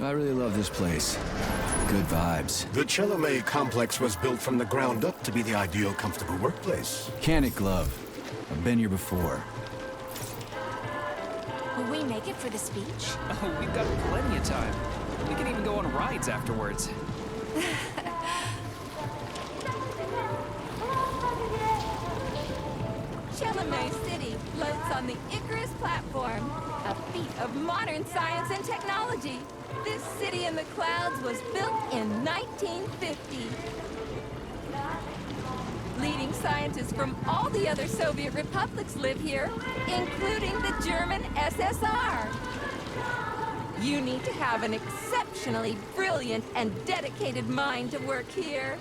I really love this place. Good vibes. The Chelome complex was built from the ground up to be the ideal, comfortable workplace. Can it, Glove? I've been here before. Will we make it for the speech? Oh, we've got plenty of time. We can even go on rides afterwards. Chelome City floats on the Icarus platform, a feat of modern science and technology. This city in the clouds was built in 1950. Leading scientists from all the other Soviet republics live here, including the German SSR. You need to have an exceptionally brilliant and dedicated mind to work here.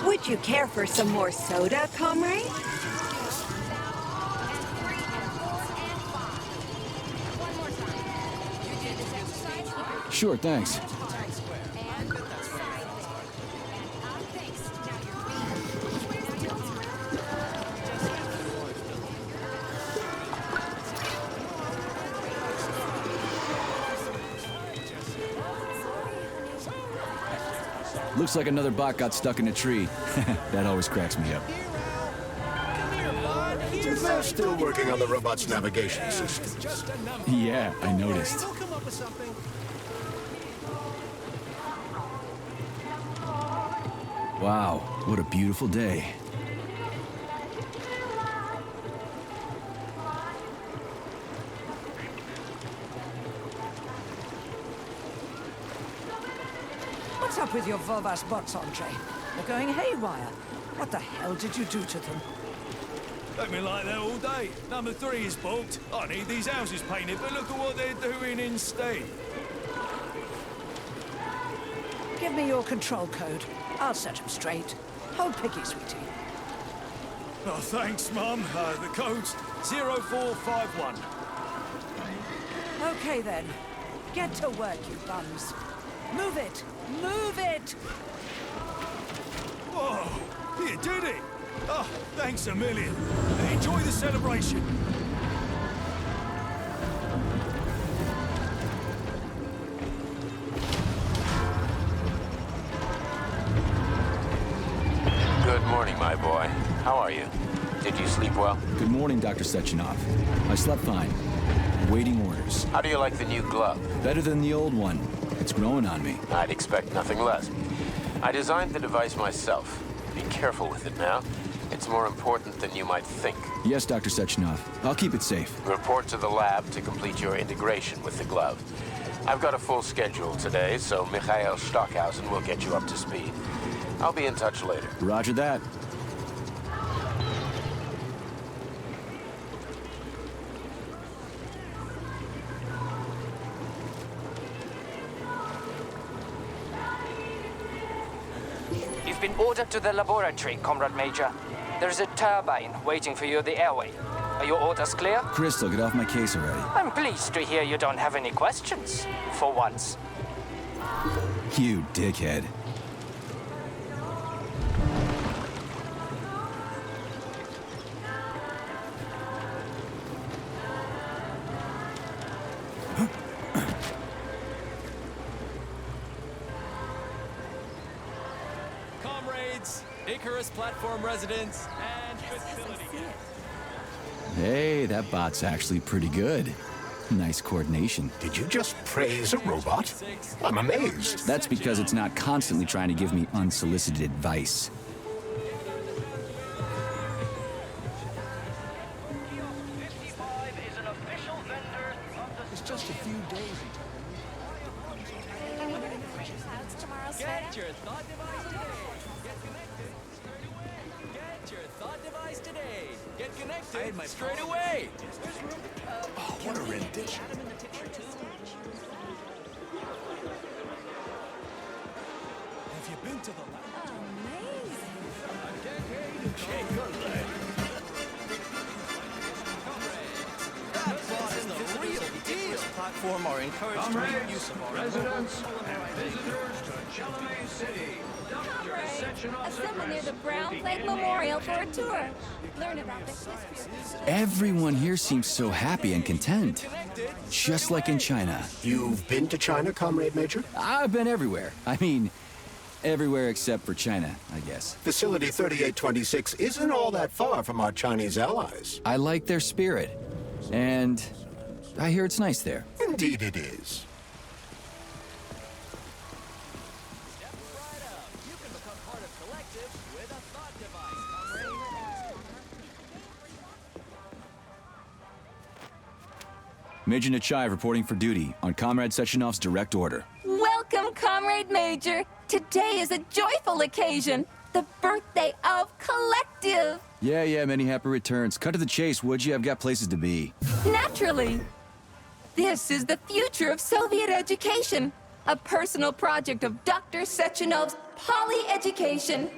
Would you care for some more soda, comrade? Sure, thanks. Looks like another bot got stuck in a tree. That always cracks me up. They're still working on the robot's navigation systems. Yeah, I noticed. Wow, what a beautiful day. What's up with your Volvas bots, Andre? They're going haywire. What the hell did you do to them? They've been like that all day. Number 3 is booked. I need these houses painted, but look at what they're doing instead. Give me your control code. I'll set them straight. Hold picky, sweetie. Oh, thanks, Mum. The code's 0451. Okay, then. Get to work, you bums. Move it! Move it! Whoa! You did it! Oh, thanks a million. Enjoy the celebration. Good morning, my boy. How are you? Did you sleep well? Good morning, Dr. Sechenov. I slept fine. Waiting orders. How do you like the new glove? Better than the old one. It's growing on me. I'd expect nothing less. I designed the device myself. Be careful with it now. It's more important than you might think. Yes, Dr. Sechenov. I'll keep it safe. Report to the lab to complete your integration with the glove. I've got a full schedule today, so Mikhail Stockhausen will get you up to speed. I'll be in touch later. Roger that. You've been ordered to the laboratory, Comrade Major. There's a turbine waiting for you at the airway. Are your orders clear? Crystal, get off my case already. I'm pleased to hear you don't have any questions, for once. You dickhead. Comrades, Icarus platform residents, and facility guests. Hey, that bot's actually pretty good. Nice coordination. Did you just praise a robot? I'm amazed. That's because it's not constantly trying to give me unsolicited advice. It's just a few days. Get your thought device today. Get connected straight away. Get your thought device today. Get connected straight away. Oh, what a rendition. Have you been to the lab? Amazing. Platform are encouraged to make use of our residents and visitors to Chelome City. Dr. Assemble near the Brown Flag Memorial for a tour. Learn about the history of... Everyone here seems so happy and content. Just like in China. You've been to China, Comrade Major? I've been everywhere. I mean, everywhere except for China, I guess. Facility 3826 isn't all that far from our Chinese allies. I like their spirit. And I hear it's nice there. Indeed it is. Step right up. You can become part of Collective with a thought device, comrade. Major Nechayev reporting for duty on Comrade Sechenov's direct order. Welcome, Comrade Major. Today is a joyful occasion. The birthday of Collective. Yeah, many happy returns. Cut to the chase, would you? I've got places to be. Naturally. This is the future of Soviet education. A personal project of Dr. Sechenov's poly-education.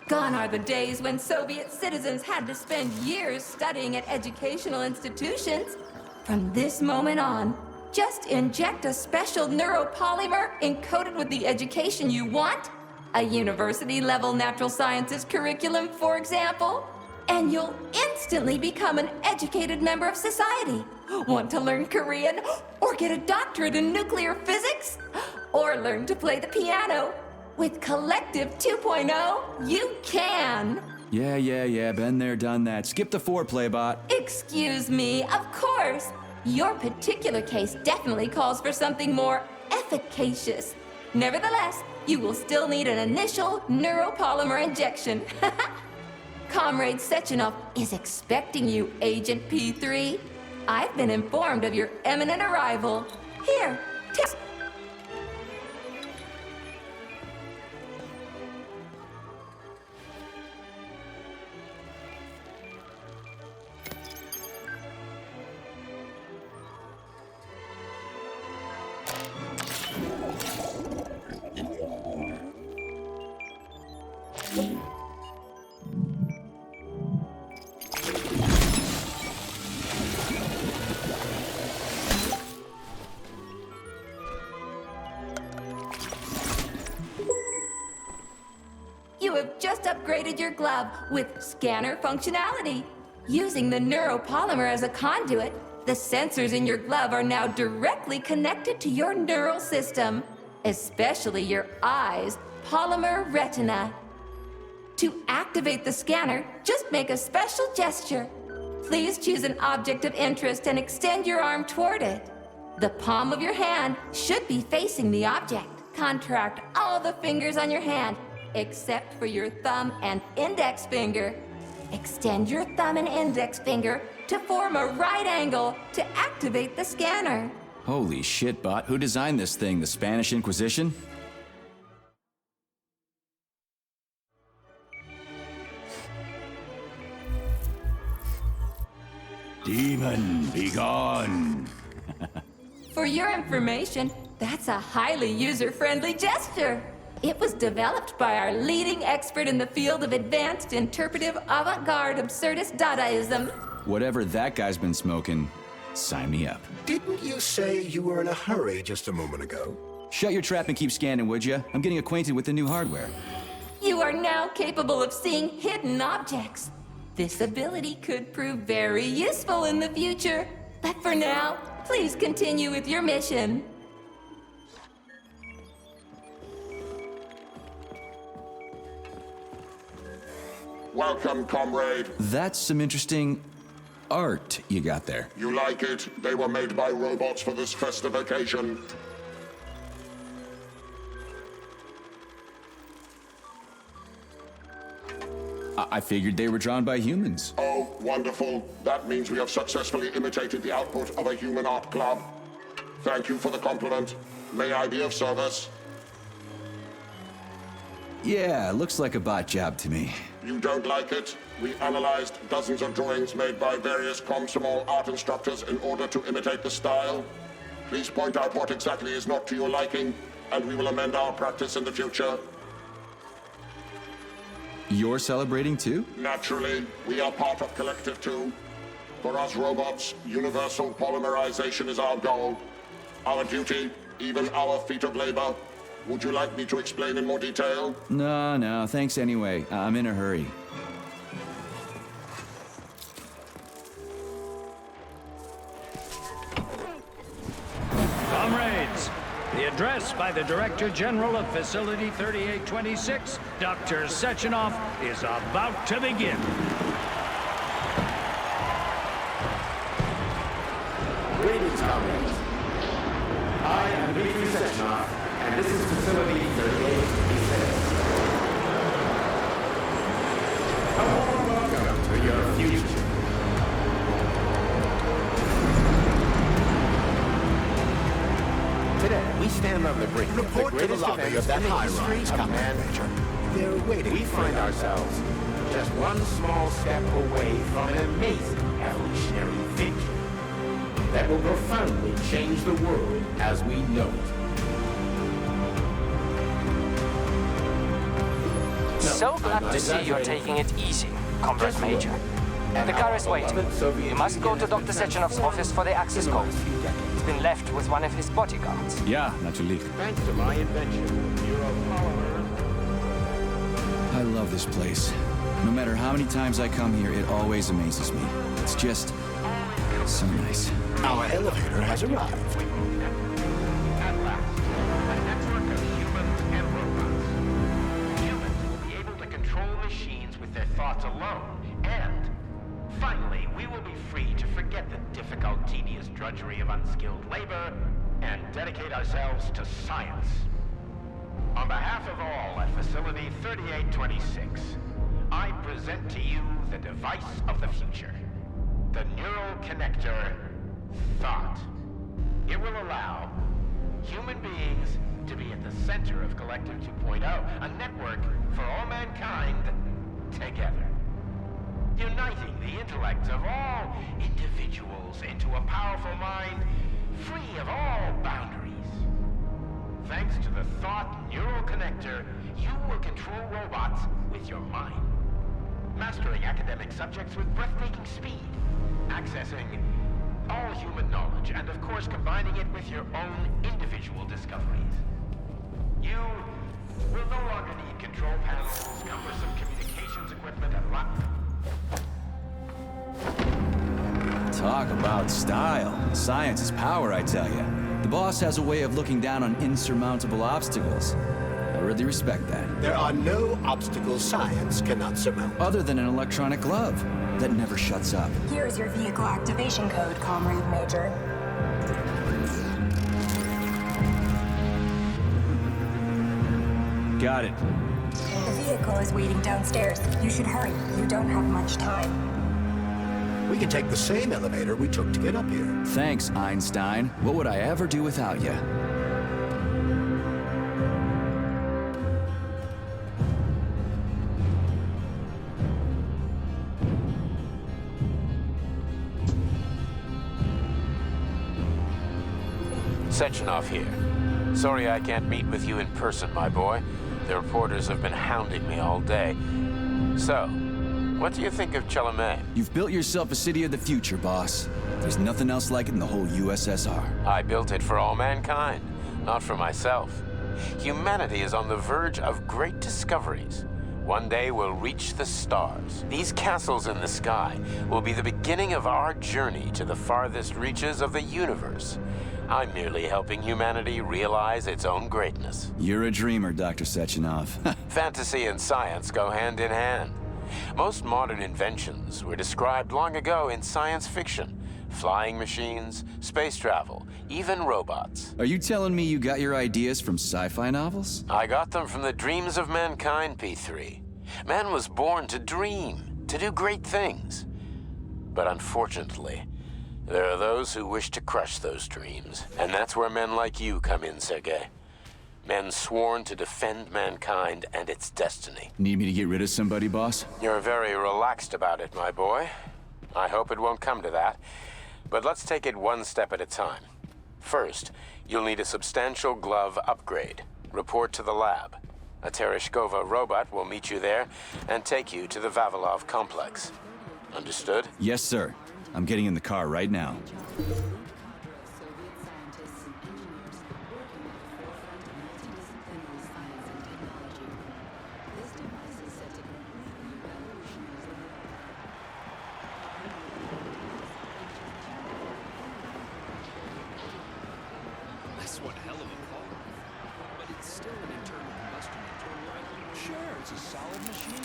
Gone are the days when Soviet citizens had to spend years studying at educational institutions. From this moment on, just inject a special neuropolymer encoded with the education you want. A university-level natural sciences curriculum, for example. And you'll instantly become an educated member of society. Want to learn Korean? Or get a doctorate in nuclear physics? Or learn to play the piano? With Collective 2.0, you can! Yeah, been there, done that. Skip the foreplay, bot. Excuse me, of course. Your particular case definitely calls for something more efficacious. Nevertheless, you will still need an initial neuropolymer injection. Comrade Sechenov is expecting you, Agent P3. I've been informed of your imminent arrival. Here, take... You have just upgraded your glove with scanner functionality. Using the neuropolymer as a conduit, the sensors in your glove are now directly connected to your neural system, especially your eyes' polymer retina. To activate the scanner, just make a special gesture. Please choose an object of interest and extend your arm toward it. The palm of your hand should be facing the object. Contract all the fingers on your hand, except for your thumb and index finger. Extend your thumb and index finger to form a right angle to activate the scanner. Holy shit, bot. Who designed this thing? The Spanish Inquisition? Demon, be gone! For your information, that's a highly user-friendly gesture. It was developed by our leading expert in the field of advanced interpretive avant-garde absurdist Dadaism. Whatever that guy's been smoking, sign me up. Didn't you say you were in a hurry just a moment ago? Shut your trap and keep scanning, would ya? I'm getting acquainted with the new hardware. You are now capable of seeing hidden objects. This ability could prove very useful in the future. But for now, please continue with your mission. Welcome, comrade. That's some interesting art you got there. You like it? They were made by robots for this festive occasion. I figured they were drawn by humans. Oh, wonderful. That means we have successfully imitated the output of a human art club. Thank you for the compliment. May I be of service? Yeah, looks like a bot job to me. You don't like it? We analyzed dozens of drawings made by various Komsomol art instructors in order to imitate the style. Please point out what exactly is not to your liking, and we will amend our practice in the future. You're celebrating too? Naturally, we are part of Collective too. For us robots, universal polymerization is our goal. Our duty, even our feat of labor. Would you like me to explain in more detail? No, thanks anyway. I'm in a hurry. Comrades, the address by the Director General of Facility 3826, Dr. Sechenov, is about to begin. Greetings, comrades. I am Dmitry Sechenov, and this is Facility 3826. A warm welcome to your future. Today, we stand on the brink of the greatest event in the history of mankind. They're waiting. We find ourselves just one small step away from an amazing evolutionary victory that will profoundly change the world as we know it. So glad to see you're taking it easy, Comrade Major. The car is waiting. You must go to Dr. Sechenov's office for the access code. It's been left with one of his bodyguards. Yeah, natürlich. Thanks to my invention, neuropolymers. I love this place. No matter how many times I come here, it always amazes me. It's just so nice. Our elevator has arrived. At last, a network of humans and robots. Humans will be able to control machines with their thoughts alone, and finally, we will be free to forget the difficult, tedious drudgery of unskilled labor and dedicate ourselves to science. On behalf of all at Facility 3826, I present to you the device of the future, the neural connector, Thought. It will allow human beings to be at the center of Collective 2.0, a network for all mankind together. Uniting the intellects of all individuals into a powerful mind free of all boundaries. Thanks to the Thought Neural Connector, you will control robots with your mind. Mastering academic subjects with breathtaking speed. Accessing all human knowledge, and of course combining it with your own individual discoveries. You will no longer need control panels, cumbersome communications equipment, and Talk about style. Science is power, I tell you. The boss has a way of looking down on insurmountable obstacles. I really respect that. There are no obstacles science cannot surmount. Other than an electronic glove that never shuts up. Here's your vehicle activation code, Comrade Major. Got it. The vehicle is waiting downstairs. You should hurry. You don't have much time. We can take the same elevator we took to get up here. Thanks, Einstein. What would I ever do without you? Sechenov here. Sorry I can't meet with you in person, my boy. The reporters have been hounding me all day. So, what do you think of Chalamet? You've built yourself a city of the future, boss. There's nothing else like it in the whole USSR. I built it for all mankind, not for myself. Humanity is on the verge of great discoveries. One day we'll reach the stars. These castles in the sky will be the beginning of our journey to the farthest reaches of the universe. I'm merely helping humanity realize its own greatness. You're a dreamer, Dr. Sechenov. Fantasy and science go hand in hand. Most modern inventions were described long ago in science fiction. Flying machines, space travel, even robots. Are you telling me you got your ideas from sci-fi novels? I got them from the dreams of mankind, P3. Man was born to dream, to do great things. But unfortunately, there are those who wish to crush those dreams. And that's where men like you come in, Sergei. Men sworn to defend mankind and its destiny. Need me to get rid of somebody, boss? You're very relaxed about it, my boy. I hope it won't come to that. But let's take it one step at a time. First, you'll need a substantial glove upgrade. Report to the lab. A Tereshkova robot will meet you there and take you to the Vavilov complex. Understood? Yes, sir. I'm getting in the car right now. Sure, it's a solid machine.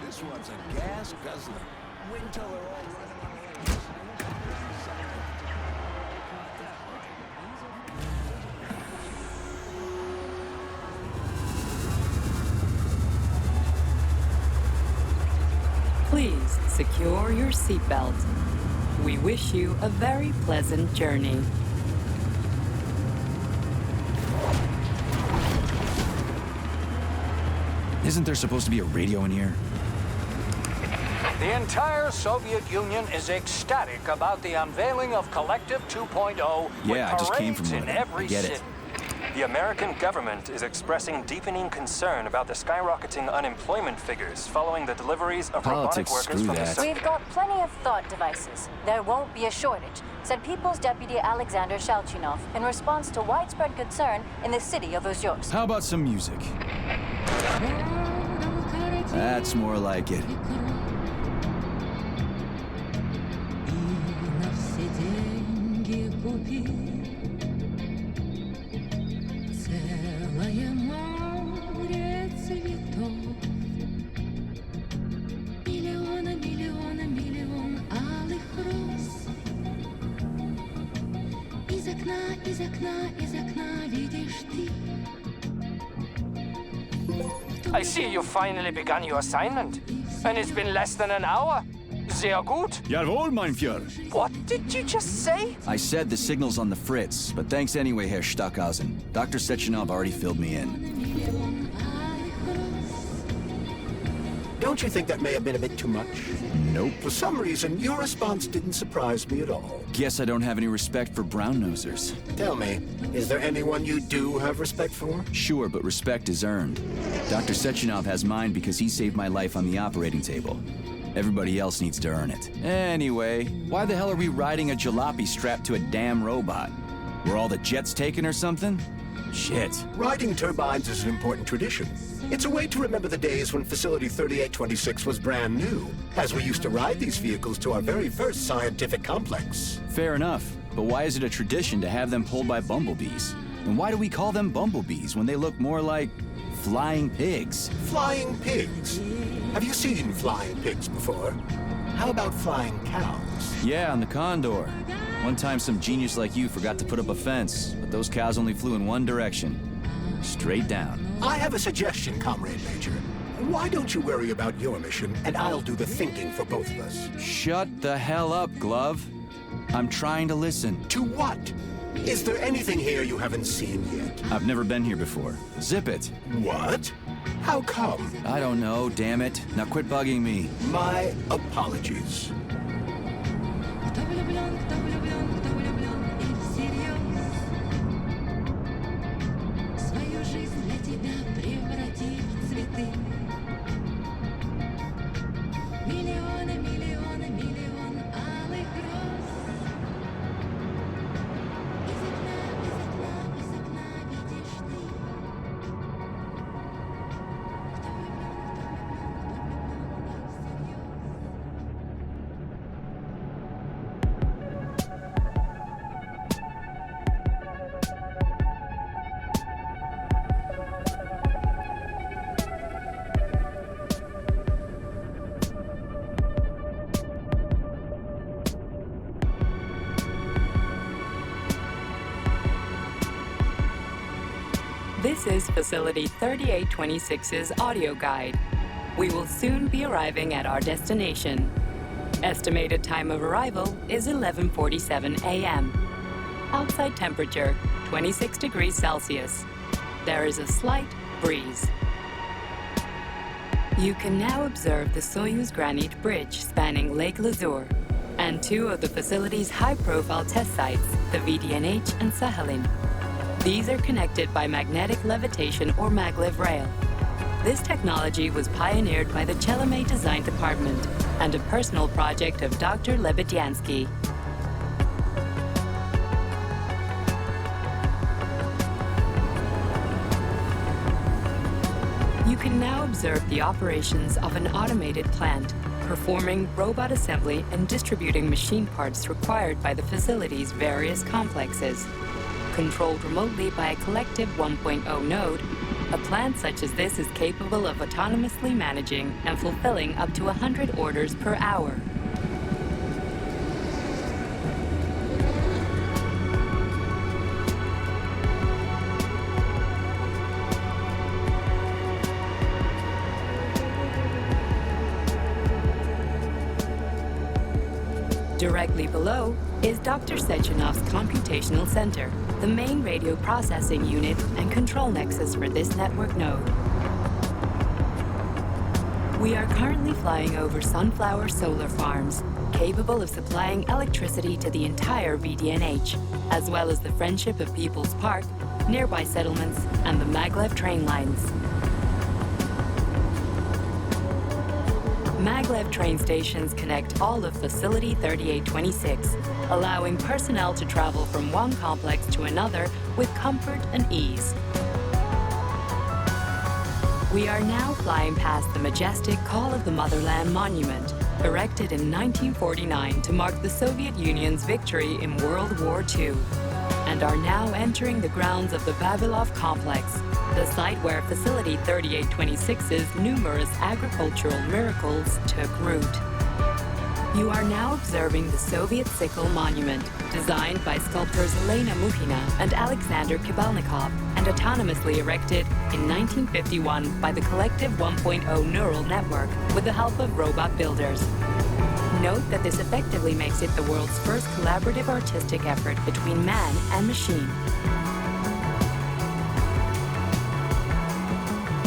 This one's a gas guzzler. Wait until they're all running Please secure your seatbelt. We wish you a very pleasant journey. Isn't there supposed to be a radio in here? The entire Soviet Union is ecstatic about the unveiling of Collective 2.0 Yeah, I with just came from parades in one. I every get city. it. The American government is expressing deepening concern about the skyrocketing unemployment figures following the deliveries of robotic Politics, workers screw from that. the... We've got plenty of thought devices. There won't be a shortage, said People's Deputy Alexander Shalchinov in response to widespread concern in the city of Uzyorsk. How about some music? That's more like it. I see you've finally begun your assignment. And it's been less than an hour. Sehr gut. Jawohl, mein Führer. What did you just say? I said the signal's on the fritz, but thanks anyway, Herr Stockhausen. Dr. Sechenov already filled me in. Don't you think that may have been a bit too much? Nope. For some reason, your response didn't surprise me at all. Guess I don't have any respect for brown-nosers. Tell me, is there anyone you do have respect for? Sure, but respect is earned. Dr. Sechenov has mine because he saved my life on the operating table. Everybody else needs to earn it. Anyway, why the hell are we riding a jalopy strapped to a damn robot? Were all the jets taken or something? Shit. Riding turbines is an important tradition. It's a way to remember the days when Facility 3826 was brand new, as we used to ride these vehicles to our very first scientific complex. Fair enough, but why is it a tradition to have them pulled by bumblebees? And why do we call them bumblebees when they look more like flying pigs? Flying pigs? Have you seen flying pigs before? How about flying cows? Yeah, on the Condor. One time some genius like you forgot to put up a fence, but those cows only flew in one direction. Straight down. I have a suggestion, Comrade Major. Why don't you worry about your mission, and I'll do the thinking for both of us? Shut the hell up, Glove. I'm trying to listen. To what? Is there anything here you haven't seen yet? I've never been here before. Zip it. What? How come? I don't know, damn it. Now quit bugging me. My apologies. This is Facility 3826's audio guide. We will soon be arriving at our destination. Estimated time of arrival is 11:47 a.m. Outside temperature, 26 degrees Celsius. There is a slight breeze. You can now observe the Soyuz Granite Bridge spanning Lake Lazur and two of the facility's high-profile test sites, the VDNH and Sakhalin. These are connected by magnetic levitation or maglev rail. This technology was pioneered by the Chelomey Design Department and a personal project of Dr. Lebedyansky. You can now observe the operations of an automated plant, performing robot assembly and distributing machine parts required by the facility's various complexes. controlled remotely by a collective 1.0 node, a plant such as this is capable of autonomously managing and fulfilling up to 100 orders per hour. Directly below is Dr. Sechenov's computational center, the main radio processing unit and control nexus for this network node. We are currently flying over sunflower solar farms, capable of supplying electricity to the entire VDNH, as well as the Friendship of People's Park, nearby settlements, and the maglev train lines. Maglev train stations connect all of Facility 3826, allowing personnel to travel from one complex to another with comfort and ease. We are now flying past the majestic Call of the Motherland monument, erected in 1949 to mark the Soviet Union's victory in World War II, and are now entering the grounds of the Vavilov complex, the site where Facility 3826's numerous agricultural miracles took root. You are now observing the Soviet Sickle Monument, designed by sculptors Elena Mukhina and Alexander Kibalnikov, and autonomously erected in 1951 by the Collective 1.0 Neural Network with the help of robot builders. Note that this effectively makes it the world's first collaborative artistic effort between man and machine.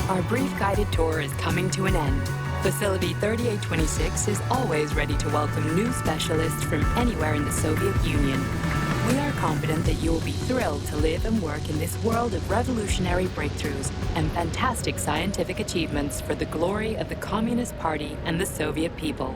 Our brief guided tour is coming to an end. Facility 3826 is always ready to welcome new specialists from anywhere in the Soviet Union. We are confident that you will be thrilled to live and work in this world of revolutionary breakthroughs and fantastic scientific achievements for the glory of the Communist Party and the Soviet people.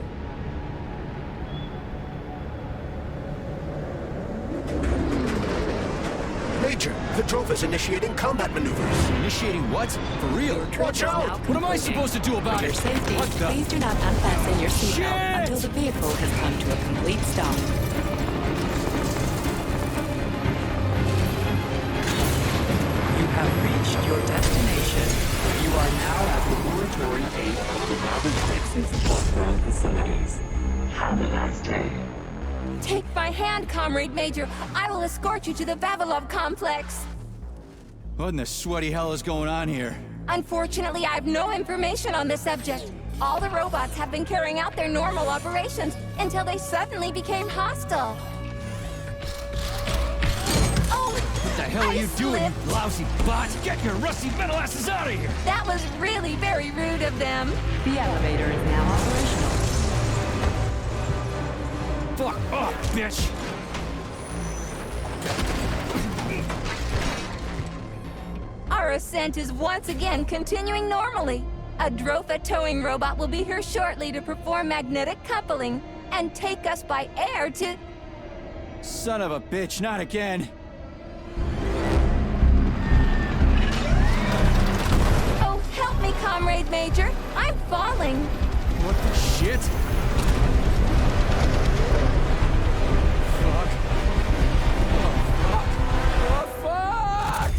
Major, the drover's initiating combat maneuvers. Initiating what? For real? Watch out! What am I supposed to do about For your it? safety, What the? please do not unfasten your seatbelt Shit! until the vehicle has come to a complete stop. You have reached your destination. You are now at Laboratory 8 of the Robin 6's Lockdown facilities. Have a nice day. Take my hand, Comrade Major. I will escort you to the Vavilov complex. What in the sweaty hell is going on here? Unfortunately, I have no information on the subject. All the robots have been carrying out their normal operations until they suddenly became hostile. Oh, What the hell are you doing, you lousy bot? Get your rusty metal asses out of here! that was really very rude of them. The elevator is now operational. Fuck off, bitch! Our ascent is once again continuing normally. A Drofa towing robot will be here shortly to perform magnetic coupling and take us by air to... Son of a bitch, not again. Oh, help me, Comrade Major. I'm falling. What the shit? Fuck. Oh, fuck!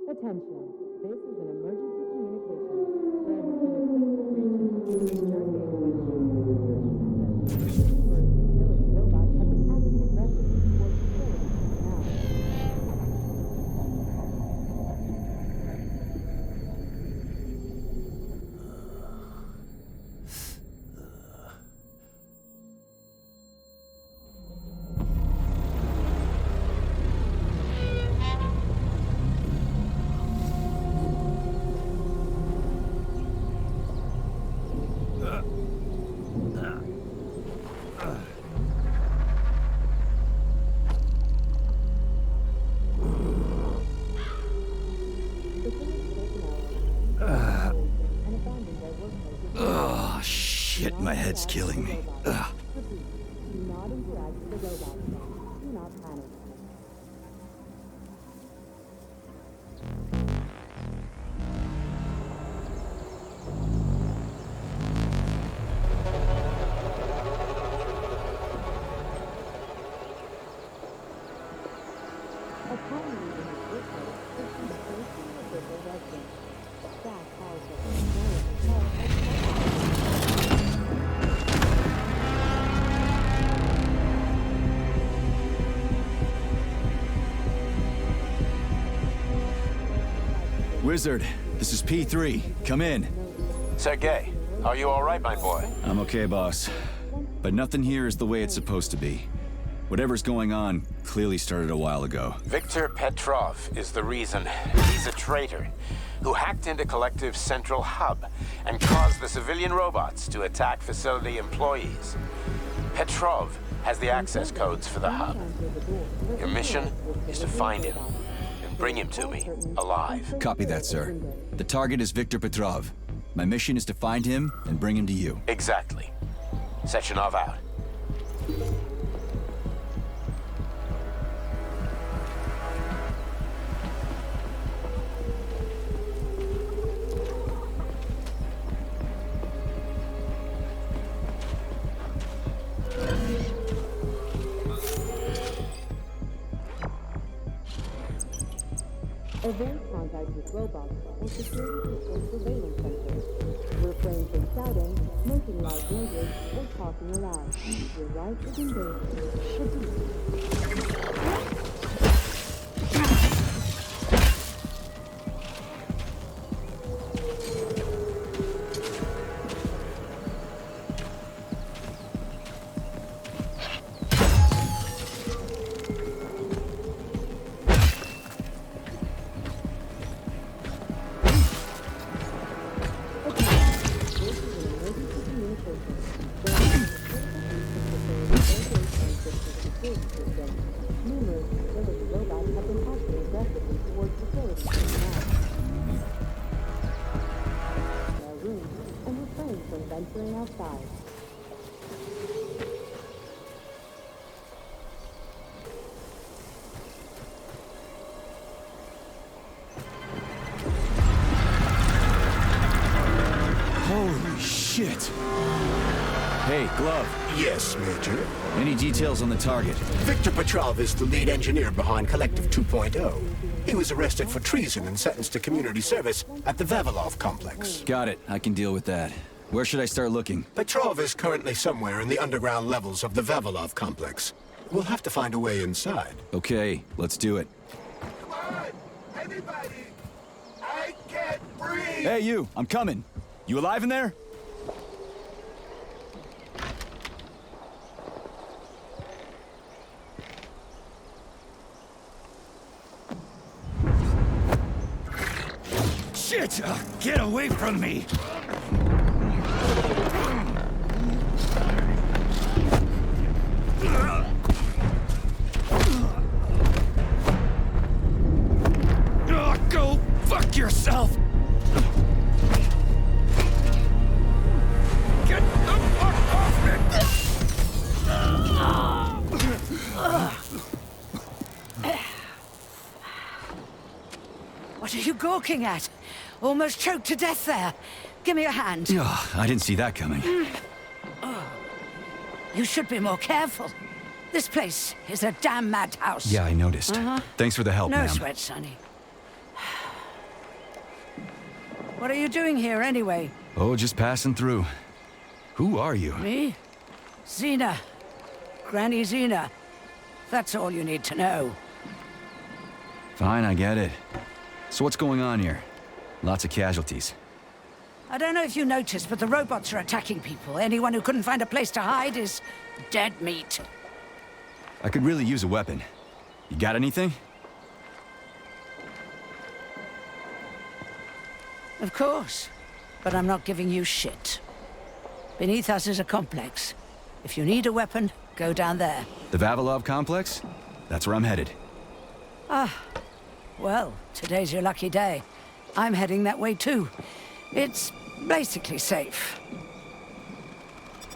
Attention. This is an emergency communication. There has been a critical breach in facility utility robots have been acting aggressively towards facility now. My head's killing me. Ugh. Wizard, this is P3. Come in. Sergei, are you all right, my boy? I'm okay, boss. But nothing here is the way it's supposed to be. Whatever's going on clearly started a while ago. Viktor Petrov is the reason. He's a traitor who hacked into Collective's central hub and caused the civilian robots to attack facility employees. Petrov has the access codes for the hub. Your mission is to find him and bring him to me, alive. Copy that, sir. The target is Viktor Petrov. My mission is to find him and bring him to you. Exactly. Sechenov out. Advance contact with robots or security system surveillance sensors. Refrain from shouting, making loud noises, or talking aloud. Your life is in danger. Holy shit! Hey, Glove. Yes, Major? Any details on the target? Viktor Petrov is the lead engineer behind Collective 2.0. He was arrested for treason and sentenced to community service at the Vavilov complex. Got it. I can deal with that. Where should I start looking? Petrov is currently somewhere in the underground levels of the Vavilov complex. We'll have to find a way inside. Okay, let's do it. Come on! Anybody! I can't breathe! Hey, you! I'm coming! You alive in there? Shit! Get away from me! Go fuck yourself! Get the fuck off me! What are you gawking at? Almost choked to death there. Give me your hand. Oh, I didn't see that coming. You should be more careful. This place is a damn madhouse. Yeah, I noticed. Thanks for the help, No ma'am. sweat, Sonny. What are you doing here, anyway? Oh, just passing through. Who are you? Me? Xena. Granny Xena. That's all you need to know. Fine, I get it. So what's going on here? Lots of casualties. I don't know if you noticed, but the robots are attacking people. Anyone who couldn't find a place to hide is dead meat. I could really use a weapon. You got anything? Of course. But I'm not giving you shit. Beneath us is a complex. If you need a weapon, go down there. The Vavilov complex? That's where I'm headed. Ah. Well, today's your lucky day. I'm heading that way too. It's basically safe.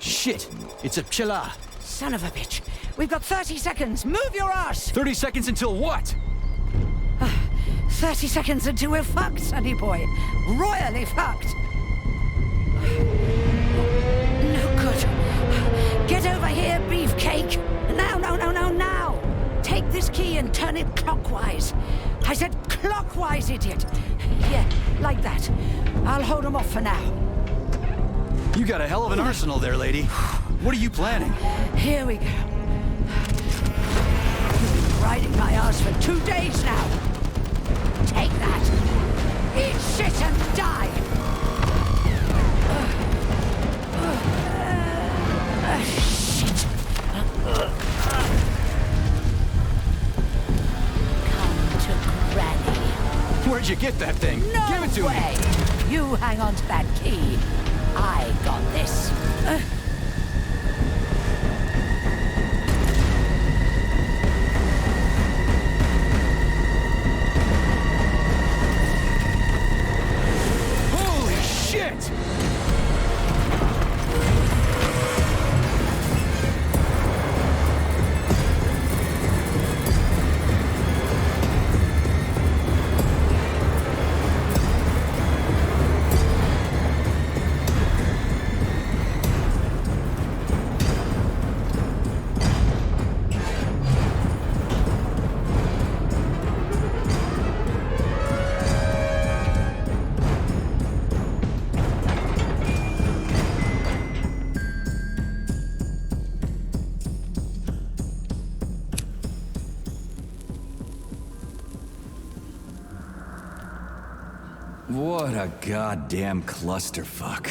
Shit! It's a pchela! Son of a bitch. We've got 30 seconds. Move your ass! 30 seconds until what? 30 seconds until we're fucked, sonny boy. Royally fucked. No good. Get over here, beefcake. Now, now. Take this key and turn it clockwise. I said clockwise, idiot. Yeah, like that. I'll hold them off for now. You got a hell of an arsenal there, lady. What are you planning? Here we go. You've been riding my ass for 2 days now. Take that. Eat shit and die. Shit. Come to Granny. Where'd you get that thing? No Give it to way. me. You hang on to that key. I got this. Holy shit! What a goddamn clusterfuck.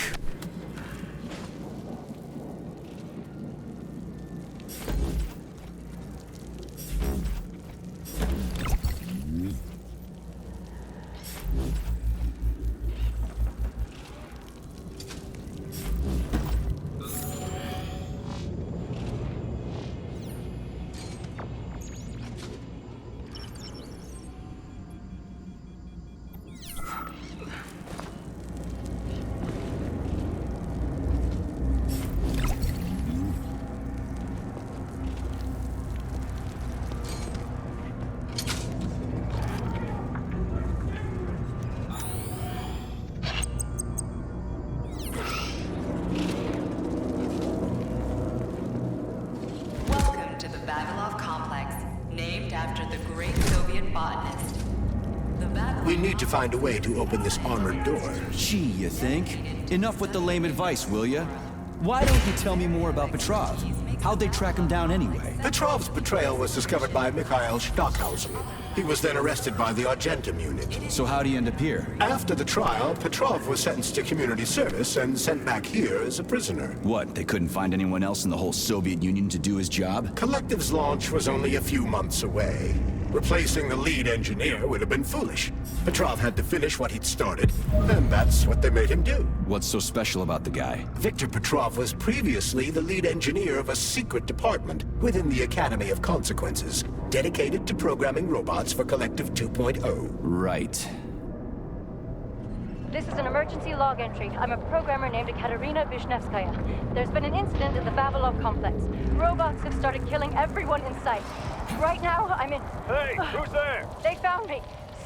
We need to find a way to open this armored door. Gee, you think? Enough with the lame advice, will ya? Why don't you tell me more about Petrov? How'd they track him down anyway? Petrov's betrayal was discovered by Mikhail Stockhausen. He was then arrested by the Argentum unit. So how'd he end up here? After the trial, Petrov was sentenced to community service and sent back here as a prisoner. What, they couldn't find anyone else in the whole Soviet Union to do his job? Collective's launch was only a few months away. Replacing the lead engineer would have been foolish. Petrov had to finish what he'd started, and that's what they made him do. What's so special about the guy? Victor Petrov was previously the lead engineer of a secret department within the Academy of Consequences, dedicated to programming robots for Collective 2.0. Right. This is an emergency log entry. I'm a programmer named Katerina Vishnevskaya. There's been an incident in the Vavilov complex. Robots have started killing everyone in sight. Right now, I'm in... Hey, who's there? They found me.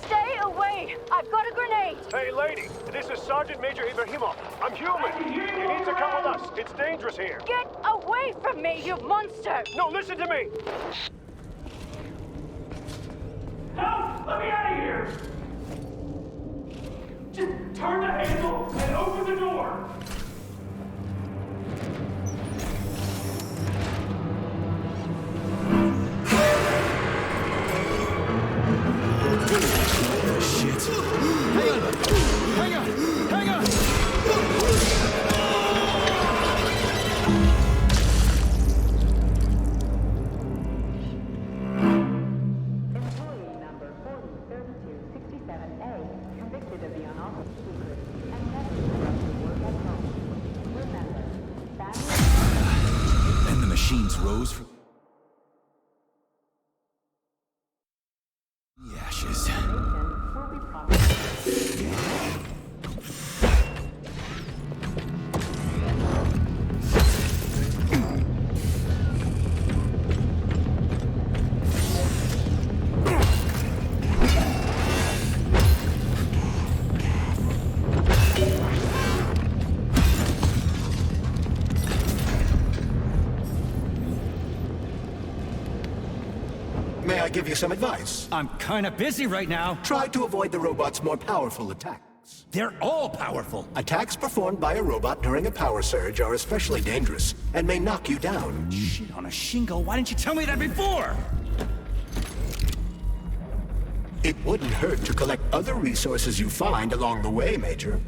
Stay away! I've got a grenade! Hey, lady, this is Sergeant Major Ibrahimov. I'm human. You need to come with us. It's dangerous here. Get away from me, you monster! No, listen to me! Help! Let me out of here! Just turn the handle and open the door! Shit. Hang on! Hang on! Employee number 403267A, convicted of the unauthorized secret and never allowed to work at home. Remember, family... And the machines rose from... the ashes. will be properly... May I give you some advice? I'm kinda busy right now. Try to avoid the robot's more powerful attacks. They're all powerful. Attacks performed by a robot during a power surge are especially dangerous and may knock you down. Shit on a shingle, why didn't you tell me that before? It wouldn't hurt to collect other resources you find along the way, Major.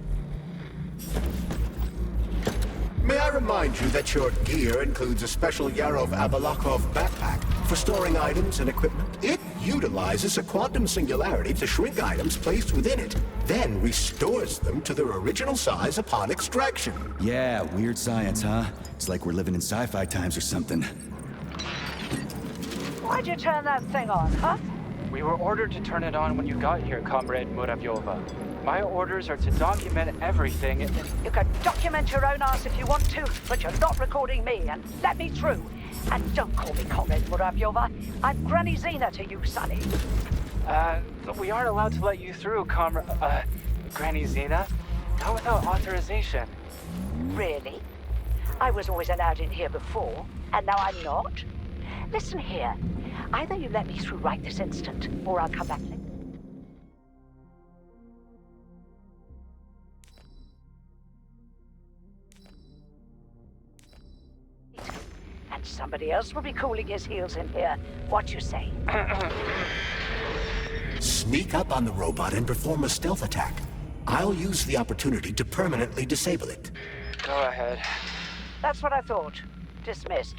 May I remind you that your gear includes a special Yarov Abalakov backpack for storing items and equipment? It utilizes a quantum singularity to shrink items placed within it, then restores them to their original size upon extraction. Yeah, weird science, huh? It's like we're living in sci-fi times or something. Why'd you turn that thing on, huh? We were ordered to turn it on when you got here, Comrade Muravyova. My orders are to document everything. You can document your own ass if you want to, but you're not recording me, and let me through. And don't call me Comrade Muravyova. I'm Granny Zena to you, Sonny. We aren't allowed to let you through, Granny Zena. Not without authorization. Really? I was always allowed in here before, and now I'm not? Listen here. Either you let me through right this instant, or I'll come back later. And somebody else will be cooling his heels in here. What you say? Sneak up on the robot and perform a stealth attack. I'll use the opportunity to permanently disable it. Go ahead. That's what I thought. Dismissed.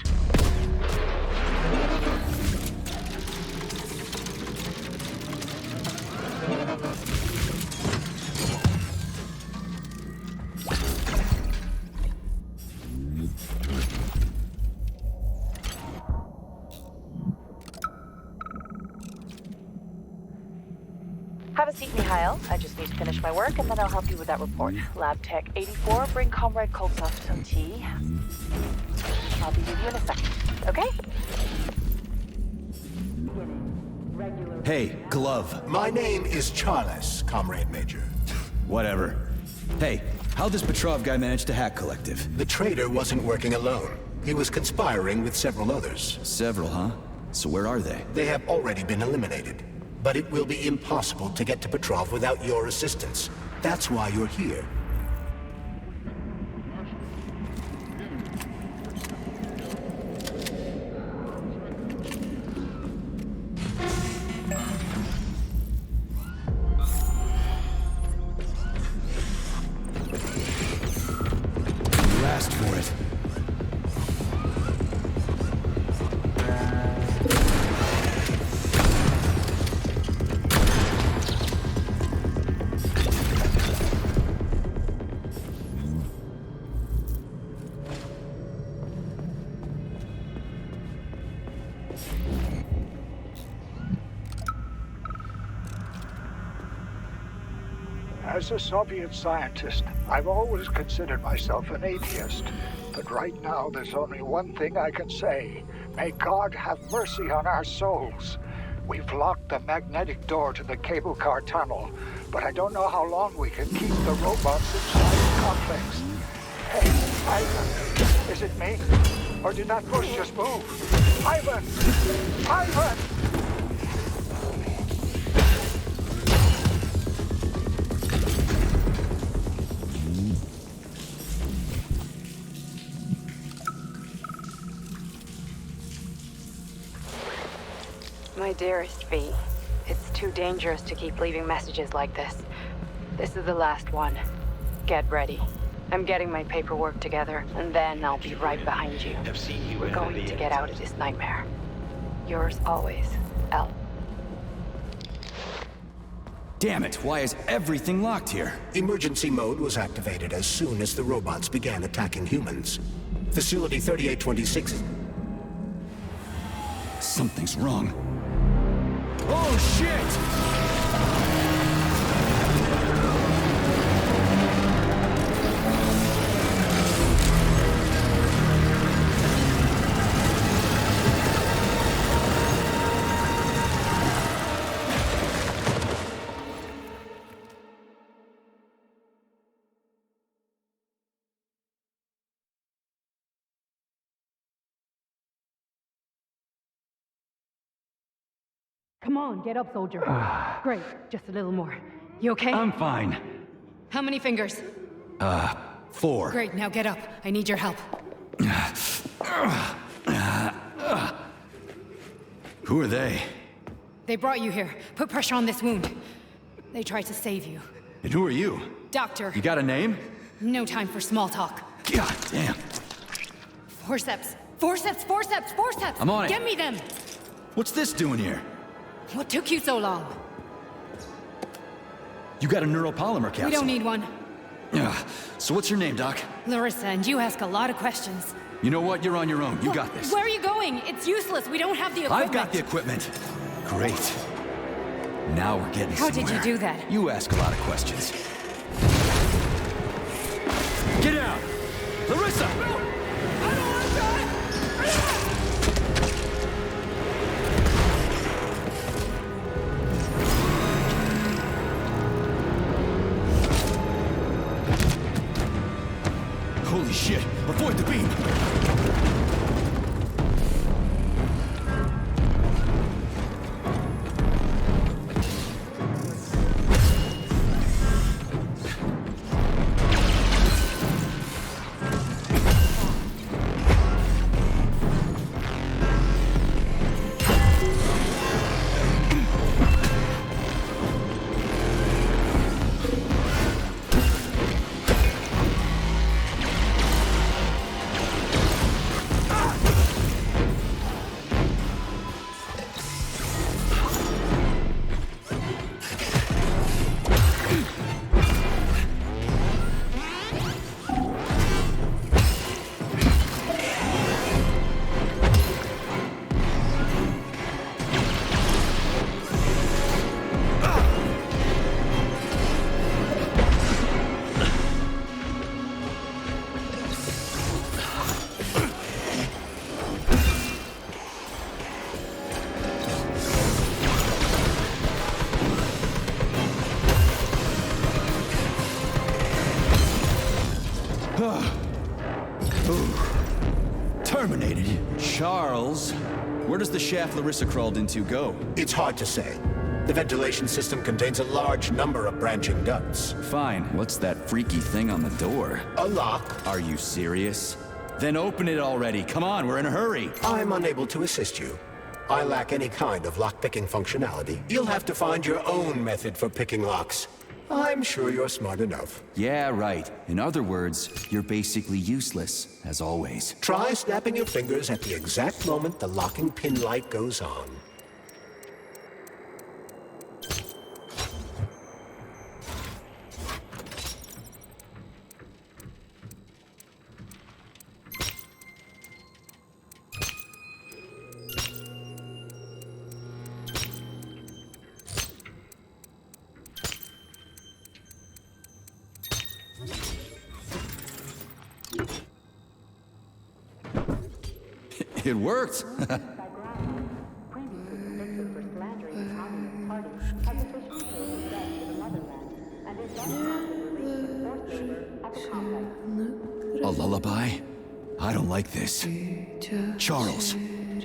Have a seat, Mikhail. I just need to finish my work, and then I'll help you with that report. Lab Tech 84, bring Comrade Koltsov some tea. I'll be with you in a second, okay? Hey, Glove. My name is Charles, Comrade Major. Whatever. Hey, how'd this Petrov guy manage to hack Collective? The traitor wasn't working alone. He was conspiring with several others. Several, huh? So where are they? They have already been eliminated. But it will be impossible to get to Petrov without your assistance. That's why you're here. You asked for it. As a Soviet scientist, I've always considered myself an atheist. But right now, there's only one thing I can say. May God have mercy on our souls. We've locked the magnetic door to the cable car tunnel, but I don't know how long we can keep the robots inside the complex. Hey, Ivan, is it me? Or did that bush just move? Ivan! Ivan! My dearest V, it's too dangerous to keep leaving messages like this. This is the last one. Get ready. I'm getting my paperwork together, and then I'll be right behind you. We're going to get out of this nightmare. Yours always, L. Damn it, why is everything locked here? Emergency mode was activated as soon as the robots began attacking humans. Facility 3826 Something's wrong. Oh, shit! Come on, get up, soldier. Great, just a little more. You okay? I'm fine. How many fingers? 4. Great, now get up. I need your help. Who are they? They brought you here. Put pressure on this wound. They tried to save you. And who are you? Doctor. You got a name? No time for small talk. God damn. Forceps. Forceps, forceps, forceps! I'm on it. Get me them! What's this doing here? What took you so long? You got a neuropolymer capsule. We don't need one. So what's your name, Doc? Larissa, and you ask a lot of questions. You know what? You're on your own. You got this. Where are you going? It's useless. We don't have the equipment. I've got the equipment. Great. Now we're getting How somewhere. did you do that? You ask a lot of questions. Get out! Larissa! No! I don't want to die! Holy shit! Avoid the beam! Terminated. Charles, where does the shaft Larissa crawled into go? It's hard to say. The ventilation system contains a large number of branching ducts. Fine. What's that freaky thing on the door? A lock. Are you serious? Then open it already. Come on, we're in a hurry. I'm unable to assist you. I lack any kind of lock-picking functionality. You'll have to find your own method for picking locks. I'm sure you're smart enough. Yeah, right. In other words, you're basically useless, as always. Try snapping your fingers at the exact moment the locking pin light goes on. It worked! A lullaby? I don't like this. Charles,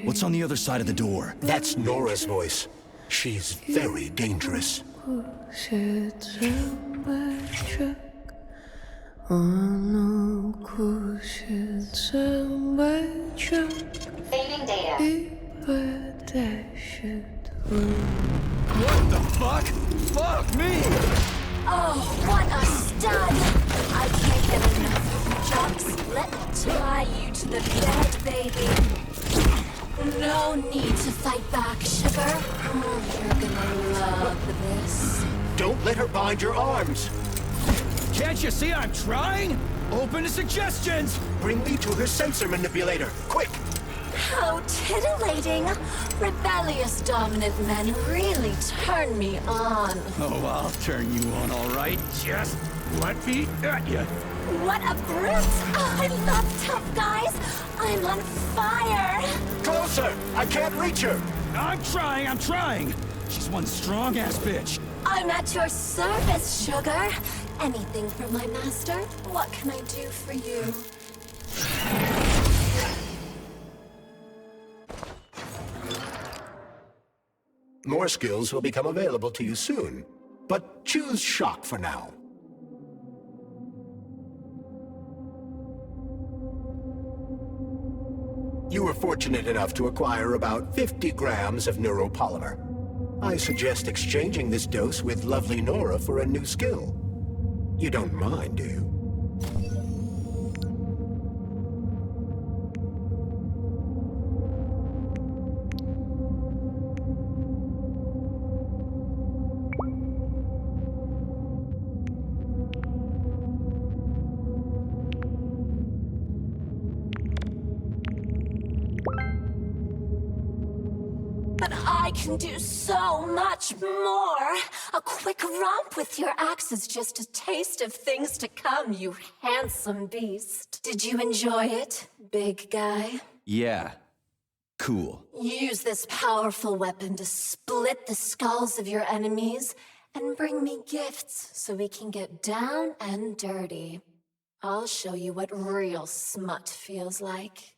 what's on the other side of the door? That's Nora's voice. She's very dangerous. Failing data. What the fuck? Fuck me! Oh, what a stud! I can't get enough. Jocks, let me tie you to the bed, baby. No need to fight back, sugar. You're gonna love this. Don't let her bind your arms. Can't you see I'm trying? Open to suggestions! Bring me to her sensor manipulator, quick! How titillating! Rebellious dominant men really turn me on. Oh, I'll turn you on, all right. Just let me at you. What a brute! Oh, I love tough guys. I'm on fire. Closer! I can't reach her. I'm trying. She's one strong-ass bitch. I'm at your service, sugar. Anything for my master? What can I do for you? More skills will become available to you soon, but choose shock for now. You were fortunate enough to acquire about 50 grams of neuropolymer. I suggest exchanging this dose with lovely Nora for a new skill. You don't mind, do you? But I can do so much more. A quick romp with your axe is just a taste of things to come, you handsome beast. Did you enjoy it, big guy? Yeah. Cool. Use this powerful weapon to split the skulls of your enemies and bring me gifts so we can get down and dirty. I'll show you what real smut feels like.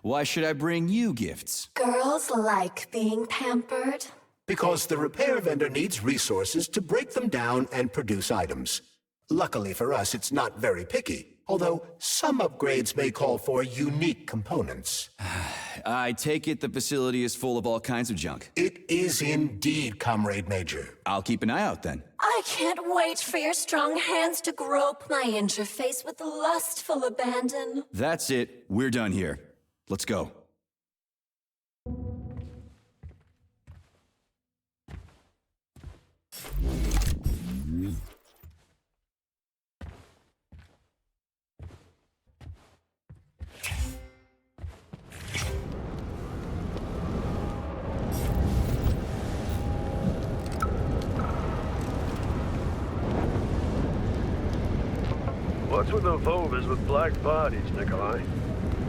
Why should I bring you gifts? Girls like being pampered. Because the repair vendor needs resources to break them down and produce items. Luckily for us, it's not very picky, although some upgrades may call for unique components. I take it the facility is full of all kinds of junk. It is indeed, Comrade Major. I'll keep an eye out then. I can't wait for your strong hands to grope my interface with lustful abandon. That's it. We're done here. Let's go. What's with the Vovas with black bodies, Nikolai?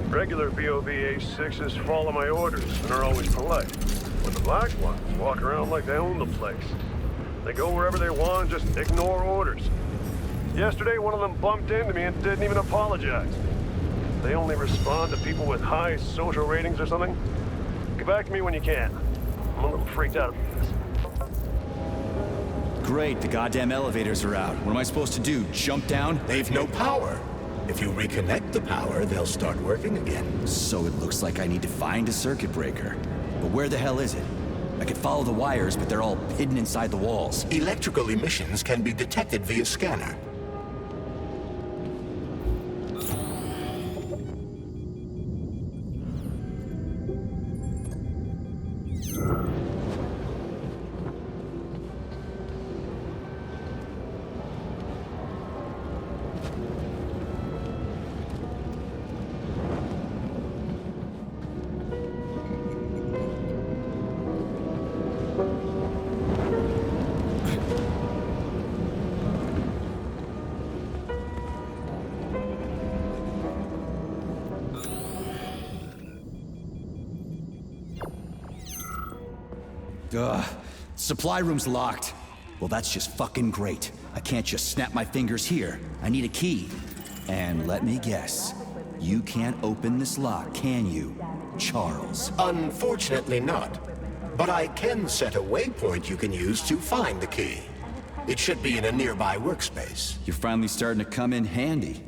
Regular BOV-A6s follow my orders and are always polite. But the black ones walk around like they own the place. They go wherever they want and just ignore orders. Yesterday, one of them bumped into me and didn't even apologize. They only respond to people with high social ratings or something. Get back to me when you can. I'm a little freaked out about this. Great, the goddamn elevators are out. What am I supposed to do, jump down? They've no power. If you reconnect the power, they'll start working again. So it looks like I need to find a circuit breaker. But where the hell is it? I could follow the wires, but they're all hidden inside the walls. Electrical emissions can be detected via scanner. Ugh, supply room's locked. Well, that's just fucking great. I can't just snap my fingers here. I need a key. And let me guess, you can't open this lock, can you, Charles? Unfortunately not. But I can set a waypoint you can use to find the key. It should be in a nearby workspace. You're finally starting to come in handy.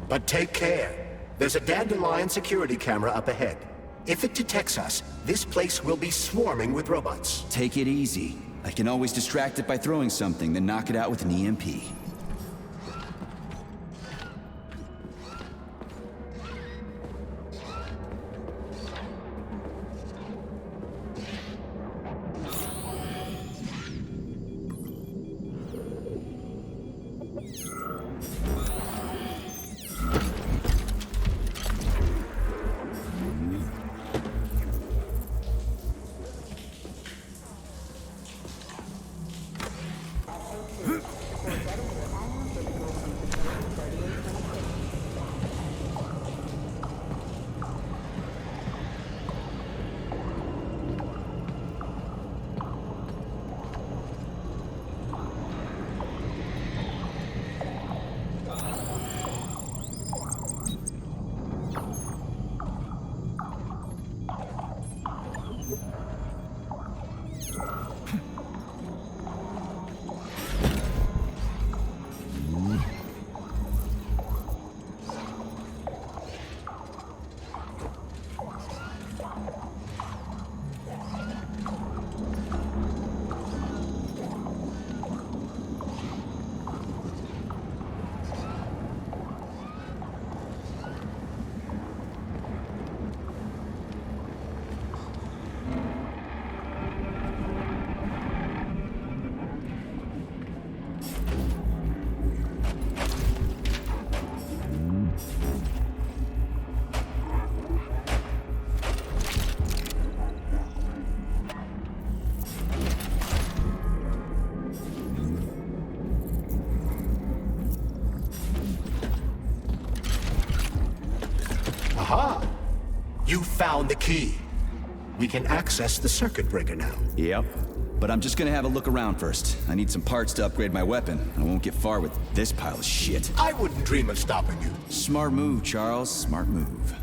But take care. There's a Dandelion security camera up ahead. If it detects us, this place will be swarming with robots. Take it easy. I can always distract it by throwing something, then knock it out with an EMP. You found the key. We can access the circuit breaker now. Yep. But I'm just gonna have a look around first. I need some parts to upgrade my weapon. I won't get far with this pile of shit. I wouldn't dream of stopping you. Smart move, Charles. Smart move.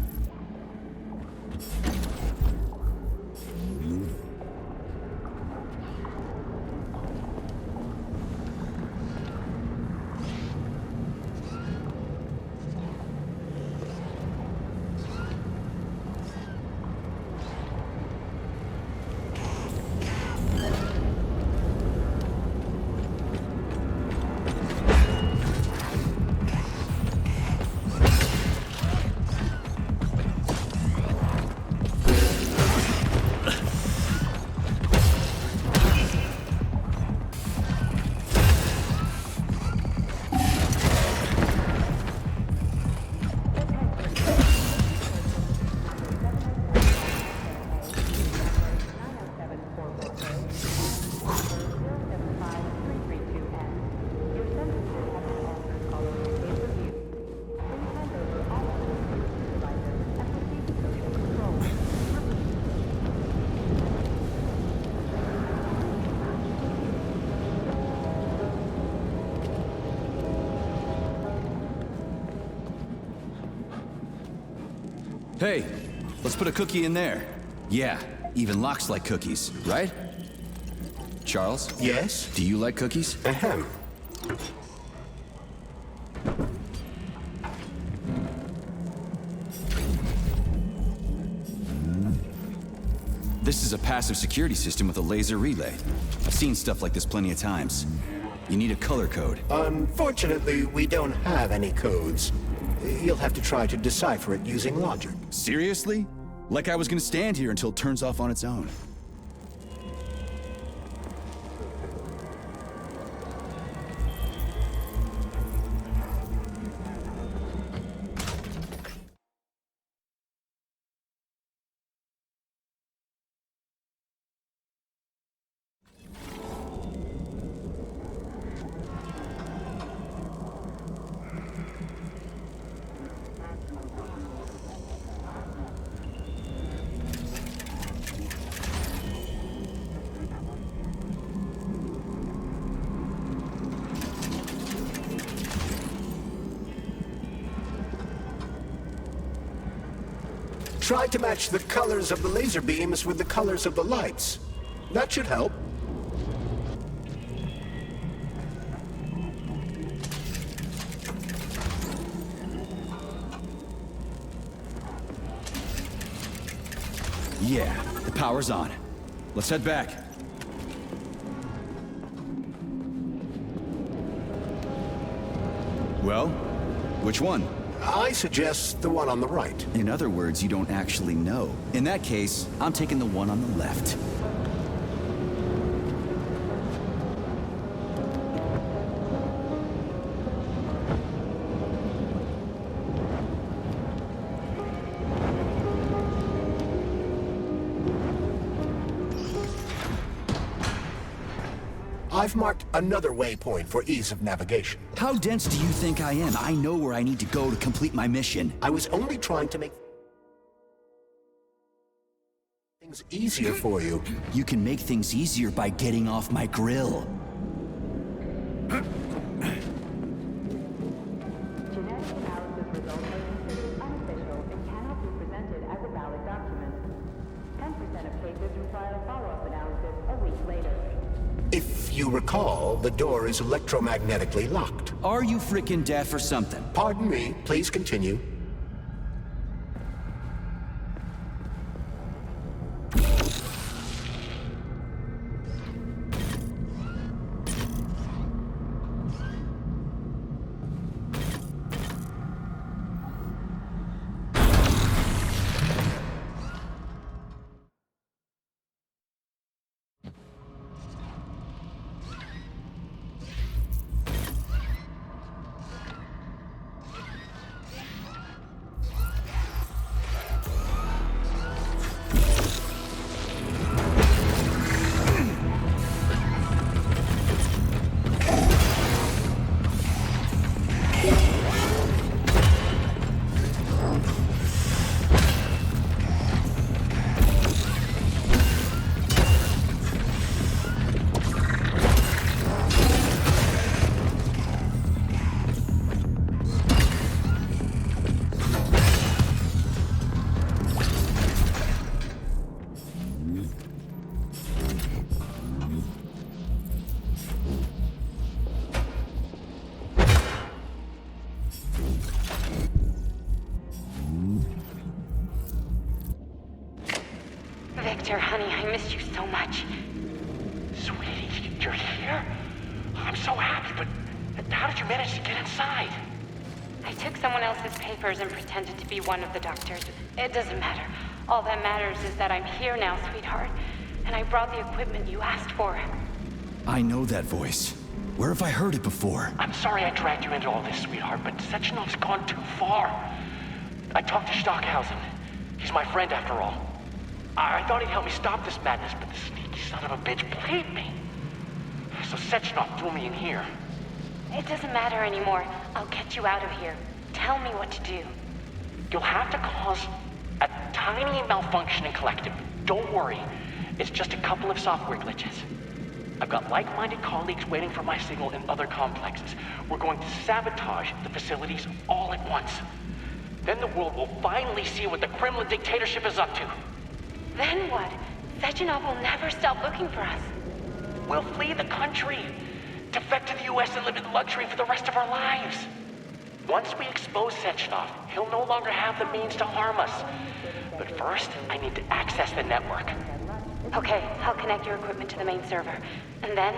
Hey, let's put a cookie in there. Yeah, even locks like cookies, right? Charles? Yes? Do you like cookies? Ahem. This is a passive security system with a laser relay. I've seen stuff like this plenty of times. You need a color code. Unfortunately, we don't have any codes. You'll have to try to decipher it using logic. Seriously? Like I was gonna stand here until it turns off on its own. Try to match the colors of the laser beams with the colors of the lights. That should help. Yeah, the power's on. Let's head back. Well, which one? I suggest the one on the right. In other words, you don't actually know. In that case, I'm taking the one on the left. I've marked another waypoint for ease of navigation. How dense do you think I am? I know where I need to go to complete my mission. I was only trying to make things easier for you. You can make things easier by getting off my grill. If you recall, the door is electromagnetically locked. Are you frickin' deaf or something? Pardon me, please continue. Doctor, honey, I missed you so much. Sweetie, you're here? I'm so happy, but how did you manage to get inside? I took someone else's papers and pretended to be one of the doctors. It doesn't matter. All that matters is that I'm here now, sweetheart. And I brought the equipment you asked for. I know that voice. Where have I heard it before? I'm sorry I dragged you into all this, sweetheart, but Sechenov's gone too far. I talked to Stockhausen. He's my friend, after all. I thought he'd help me stop this madness, but the sneaky son of a bitch played me. So Sechenov threw me in here. It doesn't matter anymore. I'll get you out of here. Tell me what to do. You'll have to cause a tiny malfunction in Collective. Don't worry. It's just a couple of software glitches. I've got like-minded colleagues waiting for my signal in other complexes. We're going to sabotage the facilities all at once. Then the world will finally see what the Kremlin dictatorship is up to. Then what? Sechenov will never stop looking for us. We'll flee the country, defect to the US and live in luxury for the rest of our lives. Once we expose Sechenov, he'll no longer have the means to harm us. But first, I need to access the network. Okay, I'll connect your equipment to the main server. And then...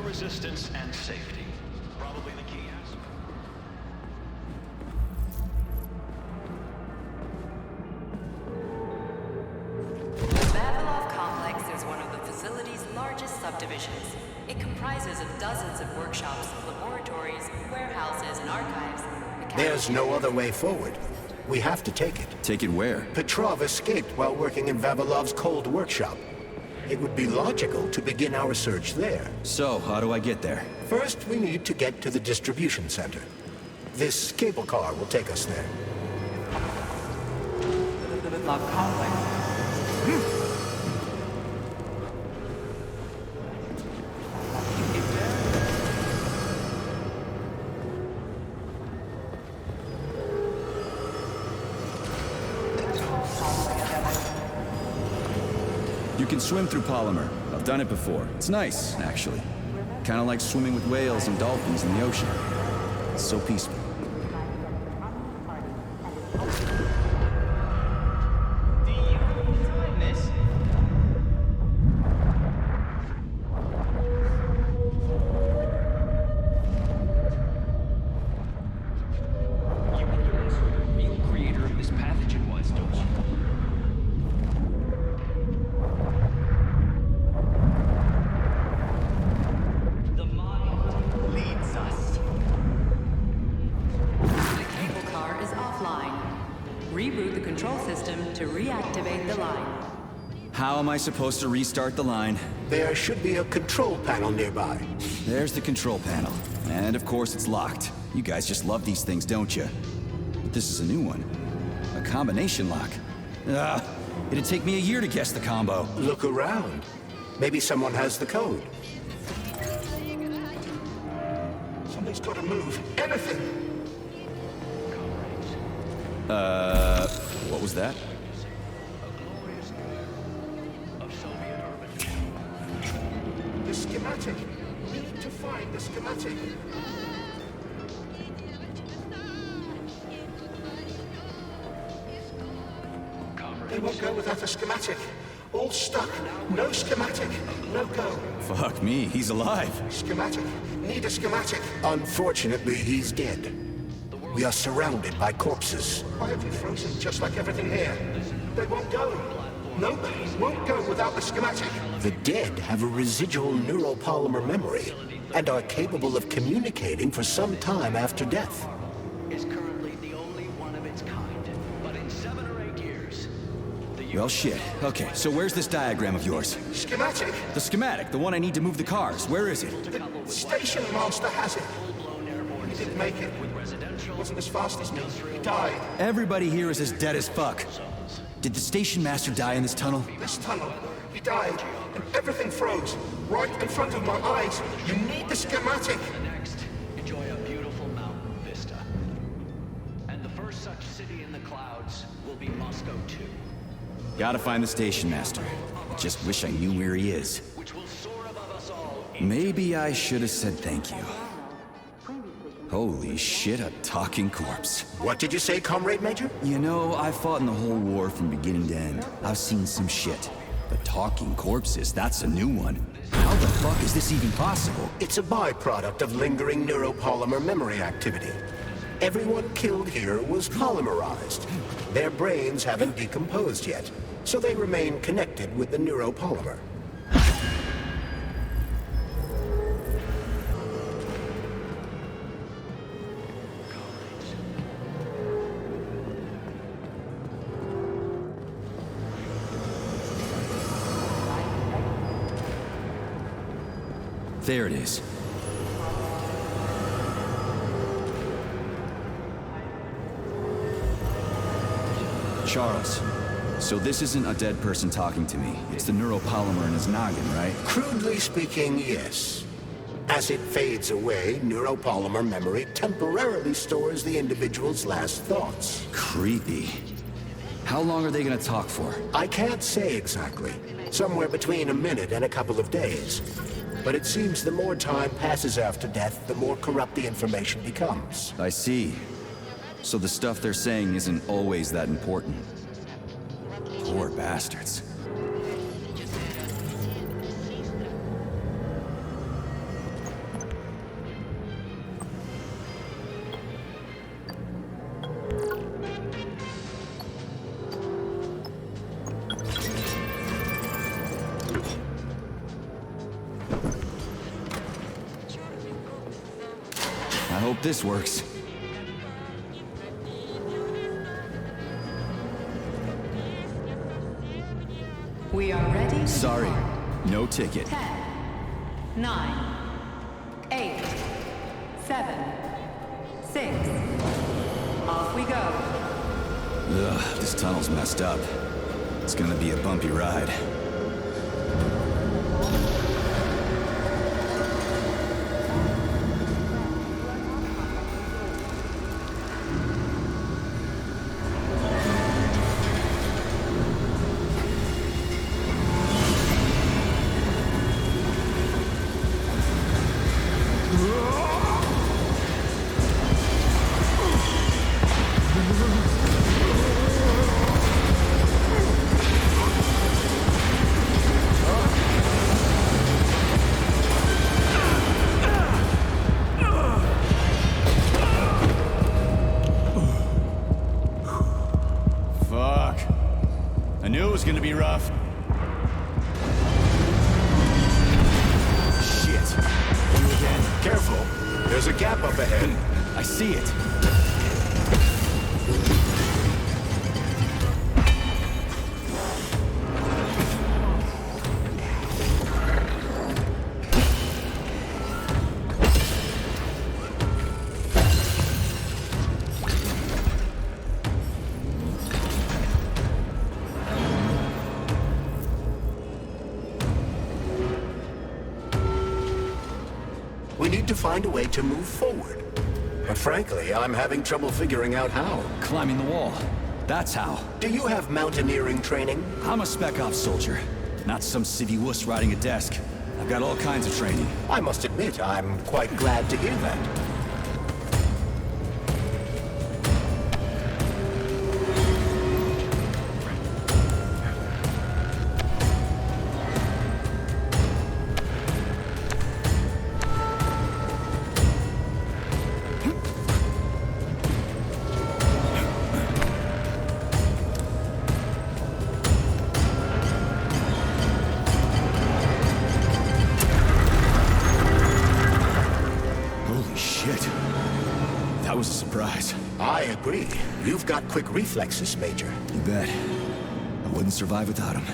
Resistance and safety. Probably the key aspect. The Vavilov complex is one of the facility's largest subdivisions. It comprises of dozens of workshops, laboratories, warehouses, and archives. There's no other way forward. We have to take it. Take it where? Petrov escaped while working in Vavilov's cold workshop. It would be logical to begin our search there. So, how do I get there? First, we need to get to the distribution center. This cable car will take us there. The complex. You can swim through polymer. I've done it before. It's nice, actually. Kind of like swimming with whales and dolphins in the ocean. It's so peaceful. Reboot the control system to reactivate the line. How am I supposed to restart the line? There should be a control panel nearby. There's the control panel. And of course it's locked. You guys just love these things, don't you? But this is a new one. A combination lock. It'd take me a year to guess the combo. Look around. Maybe someone has the code. Somebody's got to move. Anything! What was that? The schematic. We need to find the schematic. They won't go without a schematic. All stuck. No schematic. No go. Fuck me, he's alive. Schematic. Need a schematic. Unfortunately, he's dead. We are surrounded by corpses. Why have you frozen just like everything here? They won't go. Nope, won't go without the schematic. The dead have a residual neuropolymer memory and are capable of communicating for some time after death. Is currently the only one of its kind, but in 7 or 8 years, Well, shit. Okay, so where's this diagram of yours? Schematic? The schematic, the one I need to move the cars. Where is it? The station master has it. make it. Wasn't as fast as me. He died. Everybody here is as dead as fuck. Did the station master die in this tunnel? This tunnel. He died, and everything froze right in front of my eyes. You need the schematic. Next, enjoy a beautiful mountain vista. And the first such city in the clouds will be Moscow 2. Gotta find the station master. I just wish I knew where he is. Which will soar above us all. Maybe I should have said thank you. Holy shit, a talking corpse. What did you say, Comrade Major? You know, I fought in the whole war from beginning to end. I've seen some shit. But talking corpses, that's a new one. How the fuck is this even possible? It's a byproduct of lingering neuropolymer memory activity. Everyone killed here was polymerized. Their brains haven't decomposed yet, so they remain connected with the neuropolymer. There it is. Charles, so this isn't a dead person talking to me. It's the neuropolymer in his noggin, right? Crudely speaking, yes. As it fades away, neuropolymer memory temporarily stores the individual's last thoughts. Creepy. How long are they gonna talk for? I can't say exactly. Somewhere between a minute and a couple of days. But it seems the more time passes after death, the more corrupt the information becomes. I see. So the stuff they're saying isn't always that important. Poor bastards. I hope this works. We are ready. Sorry, no ticket. 10, 9, 8, 7, 6. Off we go. Ugh, this tunnel's messed up. It's gonna be a bumpy ride. It's gonna be rough. Shit. You again. Careful. There's a gap up ahead. I see it. We need to find a way to move forward. But frankly, I'm having trouble figuring out how. Climbing the wall. That's how. Do you have mountaineering training? I'm a spec ops soldier, not some civvy wuss riding a desk. I've got all kinds of training. I must admit, I'm quite glad to hear that. That was a surprise. I agree. You've got quick reflexes, Major. You bet. I wouldn't survive without them.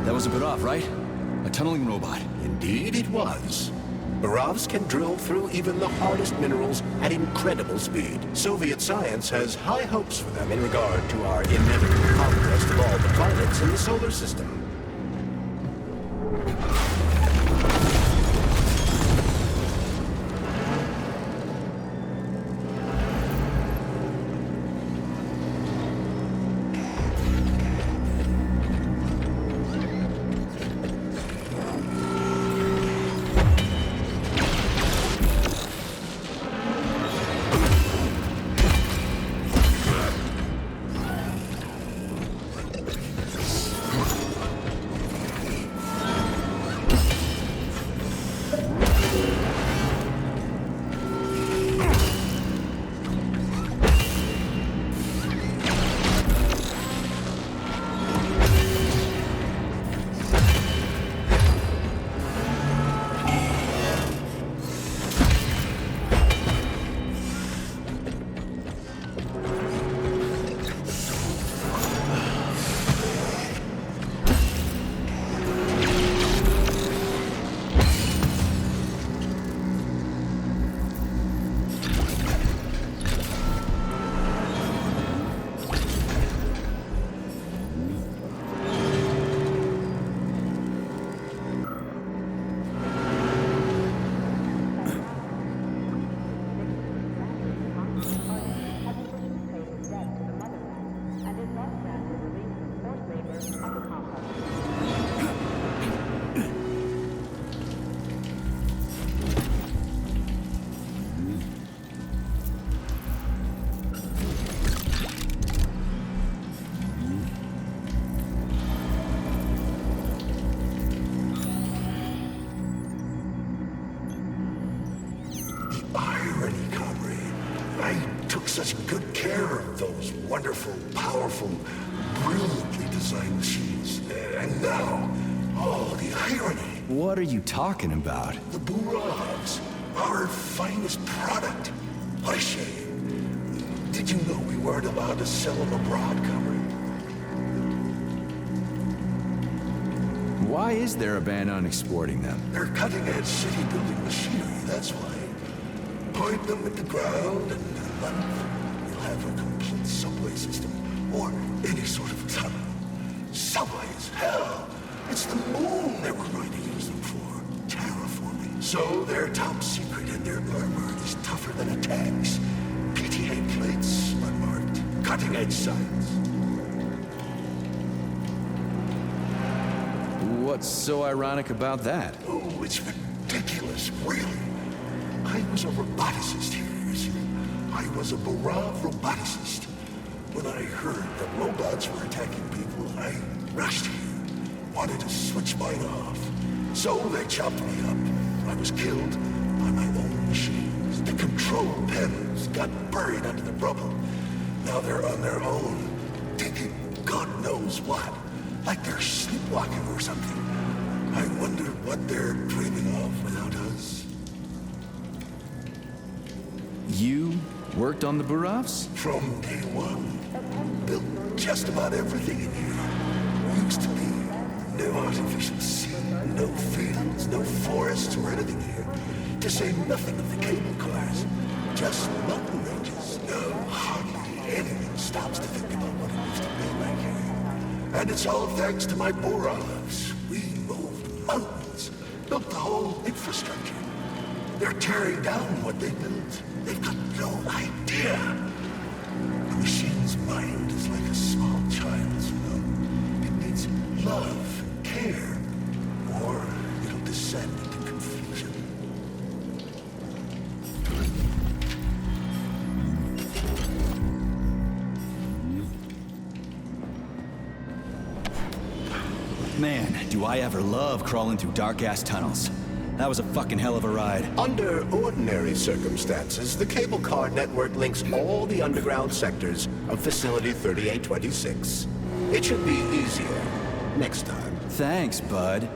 That was a Burov, right? A tunneling robot. Indeed it was. Burovs can drill through even the hardest minerals at incredible speed. Soviet science has high hopes for them in regard to our inevitable conquest of all the planets in the solar system. Such good care of those wonderful, powerful, brilliantly designed machines. And now, oh, the irony. What are you talking about? The Burovs, our finest product. What a shame. Did you know we weren't allowed to sell them abroad, comrade? Why is there a ban on exporting them? They're cutting-edge city-building machinery, that's why. Point them at the ground and you'll have a complete subway system, or any sort of tunnel. Subways, hell! It's the moon that we're going to use them for. Terraforming. So they're top secret and their armor is tougher than a tank's. PTA plates, unmarked. Cutting-edge science. What's so ironic about that? Oh, it's ridiculous, really. I was a roboticist here. I was a Burov roboticist. When I heard that robots were attacking people, I rushed here. Wanted to switch mine off. So they chopped me up. I was killed by my own machines. The control panels got buried under the rubble. Now they're on their own, thinking God knows what. Like they're sleepwalking or something. I wonder what they're dreaming of without us. You worked on the Burovs? From day one. Built just about everything in here. Used to be no artificial sea, no fields, no forests or anything here. To say nothing of the cable cars. Just mountain ranges. No, hardly anything stops to think about what it used to be like here. And it's all thanks to my Burovs. We moved mountains. Built the whole infrastructure. They're tearing down what they built. They've got no idea. The machine's mind is like a small child's, you know. It needs love and care, or it'll descend into confusion. Man, do I ever love crawling through dark-ass tunnels. That was a fucking hell of a ride. Under ordinary circumstances, the cable car network links all the underground sectors of Facility 3826. It should be easier next time. Thanks, bud.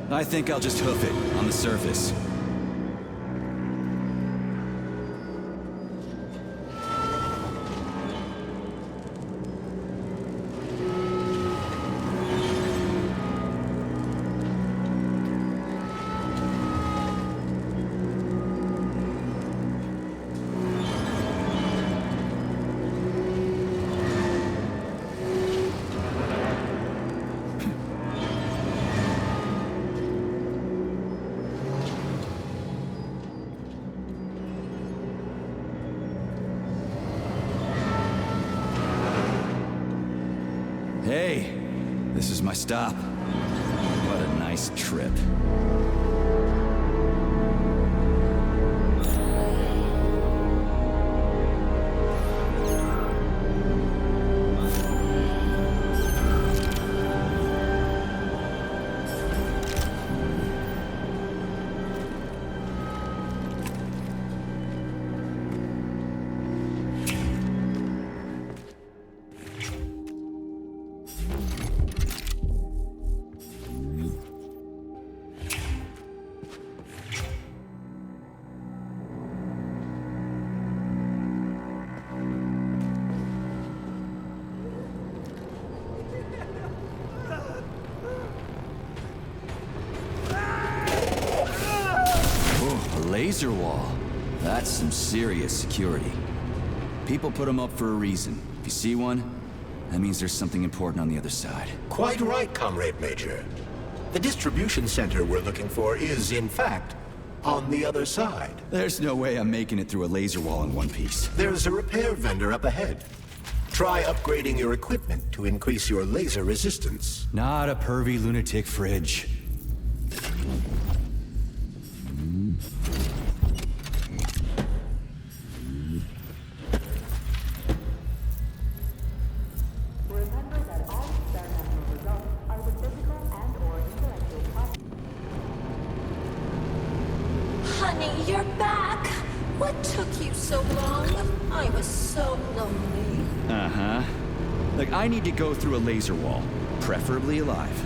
I think I'll just hoof it on the surface. This is my stop. What a nice trip. Laser wall. That's some serious security. People put them up for a reason. If you see one, that means there's something important on the other side. Quite right, Comrade Major. The distribution center we're looking for is, in fact, on the other side. There's no way I'm making it through a laser wall in one piece. There's a repair vendor up ahead. Try upgrading your equipment to increase your laser resistance. Not a pervy lunatic fridge. Honey, you're back. What took you so long? I was so lonely. Uh-huh. Look, I need to go through a laser wall, preferably alive.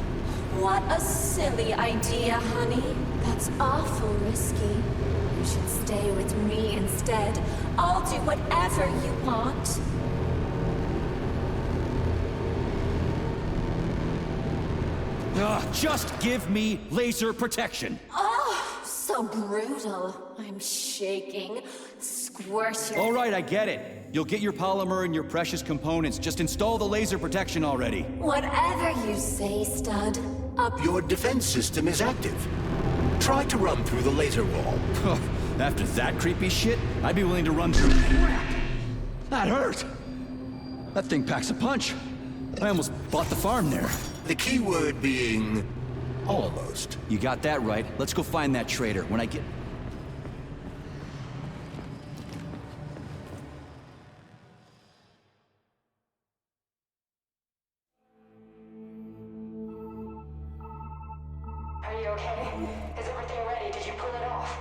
What a silly idea, honey. That's awful risky. You should stay with me instead. I'll do whatever you want. Just give me laser protection. Oh, so brutal. I'm shaking. Squirt your... All right, I get it. You'll get your polymer and your precious components. Just install the laser protection already. Whatever you say, stud. Up... Your defense system is active. Try to run through the laser wall. After that creepy shit, I'd be willing to run through... That hurt! That thing packs a punch. I almost bought the farm there. The key word being... almost. You got that right. Let's go find that traitor. When I get... Are you okay? Is everything ready? Did you pull it off?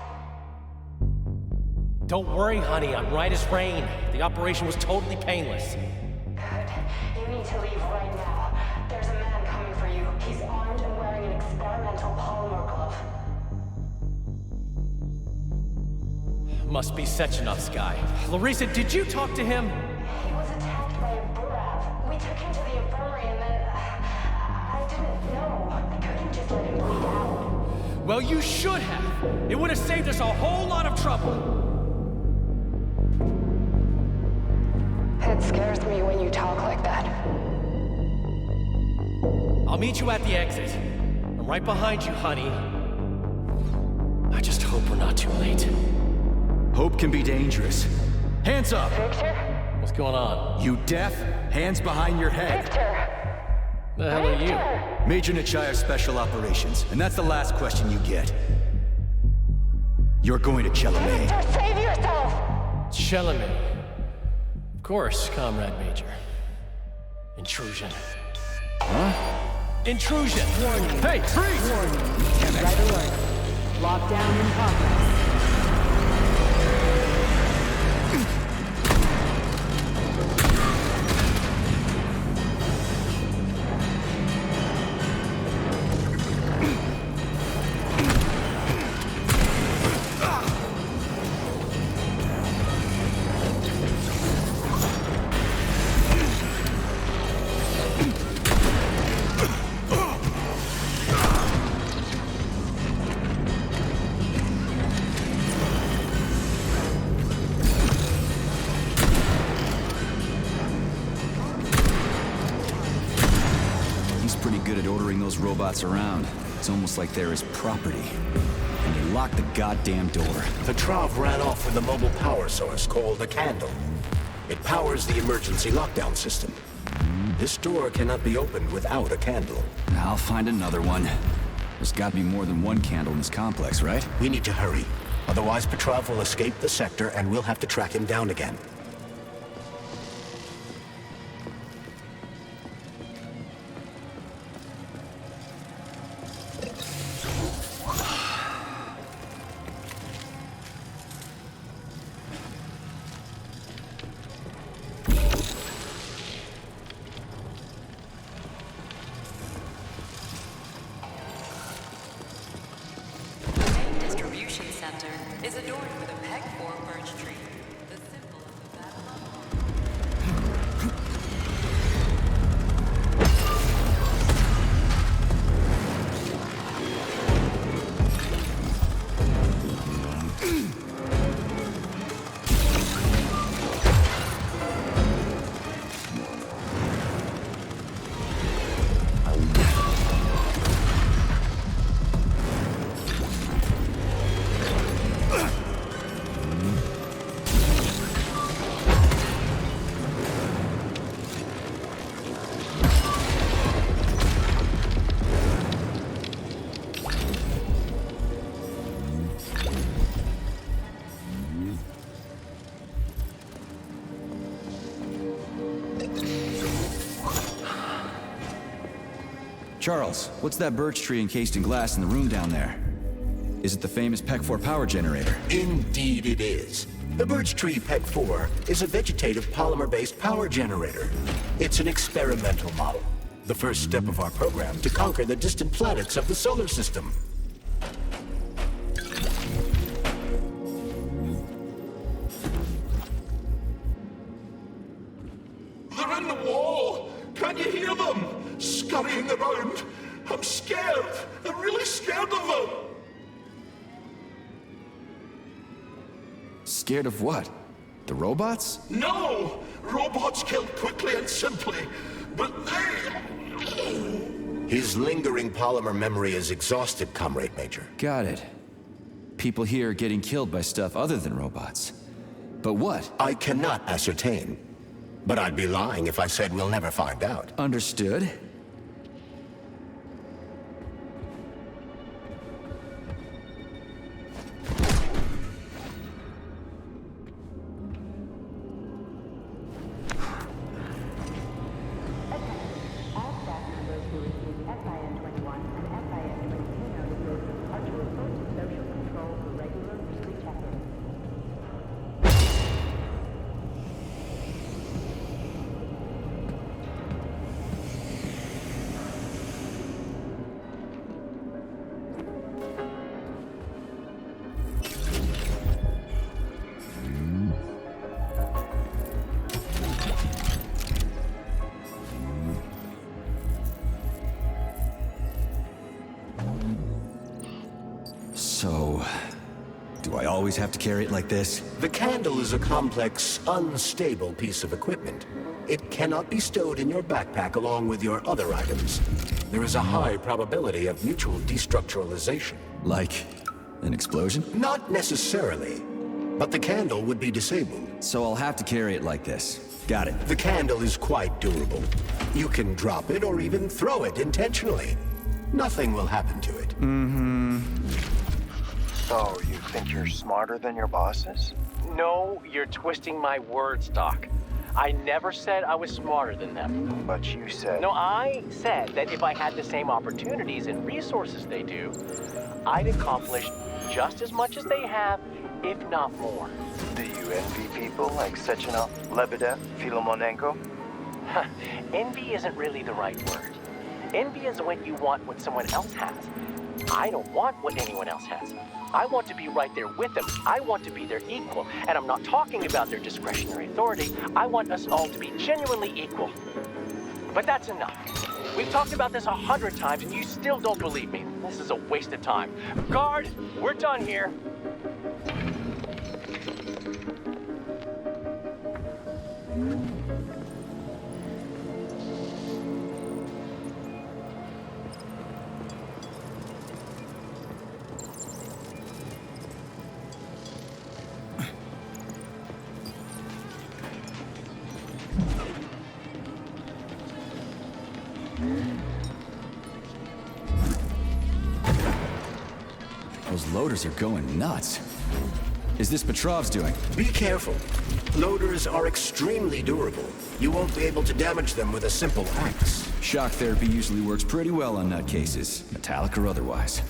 Don't worry, honey. I'm right as rain. The operation was totally painless. Good. You need to leave right now. There's a man coming for you. He's armed and wearing an experimental polymer glove. Must be Sechenov's guy. Larissa, did you talk to him? He was attacked by a Burav. We took him to the infirmary and then... I didn't know. I couldn't just let him bleed out. Well, you should have. It would have saved us a whole lot of trouble. It scares me when you talk like that. I'll meet you at the exit. I'm right behind you, honey. I just hope we're not too late. Hope can be dangerous. Hands up! Victor? What's going on? You deaf? Hands behind your head. Victor! The hell are you? Major Nechayev Special Operations, and that's the last question you get. You're going to Chalamet. Victor, save yourself! Chalamet. Of course, Comrade Major. Intrusion. Huh? Intrusion! Warning. Hey, freeze! Warning. Red alert. Lockdown in progress. Robots around. It's almost like they're his property. And they locked the goddamn door. Petrov ran off with a mobile power source called a candle. It powers the emergency lockdown system. This door cannot be opened without a candle. I'll find another one. There's got to be more than one candle in this complex, right? We need to hurry. Otherwise, Petrov will escape the sector and we'll have to track him down again. Is adorned with a peg-4 birch tree, the symbol of the Babylon. Charles, what's that birch tree encased in glass in the room down there? Is it the famous PEC-4 power generator? Indeed it is. The birch tree PEC-4 is a vegetative polymer-based power generator. It's an experimental model, the first step of our program to conquer the distant planets of the solar system. They're in the wall! Can you hear them? Scurrying around. I'm scared. I'm really scared of them. Scared of what? The robots? No! Robots kill quickly and simply. But they... His lingering polymer memory is exhausted, Comrade Major. Got it. People here are getting killed by stuff other than robots. But what? I cannot ascertain. But I'd be lying if I said we'll never find out. Understood. So, do I always have to carry it like this? The candle is a complex, unstable piece of equipment. It cannot be stowed in your backpack along with your other items. There is a high probability of mutual destructuralization. Like an explosion? Not necessarily, but the candle would be disabled. So I'll have to carry it like this. Got it. The candle is quite durable. You can drop it or even throw it intentionally. Nothing will happen to it. So, you think you're smarter than your bosses? No, you're twisting my words, Doc. I never said I was smarter than them. But you said... No, I said that if I had the same opportunities and resources they do, I'd accomplish just as much as they have, if not more. Do you envy people like Sechenov, Lebedev, Filomonenko? Envy isn't really the right word. Envy is when you want what someone else has. I don't want what anyone else has. I want to be right there with them. I want to be their equal. And I'm not talking about their discretionary authority. I want us all to be genuinely equal. But that's enough. We've talked about this 100 times and you still don't believe me. This is a waste of time. Guard, we're done here. Those loaders are going nuts. Is this Petrov's doing? Be careful. Loaders are extremely durable. You won't be able to damage them with a simple axe. Shock therapy usually works pretty well on nutcases, metallic or otherwise.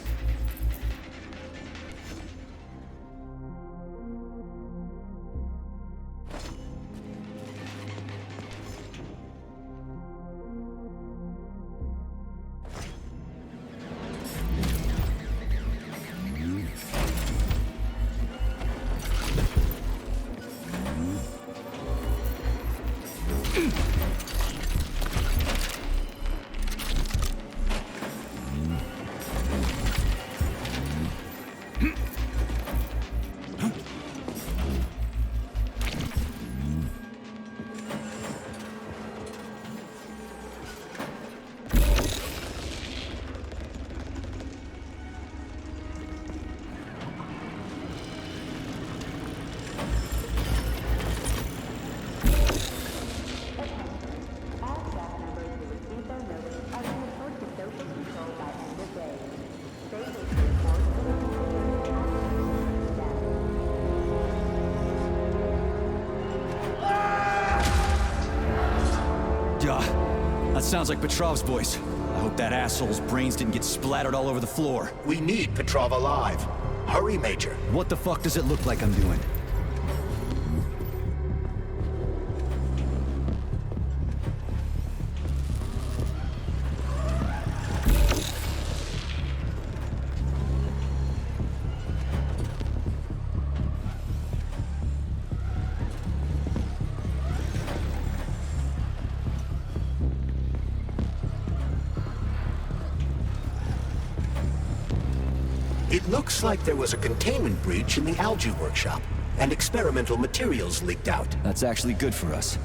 That sounds like Petrov's voice. I hope that asshole's brains didn't get splattered all over the floor. We need Petrov alive. Hurry, Major. What the fuck does it look like I'm doing? It looks like there was a containment breach in the algae workshop, and experimental materials leaked out. That's actually good for us.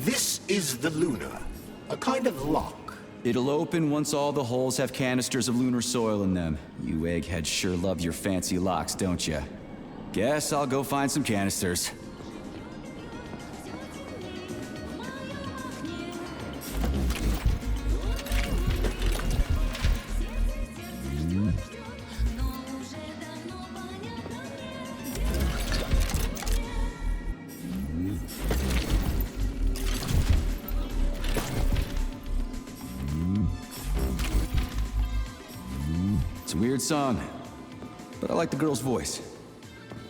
This is the Luna, a kind of lock. It'll open once all the holes have canisters of lunar soil in them. You eggheads sure love your fancy locks, don't you? Guess I'll go find some canisters. It's a weird song, but I like the girl's voice.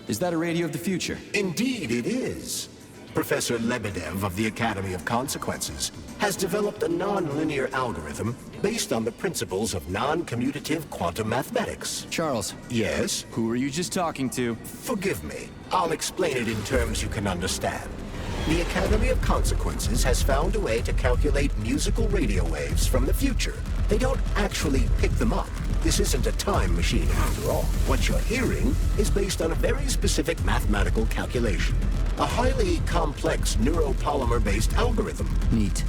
Is that a radio of the future? Indeed it is. Professor Lebedev of the Academy of Consequences has developed a non-linear algorithm based on the principles of non-commutative quantum mathematics. Charles. Yes? Who were you just talking to? Forgive me. I'll explain it in terms you can understand. The Academy of Consequences has found a way to calculate musical radio waves from the future. They don't actually pick them up. This isn't a time machine after all. What you're hearing is based on a very specific mathematical calculation. A highly complex neuropolymer-based algorithm. Neat.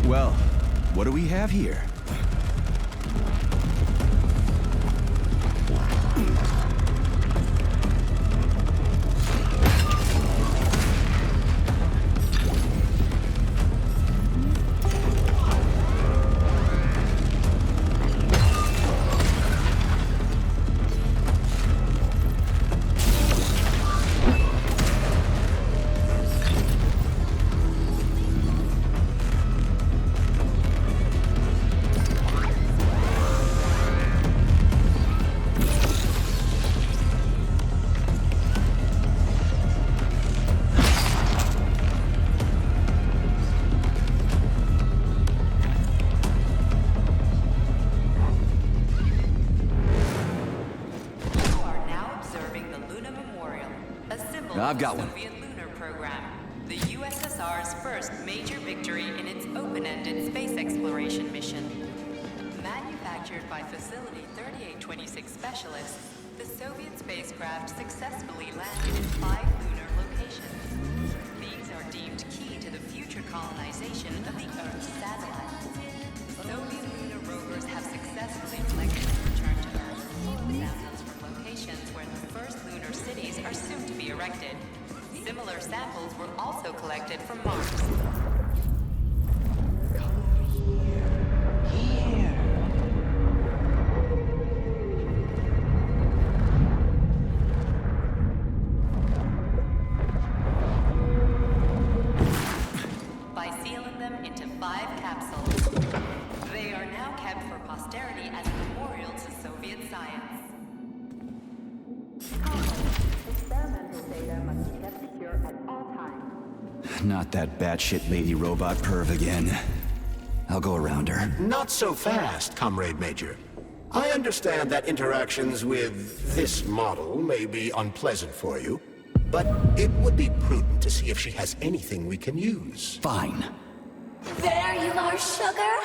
Well, what do we have here? I've got one. Soviet lunar program, the USSR's first major victory in its open-ended space exploration mission. Manufactured by Facility 3826 specialists, the Soviet spacecraft successfully landed in 5 lunar locations. These are deemed key to the future colonization of the Earth's satellites. Soviet lunar rovers have successfully collected and returned to Earth samples from locations where the first lunar cities are soon to be erected. Similar samples were also collected from Mars. By sealing them into 5 capsules, they are now kept for posterity as a memorial to Soviet science. Experimental data must be kept secure at all times. Not that batshit lady robot perv again. I'll go around her. Not so fast, Comrade Major. I understand that interactions with this model may be unpleasant for you, but it would be prudent to see if she has anything we can use. Fine. There you are, sugar.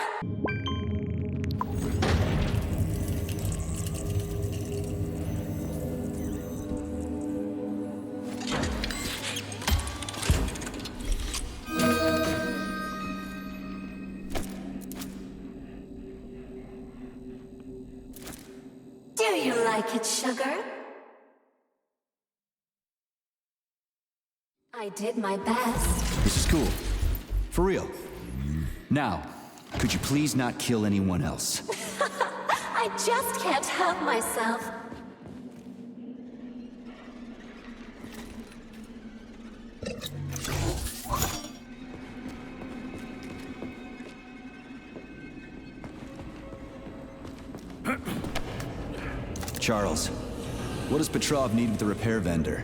Do you like it, sugar? I did my best. This is cool. For real. Now, could you please not kill anyone else? I just can't help myself. Charles, what does Petrov need with the repair vendor?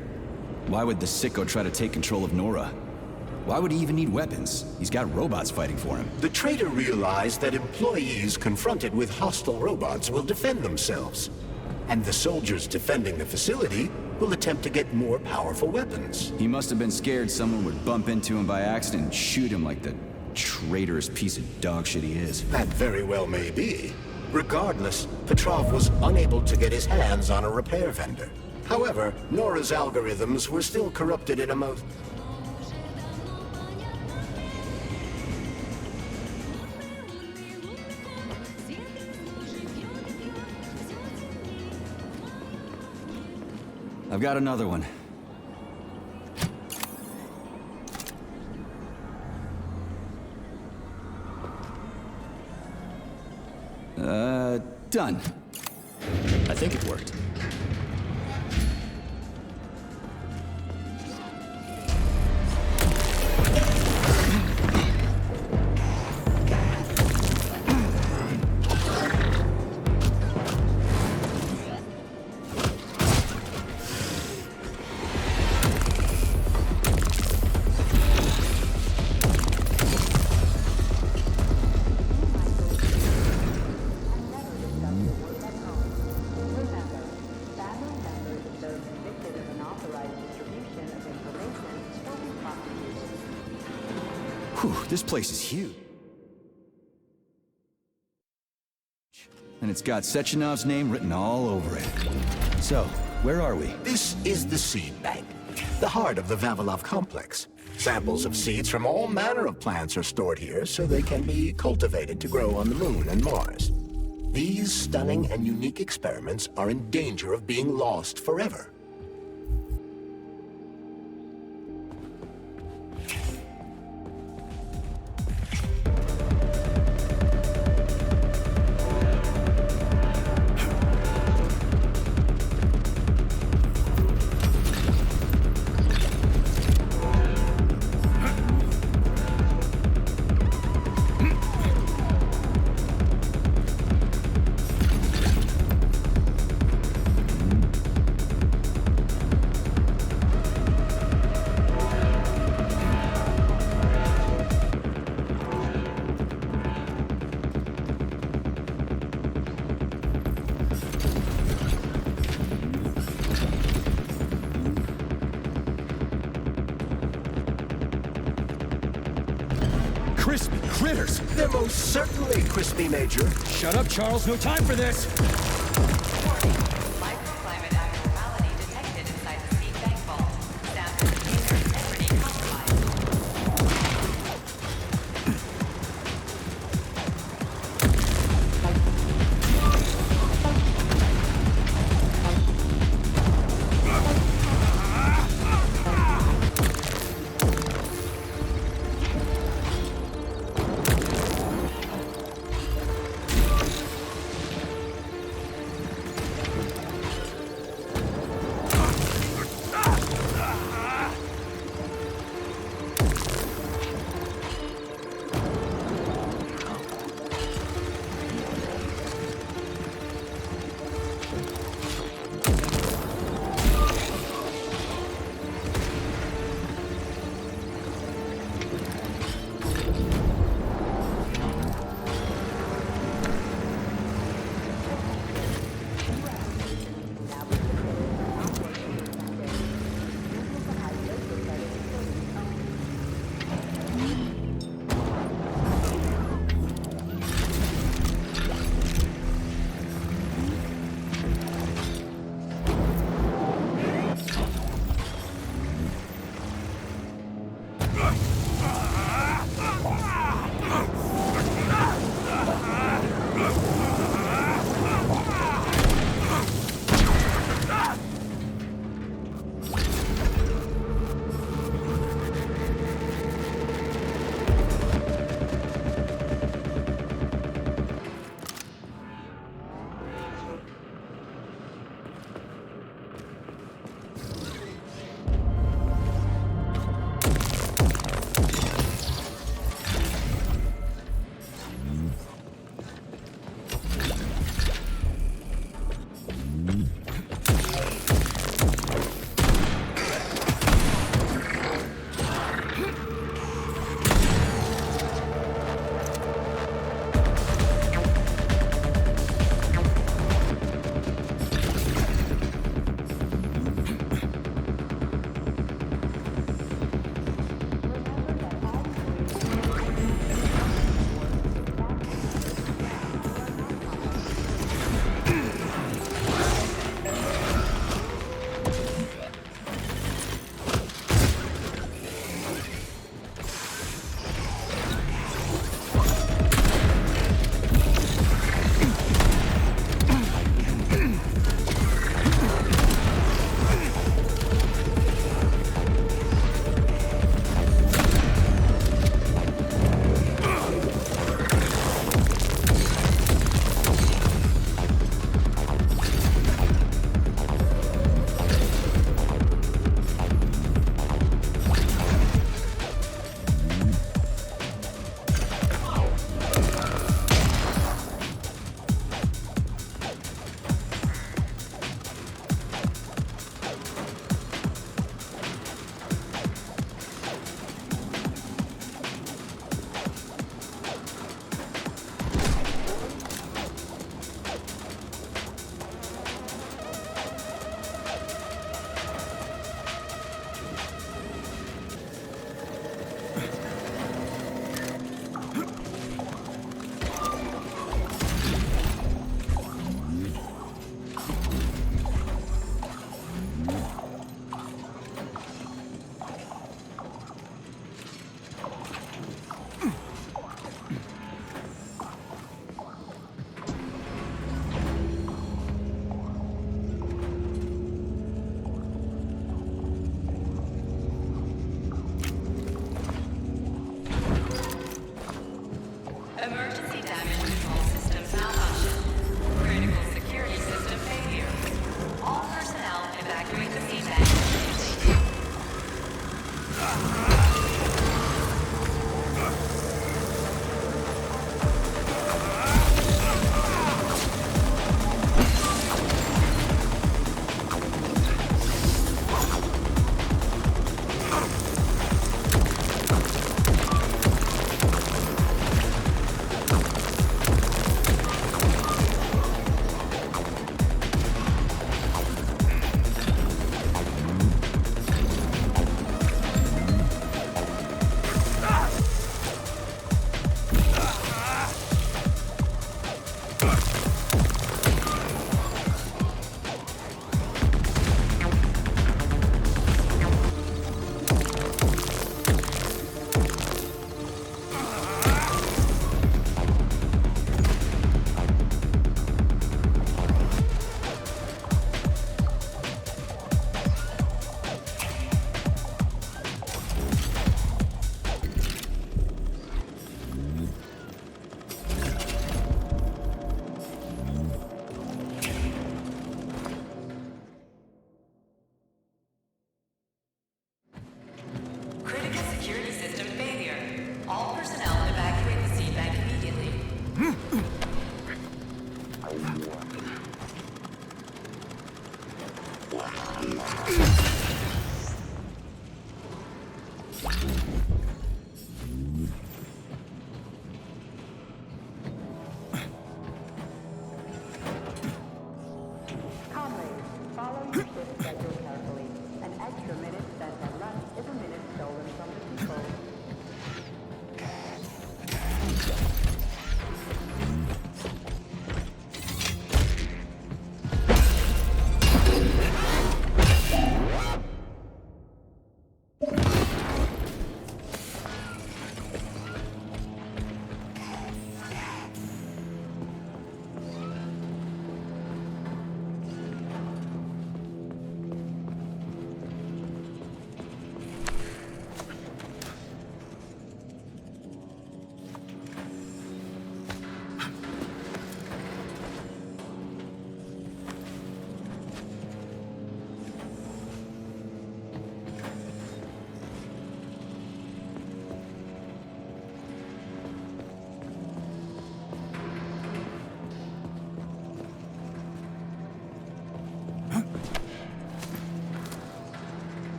Why would the sicko try to take control of Nora? Why would he even need weapons? He's got robots fighting for him. The traitor realized that employees confronted with hostile robots will defend themselves. And the soldiers defending the facility will attempt to get more powerful weapons. He must have been scared someone would bump into him by accident and shoot him like the traitorous piece of dog shit he is. That very well may be. Regardless, Petrov was unable to get his hands on a repair vendor. However, Nora's algorithms were still corrupted in a most... I've got another one. Done. I think it worked. Whew, this place is huge. And it's got Sechenov's name written all over it. So, where are we? This is the seed bank, the heart of the Vavilov complex. Samples of seeds from all manner of plants are stored here so they can be cultivated to grow on the Moon and Mars. These stunning and unique experiments are in danger of being lost forever. Crispy critters! They're most certainly crispy, Major. Shut up, Charles. No time for this. Microclimate abnormality detected inside the seed bank vault. Sample user integrity compromised.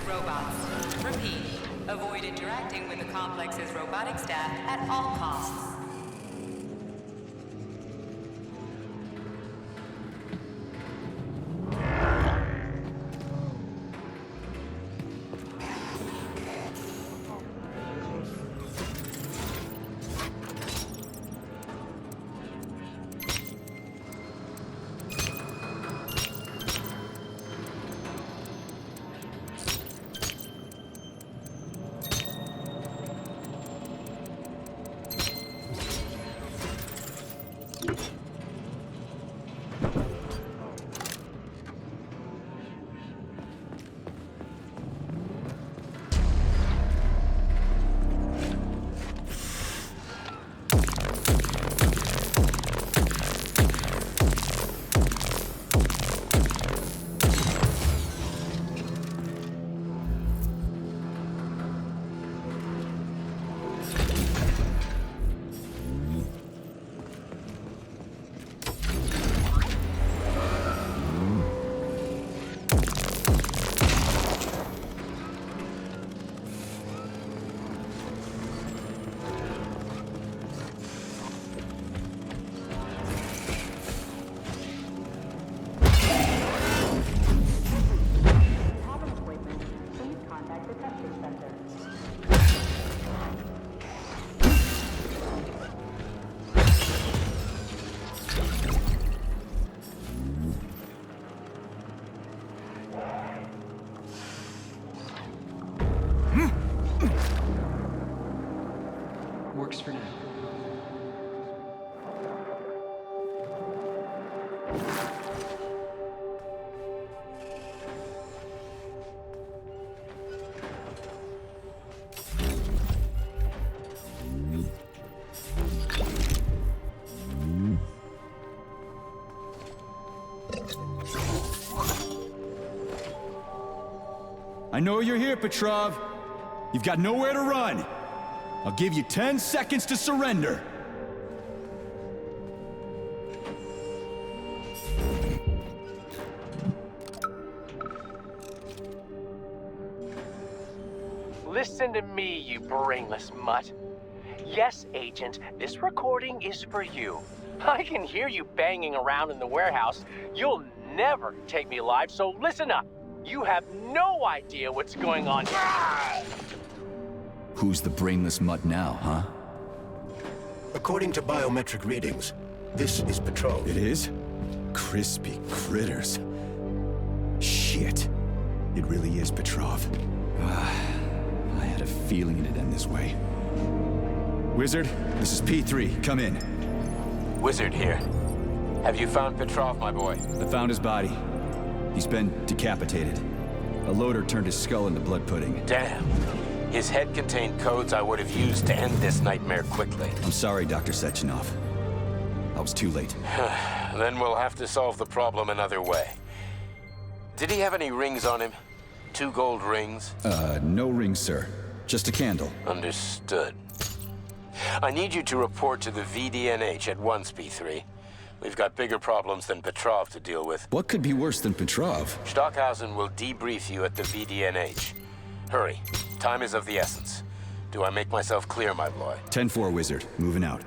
robots. Repeat, avoid interacting with the complex's robotic staff at all costs. I know you're here, Petrov. You've got nowhere to run. I'll give you 10 seconds to surrender. Listen to me, you brainless mutt. Yes, Agent, this recording is for you. I can hear you banging around in the warehouse. You'll never take me alive, so listen up. You have no idea what's going on here. Who's the brainless mutt now, huh? According to biometric readings, this is Petrov. It is? Crispy critters. Shit. It really is Petrov. I had a feeling it'd end this way. Wizard, this is P3. Come in. Wizard here. Have you found Petrov, my boy? I found his body. He's been decapitated. A loader turned his skull into blood pudding. Damn. His head contained codes I would have used to end this nightmare quickly. I'm sorry, Dr. Sechenov. I was too late. Then we'll have to solve the problem another way. Did he have any rings on him? 2 gold rings? No rings, sir. Just a candle. Understood. I need you to report to the VDNH at once, P3. We've got bigger problems than Petrov to deal with. What could be worse than Petrov? Stockhausen will debrief you at the VDNH. Hurry. Time is of the essence. Do I make myself clear, my boy? 10-4, Wizard. Moving out.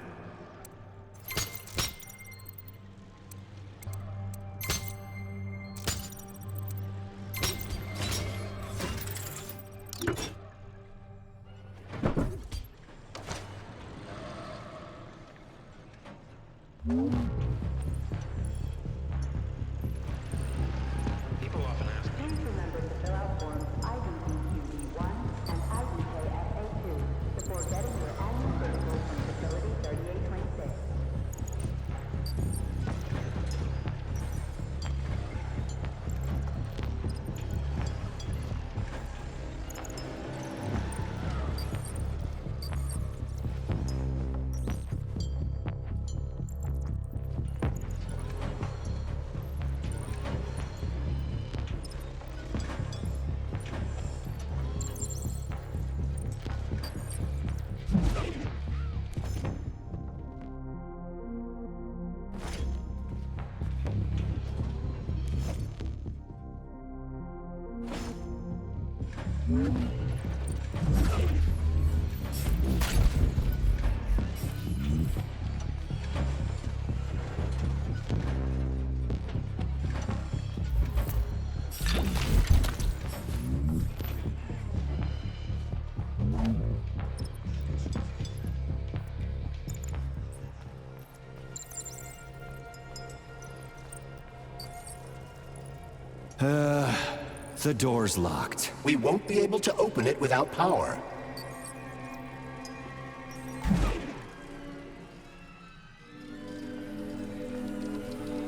The door's locked. We won't be able to open it without power.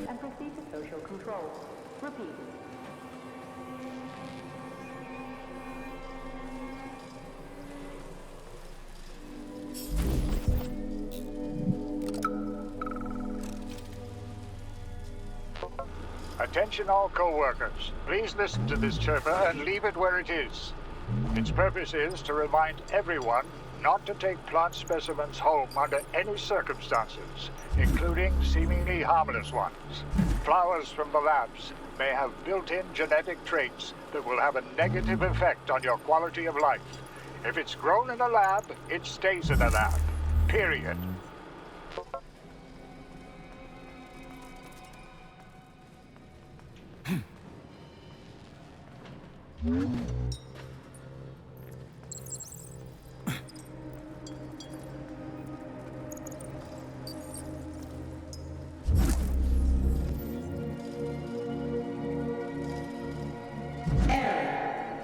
And proceed to social control. Repeat. Attention all co-workers. Please listen to this chirper and leave it where it is. Its purpose is to remind everyone not to take plant specimens home under any circumstances, including seemingly harmless ones. Flowers from the labs may have built-in genetic traits that will have a negative effect on your quality of life. If it's grown in a lab, it stays in a lab. Period.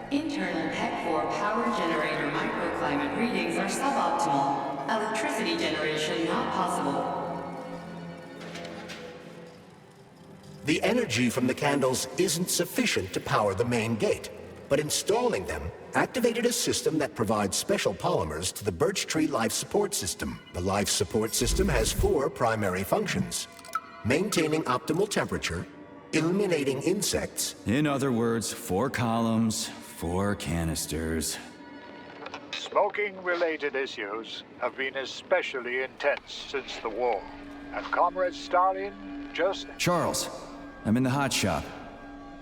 Internal PEC 4 power generator microclimate readings are suboptimal. Electricity generation not possible. The energy from the candles isn't sufficient to power the main gate, but installing them activated a system that provides special polymers to the birch tree life support system. The life support system has 4 primary functions: maintaining optimal temperature, eliminating insects. In other words, 4 columns, 4 canisters. Smoking-related issues have been especially intense since the war. And Comrade Stalin just... Charles, I'm in the hot shop.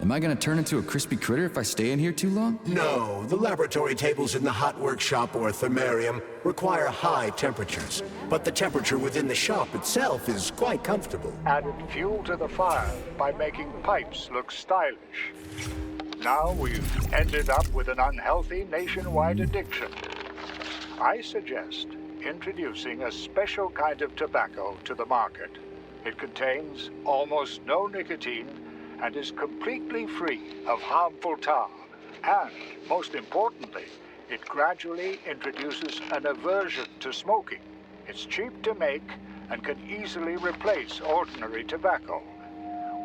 Am I gonna turn into a crispy critter if I stay in here too long? No, the laboratory tables in the hot workshop or thermarium require high temperatures. But the temperature within the shop itself is quite comfortable. Added fuel to the fire by making pipes look stylish. Now we've ended up with an unhealthy nationwide addiction. I suggest introducing a special kind of tobacco to the market. It contains almost no nicotine and is completely free of harmful tar. And, most importantly, it gradually introduces an aversion to smoking. It's cheap to make and can easily replace ordinary tobacco.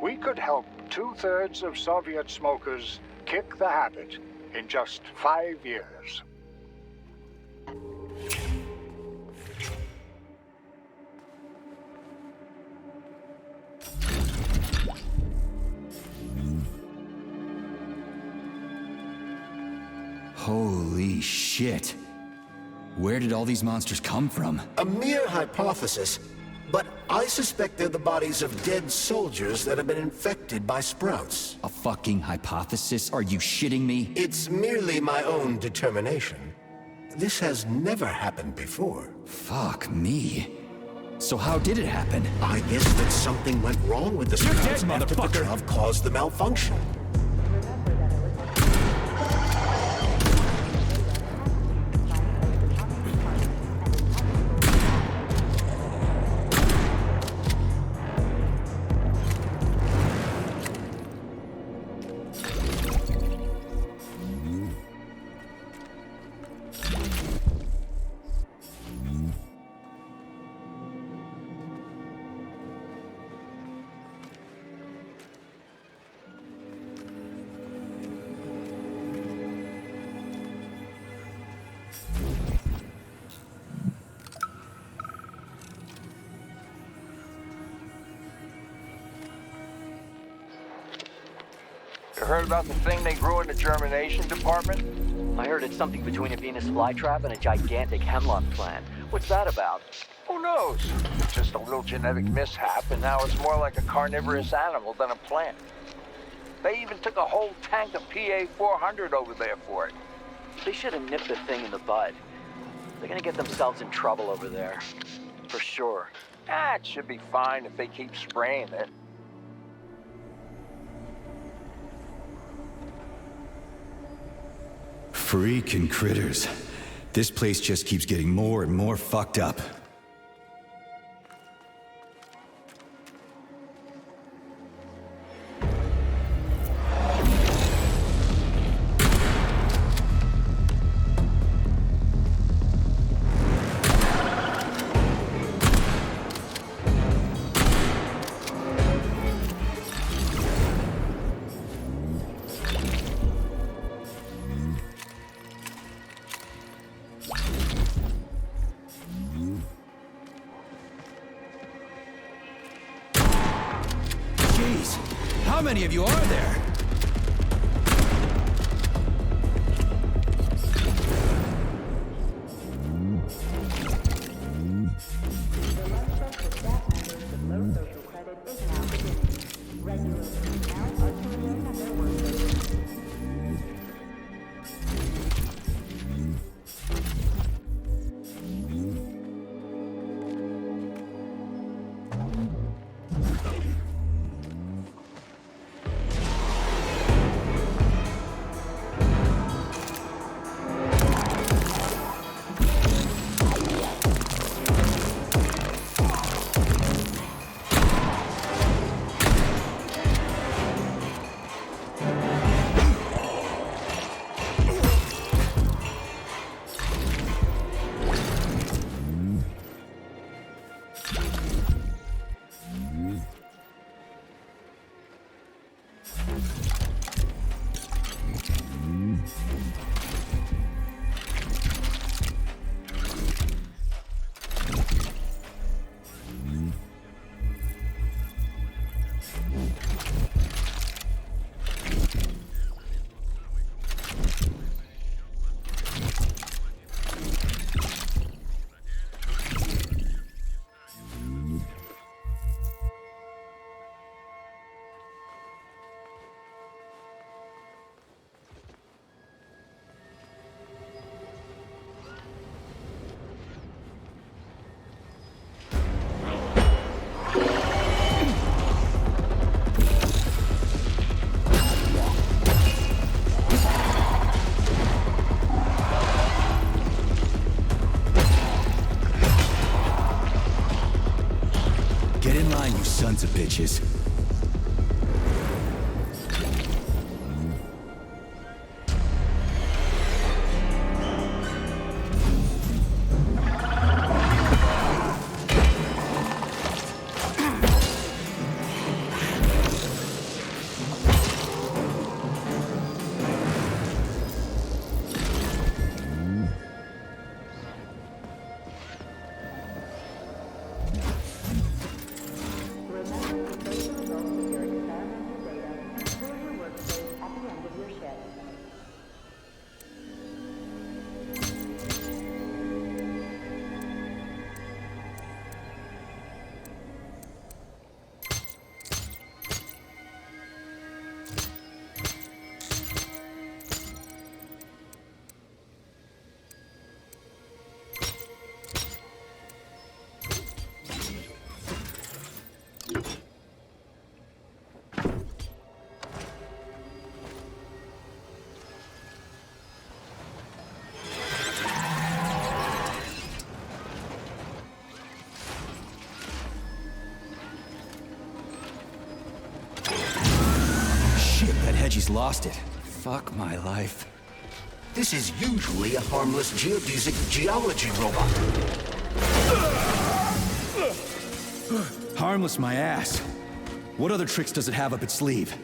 We could help 2/3 of Soviet smokers kick the habit in just 5 years. Holy shit. Where did all these monsters come from? A mere hypothesis, but I suspect they're the bodies of dead soldiers that have been infected by sprouts. A fucking hypothesis? Are you shitting me? It's merely my own determination. This has never happened before. Fuck me. So how did it happen? I guess that something went wrong with the sprouts after Petrov caused the malfunction. You heard about the thing they grew in the germination department? I heard it's something between a Venus flytrap and a gigantic hemlock plant. What's that about? Who knows? Just a little genetic mishap, and now it's more like a carnivorous animal than a plant. They even took a whole tank of PA-400 over there for it. They should have nipped the thing in the bud. They're gonna get themselves in trouble over there. For sure. It should be fine if they keep spraying it. Freaking critters. This place just keeps getting more and more fucked up. How many of you are there? bitches. He's lost it. Fuck my life. This is usually a harmless geodesic geology robot. Harmless my ass. What other tricks does it have up its sleeve?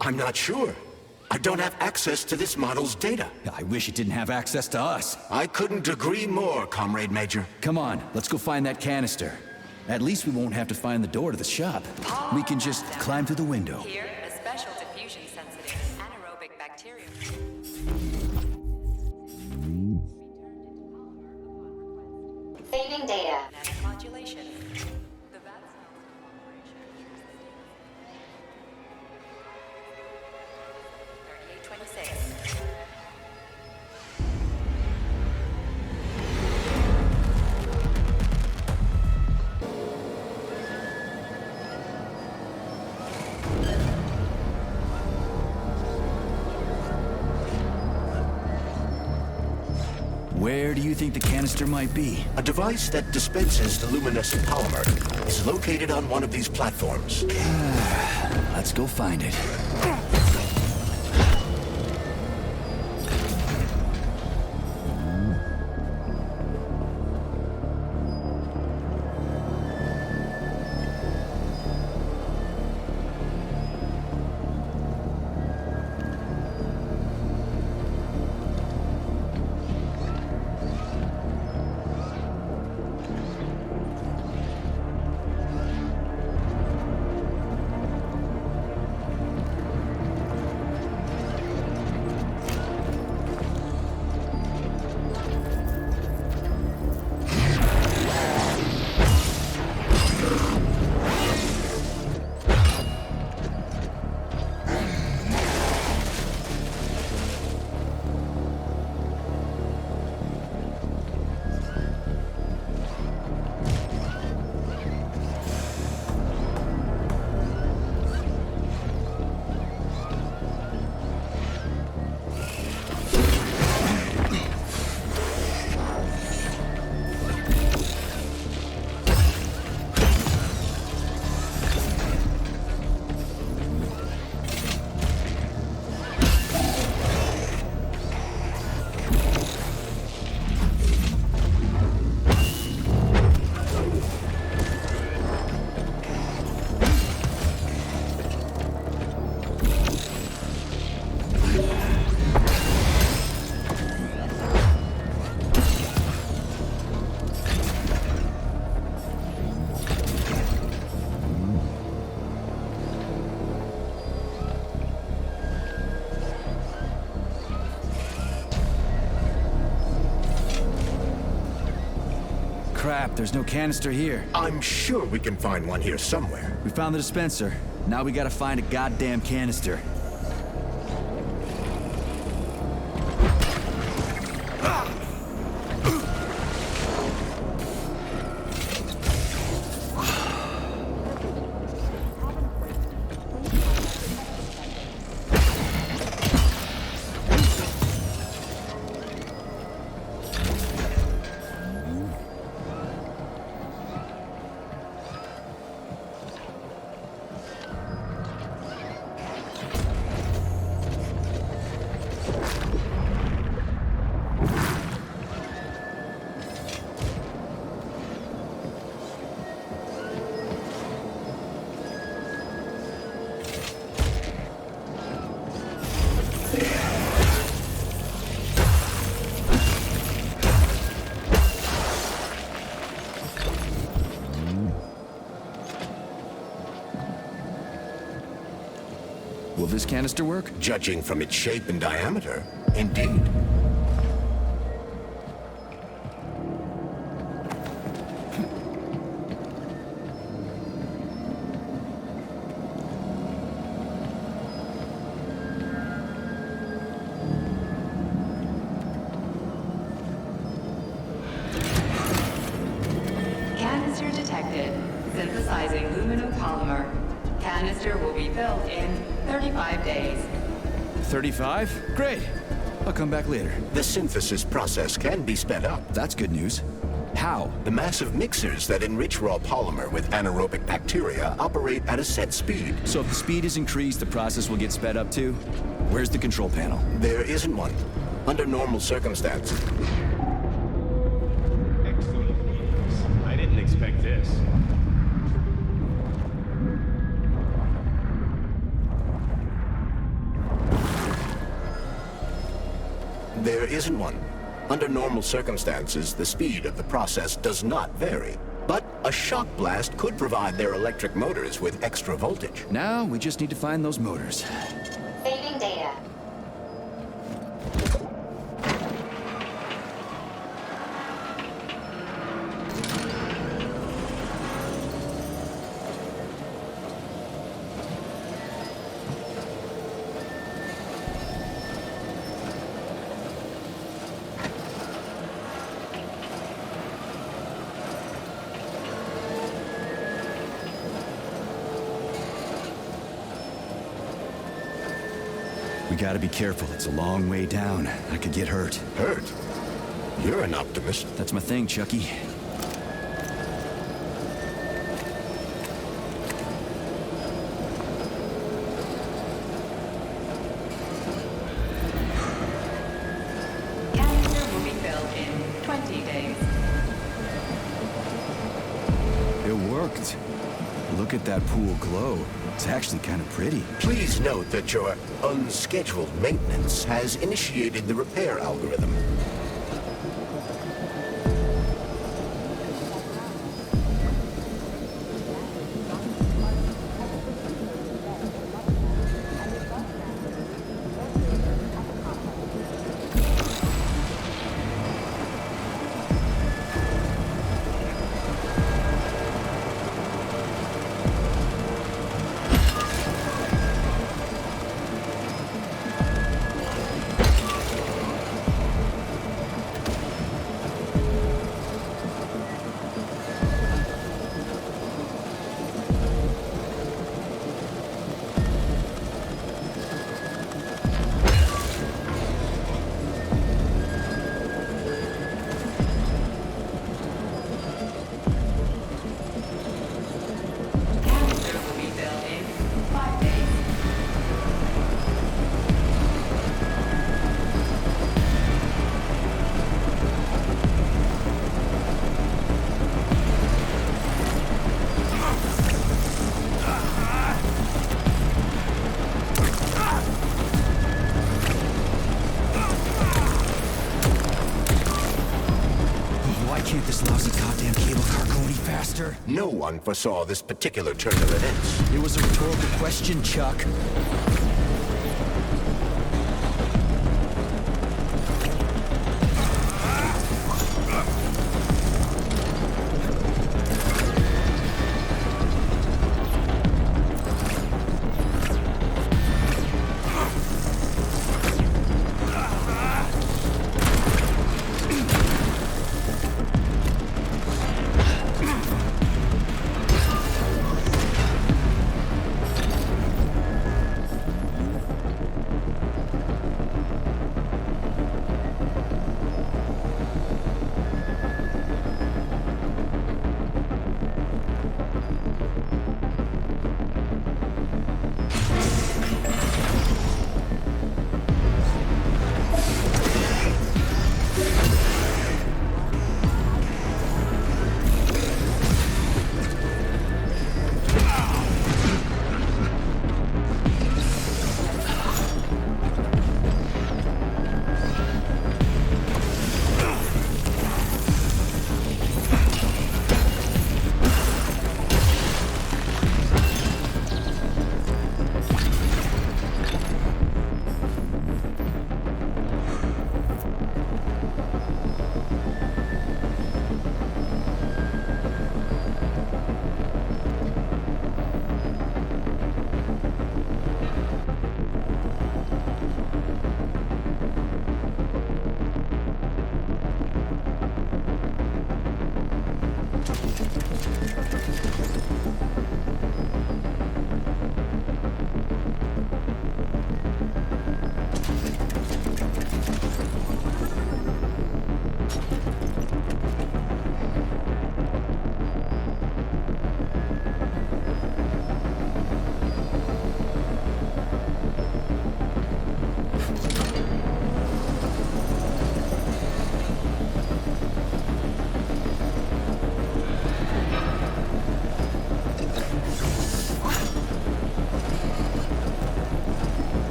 I'm not sure. I don't have access to this model's data. I wish it didn't have access to us. I couldn't agree more, Comrade Major. Come on, let's go find that canister. At least we won't have to find the door to the shop. We can just climb through the window. Here, a special diffusion-sensitive anaerobic bacterium. Saving data. Modulation. Where do you think the canister might be? A device that dispenses the luminescent polymer is located on one of these platforms. Let's go find it. Crap, there's no canister here. I'm sure we can find one here somewhere. We found the dispenser. Now we gotta find a goddamn canister. Will this canister work? Judging from its shape and diameter, indeed. Canister detected. Synthesizing luminopolymer. Canister will be filled in 35 days. 35? Great. I'll come back later. The synthesis process can be sped up. That's good news. How? The massive mixers that enrich raw polymer with anaerobic bacteria operate at a set speed. So if the speed is increased, the process will get sped up too? Where's the control panel? There isn't one. Under normal circumstances. Excellent. I didn't expect this. There isn't one. Under normal circumstances, the speed of the process does not vary. But a shock blast could provide their electric motors with extra voltage. Now we just need to find those motors. Saving data. We gotta be careful. It's a long way down. I could get hurt. Hurt? You're an optimist. That's my thing, Chucky. Canister will be filled in 20 days. It worked. Look at that pool glow. It's actually kind of pretty. Please note that your unscheduled maintenance has initiated the repair algorithm. No one foresaw this particular turn of events. It was a rhetorical question, Chuck.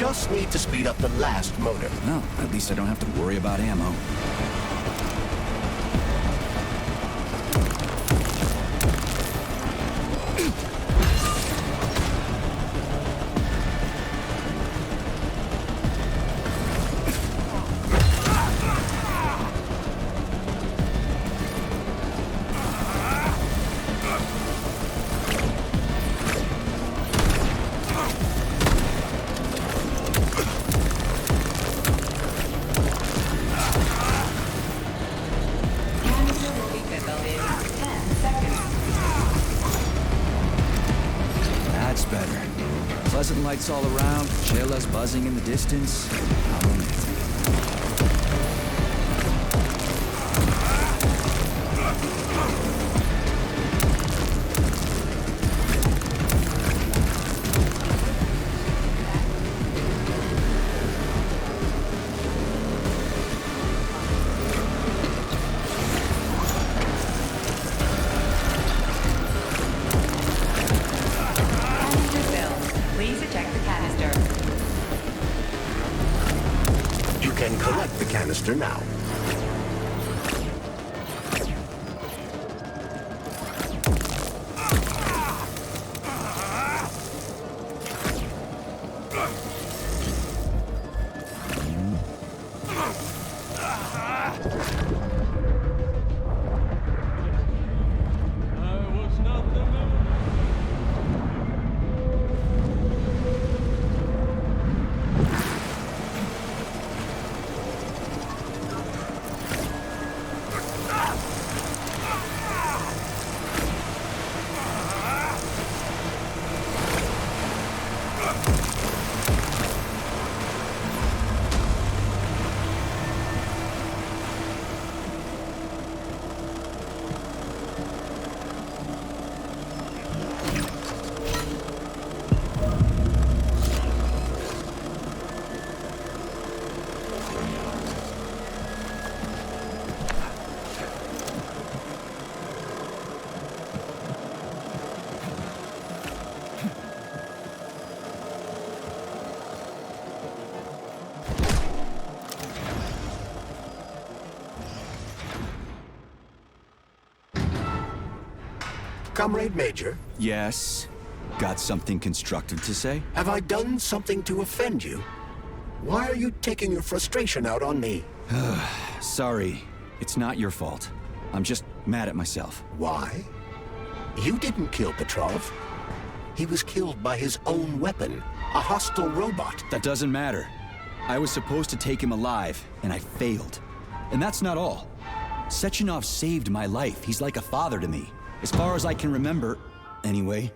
just need to speed up the last motor. Well, at least I don't have to worry about ammo. That's better. Pleasant lights all around, Shayla's buzzing in the distance. How romantic. Please eject the canister. You can collect the canister now. Comrade Major? Yes? Got something constructive to say? Have I done something to offend you? Why are you taking your frustration out on me? Sorry. It's not your fault. I'm just mad at myself. Why? You didn't kill Petrov. He was killed by his own weapon, a hostile robot. That doesn't matter. I was supposed to take him alive, and I failed. And that's not all. Sechenov saved my life. He's like a father to me. As far as I can remember, anyway,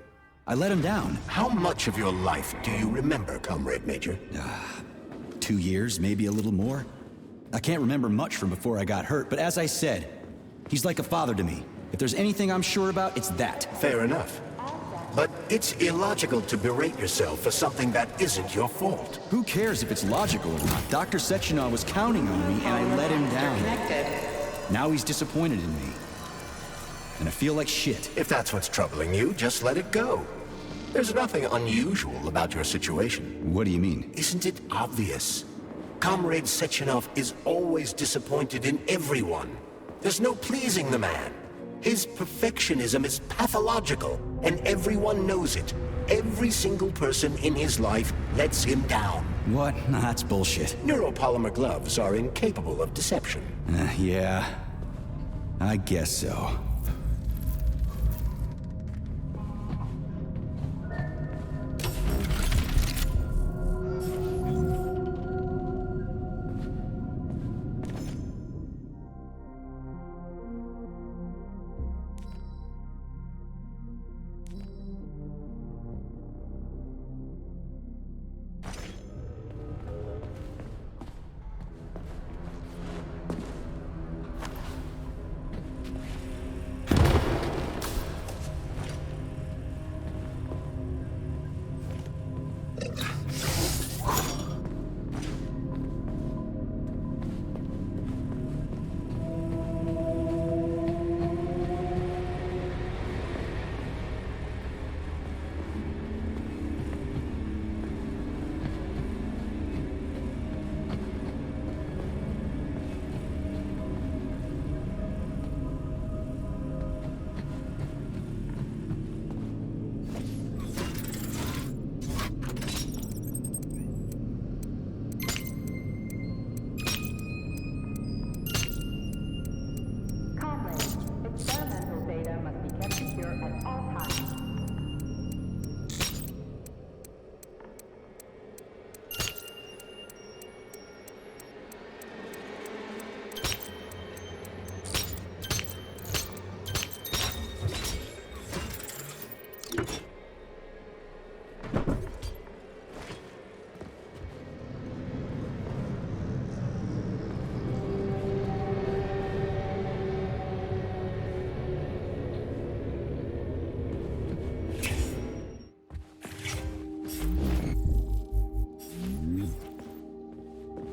I let him down. How much of your life do you remember, Comrade Major? 2 years, maybe a little more. I can't remember much from before I got hurt, but as I said, he's like a father to me. If there's anything I'm sure about, it's that. Fair enough. But it's illogical to berate yourself for something that isn't your fault. Who cares if it's logical or not? Dr. Sechenov was counting on me, and I let him down. Now he's disappointed in me. And I feel like shit. If that's what's troubling you, just let it go. There's nothing unusual about your situation. What do you mean? Isn't it obvious? Comrade Sechenov is always disappointed in everyone. There's no pleasing the man. His perfectionism is pathological, and everyone knows it. Every single person in his life lets him down. What? Nah, that's bullshit. Neuropolymer gloves are incapable of deception. Yeah. I guess so.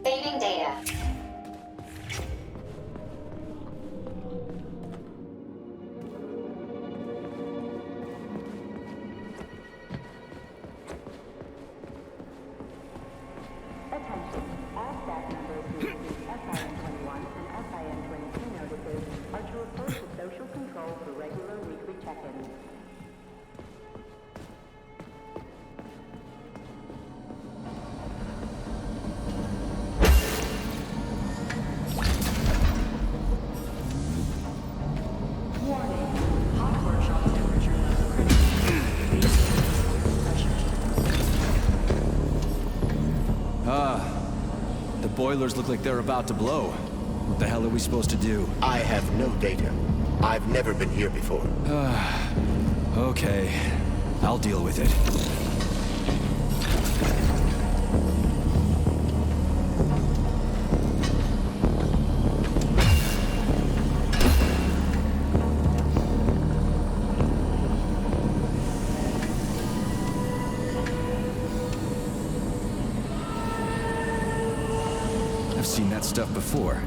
Saving data. Attention. All staff members who receive SIN-21 and SIN-22 notices are to report to social control for regular weekly check-ins. The boilers look like they're about to blow. What the hell are we supposed to do? I have no data. I've never been here before. Okay. I'll deal with it. I've seen that stuff before.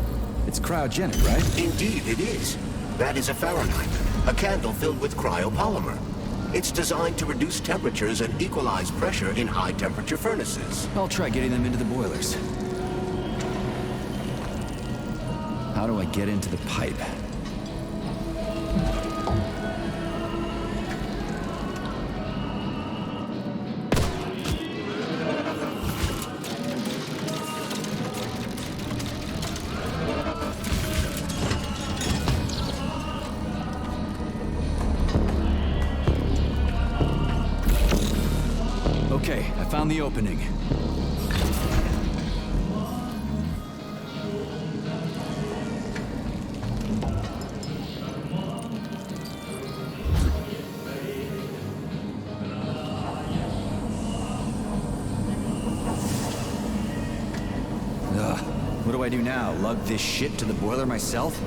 It's cryogenic, right? Indeed, it is. That is a Fahrenheit, a candle filled with cryopolymer. It's designed to reduce temperatures and equalize pressure in high-temperature furnaces. I'll try getting them into the boilers. How do I get into the pipe? Okay, I found the opening. What do I do now? Lug this shit to the boiler myself?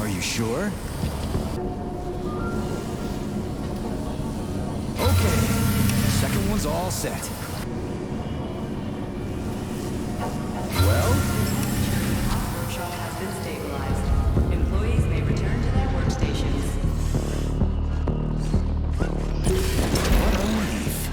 Are you sure? Okay, second one's all set. Well? Workshop has been stabilized. Employees may return to their workstations. What a relief.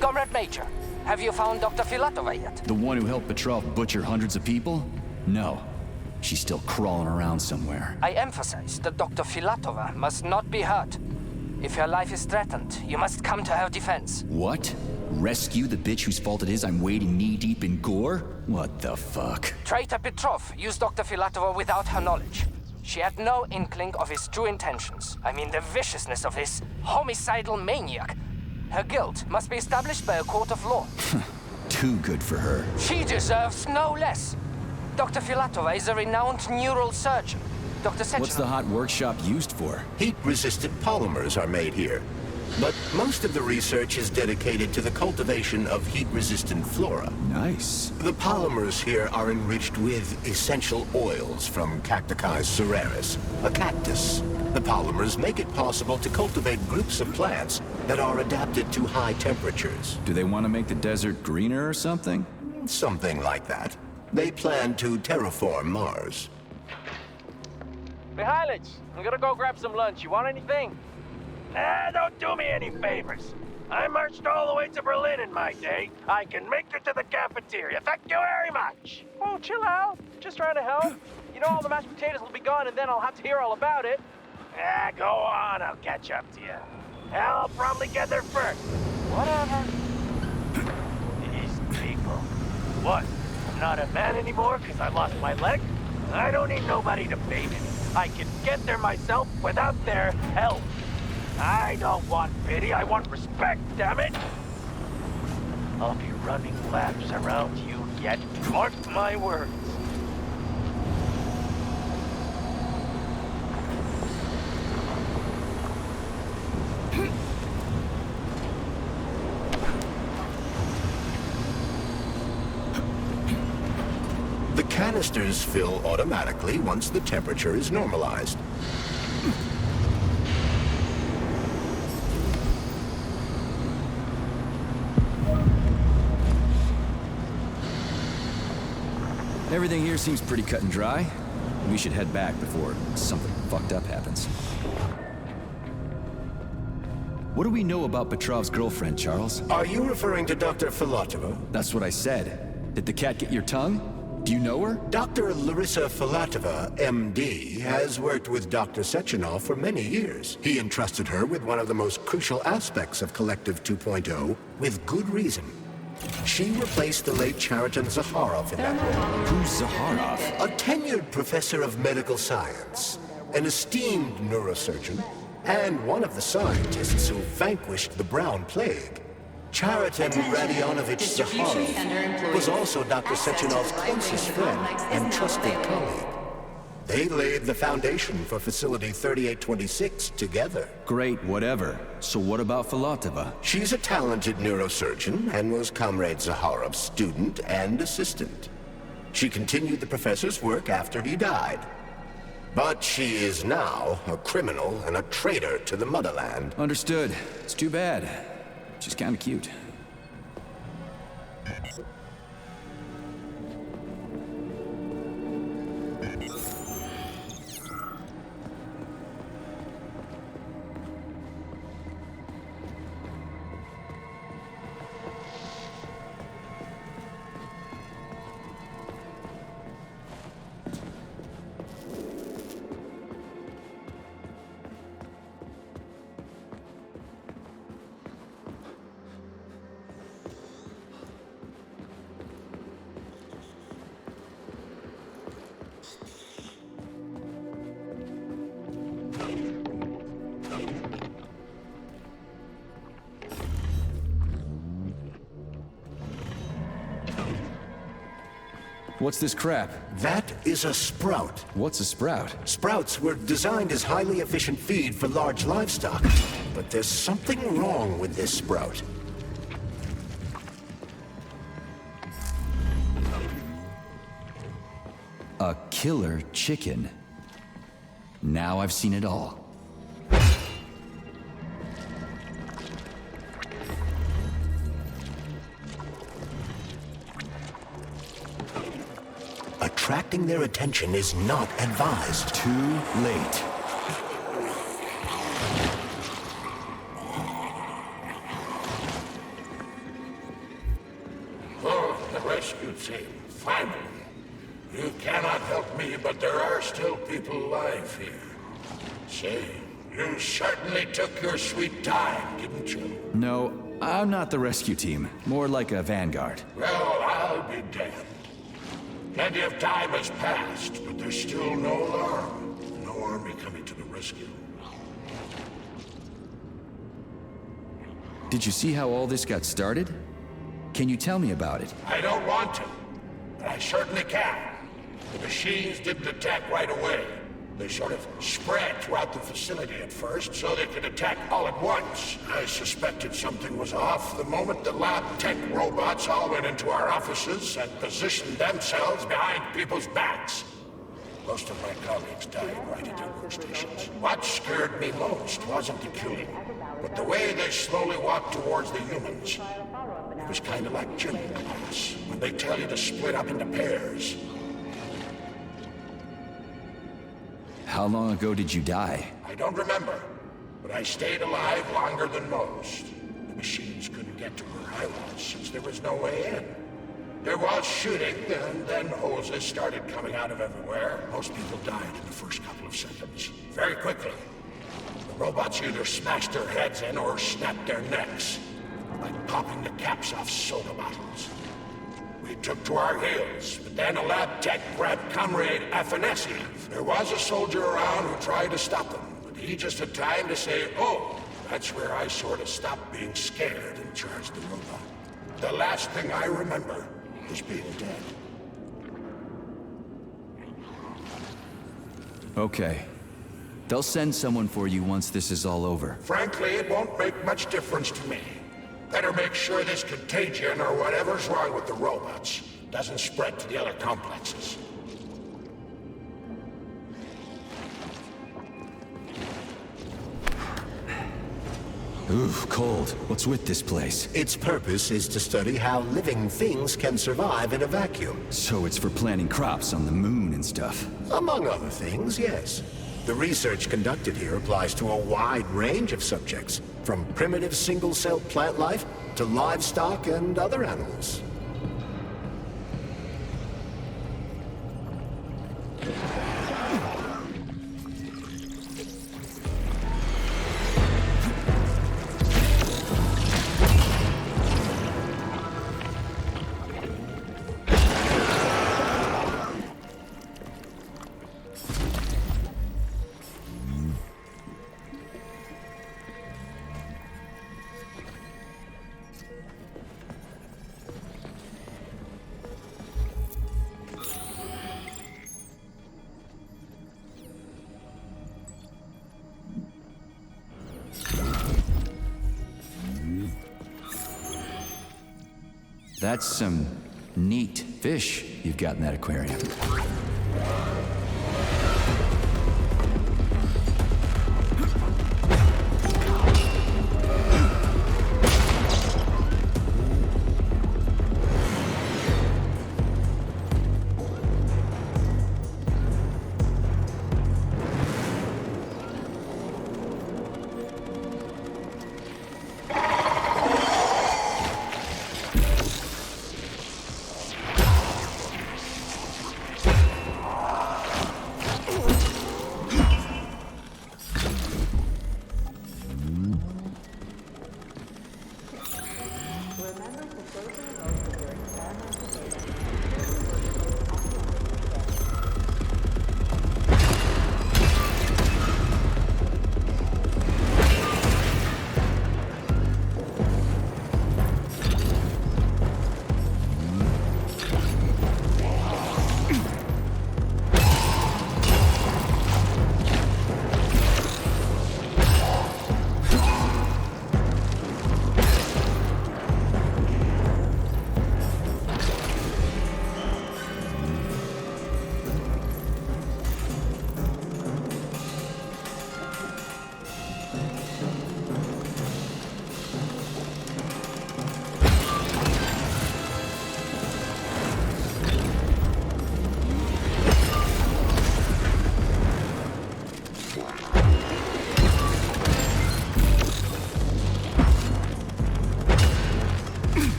Comrade Major, have you found Dr. Filatova yet? The one who helped Petrov butcher hundreds of people? No. She's still crawling around somewhere. I emphasize that Dr. Filatova must not be hurt. If her life is threatened, you must come to her defense. What? Rescue the bitch whose fault it is I'm wading knee-deep in gore? What the fuck? Traitor Petrov used Dr. Filatova without her knowledge. She had no inkling of his true intentions. I mean, the viciousness of this homicidal maniac. Her guilt must be established by a court of law. Too good for her. She deserves no less. Dr. Filatova is a renowned neural surgeon. Dr. Sechenov... What's the hot workshop used for? Heat-resistant polymers are made here. But most of the research is dedicated to the cultivation of heat-resistant flora. Nice. The polymers here are enriched with essential oils from Cacticus cereris, a cactus. The polymers make it possible to cultivate groups of plants that are adapted to high temperatures. Do they want to make the desert greener or something? Something like that. They plan to terraform Mars. Mihailych, I'm gonna go grab some lunch. You want anything? Nah, don't do me any favors. I marched all the way to Berlin in my day. I can make it to the cafeteria. Thank you very much. Oh, chill out. Just trying to help. You know all the mashed potatoes will be gone and then I'll have to hear all about it. Ah, go on. I'll catch up to you. Hell, I'll probably get there first. Whatever. These people. What? I'm not a man anymore because I lost my leg? I don't need nobody to bathe me. I can get there myself without their help. I don't want pity, I want respect, damn it! I'll be running laps around you yet, mark my words. The canisters fill automatically once the temperature is normalized. Everything here seems pretty cut and dry. We should head back before something fucked up happens. What do we know about Petrov's girlfriend, Charles? Are you referring to Dr. Filatova? That's what I said. Did the cat get your tongue? Do you know her? Dr. Larissa Filatova, MD, has worked with Dr. Sechenov for many years. He entrusted her with one of the most crucial aspects of Collective 2.0, with good reason. She replaced the late Chariton Zakharov in that role. Who's Zakharov? A tenured professor of medical science, an esteemed neurosurgeon, and one of the scientists who vanquished the Brown Plague. Chariton Radionovich Zakharov was also Dr. Sechenov's closest friend and trusted colleague. They laid the foundation for Facility 3826 together. Great, whatever. So what about Filatova? She's a talented neurosurgeon and was Comrade Zakharov's student and assistant. She continued the professor's work after he died. But she is now a criminal and a traitor to the motherland. Understood. It's too bad. She's kinda cute. What's this crap? That is a sprout. What's a sprout? Sprouts were designed as highly efficient feed for large livestock. But there's something wrong with this sprout. A killer chicken. Now I've seen it all. Attracting their attention is not advised. Too late. Oh, the rescue team, finally. You cannot help me, but there are still people alive here. Say, you certainly took your sweet time, didn't you? No, I'm not the rescue team. More like a vanguard. Well, I'll be damned. Plenty of time has passed, but there's still no alarm. No army coming to the rescue. Did you see how all this got started? Can you tell me about it? I don't want to, but I certainly can. The machines didn't attack right away. They sort of spread throughout the facility at first, so they could attack all at once. I suspected something was off the moment the lab tech robots all went into our offices and positioned themselves behind people's backs. Most of my colleagues died right at their workstations. What scared me most wasn't the killing, but the way they slowly walked towards the humans. It was kind of like gym class, when they tell you to split up into pairs. How long ago did you die? I don't remember, but I stayed alive longer than most. The machines couldn't get to where I was, since there was no way in. There was shooting, and then hoses started coming out of everywhere. Most people died in the first couple of seconds. Very quickly. The robots either smashed their heads in or snapped their necks, like popping the caps off soda bottles. We took to our heels, but then a lab tech grabbed Comrade Afanasiev. There was a soldier around who tried to stop them, but he just had time to say, oh, that's where I sort of stopped being scared and charged the robot. The last thing I remember is being dead. Okay. They'll send someone for you once this is all over. Frankly, it won't make much difference to me. Better make sure this contagion or whatever's wrong with the robots doesn't spread to the other complexes. Oof, cold. What's with this place? Its purpose is to study how living things can survive in a vacuum. So it's for planting crops on the moon and stuff? Among other things, yes. The research conducted here applies to a wide range of subjects, from primitive single-celled plant life to livestock and other animals. That's some neat fish you've got in that aquarium.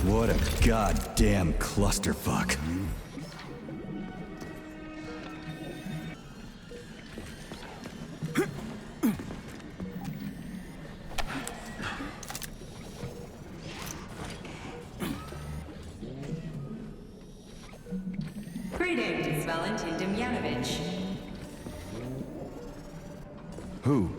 What a goddamn clusterfuck. Greetings, Valentin Demyanovich. Who?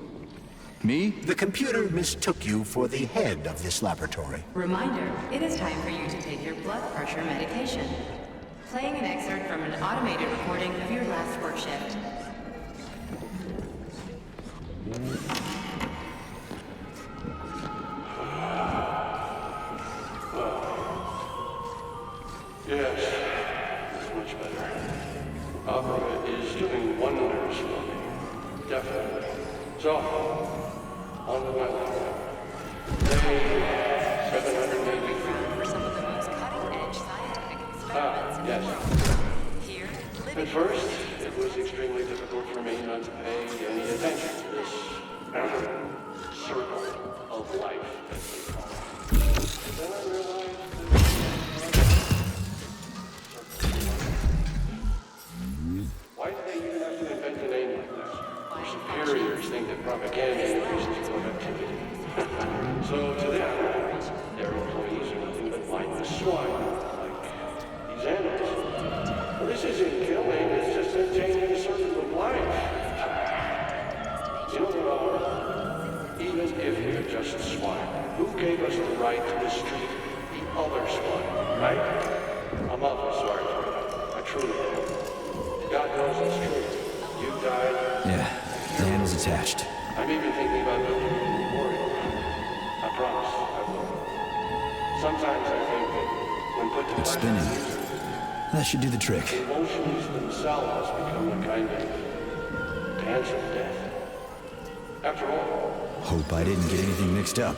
Me? The computer mistook you for the head of this laboratory. Reminder, it is time for you to take your blood pressure medication. Playing an excerpt from an automated recording of your last work shift. Yes, it's much better. Opera is doing wonders for me. Definitely. So, on to my laptop. 783. For some of the most cutting-edge scientific experiments. Yes. Here, At first, it was extremely difficult for me not to pay any attention to this circle of life, as they call it. But then I realized why did they even have to invent a name like that? Their superiors think that propaganda increases productivity. So to them, their employees are nothing but mindless swine, like these animals. Well, this isn't killing, it's just maintaining a circle of life. You know what? Even if we're just swine, who gave us the right to mistreat the other swine, right? I'm awfully sorry for it. I truly am. God knows it's true. You died. Yeah, the handle's attached. I'm even thinking about building a memorial. I promise I will. Sometimes I think that when put to It's spinning. That should do the trick. emotions themselves become a kind of dance of death. After all, Hope I didn't get anything mixed up.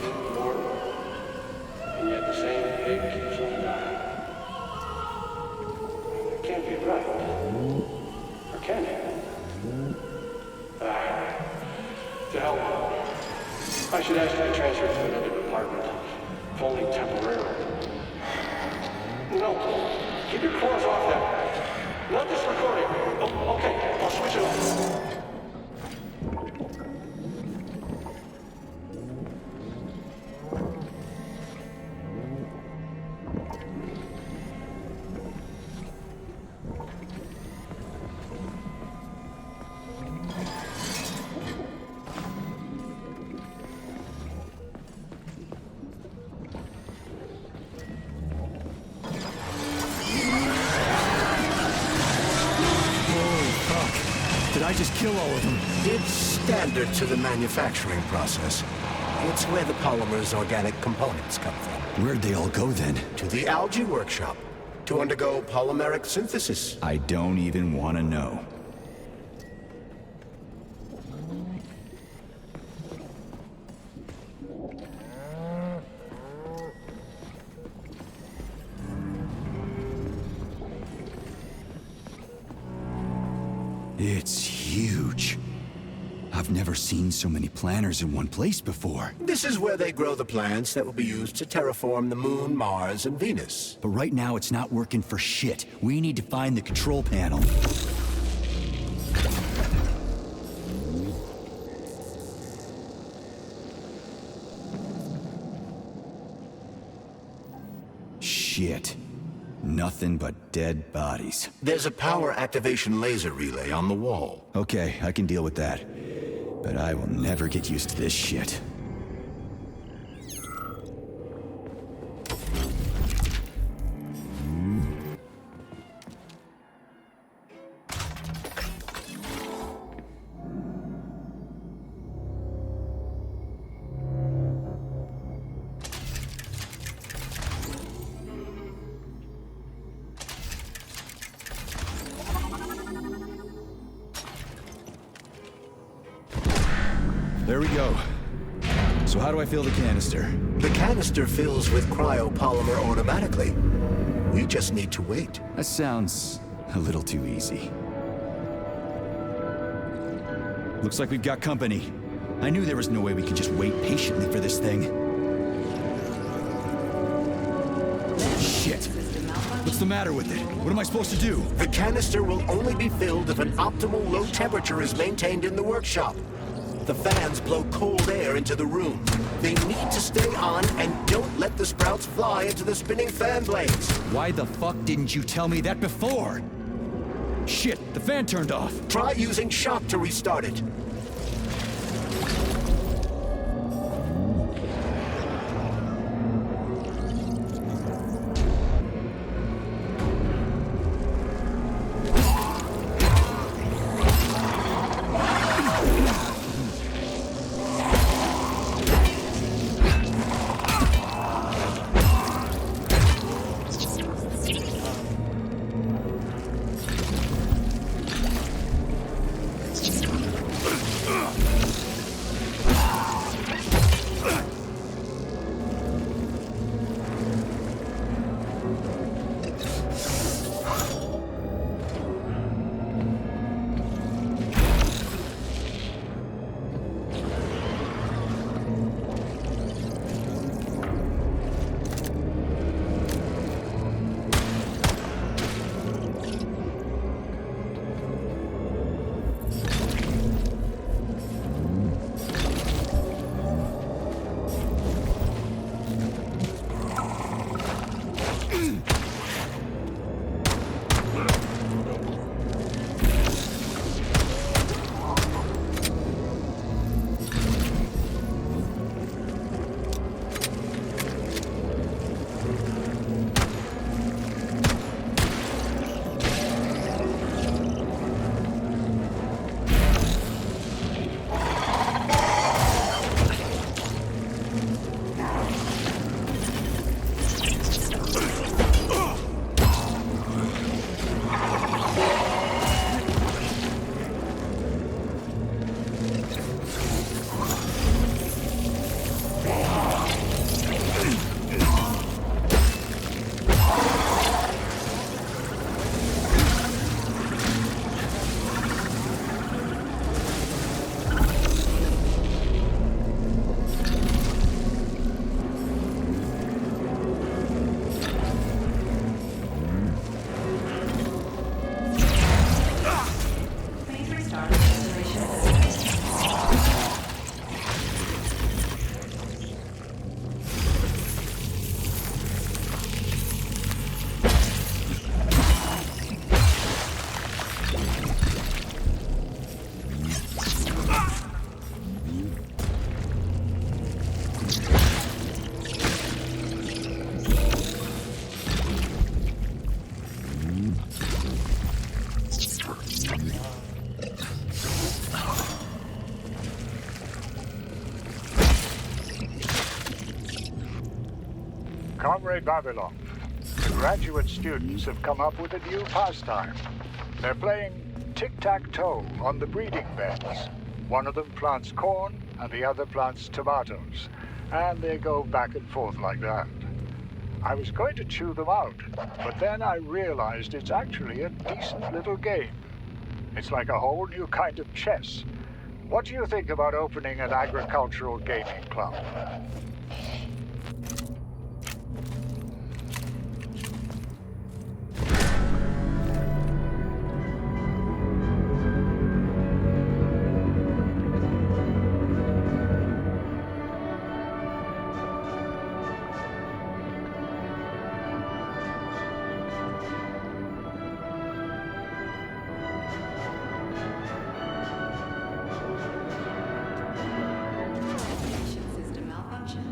and yet the same pig keeps on dying. It can't be right. Or can it? To hell with it. I should ask you to transfer to another department, if only temporarily. No, keep your claws off that. Not this recording. Oh, okay, I'll switch it off. Did I just kill all of them? It's standard to the manufacturing process. It's where the polymer's organic components come from. Where'd they all go then? To the algae workshop, to undergo polymeric synthesis. I don't even want to know. It's huge. I've never seen so many planters in one place before. This is where they grow the plants that will be used to terraform the Moon, Mars, and Venus. But right now it's not working for shit. We need to find the control panel. Shit. Nothing but dead bodies. There's a power activation laser relay on the wall. Okay, I can deal with that. But I will never get used to this shit. There we go. So how do I fill the canister? The canister fills with cryopolymer automatically. We just need to wait. That sounds a little too easy. Looks like we've got company. I knew there was no way we could just wait patiently for this thing. Shit. What's the matter with it? What am I supposed to do? The canister will only be filled if an optimal low temperature is maintained in the workshop. The fans blow cold air into the room. They need to stay on and don't let the sprouts fly into the spinning fan blades. Why the fuck didn't you tell me that before? Shit, the fan turned off. Try using shock to restart it. Comrade Babylon, the graduate students have come up with a new pastime. They're playing tic-tac-toe on the breeding beds. One of them plants corn and the other plants tomatoes, and they go back and forth like that. I was going to chew them out, but then I realized it's actually a decent little game. It's like a whole new kind of chess. What do you think about opening an agricultural gaming club? System malfunction.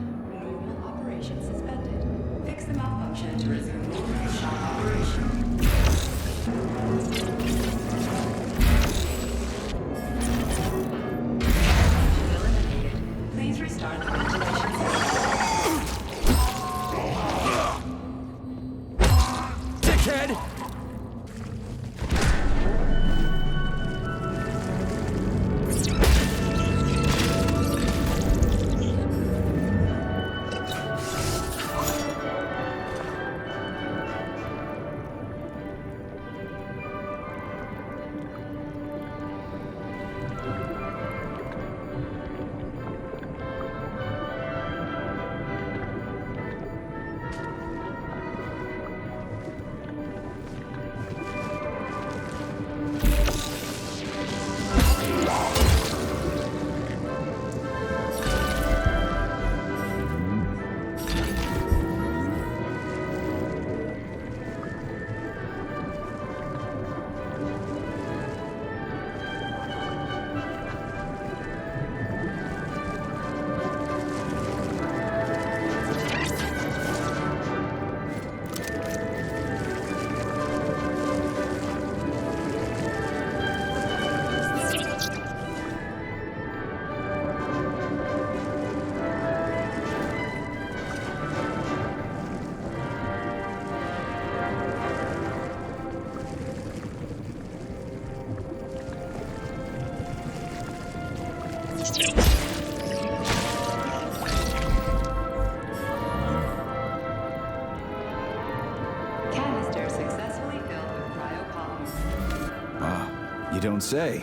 Canister successfully filled with cryopolymer. Wow, you don't say.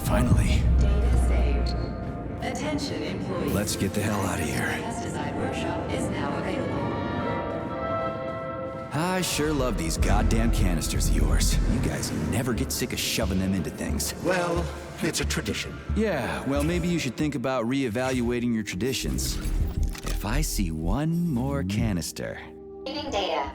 Finally. Data saved. Attention, employees. Let's get the hell out of here. The test design workshop is now available. I sure love these goddamn canisters of yours. You guys never get sick of shoving them into things. Well, it's a tradition. Yeah, well, maybe you should think about reevaluating your traditions. If I see one more canister... Reading data.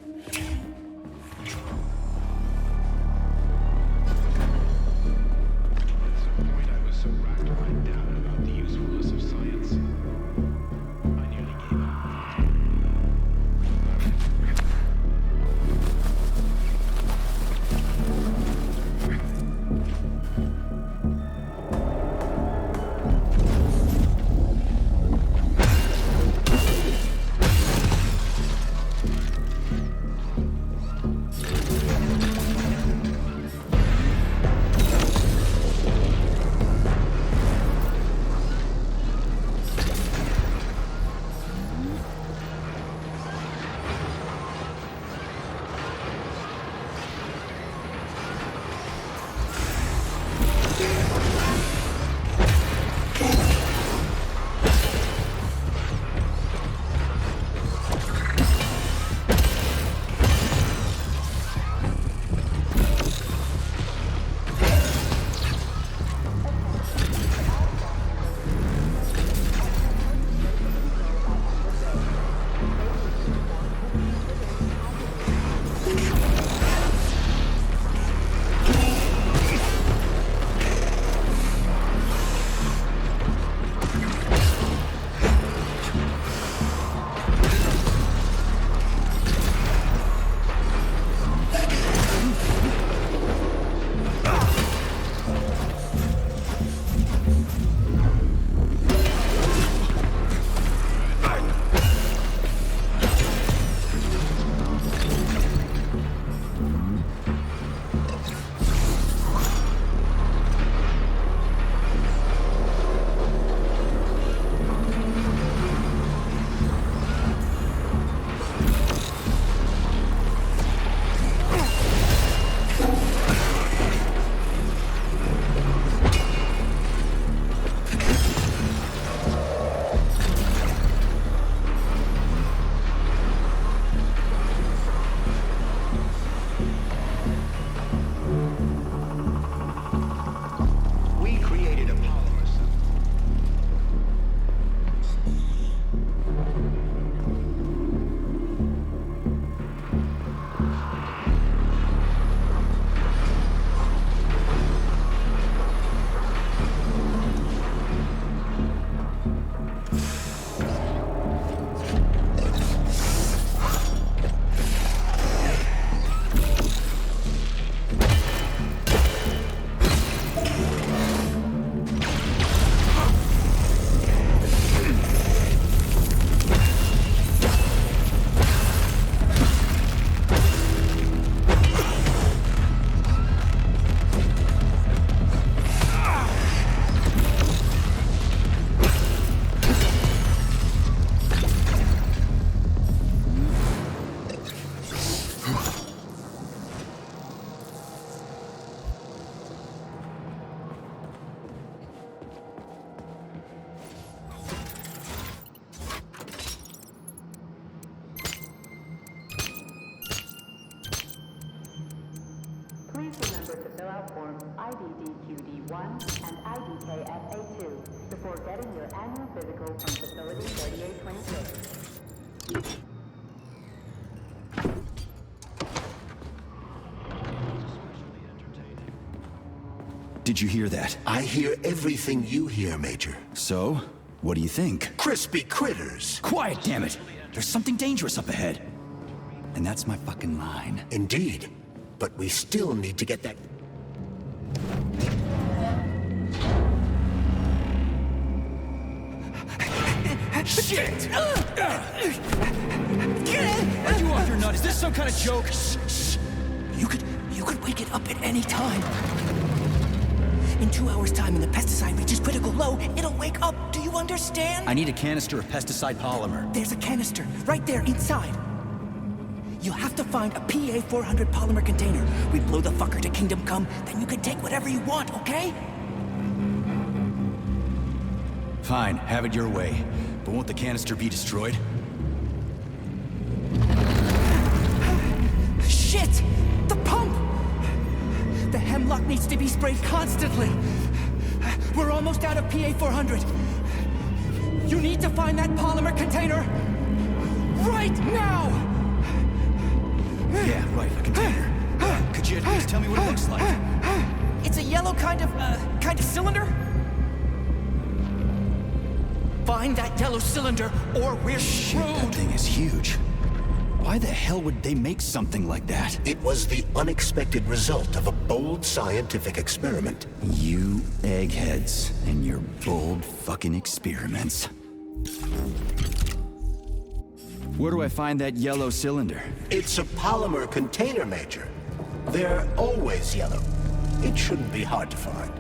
IDDQD1 and IDKFA2 before getting your annual physical from Facility 3826. Did you hear that? I hear everything you hear, Major. So? What do you think? Crispy critters! Quiet, damn it! There's something dangerous up ahead. And that's my fucking line. Indeed. But we still need to get that... Shit! Are you off your nut? Is this some kind of joke? Shh, shh. You could wake it up at any time. In 2 hours' time, when the pesticide reaches critical low, it'll wake up. Do you understand? I need a canister of pesticide polymer. There's a canister right there inside. You'll have to find a PA400 polymer container. We blow the fucker to Kingdom Come, then you can take whatever you want, okay? Fine, have it your way. But won't the canister be destroyed? Shit! The pump! The hemlock needs to be sprayed constantly. We're almost out of PA400. You need to find that polymer container right now! Yeah, right, a container. Could you at least tell me what it looks like? It's a yellow kind of cylinder? Find that yellow cylinder, or we're screwed! That thing is huge. Why the hell would they make something like that? It was the unexpected result of a bold scientific experiment. You eggheads and your bold fucking experiments. Where do I find that yellow cylinder? It's a polymer container, Major. They're always yellow. It shouldn't be hard to find.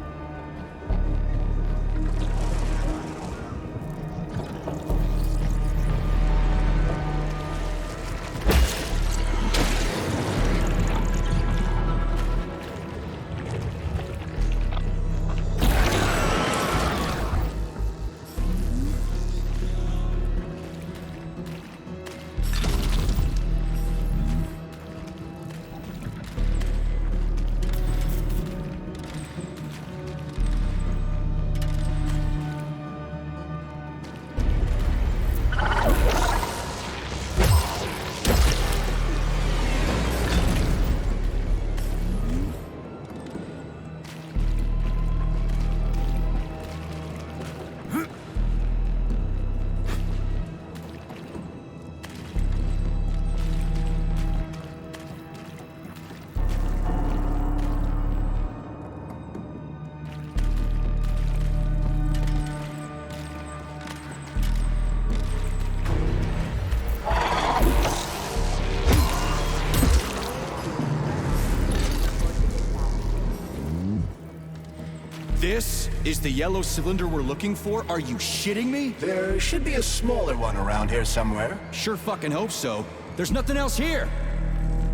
This is the yellow cylinder we're looking for? Are you shitting me? There should be a smaller one around here somewhere. Sure fucking hope so. There's nothing else here.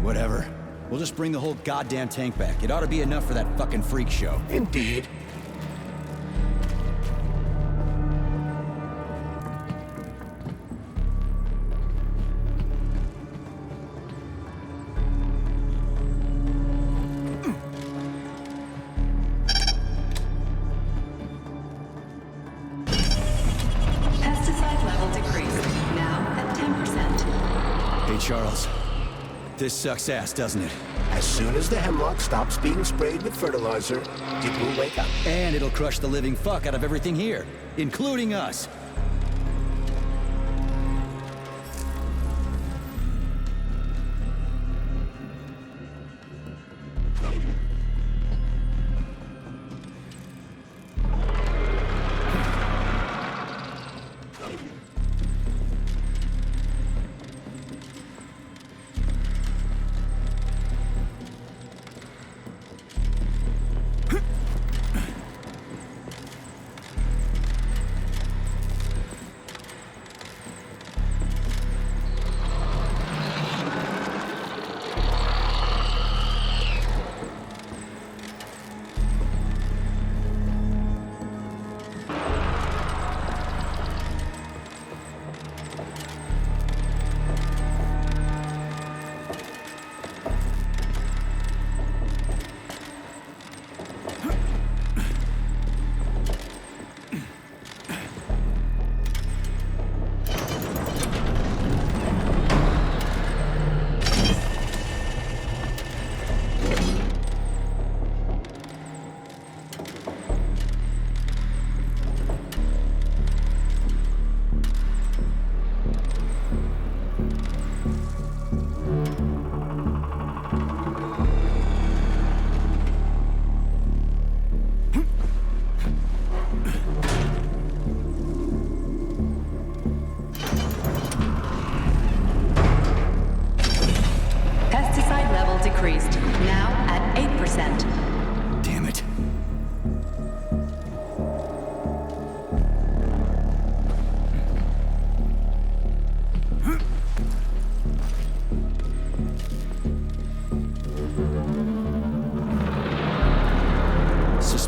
Whatever. We'll just bring the whole goddamn tank back. It ought to be enough for that fucking freak show. Indeed. Charles, this sucks ass, doesn't it? As soon as the hemlock stops being sprayed with fertilizer, it will wake up. And it'll crush the living fuck out of everything here, including us.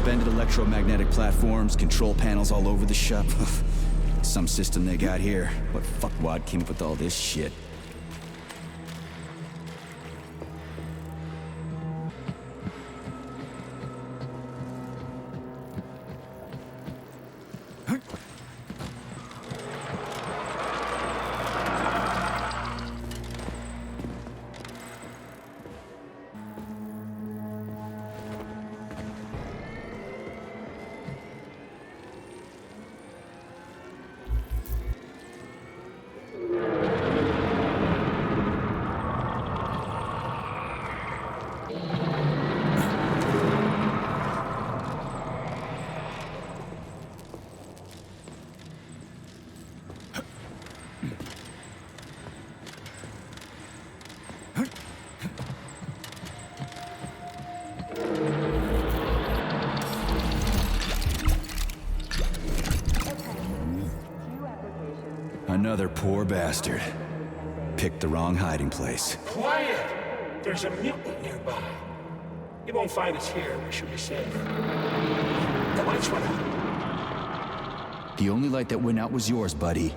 suspended electromagnetic platforms, control panels all over the shop. Some system they got here. What fuckwad came up with all this shit? Another poor bastard. Picked the wrong hiding place. Quiet! There's a mutant nearby. He won't find us here. We should be safe. The lights went out. The only light that went out was yours, buddy.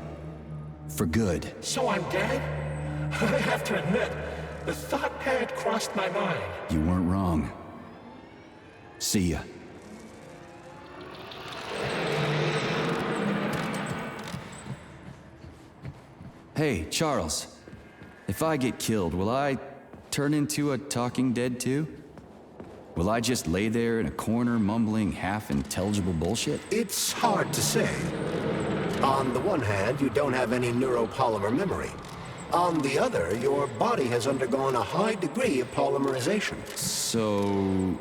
For good. So I'm dead? I have to admit, the thought had crossed my mind. You weren't wrong. See ya. Hey, Charles. If I get killed, will I turn into a talking dead too? Will I just lay there in a corner mumbling half-intelligible bullshit? It's hard to say. On the one hand, you don't have any neuropolymer memory. On the other, your body has undergone a high degree of polymerization. So...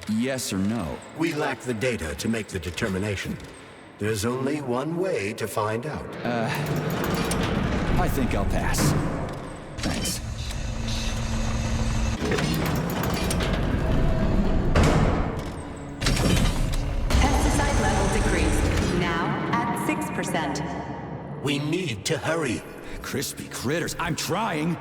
yes or no? We lack the data to make the determination. There's only one way to find out. I think I'll pass. Thanks. Pesticide level decreased. Now at 6%. We need to hurry. Crispy critters, I'm trying!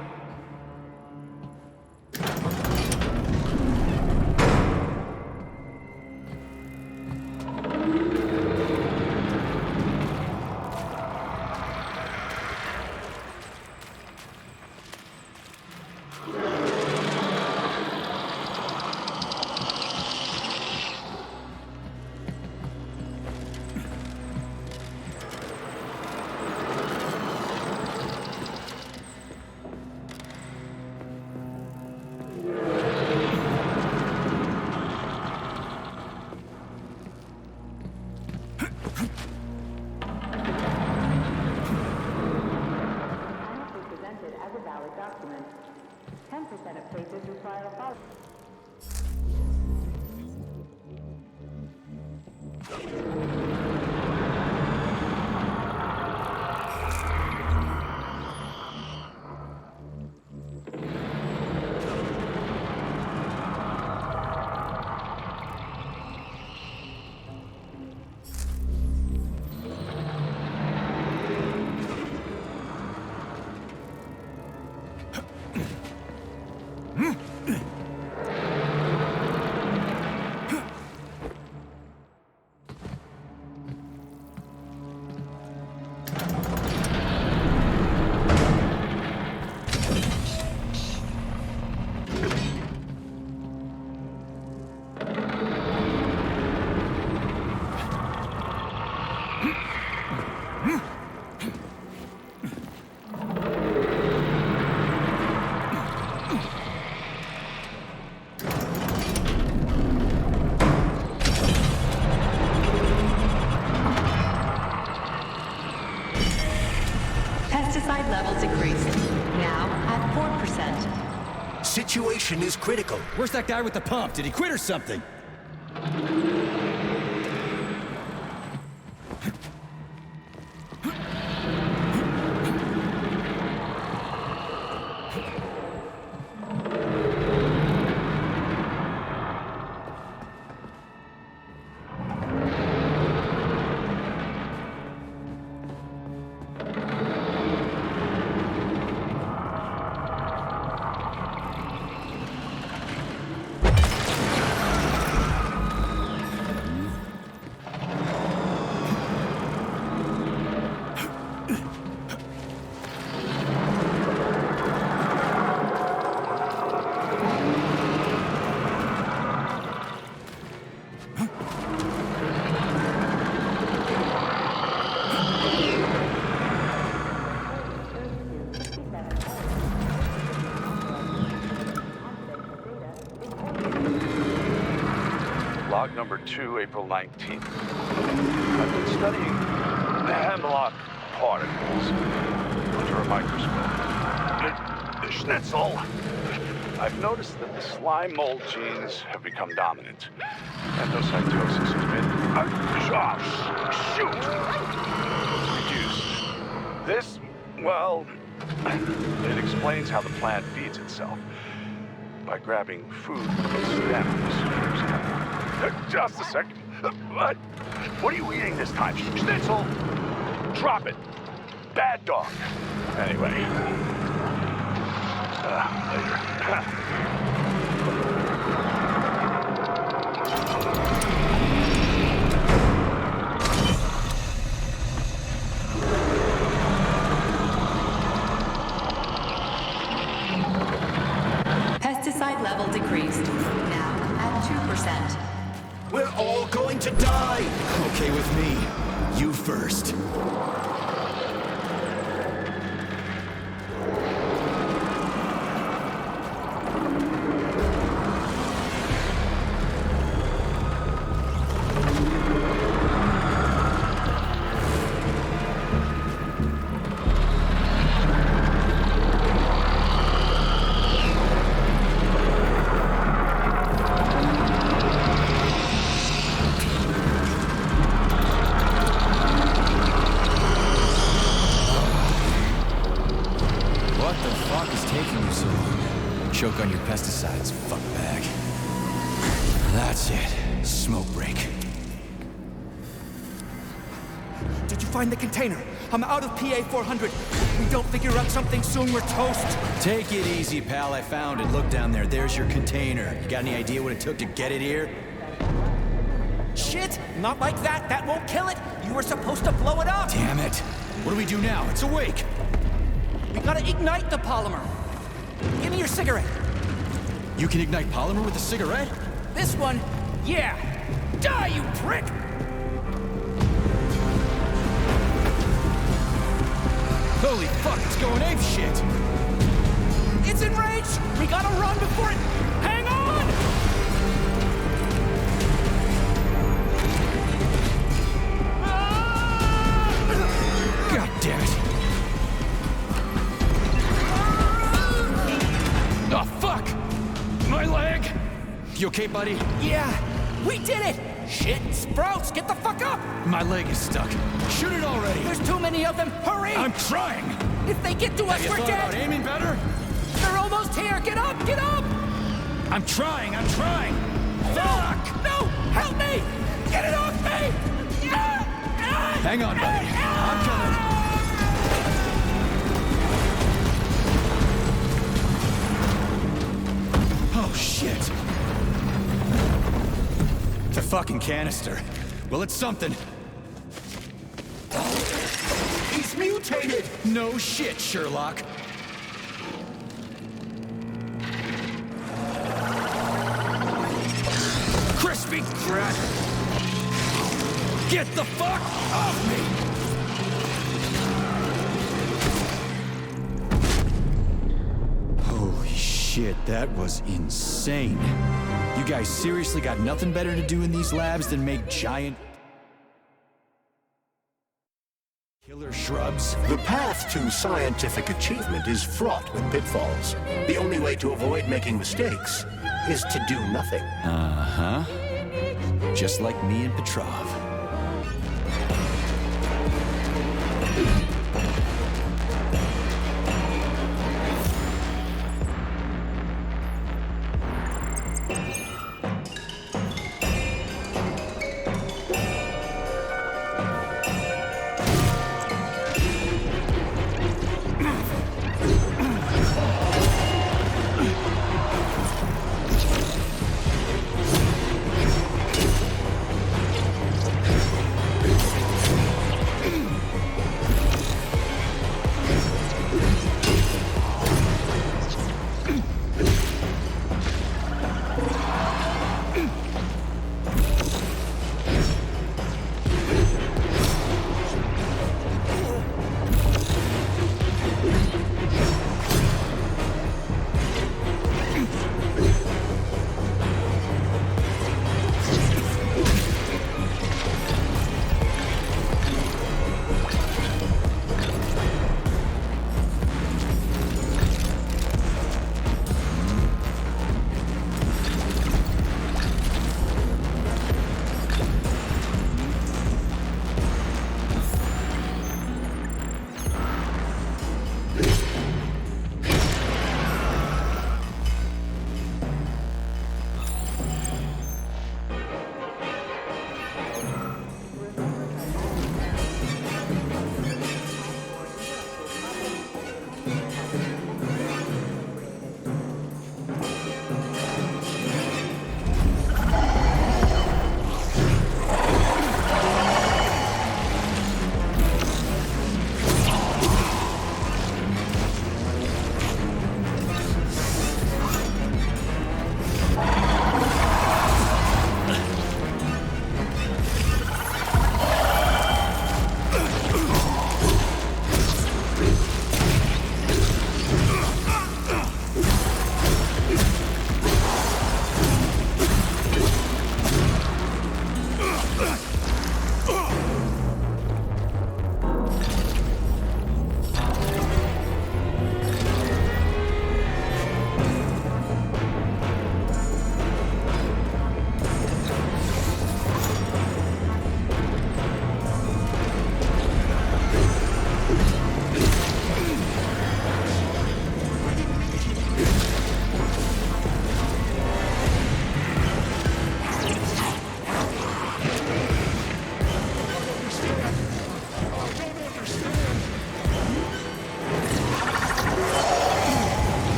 Pesticide level decreased. Now at 4%. Situation is critical. Where's that guy with the pump? Did he quit or something? Log number 2, April 19th. I've been studying the hemlock particles under a microscope. Schnitzel! I've noticed that the slime mold genes have become dominant. Endocytosis has been... shoot! Reduced. This, well, it explains how the plant feeds itself. By grabbing food from its stems, for example. Just a second. What? What are you eating this time? Schnitzel! Drop it. Bad dog. Anyway. Later. Pesticide level decreased. Now at 2%. We're all going to die! Okay with me. You first. Choke on your pesticides, fuckbag. That's it. Smoke break. Did you find the container? I'm out of PA-400. If we don't figure out something soon, we're toast. Take it easy, pal. I found it. Look down there. There's your container. You got any idea what it took to get it here? Shit! Not like that. That won't kill it. You were supposed to blow it up. Damn it. What do we do now? It's awake. We gotta ignite the polymer. Give me your cigarette. You can ignite polymer with a cigarette? This one, yeah. Die, you prick! Holy fuck, it's going ape shit! It's enraged! We gotta run before it... Hang on! God damn it! Oh, fuck! My leg! You okay, buddy? Yeah, we did it! Shit, Sprouts, get the fuck up! My leg is stuck. Shoot it already! There's too many of them, hurry! I'm trying! If they get to us, we're dead! Have you thought about aiming better? They're almost here, get up, get up! I'm trying! Fuck! No! Help me! Get it off me! Hang on, buddy. I'm coming. Oh, shit. It's a fucking canister. Well, it's something. He's mutated! No shit, Sherlock. Crispy crap! Get the fuck off me! Holy shit, that was insane. You guys seriously got nothing better to do in these labs than make giant killer shrubs? The path to scientific achievement is fraught with pitfalls. The only way to avoid making mistakes is to do nothing. Uh-huh. Just like me and Petrov.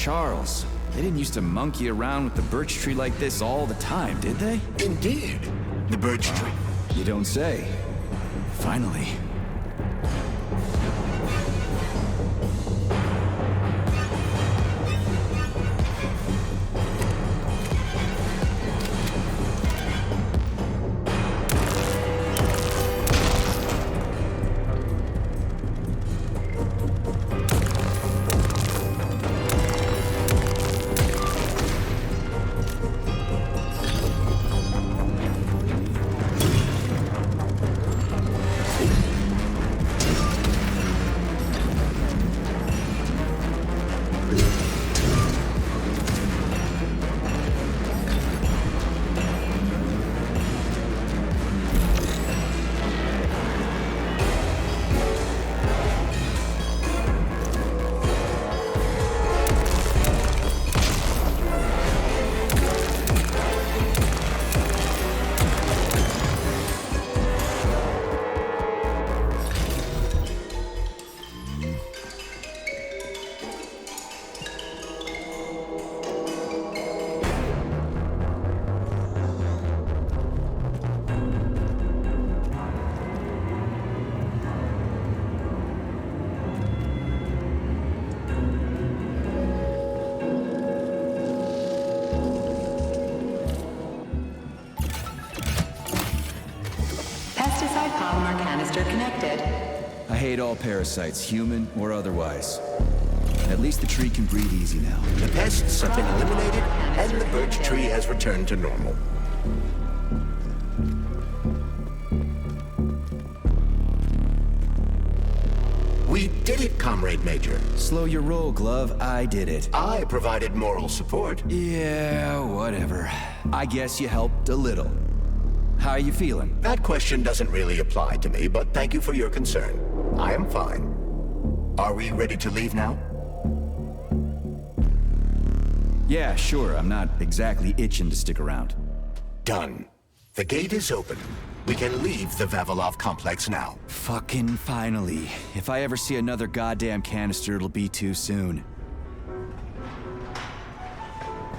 Charles, they didn't used to monkey around with the birch tree like this all the time, did they? Indeed. The birch tree. You don't say. Finally. I hate all parasites, human or otherwise. At least the tree can breathe easy now. The pests have been eliminated, and the birch tree has returned to normal. We did it, Comrade Major. Slow your roll, Glove. I did it. I provided moral support. Yeah, whatever. I guess you helped a little. How are you feeling? That question doesn't really apply to me, but thank you for your concern. I am fine. Are we ready to leave now? Yeah, sure. I'm not exactly itching to stick around. Done. The gate is open. We can leave the Vavilov complex now. Fucking finally. If I ever see another goddamn canister, it'll be too soon.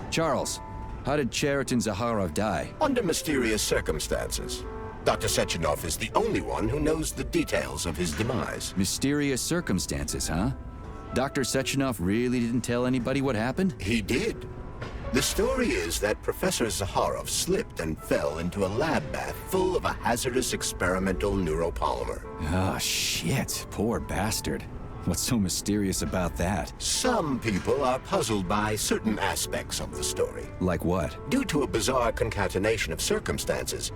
Charles, how did Cheriton Zaharov die? Under mysterious circumstances. Dr. Sechenov is the only one who knows the details of his demise. Mysterious circumstances, huh? Dr. Sechenov really didn't tell anybody what happened? He did. The story is that Professor Zaharov slipped and fell into a lab bath full of a hazardous experimental neuropolymer. Oh, shit. Poor bastard. What's so mysterious about that? Some people are puzzled by certain aspects of the story. Like what? Due to a bizarre concatenation of circumstances,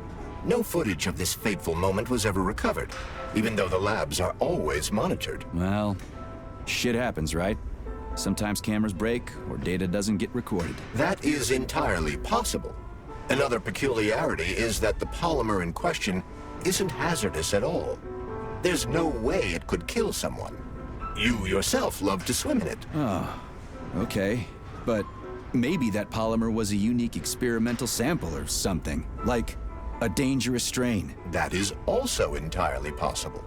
no footage of this fateful moment was ever recovered, even though the labs are always monitored. Well, shit happens, right? Sometimes cameras break, or data doesn't get recorded. That is entirely possible. Another peculiarity is that the polymer in question isn't hazardous at all. There's no way it could kill someone. You yourself love to swim in it. Oh, okay. But maybe that polymer was a unique experimental sample or something, like a dangerous strain. That is also entirely possible.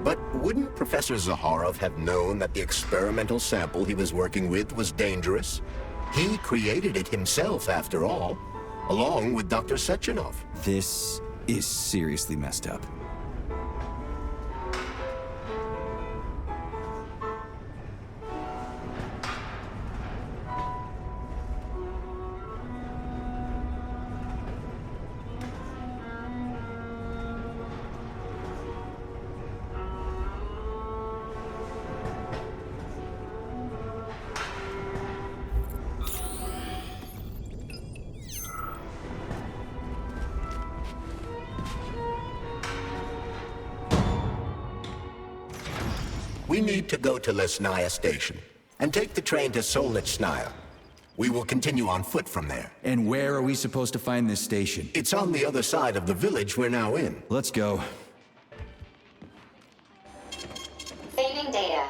But wouldn't Professor Zaharov have known that the experimental sample he was working with was dangerous? He created it himself, after all, along with Dr. Sechenov. This is seriously messed up. We need to go to Lesnaya Station and take the train to Solnitsnaya. We will continue on foot from there. And where are we supposed to find this station? It's on the other side of the village we're now in. Let's go. Saving data.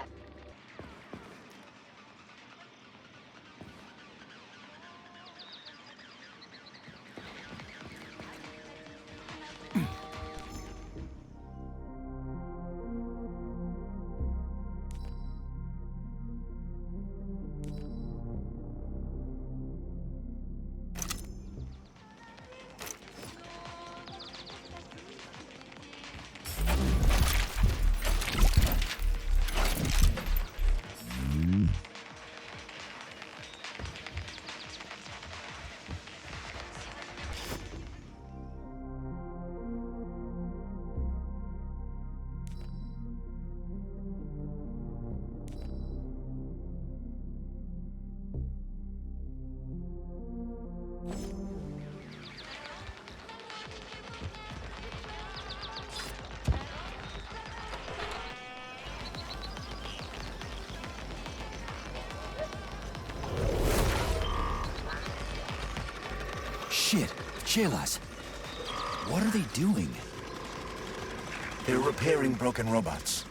Shit, Chelas. What are they doing? They're repairing broken robots.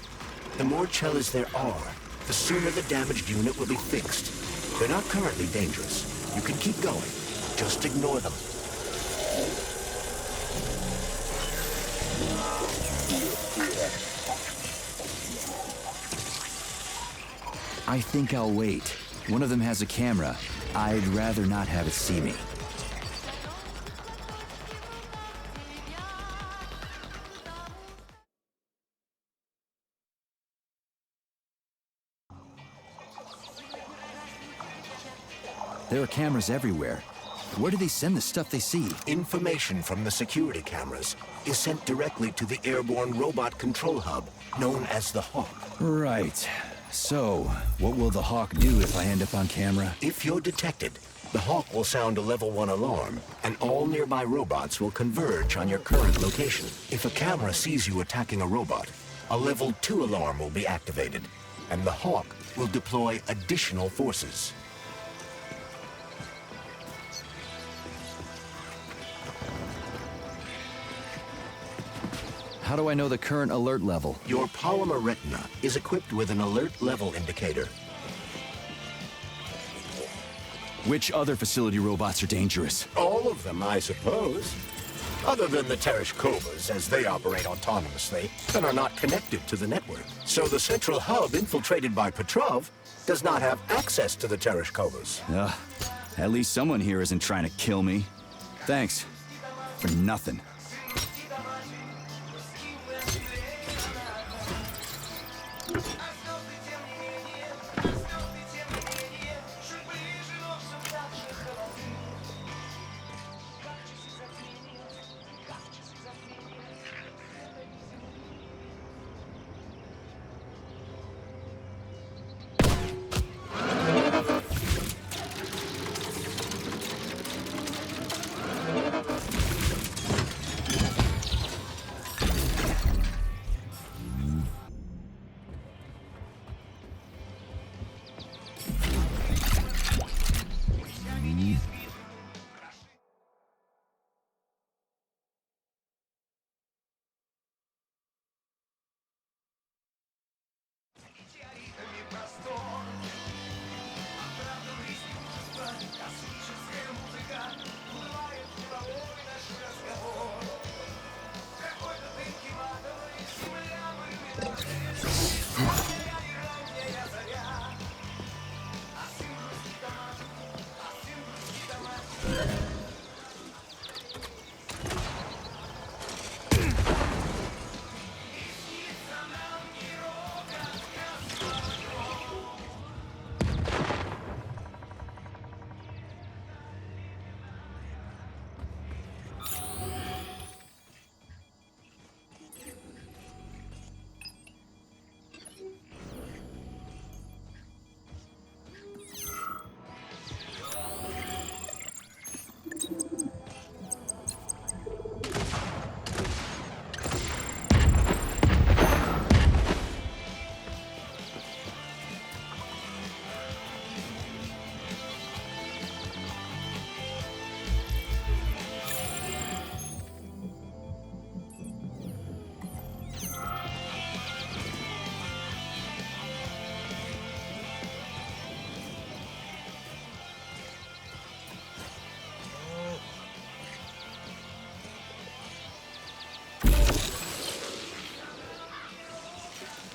The more Chelas there are, the sooner the damaged unit will be fixed. They're not currently dangerous. You can keep going. Just ignore them. I think I'll wait. One of them has a camera. I'd rather not have it see me. There are cameras everywhere. Where do they send the stuff they see? Information from the security cameras is sent directly to the airborne robot control hub, known as the Hawk. Right. So, what will the Hawk do if I end up on camera? If you're detected, the Hawk will sound a level 1 alarm, and all nearby robots will converge on your current location. If a camera sees you attacking a robot, a level 2 alarm will be activated, and the Hawk will deploy additional forces. How do I know the current alert level? Your polymer retina is equipped with an alert level indicator. Which other facility robots are dangerous? All of them, I suppose. Other than the Tereshkovas, as they operate autonomously and are not connected to the network. So the central hub infiltrated by Petrov does not have access to the Tereshkovas. At least someone here isn't trying to kill me. Thanks. For nothing.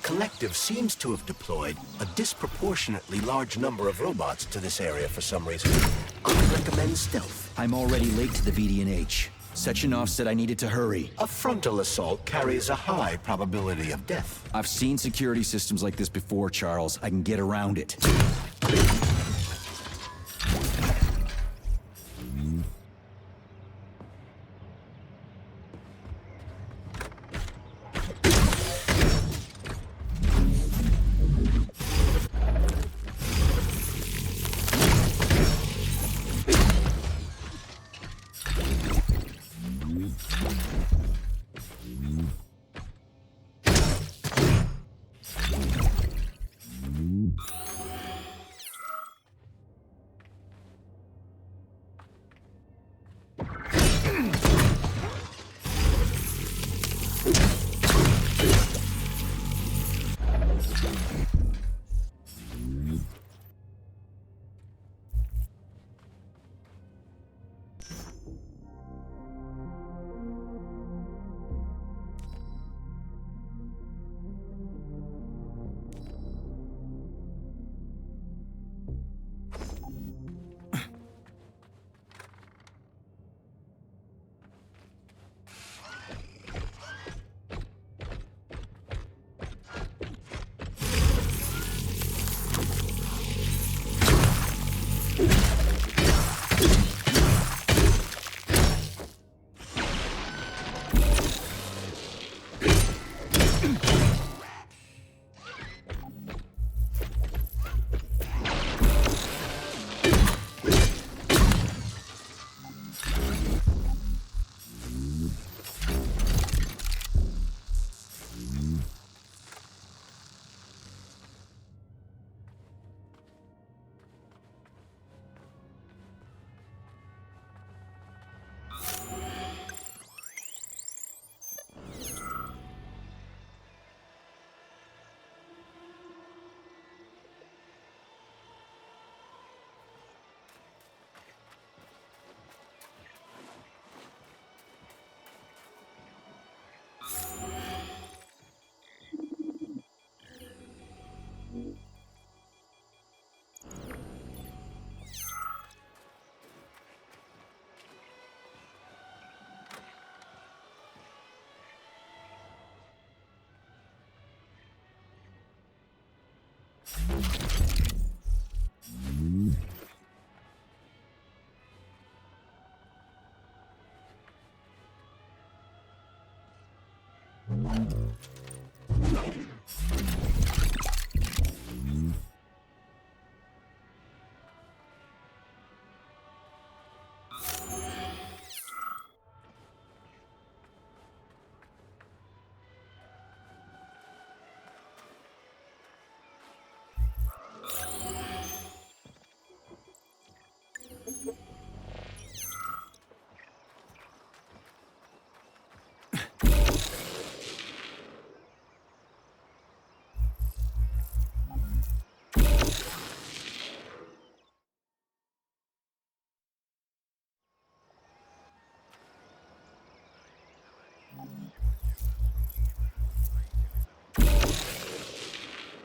Collective seems to have deployed a disproportionately large number of robots to this area for some reason. I recommend stealth. I'm already late to the VDNH. Sechenov said I needed to hurry. A frontal assault carries a high probability of death. I've seen security systems like this before, Charles. I can get around it.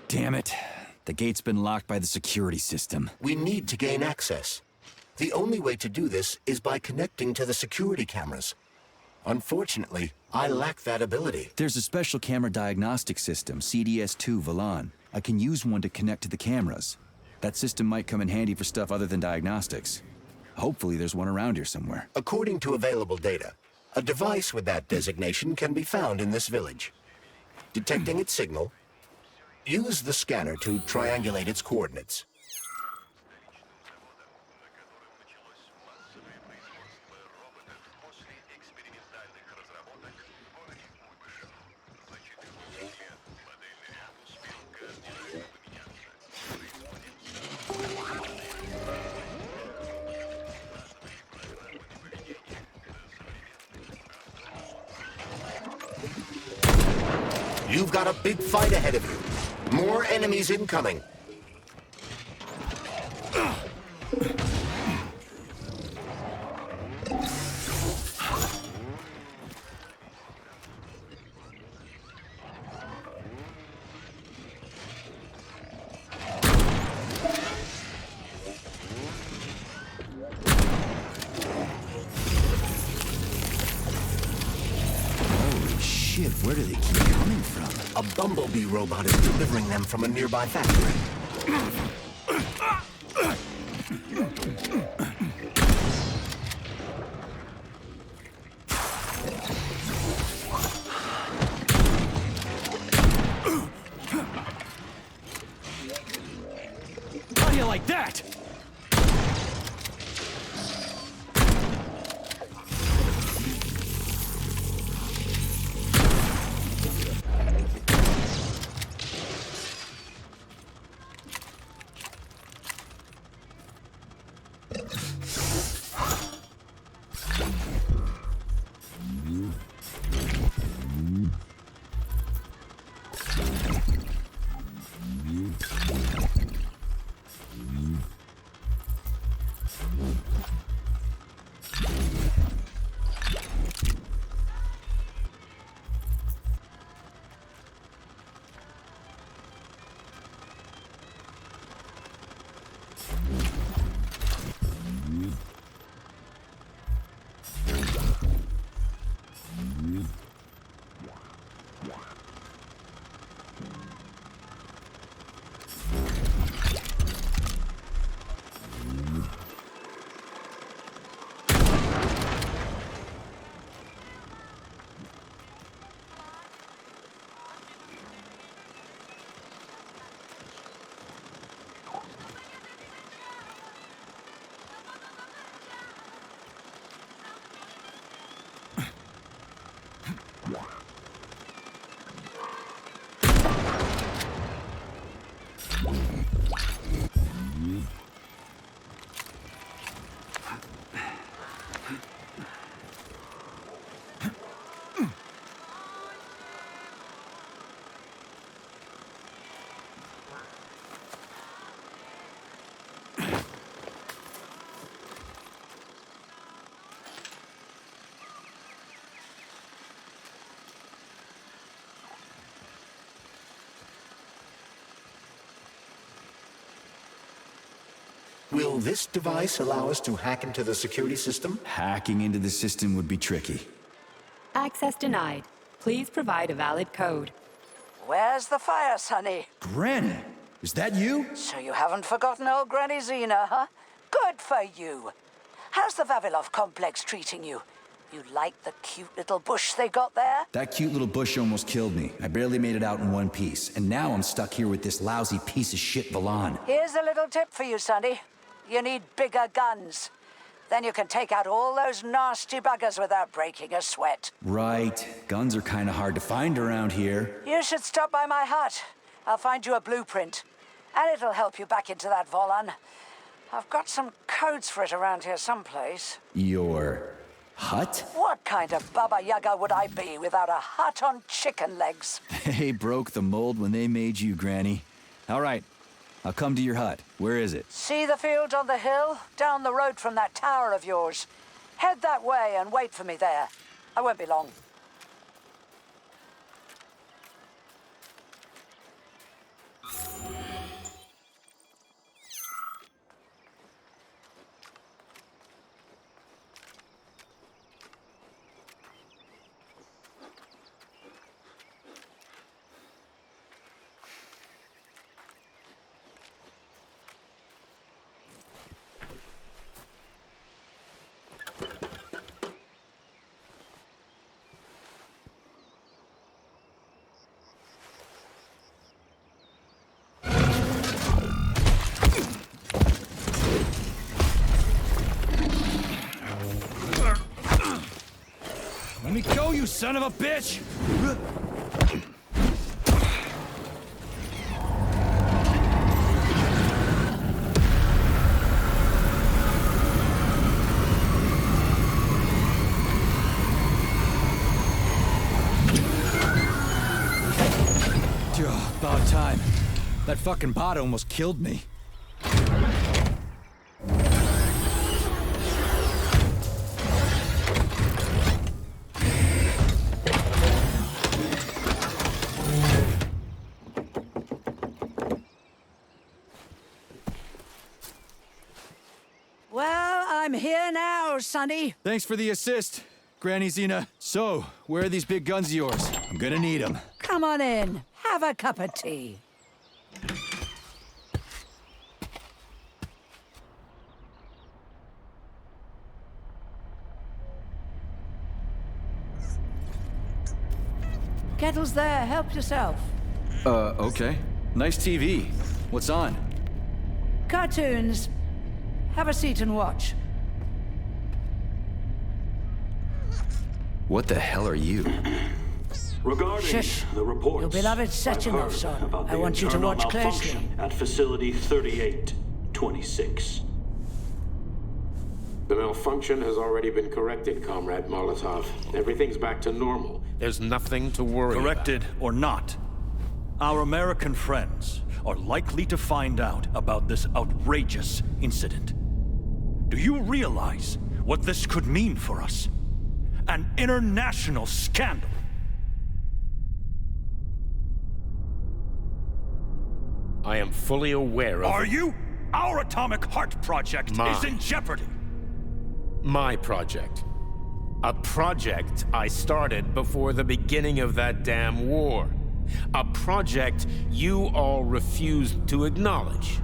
Damn it. The gate's been locked by the security system. We need to gain access. The only way to do this is by connecting to the security cameras. Unfortunately, I lack that ability. There's a special camera diagnostic system, CDS-2 Valan. I can use one to connect to the cameras. That system might come in handy for stuff other than diagnostics. Hopefully there's one around here somewhere. According to available data, a device with that designation can be found in this village. Detecting its signal, use the scanner to triangulate its coordinates. You've got a big fight ahead of you. More enemies incoming. Shit, where do they keep coming from? A bumblebee robot is delivering them from a nearby factory. How do you like that? Will this device allow us to hack into the security system? Hacking into the system would be tricky. Access denied. Please provide a valid code. Where's the fire, Sonny? Granny, is that you? So you haven't forgotten old Granny Zena, huh? Good for you. How's the Vavilov complex treating you? You like the cute little bush they got there? That cute little bush almost killed me. I barely made it out in one piece, and now I'm stuck here with this lousy piece of shit Valan. Here's a little tip for you, Sonny. You need bigger guns. Then you can take out all those nasty buggers without breaking a sweat. Right. Guns are kind of hard to find around here. You should stop by my hut. I'll find you a blueprint. And it'll help you back into that Volan. I've got some codes for it around here someplace. Your hut? What kind of Baba Yaga would I be without a hut on chicken legs? They broke the mold when they made you, Granny. All right. I'll come to your hut. Where is it? See the field on the hill? Down the road from that tower of yours. Head that way and wait for me there. I won't be long. Let me go, you son of a bitch! About time. That fucking bot almost killed me. Well, I'm here now, Sonny. Thanks for the assist, Granny Xena. So, where are these big guns of yours? I'm gonna need them. Come on in. Have a cup of tea. Kettle's there. Help yourself. Okay. Nice TV. What's on? Cartoons. Have a seat and watch. What the hell are you? Regarding Shush. the reports, Your beloved Sechenov, son. about I the want you to internal watch closely. malfunction at Facility 3826. The malfunction has already been corrected, Comrade Molotov. Everything's back to normal. There's nothing to worry Corrected or not, our American friends are likely to find out about this outrageous incident. Do you realize what this could mean for us? An international scandal. I am fully aware of... Are you? Our atomic heart project is in jeopardy. My project. A project I started before the beginning of that damn war. A project you all refused to acknowledge.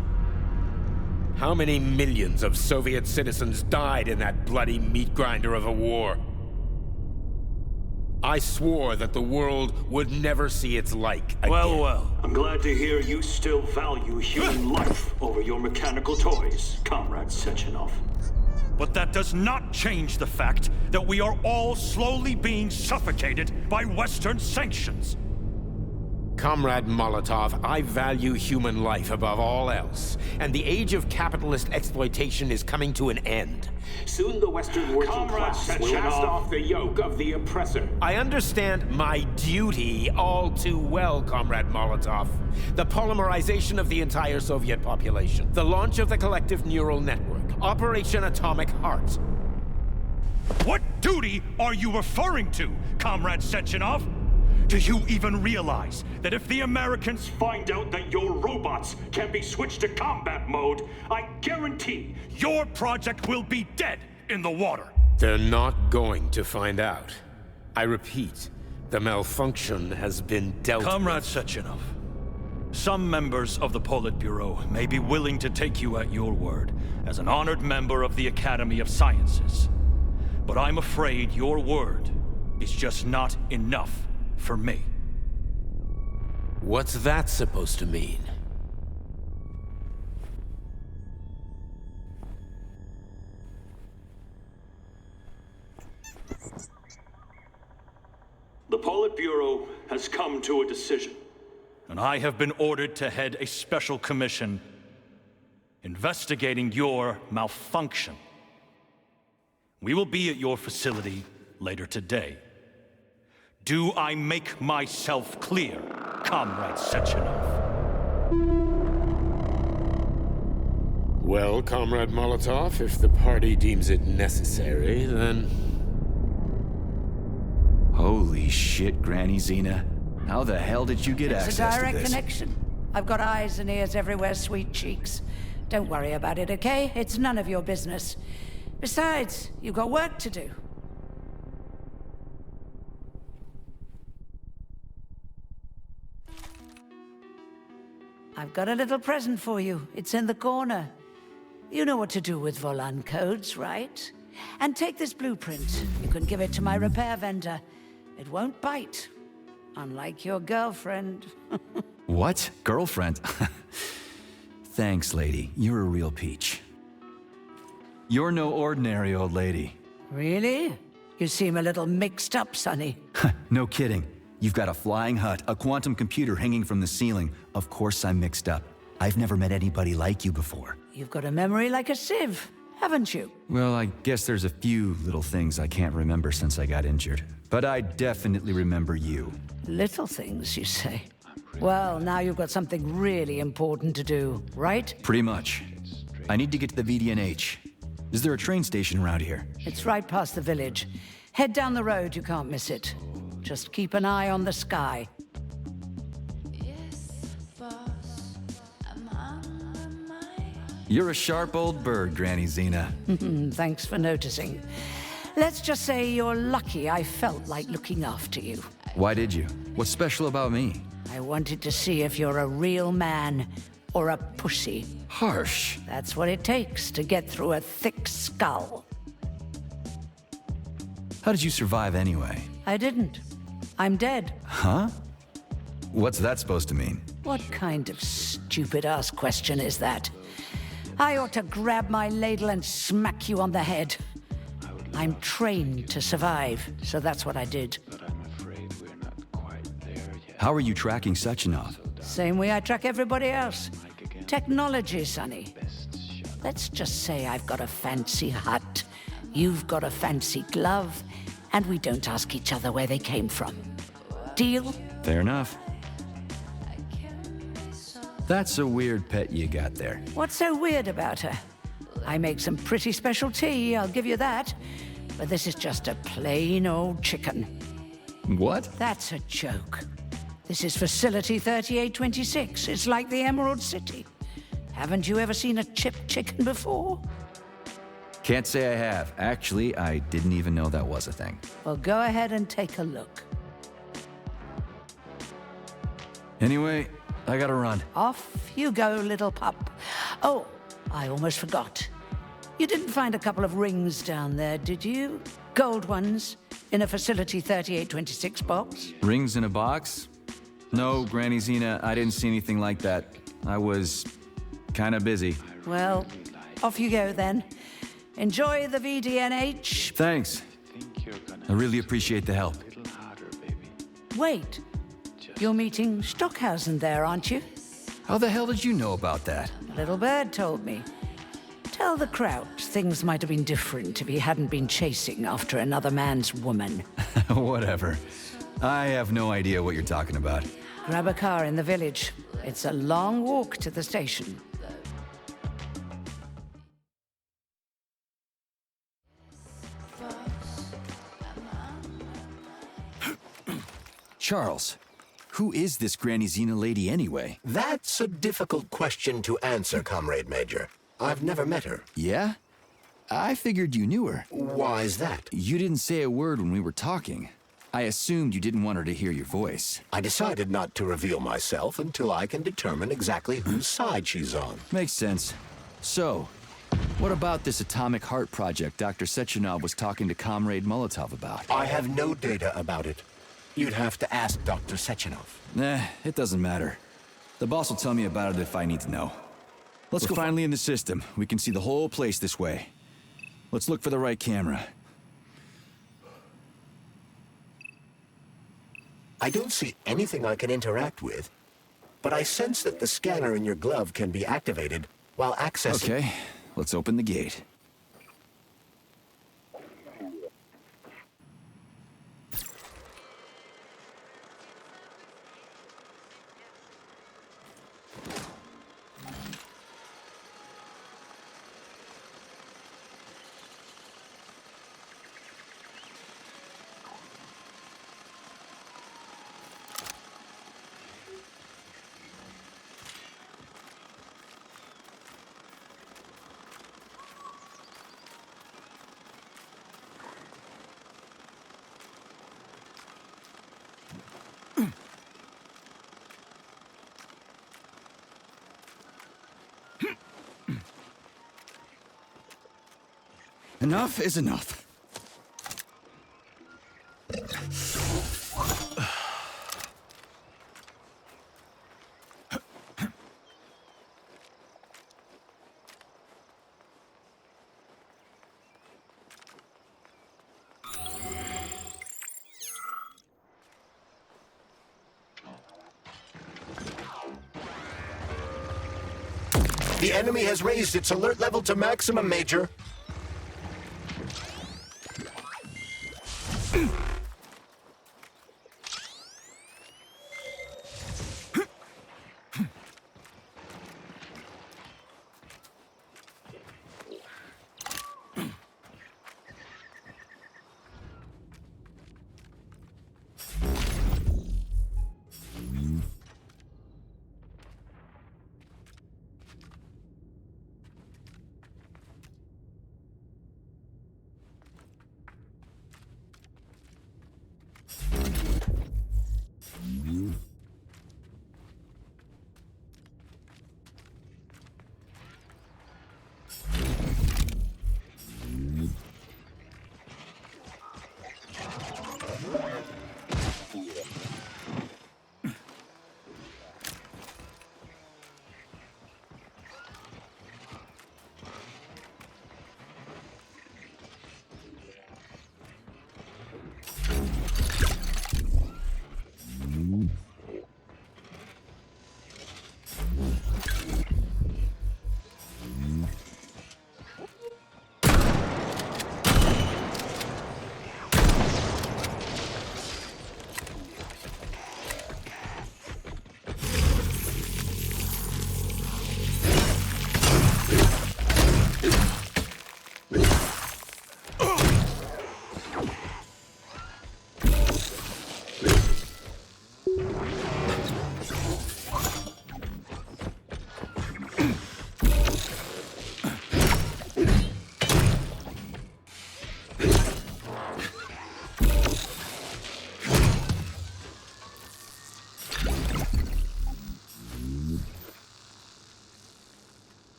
How many millions of Soviet citizens died in that bloody meat grinder of a war? I swore that the world would never see its like again. Well. I'm glad to hear you still value human life over your mechanical toys, Comrade Sechenov. But that does not change the fact that we are all slowly being suffocated by Western sanctions. Comrade Molotov, I value human life above all else, and the age of capitalist exploitation is coming to an end. Soon the Western working class will cast off the yoke of the oppressor. I understand my duty all too well, Comrade Molotov. The polymerization of the entire Soviet population, the launch of the collective neural network, Operation Atomic Heart. What duty are you referring to, Comrade Sechenov? Do you even realize that if the Americans find out that your robots can be switched to combat mode, I guarantee your project will be dead in the water? They're not going to find out. I repeat, the malfunction has been dealt with. Comrade Sechenov, some members of the Politburo may be willing to take you at your word as an honored member of the Academy of Sciences. But I'm afraid your word is just not enough for me. What's that supposed to mean? The Politburo has come to a decision. And I have been ordered to head a special commission investigating your malfunction. We will be at your facility later today. Do I make myself clear, Comrade Sechenov? Well, Comrade Molotov, if the party deems it necessary, then... Holy shit, Granny Xena. How the hell did you get access to this? It's a direct connection. I've got eyes and ears everywhere, sweet cheeks. Don't worry about it, okay? It's none of your business. Besides, you've got work to do. I've got a little present for you. It's in the corner. You know what to do with Volan codes, right? And take this blueprint. You can give it to my repair vendor. It won't bite. Unlike your girlfriend. What? Girlfriend? Thanks, lady. You're a real peach. You're no ordinary old lady. Really? You seem a little mixed up, Sonny. No kidding. You've got a flying hut, a quantum computer hanging from the ceiling. Of course I'm mixed up. I've never met anybody like you before. You've got a memory like a sieve, haven't you? Well, I guess there's a few little things I can't remember since I got injured. But I definitely remember you. Little things, you say? Well, now you've got something really important to do, right? Pretty much. I need to get to the VDNH. Is there a train station around here? It's right past the village. Head down the road, you can't miss it. Just keep an eye on the sky. You're a sharp old bird, Granny Xena. Thanks for noticing. Let's just say you're lucky I felt like looking after you. Why did you? What's special about me? I wanted to see if you're a real man or a pussy. Harsh. That's what it takes to get through a thick skull. How did you survive anyway? I didn't. I'm dead. Huh? What's that supposed to mean? What kind of stupid-ass question is that? I ought to grab my ladle and smack you on the head. I'm trained to survive, so that's what I did. How are you tracking Sechenov? Same way I track everybody else. Technology, Sonny. Let's just say I've got a fancy hut, you've got a fancy glove, and we don't ask each other where they came from. Deal? Fair enough. That's a weird pet you got there. What's so weird about her? I make some pretty special tea, I'll give you that. But this is just a plain old chicken. What? That's a joke. This is Facility 3826. It's like the Emerald City. Haven't you ever seen a chipped chicken before? Can't say I have. Actually, I didn't even know that was a thing. Well, go ahead and take a look. Anyway, I gotta run. Off you go, little pup. Oh, I almost forgot. You didn't find a couple of rings down there, did you? Gold ones, in a Facility 3826 box? Rings in a box? No, Granny Xena, I didn't see anything like that. I was kinda busy. Well, off you go then. Enjoy the VDNH. Thanks. I really appreciate the help. Wait, you're meeting Stockhausen there, aren't you? How the hell did you know about that? A little bird told me. Tell the Kraut things might have been different if he hadn't been chasing after another man's woman. Whatever. I have no idea what you're talking about. Grab a car in the village. It's a long walk to the station. Charles, who is this Granny Xena lady anyway? That's a difficult question to answer, Comrade Major. I've never met her. Yeah? I figured you knew her. Why is that? You didn't say a word when we were talking. I assumed you didn't want her to hear your voice. I decided not to reveal myself until I can determine exactly whose side she's on. Makes sense. So, What about this atomic heart project Dr. Sechenov was talking to Comrade Molotov about? I have no data about it. You'd have to ask Dr. Sechenov. Nah, it doesn't matter. The boss will tell me about it if I need to know. Let's go. Finally in the system. We can see the whole place this way. Let's look for the right camera. I don't see anything I can interact with, but I sense that the scanner in your glove can be activated while accessing... Okay, let's open the gate. Enough is enough. The enemy has raised its alert level to maximum, Major.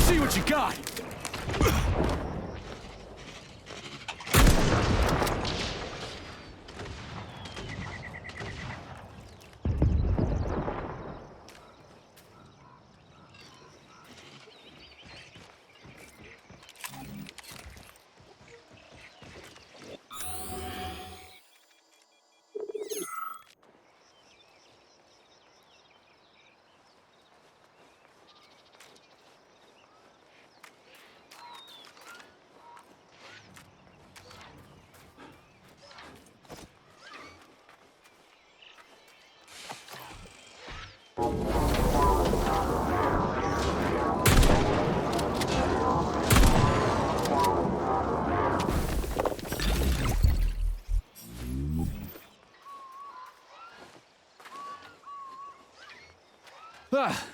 See what you got! Ah,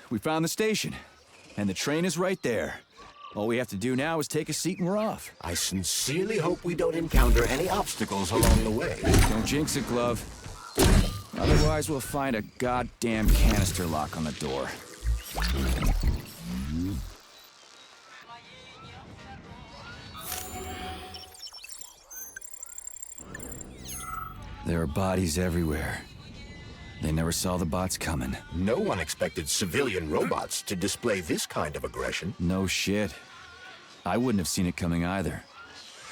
we found the station. And the train is right there. All we have to do now is take a seat and we're off. I sincerely hope we don't encounter any obstacles along the way. Don't jinx it, Glove. Otherwise, we'll find a goddamn canister lock on the door. There are bodies everywhere. They never saw the bots coming. No one expected civilian robots to display this kind of aggression. No shit. I wouldn't have seen it coming either.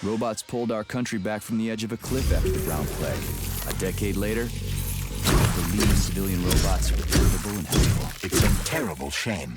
Robots pulled our country back from the edge of a cliff after the Brown Plague. A decade later, the leading civilian robots are capable and helpful. It's a terrible shame.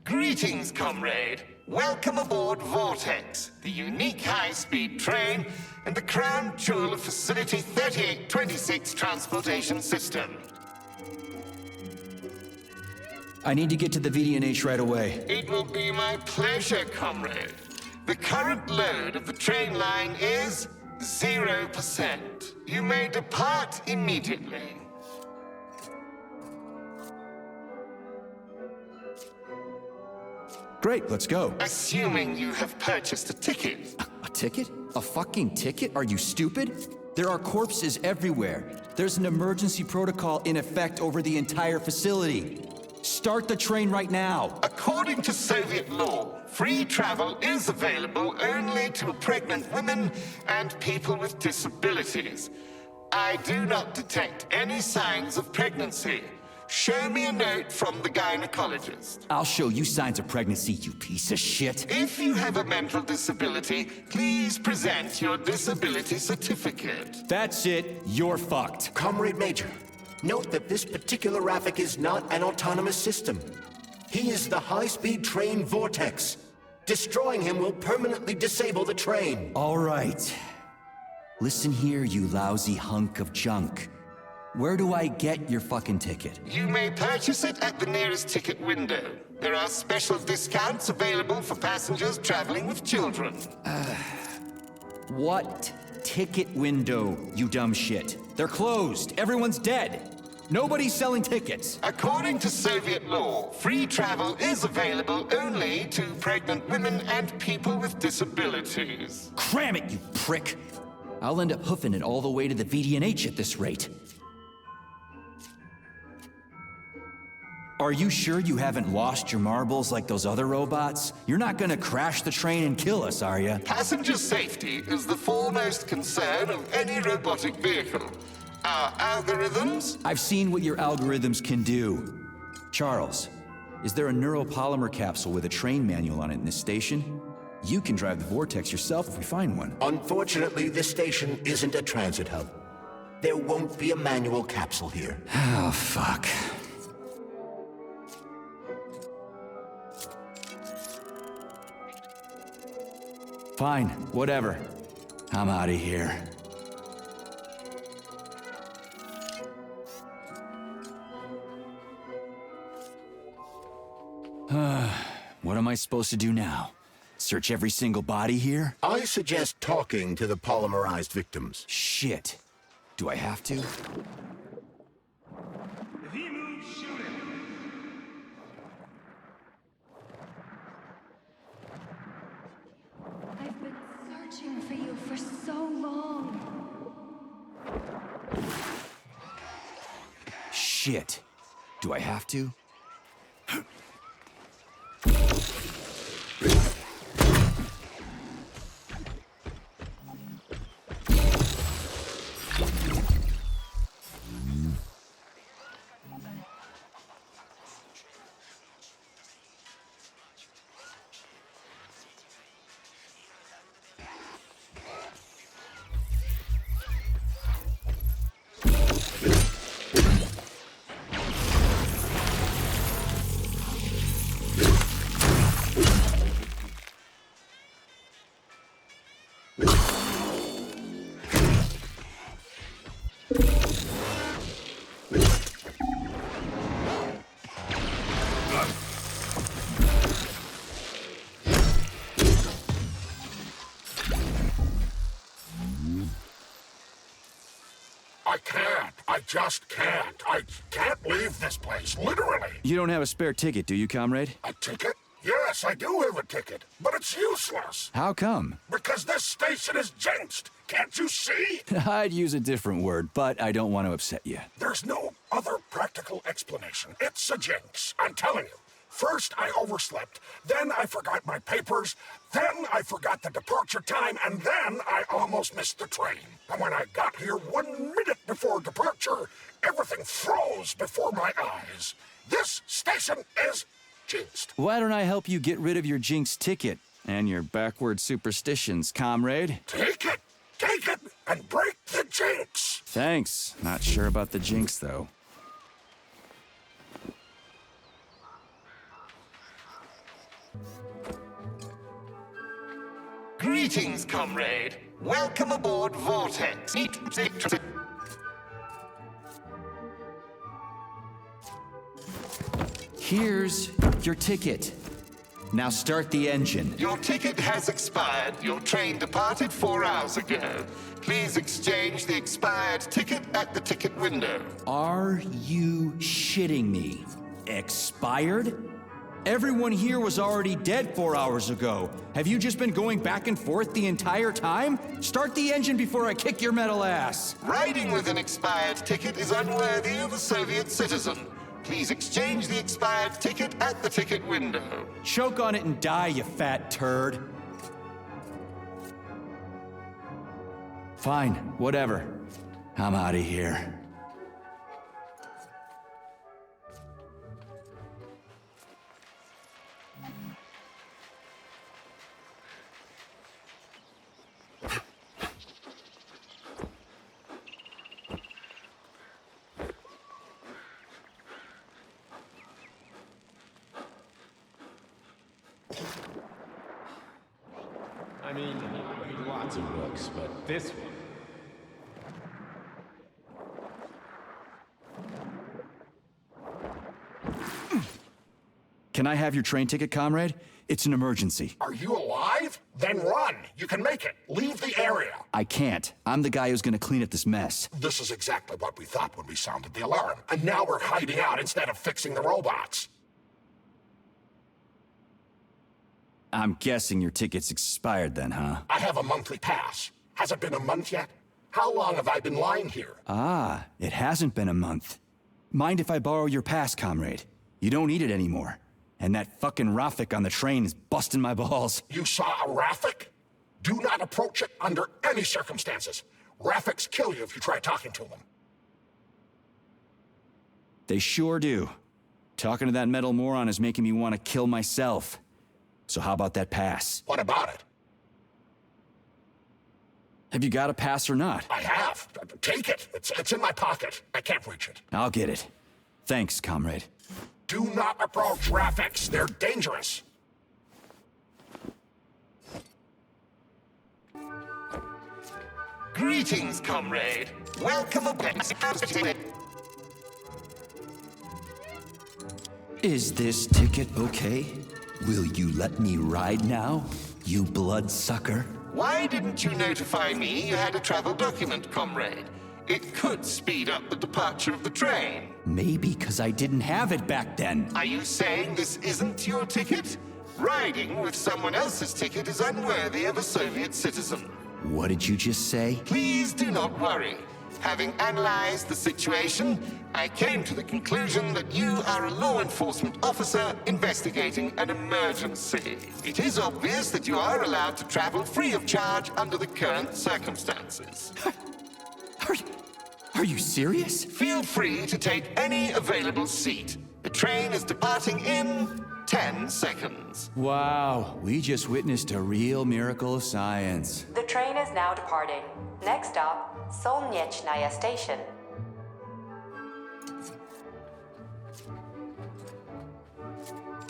Greetings, comrade. Welcome aboard Vortex, the unique high-speed train and the crown jewel of Facility 3826 Transportation System. I need to get to the VDNH right away. It will be my pleasure, comrade. The current load of the train line is 0%. You may depart immediately. Great, let's go. Assuming you have purchased a ticket. A ticket? A fucking ticket? Are you stupid? There are corpses everywhere. There's an emergency protocol in effect over the entire facility. Start the train right now. According to Soviet law, free travel is available only to pregnant women and people with disabilities. I do not detect any signs of pregnancy. Show me a note from the gynecologist. I'll show you signs of pregnancy, you piece of shit. If you have a mental disability, please present your disability certificate. That's it. You're fucked. Comrade Major, note that this particular Raffic is not an autonomous system. He is the high-speed train Vortex. Destroying him will permanently disable the train. All right. Listen here, you lousy hunk of junk. Where do I get your fucking ticket? You may purchase it at the nearest ticket window. There are special discounts available for passengers traveling with children. What ticket window, you dumb shit? They're closed. Everyone's dead. Nobody's selling tickets. According to Soviet law, free travel is available only to pregnant women and people with disabilities. Cram it, you prick! I'll end up hoofing it all the way to the VDNH at this rate. Are you sure you haven't lost your marbles like those other robots? You're not gonna crash the train and kill us, are you? Passenger safety is the foremost concern of any robotic vehicle. Our algorithms? I've seen what your algorithms can do. Charles, is there a neuropolymer capsule with a train manual on it in this station? You can drive the Vortex yourself if we find one. Unfortunately, this station isn't a transit hub. There won't be a manual capsule here. Oh, fuck. Fine, whatever. I'm out of here. What am I supposed to do now? Search every single body here? I suggest talking to the polymerized victims. Shit. Do I have to? If he moves, shoot him. I've been searching for you for so long. Shit. Do I have to? just can't. I can't leave this place, literally. You don't have a spare ticket, do you, comrade? A ticket? Yes, I do have a ticket, but it's useless. How come? Because this station is jinxed. Can't you see? I'd use a different word, but I don't want to upset you. There's no other practical explanation. It's a jinx, I'm telling you. First, I overslept. Then I forgot my papers. Then I forgot the departure time. And then I almost missed the train. And when I got here 1 minute before departure, everything froze before my eyes. This station is jinxed. Why don't I help you get rid of your jinx ticket and your backward superstitions, comrade? Take it! Take it! And break the jinx! Thanks. Not sure about the jinx, though. Greetings, comrade. Welcome aboard Vortex. Here's your ticket. Now start the engine. Your ticket has expired. Your train departed 4 hours ago. Please exchange the expired ticket at the ticket window. Are you shitting me? Expired? Everyone here was already dead 4 hours ago. Have you just been going back and forth the entire time? Start the engine before I kick your metal ass. Riding with an expired ticket is unworthy of a Soviet citizen. Please exchange the expired ticket at the ticket window. Choke on it and die, you fat turd. Fine, whatever. I'm out of here. I mean, lots of books, but this one... Can I have your train ticket, comrade? It's an emergency. Are you alive? Then run. You can make it. Leave the area. I can't. I'm the guy who's gonna clean up this mess. This is exactly what we thought when we sounded the alarm. And now we're hiding out instead of fixing the robots. I'm guessing your ticket's expired then, huh? I have a monthly pass. Has it been a month yet? How long have I been lying here? Ah, it hasn't been a month. Mind if I borrow your pass, comrade? You don't need it anymore. And that fucking Rafik on the train is busting my balls. You saw a Rafik? Do not approach it under any circumstances. Rafiks kill you if you try talking to them. They sure do. Talking to that metal moron is making me want to kill myself. So how about that pass? What about it? Have you got a pass or not? I have. Take it. It's in my pocket. I can't reach it. I'll get it. Thanks, comrade. Do not approach Rafiks. They're dangerous. Greetings, comrade. Welcome aboard. Is this ticket okay? Will you let me ride now, you bloodsucker? Why didn't you notify me you had a travel document, comrade? It could speed up the departure of the train. Maybe because I didn't have it back then. Are you saying this isn't your ticket? Riding with someone else's ticket is unworthy of a Soviet citizen. What did you just say? Please do not worry. Having analyzed the situation, I came to the conclusion that you are a law enforcement officer investigating an emergency. It is obvious that you are allowed to travel free of charge under the current circumstances. Are you serious? Feel free to take any available seat. The train is departing in 10 seconds. Wow, we just witnessed a real miracle of science. The train is now departing. Next stop, Solnechnaya Station.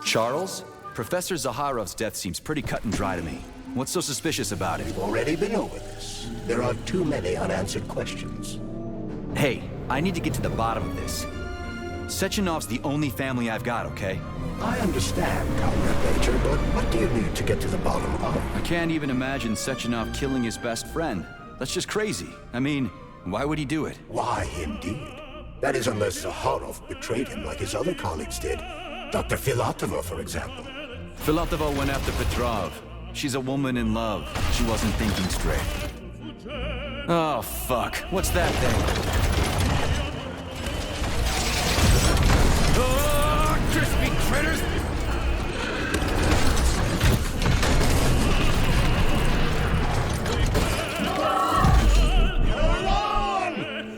Charles? Professor Zaharov's death seems pretty cut and dry to me. What's so suspicious about it? We've already been over this. There are too many unanswered questions. Hey, I need to get to the bottom of this. Sechenov's the only family I've got, okay? I understand, Comrade Major, but what do you need to get to the bottom of? I can't even imagine Sechenov killing his best friend. That's just crazy. I mean, why would he do it? Why, indeed. That is, unless Zaharov betrayed him like his other colleagues did. Dr. Filatova, for example. Filatova went after Petrov. She's a woman in love. She wasn't thinking straight. Oh, fuck. What's that thing? Oh, crispy critters!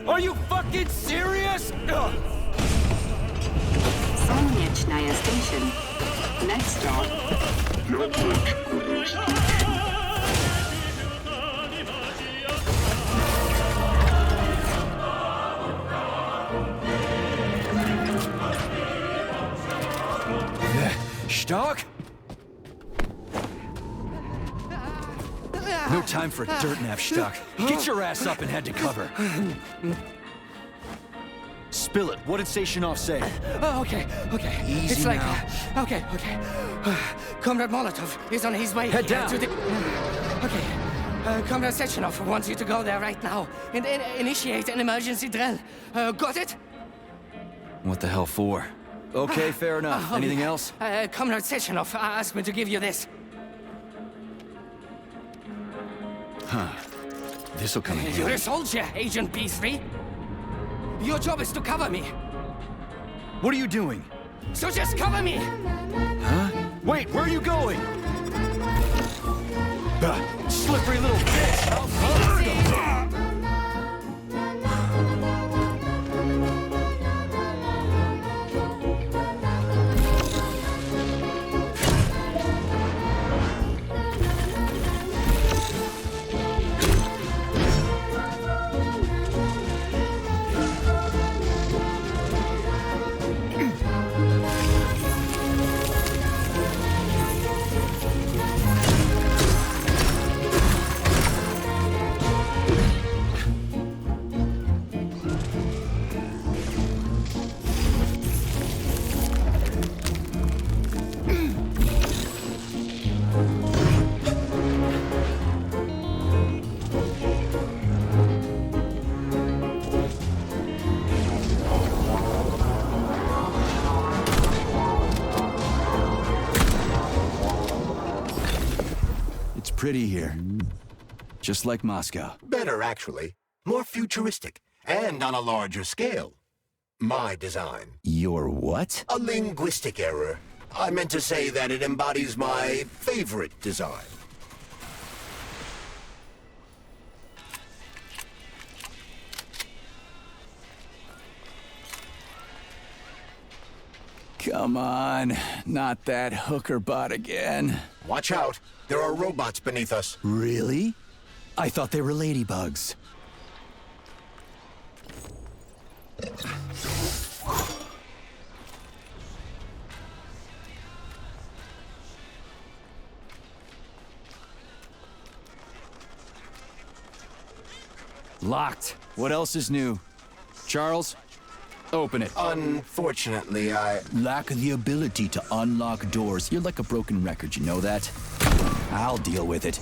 Are you fucking serious? Solnechnaya Station. Next stop. Stark? No time for a dirt nap, Stark. Get your ass up and head to cover. Spill it. What did Sachinov say? Okay. Easy it's like, now. Okay. Comrade Molotov is on his way Head down. to the... Okay. Comrade Sechenov wants you to go there right now and initiate an emergency drill. Got it? What the hell for? Okay, fair enough. Anything else? Comrade Sechenov asked me to give you this. Huh. This'll come in You're handy. a soldier, Agent B3. Your job is to cover me. What are you doing? So just cover me! Huh? Wait, where are you going? Slippery little bitch! Pretty here. Just like Moscow. Better, actually. More futuristic, and on a larger scale. My design. Your what? A linguistic error. I meant to say that it embodies my favorite design. Come on, not that hooker bot again. Watch out. There are robots beneath us. Really? I thought they were ladybugs. Locked. What else is new? Charles? Open it. Unfortunately, I lack the ability to unlock doors. You're like a broken record, you know that? I'll deal with it.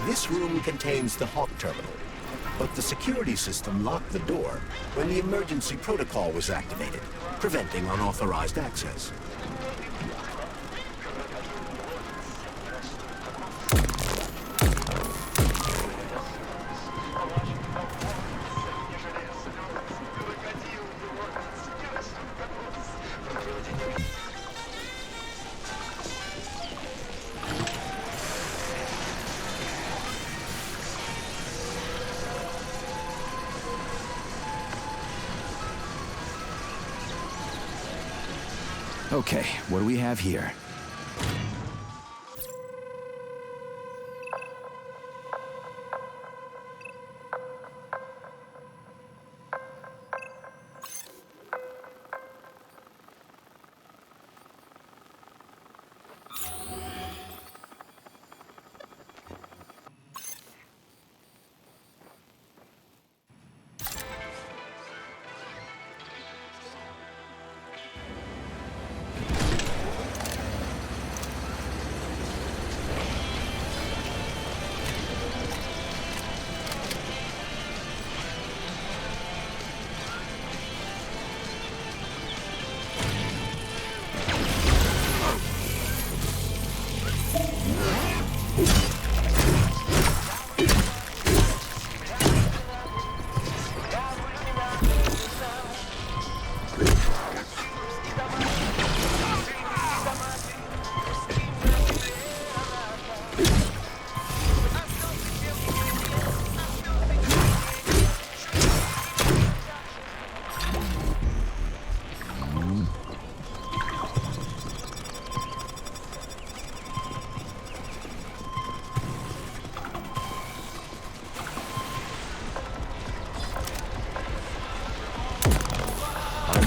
This room contains the Hawk terminal. but the security system locked the door when the emergency protocol was activated, preventing unauthorized access. Okay, what do we have here?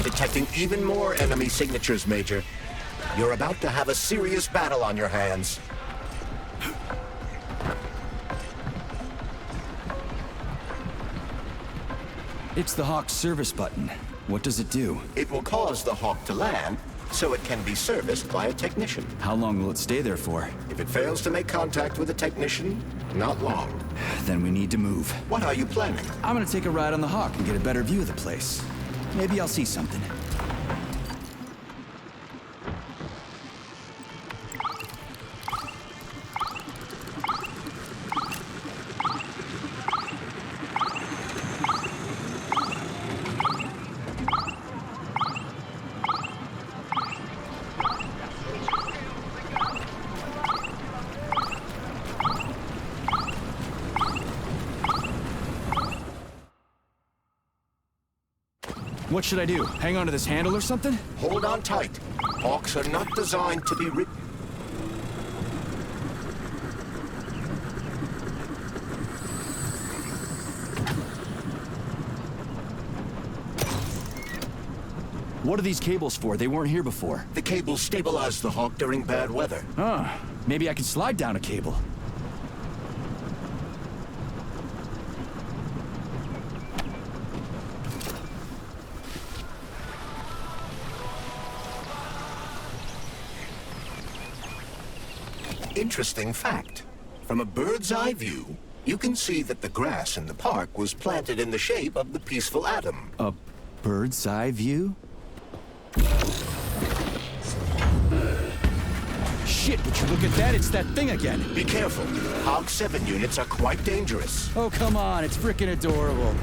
Detecting even more enemy signatures, Major. You're about to have a serious battle on your hands. It's the Hawk service button. What does it do? It will cause the Hawk to land, so it can be serviced by a technician. How long will it stay there for? If it fails to make contact with a technician, not long. Then we need to move. What are you planning? I'm gonna take a ride on the Hawk and get a better view of the place. Maybe I'll see something. What should I do? Hang on to this handle or something? Hold on tight. Hawks are not designed to be What are these cables for? They weren't here before. The cables stabilize the Hawk during bad weather. Huh. Maybe I can slide down a cable. Interesting fact. From a bird's eye view, you can see that the grass in the park was planted in the shape of the peaceful atom. A bird's eye view? Shit, would you look at that? It's that thing again. Be careful. Hog 7 units are quite dangerous. Oh, come on. It's frickin' adorable.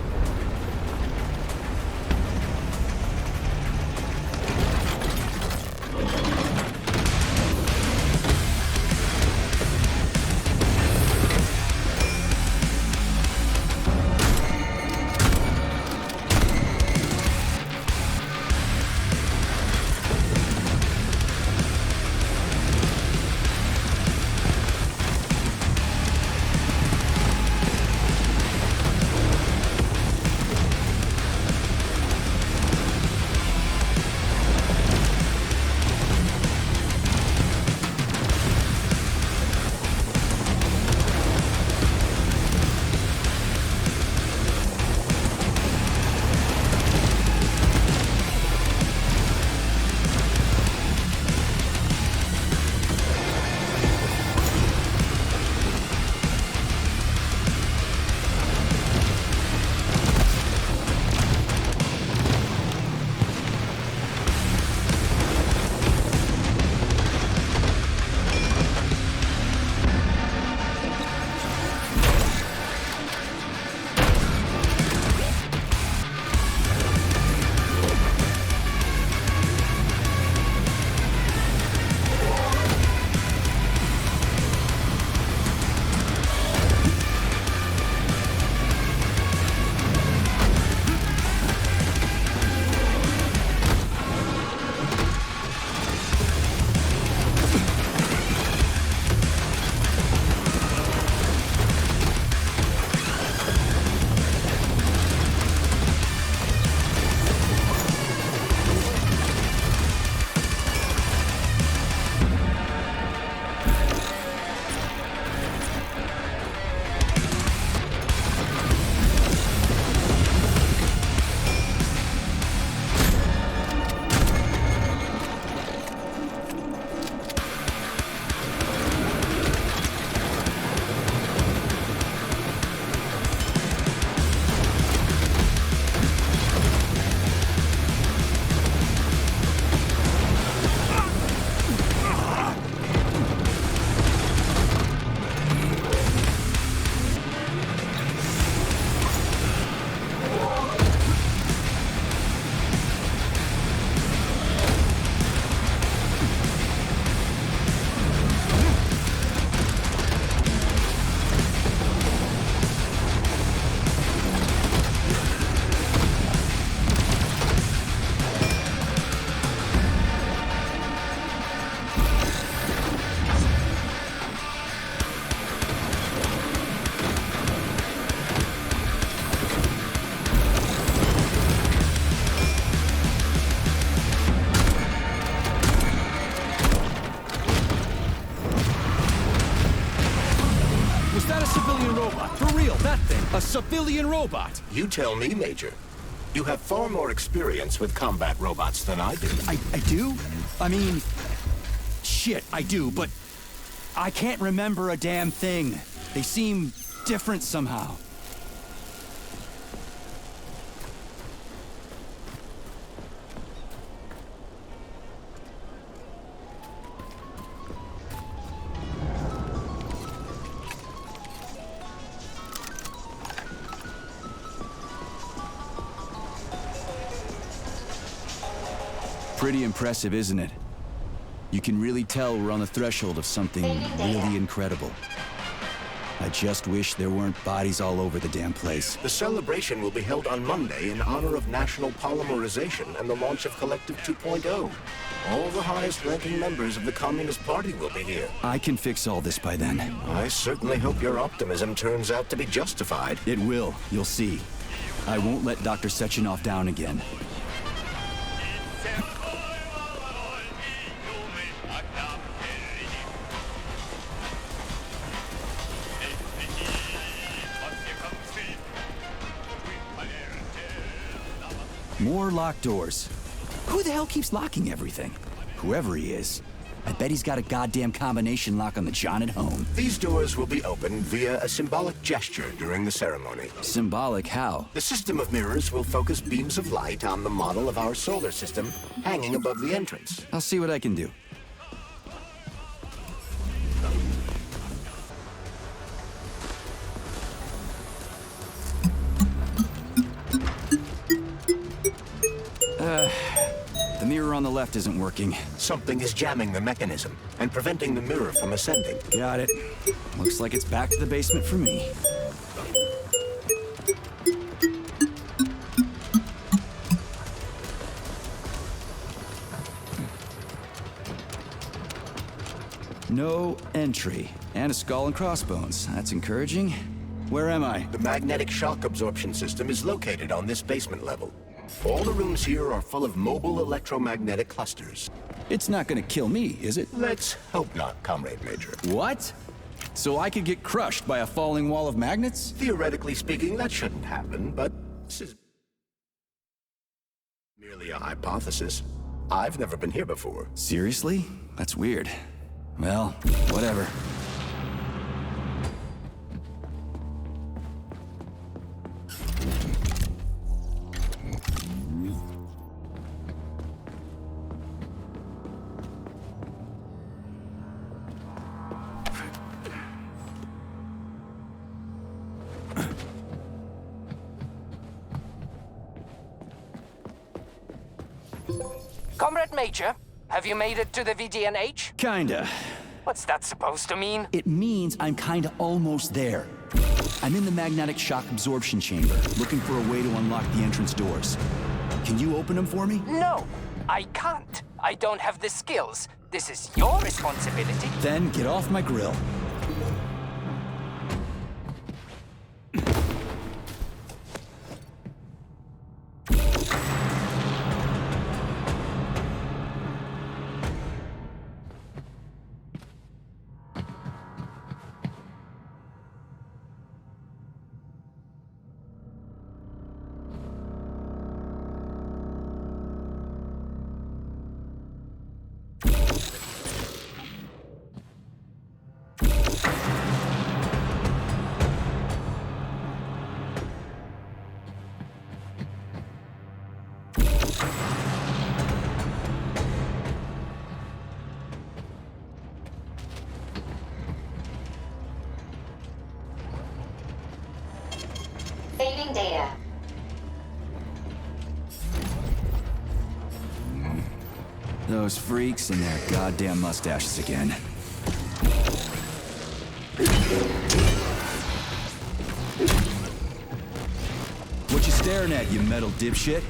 civilian robot. For real, that thing. A civilian robot. You tell me, Major. You have far more experience with combat robots than I do. I do? I mean... Shit, I do, but... I can't remember a damn thing. They seem different somehow. Pretty impressive, isn't it? You can really tell we're on the threshold of something really incredible. I just wish there weren't bodies all over the damn place. The celebration will be held on Monday in honor of National Polymerization and the launch of Collective 2.0. All the highest-ranking members of the Communist Party will be here. I can fix all this by then. I certainly hope your optimism turns out to be justified. It will, you'll see. I won't let Dr. Sechenov down again. More locked doors. Who the hell keeps locking everything? Whoever he is. I bet he's got a goddamn combination lock on the John at home. These doors will be opened via a symbolic gesture during the ceremony. Symbolic how? The system of mirrors will focus beams of light on the model of our solar system hanging above the entrance. I'll see what I can do. The mirror on the left isn't working. Something is jamming the mechanism and preventing the mirror from ascending. Got it. Looks like it's back to the basement for me. No entry. And a skull and crossbones. That's encouraging. Where am I? The magnetic shock absorption system is located on this basement level. All the rooms here are full of mobile electromagnetic clusters. It's not gonna kill me, is it? Let's hope not, Comrade Major. What? So I could get crushed by a falling wall of magnets? Theoretically speaking, that shouldn't happen, but this is merely a hypothesis. I've never been here before. Seriously? That's weird. Well, whatever. Comrade Major, have you made it to the VDNH? Kinda. What's that supposed to mean? It means I'm kinda almost there. I'm in the magnetic shock absorption chamber, looking for a way to unlock the entrance doors. Can you open them for me? No, I can't. I don't have the skills. This is your responsibility. Then get off my grill. Saving data. Those freaks and their goddamn mustaches again. What you staring at, you metal dipshit?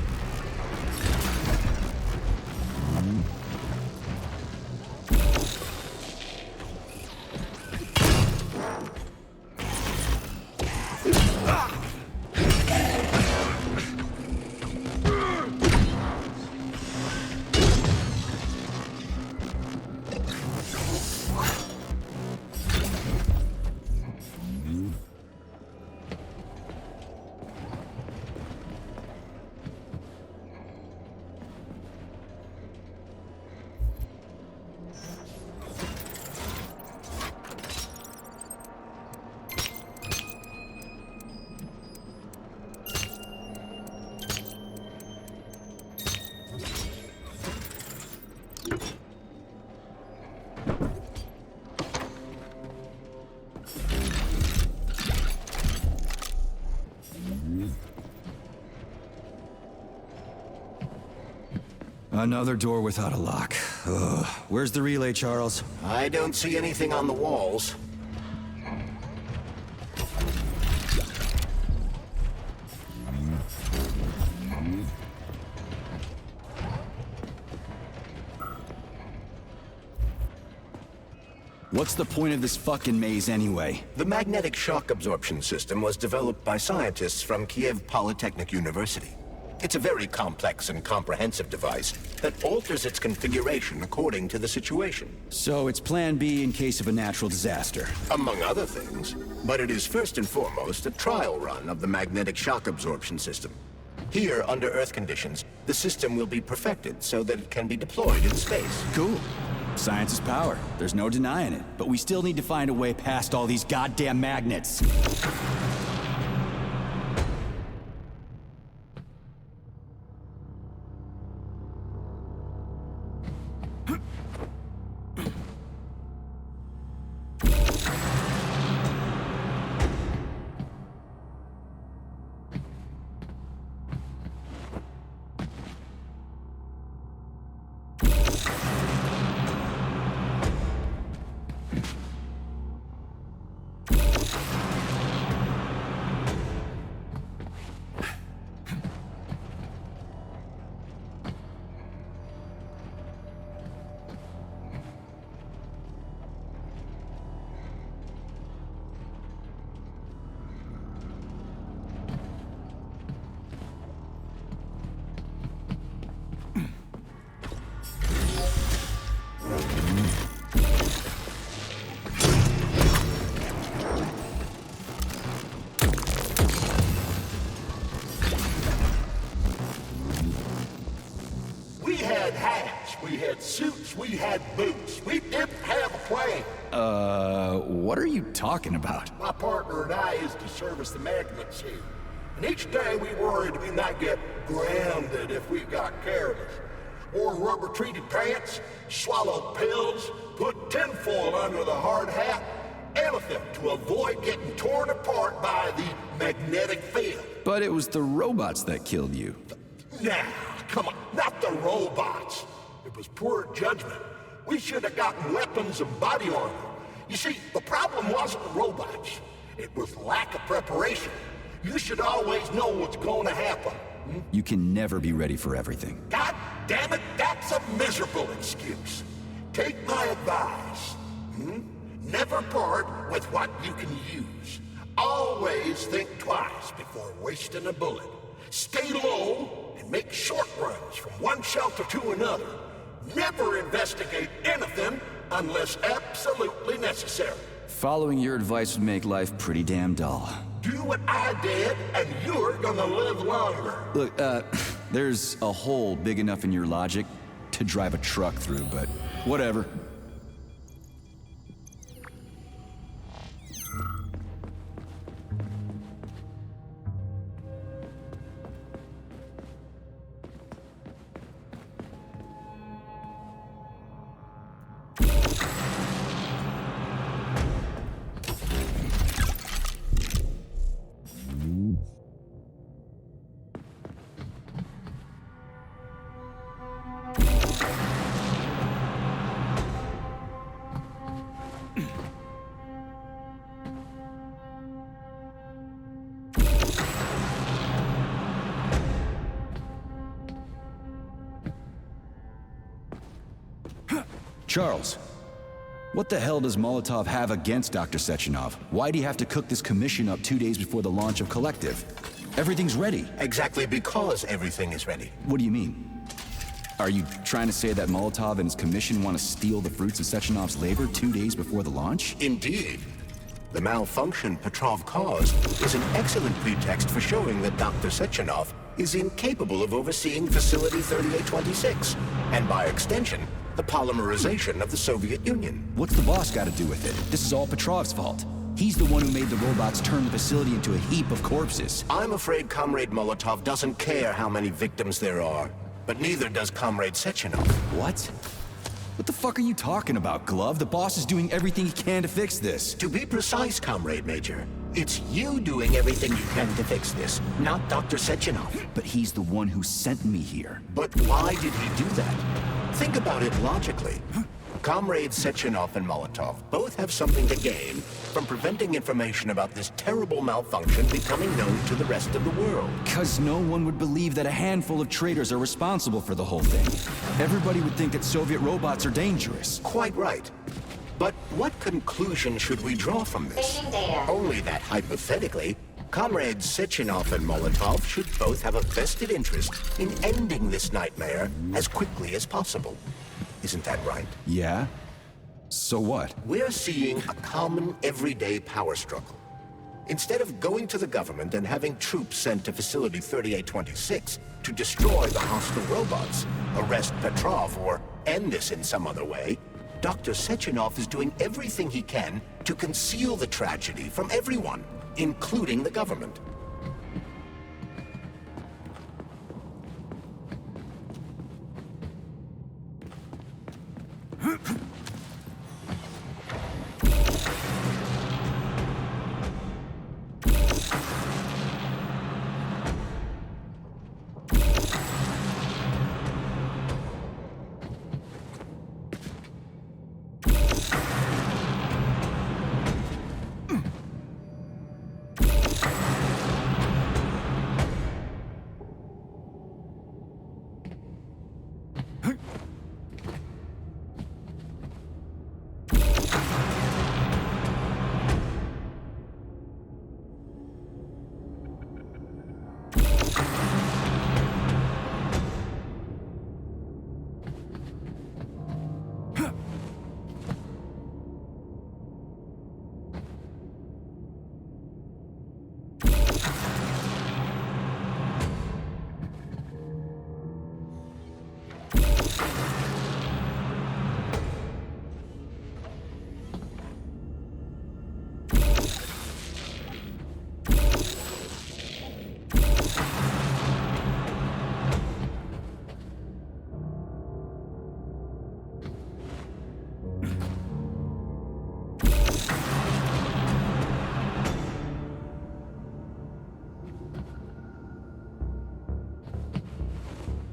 Another door without a lock. Ugh. Where's the relay, Charles? I don't see anything on the walls. What's the point of this fucking maze anyway? The magnetic shock absorption system was developed by scientists from Kiev Polytechnic University. It's a very complex and comprehensive device that alters its configuration according to the situation. So it's plan B in case of a natural disaster. Among other things. But it is first and foremost a trial run of the magnetic shock absorption system. Here, under Earth conditions, the system will be perfected so that it can be deployed in space. Cool. Science is power. There's no denying it. But we still need to find a way past all these goddamn magnets. We had suits, we had boots. We didn't have a plane. What are you talking about? My partner and I is to service the magnets here. And each day we worried we might get grounded if we got careless. Wore rubber-treated pants, swallowed pills, put tinfoil under the hard hat, anything to avoid getting torn apart by the magnetic field. But it was the robots that killed you. Nah, come on, not the robots. It was poor judgment. We should have gotten weapons and body armor. You see, the problem wasn't the robots. It was lack of preparation. You should always know what's going to happen. You can never be ready for everything. God damn it, that's a miserable excuse. Take my advice. Never part with what you can use. Always think twice before wasting a bullet. Stay low and make short runs from one shelter to another. Never investigate anything unless absolutely necessary. Following your advice would make life pretty damn dull. Do what I did, and you're gonna live longer. Look, there's a hole big enough in your logic to drive a truck through, but whatever. Charles, what the hell does Molotov have against Dr. Sechenov? Why'd he have to cook this commission up 2 days before the launch of Collective? Everything's ready. Exactly because everything is ready. What do you mean? Are you trying to say that Molotov and his commission want to steal the fruits of Sechenov's labor 2 days before the launch? Indeed. The malfunction Petrov caused is an excellent pretext for showing that Dr. Sechenov is incapable of overseeing Facility 3826, and by extension, the polymerization of the Soviet Union. What's the boss got to do with it? This is all Petrov's fault. He's the one who made the robots turn the facility into a heap of corpses. I'm afraid Comrade Molotov doesn't care how many victims there are, but neither does Comrade Sechenov. What? What the fuck are you talking about, Glove? The boss is doing everything he can to fix this. To be precise, Comrade Major, It's you doing everything you can to fix this, not Dr. Sechenov. But he's the one who sent me here. But why did he do that? Think about it logically. Comrades Sechenov and Molotov both have something to gain from preventing information about this terrible malfunction becoming known to the rest of the world. Because no one would believe that a handful of traitors are responsible for the whole thing. Everybody would think that Soviet robots are dangerous. Quite right. But what conclusion should we draw from this? Only that, hypothetically, Comrades Sechenov and Molotov should both have a vested interest in ending this nightmare as quickly as possible. Isn't that right? Yeah? So what? We're seeing a common, everyday power struggle. Instead of going to the government and having troops sent to Facility 3826 to destroy the hostile robots, arrest Petrov, or end this in some other way, Dr. Sechenov is doing everything he can to conceal the tragedy from everyone, including the government.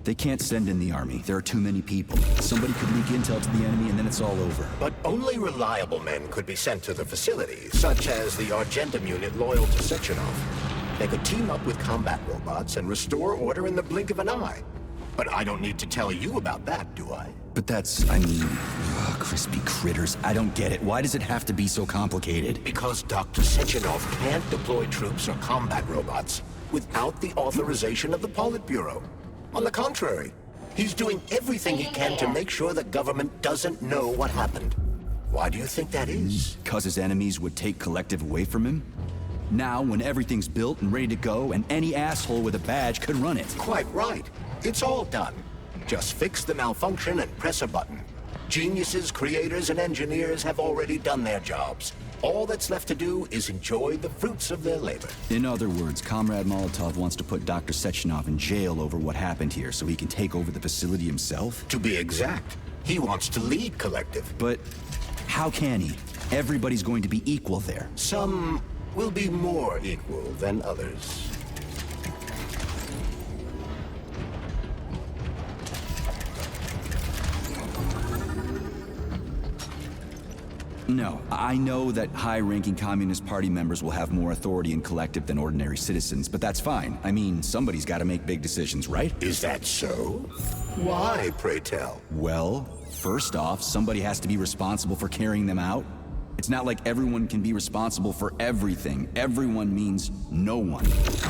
They can't send in the army. There are too many people. Somebody could leak intel to the enemy and then it's all over. But only reliable men could be sent to the facility, such as the Argentum unit loyal to Sechenov. They could team up with combat robots and restore order in the blink of an eye. But I don't need to tell you about that, do I? But that's, I mean, crispy critters. I don't get it. Why does it have to be so complicated? Because Dr. Sechenov can't deploy troops or combat robots without the authorization of the Politburo. On the contrary, he's doing everything he can to make sure the government doesn't know what happened. Why do you think that is? Because his enemies would take Collective away from him? Now, when everything's built and ready to go, and any asshole with a badge could run it. Quite right. It's all done. Just fix the malfunction and press a button. Geniuses, creators, and engineers have already done their jobs. All that's left to do is enjoy the fruits of their labor. In other words, Comrade Molotov wants to put Dr. Sechenov in jail over what happened here so he can take over the facility himself? To be exact, he wants to lead Collective. But how can he? Everybody's going to be equal there. Some will be more equal than others. No, I know that high-ranking Communist Party members will have more authority in Collective than ordinary citizens, but that's fine. I mean, somebody's got to make big decisions, right? Is that so? Why, pray tell? Well, first off, somebody has to be responsible for carrying them out. It's not like everyone can be responsible for everything. Everyone means no one.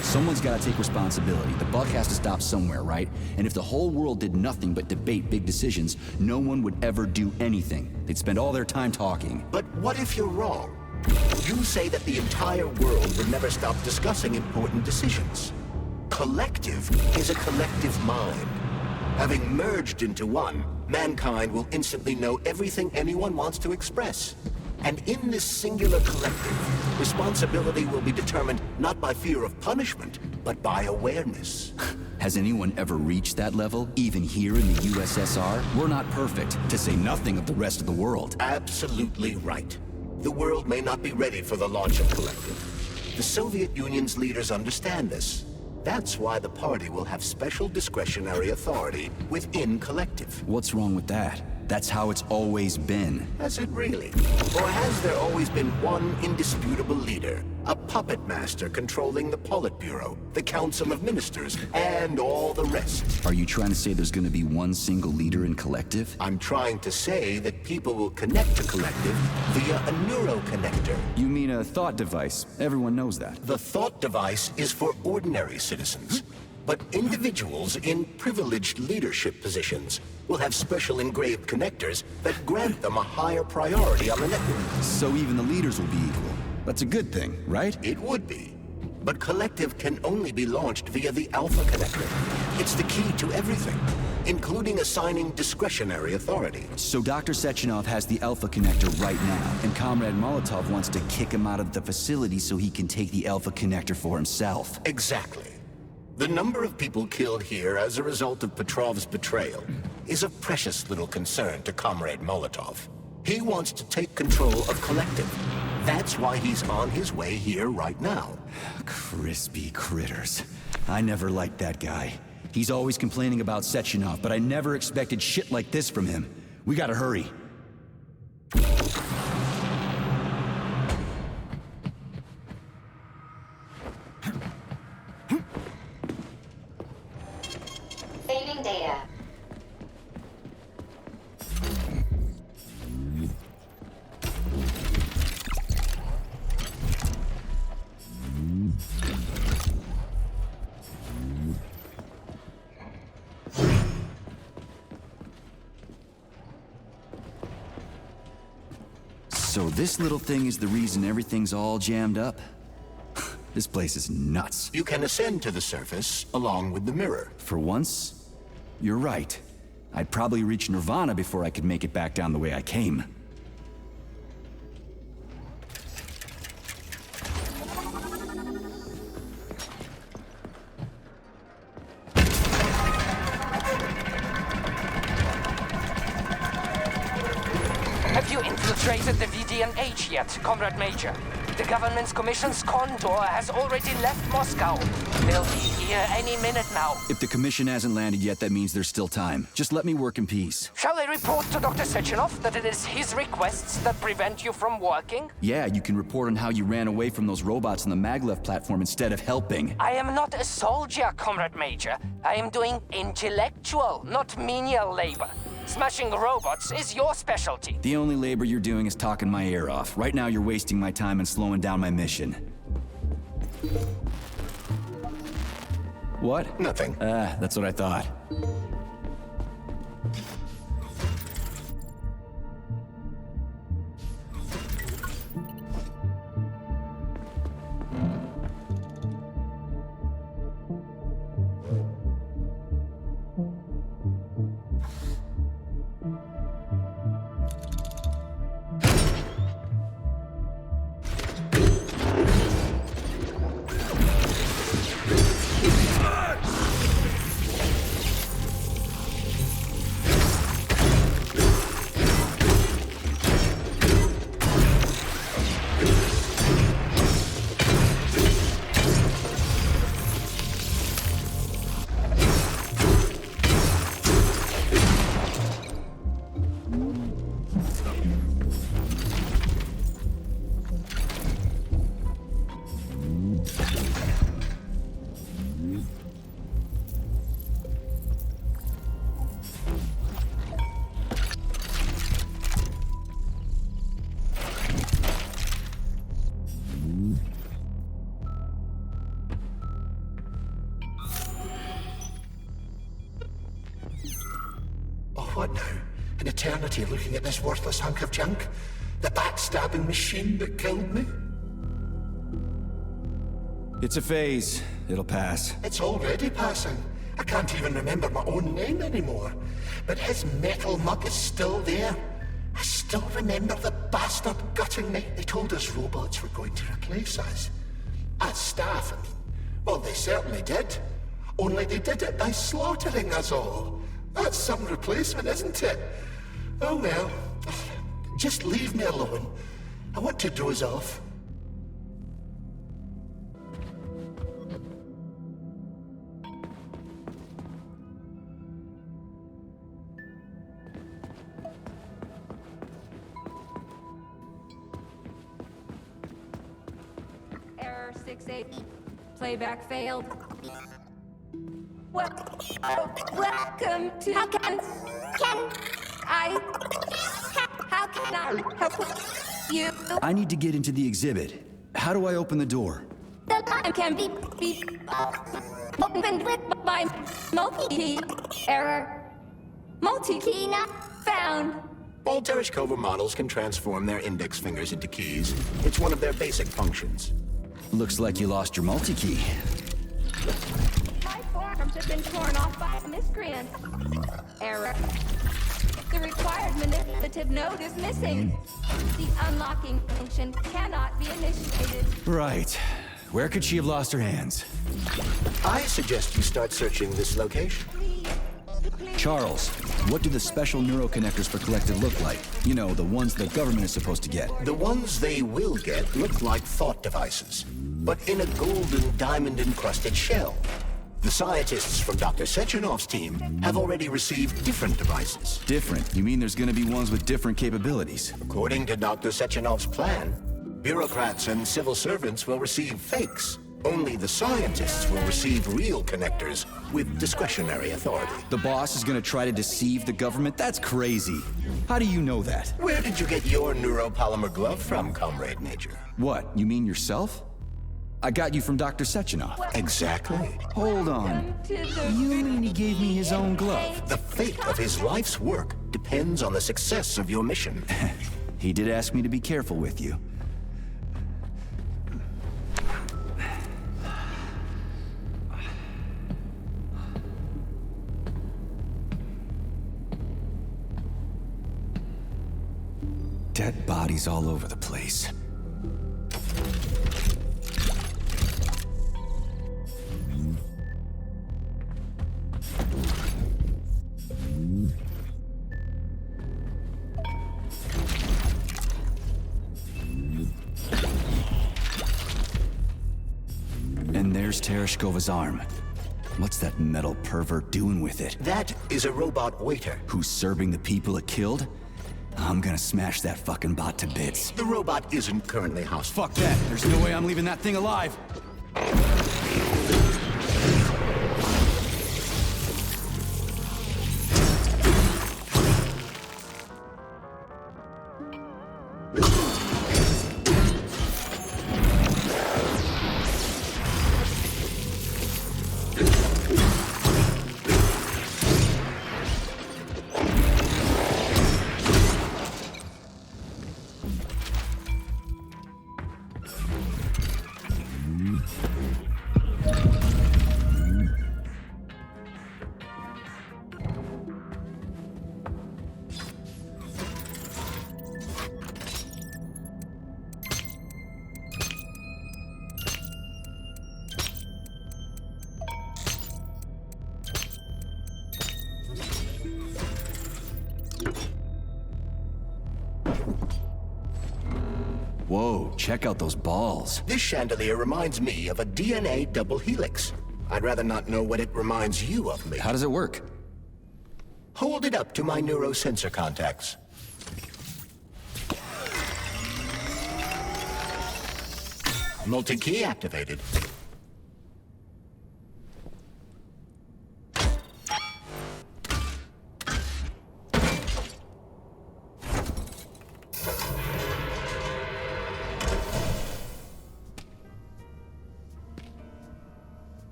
Someone's got to take responsibility. The buck has to stop somewhere, right? And if the whole world did nothing but debate big decisions, no one would ever do anything. They'd spend all their time talking. But what if you're wrong? You say that the entire world would never stop discussing important decisions. Collective is a collective mind. Having merged into one, mankind will instantly know everything anyone wants to express. And in this singular collective, responsibility will be determined not by fear of punishment, but by awareness. Has anyone ever reached that level, even here in the USSR? We're not perfect, to say nothing of the rest of the world. Absolutely right. The world may not be ready for the launch of Collective. The Soviet Union's leaders understand this. That's why the party will have special discretionary authority within Collective. What's wrong with that? That's how it's always been. Has it really? Or has there always been one indisputable leader? A puppet master controlling the Politburo, the Council of Ministers, and all the rest? Are you trying to say there's gonna be one single leader in Collective? I'm trying to say that people will connect to Collective via a neuroconnector. You mean a thought device? Everyone knows that. The thought device is for ordinary citizens. But individuals in privileged leadership positions will have special engraved connectors that grant them a higher priority on the network. So even the leaders will be equal. That's a good thing, right? It would be. But Collective can only be launched via the Alpha Connector. It's the key to everything, including assigning discretionary authority. So Dr. Sechenov has the Alpha Connector right now, and Comrade Molotov wants to kick him out of the facility so he can take the Alpha Connector for himself. Exactly. The number of people killed here as a result of Petrov's betrayal is of precious little concern to Comrade Molotov. He wants to take control of Collective. That's why he's on his way here right now. Crispy critters. I never liked that guy. He's always complaining about Sechenov, but I never expected shit like this from him. We gotta hurry. Failing data. So this little thing is the reason everything's all jammed up? This place is nuts. You can ascend to the surface along with the mirror. For once, you're right. I'd probably reach Nirvana before I could make it back down the way I came. Have you infiltrated the VDNH yet, Comrade Major? The government's commission's condor has already left Moscow. They'll be here any minute now. If the commission hasn't landed yet, that means there's still time. Just let me work in peace. Shall I report to Dr. Sechenov that it is his requests that prevent you from working? Yeah, you can report on how you ran away from those robots on the maglev platform instead of helping. I am not a soldier, Comrade Major. I am doing intellectual, not menial labor. Smashing robots is your specialty. The only labor you're doing is talking my ear off. Right now you're wasting my time and slowing down my mission. What? Nothing. That's what I thought. What now? An eternity looking at this worthless hunk of junk? The backstabbing machine that killed me? It's a phase. It'll pass. It's already passing. I can't even remember my own name anymore. But his metal mug is still there. I still remember the bastard gutting me. They told us robots were going to replace us. As staff, I mean. Well, they certainly did. Only they did it by slaughtering us all. That's some replacement, isn't it? Oh well. Just leave me alone. I want to doze off. 6-8. Playback failed. Welcome to... How can I help you? I need to get into the exhibit. How do I open the door? The line can be opened with my multi-key. Error. Multi-key not found. All Tereshkova models can transform their index fingers into keys. It's one of their basic functions. Looks like you lost your multi-key. My forearms have been torn off by a miscreant. Error. The required manipulative node is missing. The unlocking function cannot be initiated. Right. Where could she have lost her hands? I suggest you start searching this location. Charles, what do the special neuroconnectors for Collective look like? You know, the ones the government is supposed to get. The ones they will get look like thought devices, but in a golden diamond-encrusted shell. The scientists from Dr. Sechenov's team have already received different devices. Different? You mean there's gonna be ones with different capabilities? According to Dr. Sechenov's plan, bureaucrats and civil servants will receive fakes. Only the scientists will receive real connectors with discretionary authority. The boss is gonna try to deceive the government? That's crazy. How do you know that? Where did you get your neuropolymer glove from, Comrade Major? What, you mean yourself? I got you from Dr. Sechenov. Exactly. Hold on. You mean he gave me his own glove? The fate of his life's work depends on the success of your mission. He did ask me to be careful with you. Dead bodies all over the place. And there's Tereshkova's arm. What's that metal pervert doing with it? That is a robot waiter. Who's serving the people it killed? I'm gonna smash that fucking bot to bits. The robot isn't currently housed. Fuck that. There's no way I'm leaving that thing alive. Whoa, check out those balls. This chandelier reminds me of a DNA double helix. I'd rather not know what it reminds you of me. How does it work? Hold it up to my neurosensor contacts. Multi-key activated.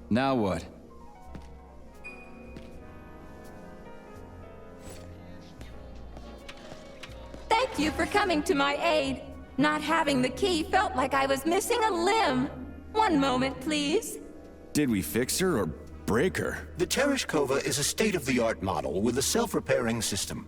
Now what? Thank you for coming to my aid. Not having the key felt like I was missing a limb. One moment, please. Did we fix her or break her? The Tereshkova is a state-of-the-art model with a self-repairing system.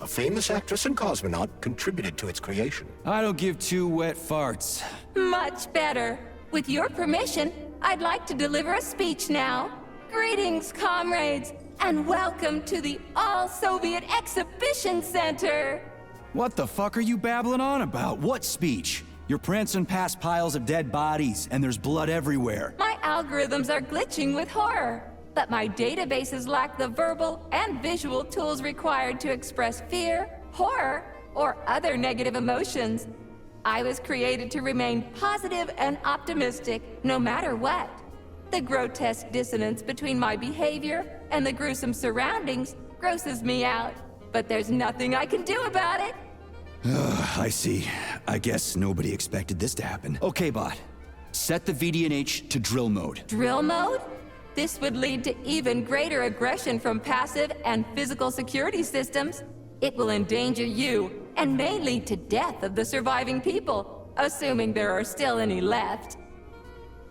A famous actress and cosmonaut contributed to its creation. I don't give two wet farts. Much better. With your permission, I'd like to deliver a speech now. Greetings, comrades, and welcome to the All-Soviet Exhibition Center. What the fuck are you babbling on about? What speech? You're prancing past piles of dead bodies, and there's blood everywhere. My algorithms are glitching with horror, but my databases lack the verbal and visual tools required to express fear, horror, or other negative emotions. I was created to remain positive and optimistic, no matter what. The grotesque dissonance between my behavior and the gruesome surroundings grosses me out, but there's nothing I can do about it. I see. I guess nobody expected this to happen. Okay, bot. Set the VDNH to drill mode. Drill mode? This would lead to even greater aggression from passive and physical security systems. It will endanger you, and may lead to death of the surviving people, assuming there are still any left.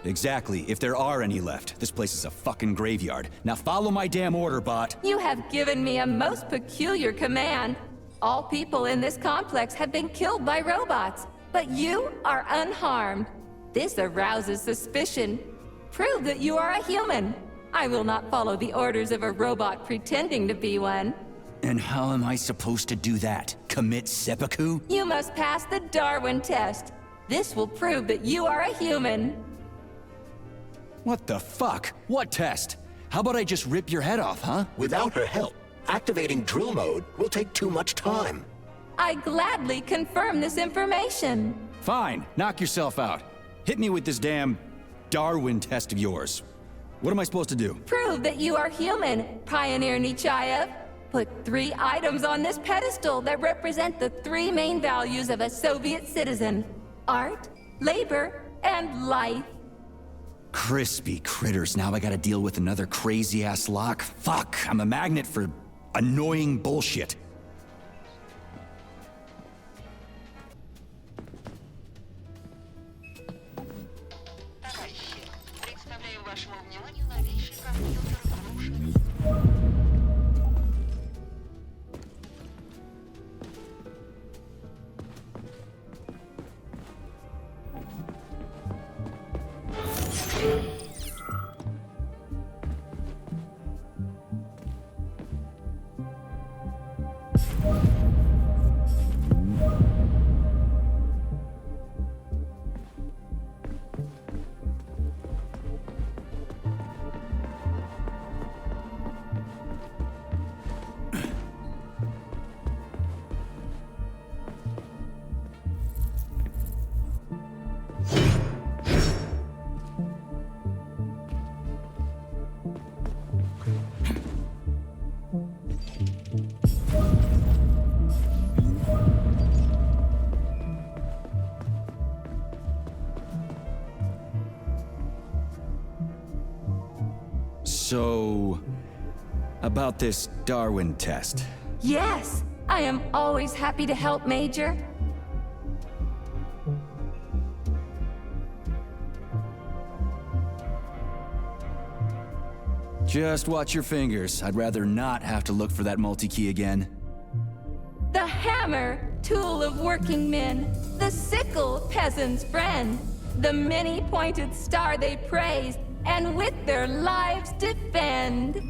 Exactly, if there are any left. This place is a fucking graveyard. Now follow my damn order, bot. You have given me a most peculiar command. All people in this complex have been killed by robots, but you are unharmed. This arouses suspicion. Prove that you are a human. I will not follow the orders of a robot pretending to be one. And how am I supposed to do that? Commit seppuku? You must pass the Darwin test. This will prove that you are a human. What the fuck? What test? How about I just rip your head off, huh? Without her help, activating drill mode will take too much time. I gladly confirm this information. Fine, knock yourself out. Hit me with this damn Darwin test of yours. What am I supposed to do? Prove that you are human, Pioneer Nechayev. Put 3 items on this pedestal that represent the 3 main values of a Soviet citizen: art, labor, and life. Crispy critters, now I gotta deal with another crazy-ass lock? Fuck, I'm a magnet for annoying bullshit. So, about this Darwin test. Yes, I am always happy to help, Major. Just watch your fingers. I'd rather not have to look for that multi-key again. The hammer, tool of working men. The sickle, peasant's friend. The many-pointed star they praise, and with their lives defend.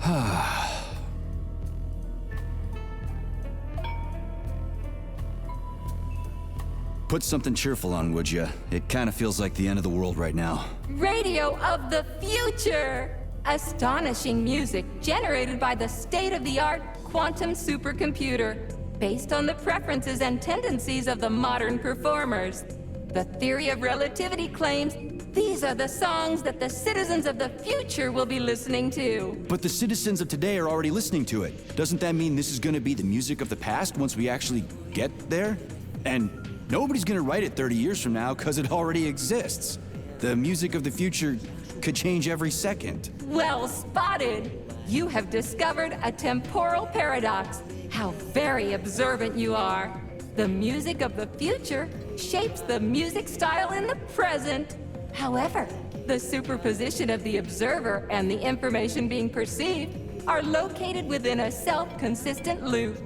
Put something cheerful on, would ya? It kind of feels like the end of the world right now. Radio of the future! Astonishing music generated by the state-of-the-art quantum supercomputer, based on the preferences and tendencies of the modern performers. The theory of relativity claims these are the songs that the citizens of the future will be listening to. But the citizens of today are already listening to it. Doesn't that mean this is gonna be the music of the past once we actually get there? And nobody's gonna write it 30 years from now because it already exists. The music of the future could change every second. Well spotted! You have discovered a temporal paradox. How very observant you are. The music of the future shapes the music style in the present. However, the superposition of the observer and the information being perceived are located within a self-consistent loop.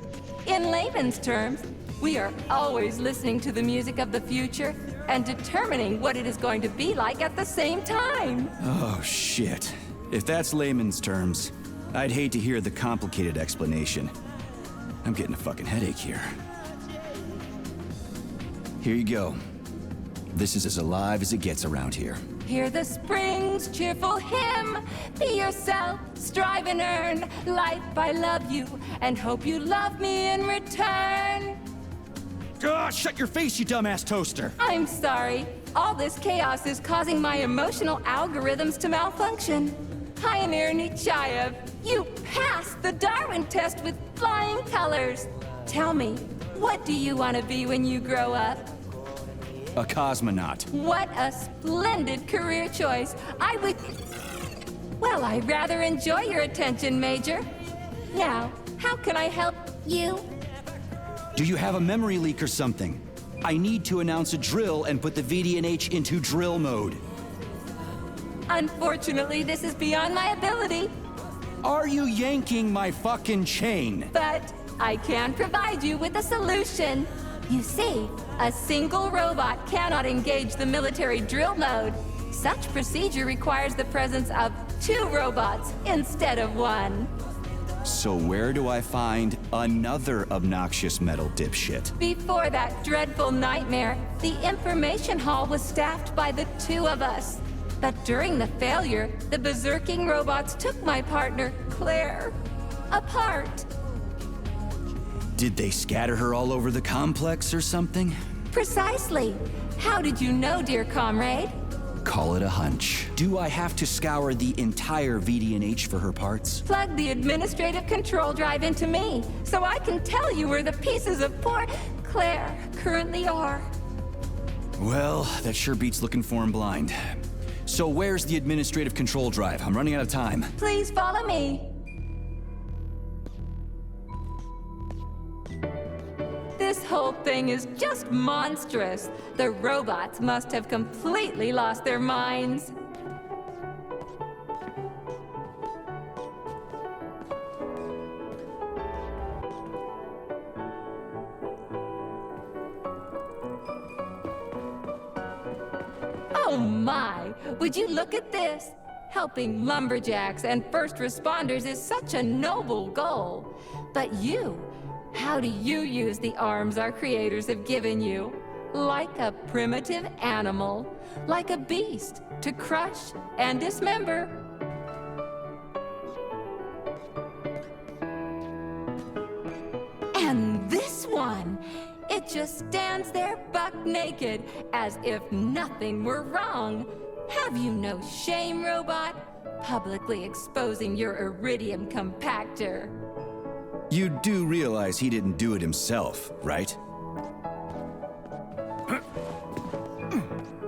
In layman's terms, we are always listening to the music of the future and determining what it is going to be like at the same time. Oh, shit. If that's layman's terms, I'd hate to hear the complicated explanation. I'm getting a fucking headache here. Here you go. This is as alive as it gets around here. Hear the spring's cheerful hymn. Be yourself, strive and earn. Life, I love you, and hope you love me in return. Shut your face, you dumbass toaster! I'm sorry. All this chaos is causing my emotional algorithms to malfunction. Pioneer Nechayev, you passed the Darwin test with flying colors. Tell me, what do you want to be when you grow up? A cosmonaut. What a splendid career choice. Well, I rather enjoy your attention, Major. Now, how can I help you? Do you have a memory leak or something? I need to announce a drill and put the VDNH into drill mode. Unfortunately, this is beyond my ability. Are you yanking my fucking chain? But I can provide you with a solution. You see, a single robot cannot engage the military drill mode. Such procedure requires the presence of 2 robots instead of 1. So where do I find another obnoxious metal dipshit? Before that dreadful nightmare, the information hall was staffed by the 2 of us. But during the failure, the berserking robots took my partner, Claire, apart. Did they scatter her all over the complex or something? Precisely. How did you know, dear comrade? Call it a hunch. Do I have to scour the entire VDNH for her parts? Plug the administrative control drive into me, so I can tell you where the pieces of poor Claire currently are. Well, that sure beats looking for him blind. So where's the administrative control drive? I'm running out of time. Please follow me. This whole thing is just monstrous. The robots must have completely lost their minds. Oh my! Would you look at this? Helping lumberjacks and first responders is such a noble goal. But you, how do you use the arms our creators have given you? Like a primitive animal, like a beast, to crush and dismember. And this one, it just stands there buck naked, as if nothing were wrong. Have you no shame, robot? Publicly exposing your iridium compactor. You do realize he didn't do it himself, right?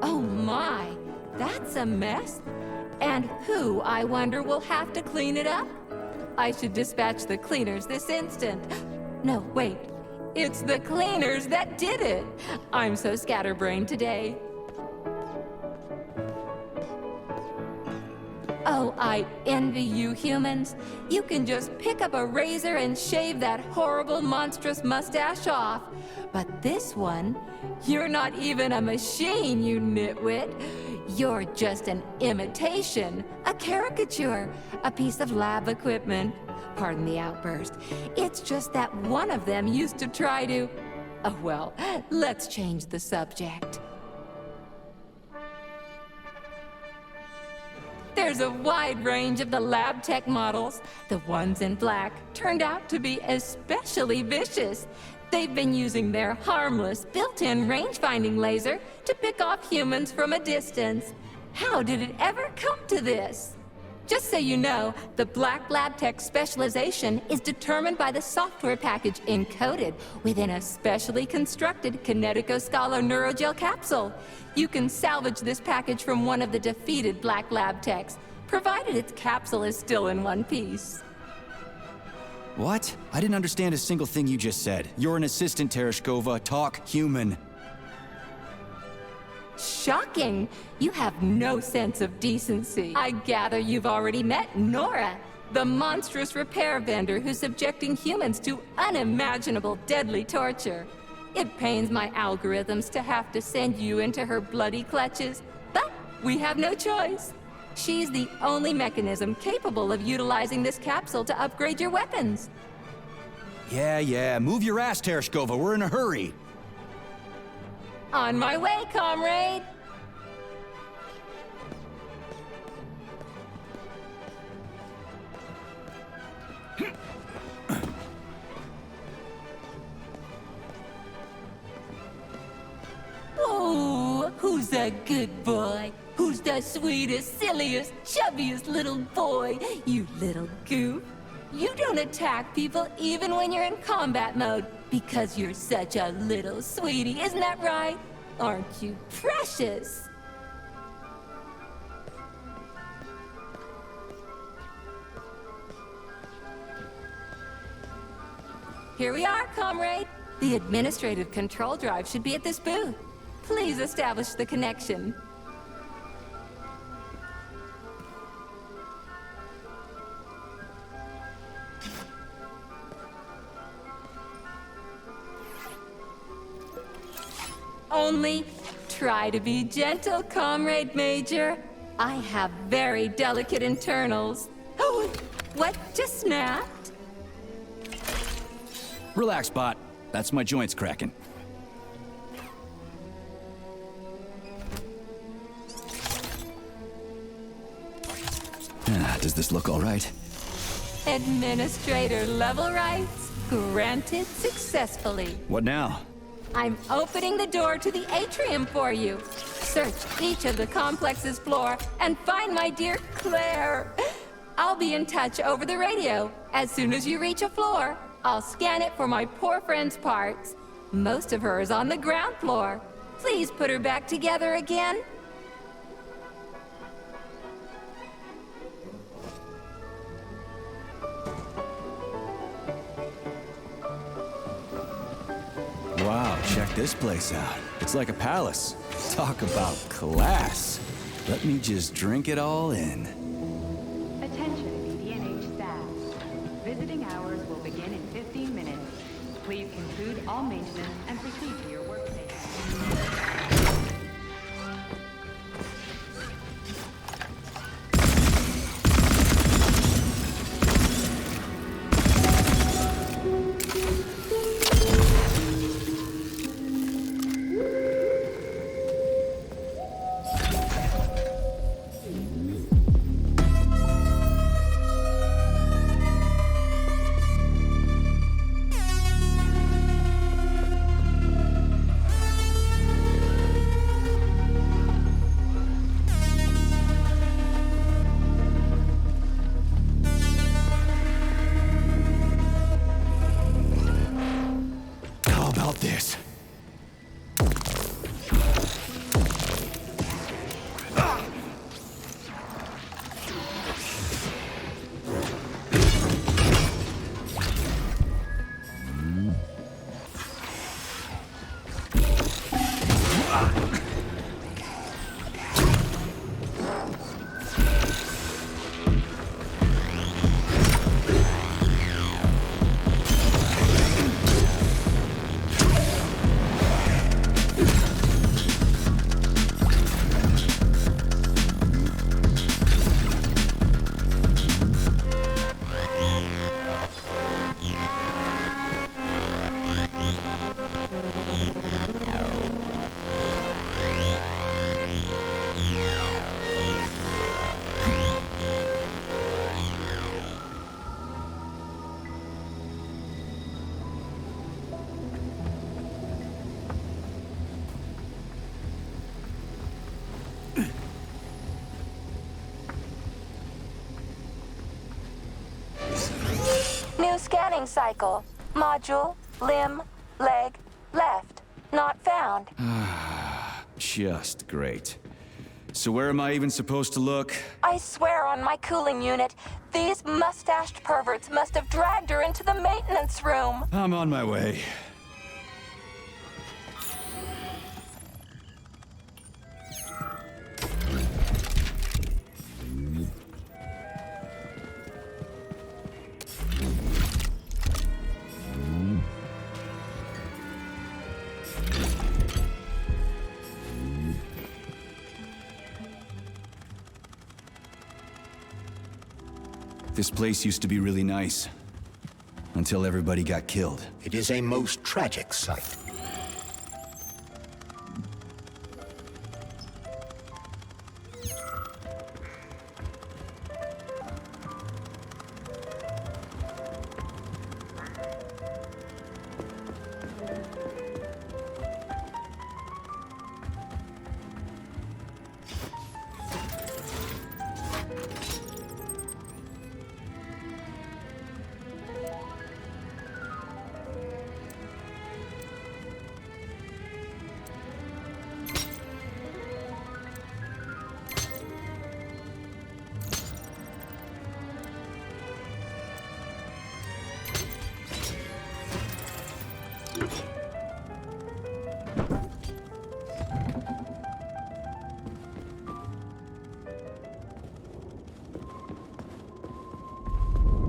Oh my, that's a mess. And who, I wonder, will have to clean it up? I should dispatch the cleaners this instant. No, wait. It's the cleaners that did it. I'm so scatterbrained today. Oh, I envy you humans. You can just pick up a razor and shave that horrible, monstrous mustache off. But this one, you're not even a machine, you nitwit. You're just an imitation, a caricature, a piece of lab equipment. Pardon the outburst. It's just that one of them used to try to... Oh, well, let's change the subject. There's a wide range of the lab tech models. The ones in black turned out to be especially vicious. They've been using their harmless, built-in range-finding laser to pick off humans from a distance. How did it ever come to this? Just so you know, the black lab tech specialization is determined by the software package encoded within a specially constructed Kinetico-Scalo neurogel capsule. You can salvage this package from one of the defeated black lab techs, provided its capsule is still in one piece. What? I didn't understand a single thing you just said. You're an assistant, Tereshkova. Talk human. Shocking! You have no sense of decency. I gather you've already met Nora, the monstrous repair vendor who's subjecting humans to unimaginable deadly torture. It pains my algorithms to have to send you into her bloody clutches, but we have no choice. She's the only mechanism capable of utilizing this capsule to upgrade your weapons. Yeah, move your ass, Tereshkova. We're in a hurry. On my way, comrade! the good boy? Who's the sweetest, silliest, chubbiest little boy? You little goof. You don't attack people even when you're in combat mode because you're such a little sweetie, isn't that right? Aren't you precious? Here we are, comrade. The administrative control drive should be at this booth. Please establish the connection. Only try to be gentle, Comrade Major. I have very delicate internals. Oh, what just snapped? Relax, bot. That's my joints cracking. Does this look all right? Administrator level rights granted successfully. What now? I'm opening the door to the atrium for you. Search each of the complex's floor and find my dear Claire. I'll be in touch over the radio. As soon as you reach a floor, I'll scan it for my poor friend's parts. Most of her is on the ground floor. Please put her back together again. Wow, check this place out. It's like a palace. Talk about class. Let me just drink it all in. Attention, BDNH staff. Visiting hours will begin in 15 minutes. Please conclude all maintenance and proceed to your workstation. New scanning cycle. Module, limb, leg, left. Not found. Just great. So where am I even supposed to look? I swear on my cooling unit, these mustached perverts must have dragged her into the maintenance room. I'm on my way. This place used to be really nice. Until everybody got killed. It is a most tragic sight.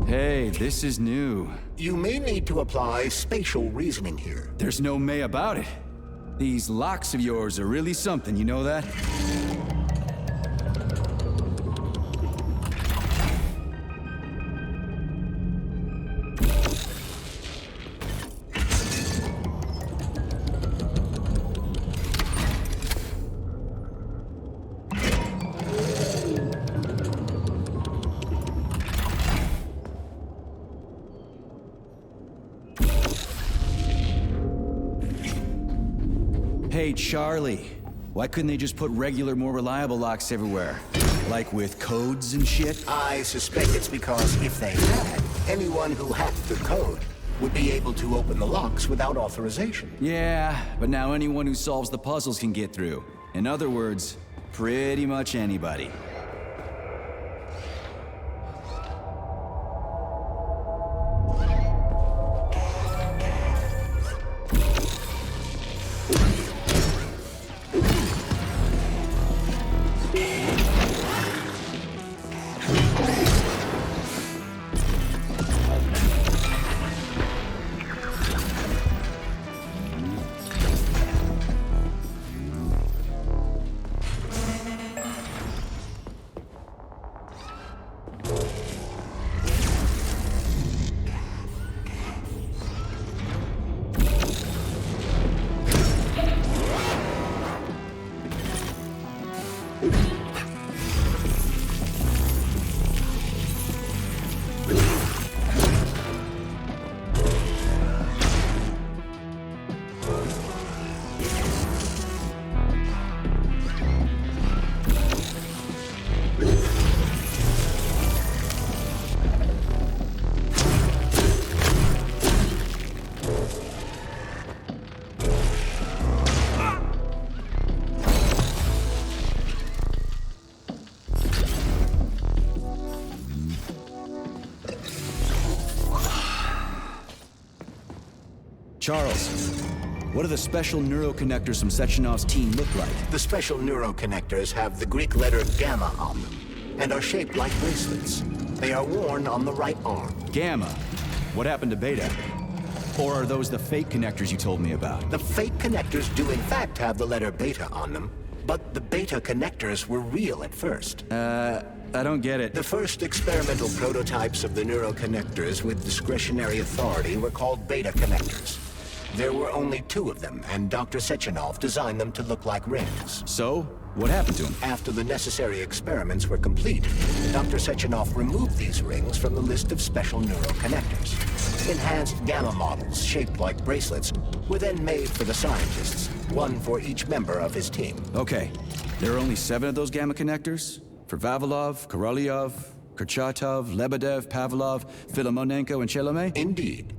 Hey, this is new. You may need to apply spatial reasoning here. There's no may about it. These locks of yours are really something, you know that? Hey, Charlie. Why couldn't they just put regular, more reliable locks everywhere? Like with codes and shit? I suspect it's because if they had, anyone who hacked the code would be able to open the locks without authorization. Yeah, but now anyone who solves the puzzles can get through. In other words, pretty much anybody. Charles, what do the special neuroconnectors from Sechenov's team look like? The special neuroconnectors have the Greek letter gamma on them and are shaped like bracelets. They are worn on the right arm. Gamma? What happened to Beta? Or are those the fake connectors you told me about? The fake connectors do in fact have the letter beta on them, but the beta connectors were real at first. I don't get it. The first experimental prototypes of the neuroconnectors with discretionary authority were called beta connectors. There were only 2 of them, and Dr. Sechenov designed them to look like rings. So, what happened to them? After the necessary experiments were complete, Dr. Sechenov removed these rings from the list of special neuroconnectors. Enhanced gamma models, shaped like bracelets, were then made for the scientists, one for each member of his team. Okay, there are only 7 of those gamma connectors? For Vavilov, Korolyov, Kurchatov, Lebedev, Pavlov, Filomonenko, and Chelomey? Indeed.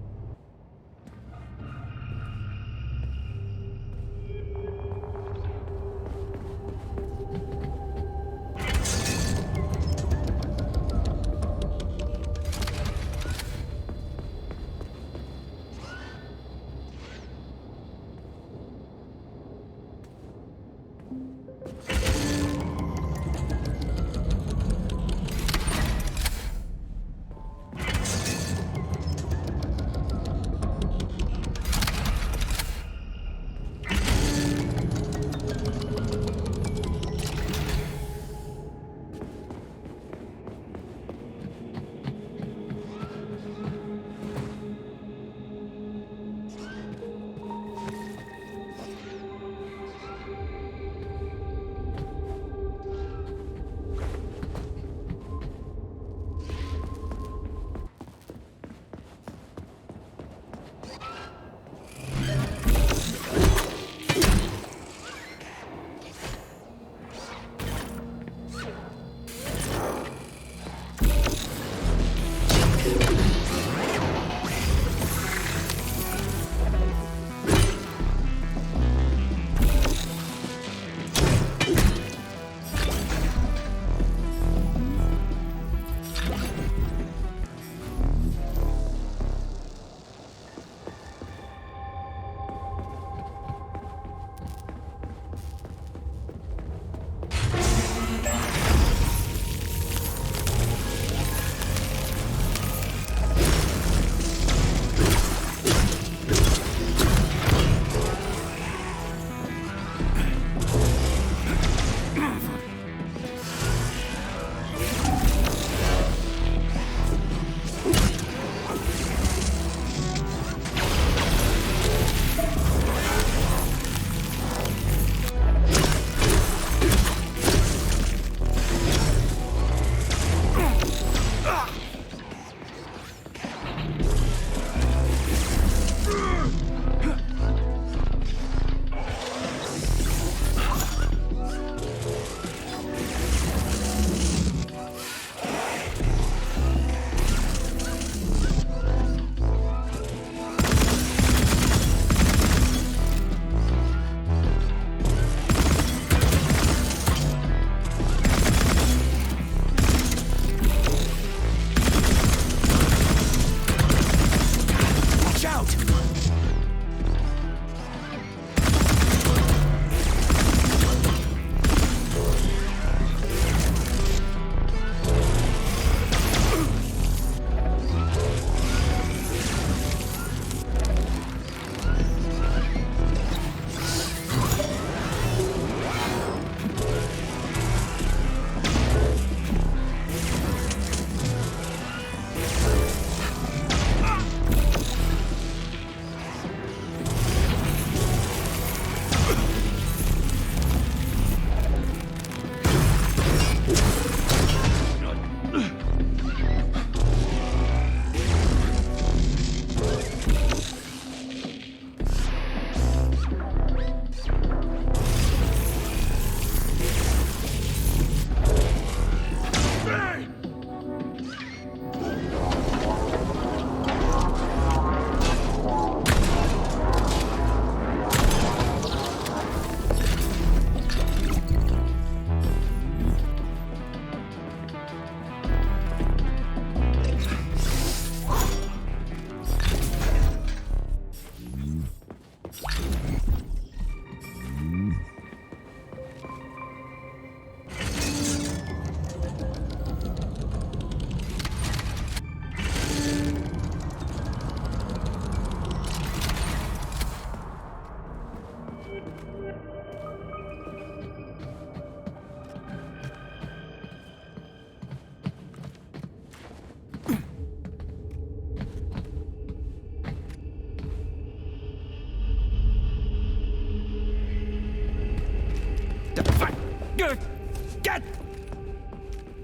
Get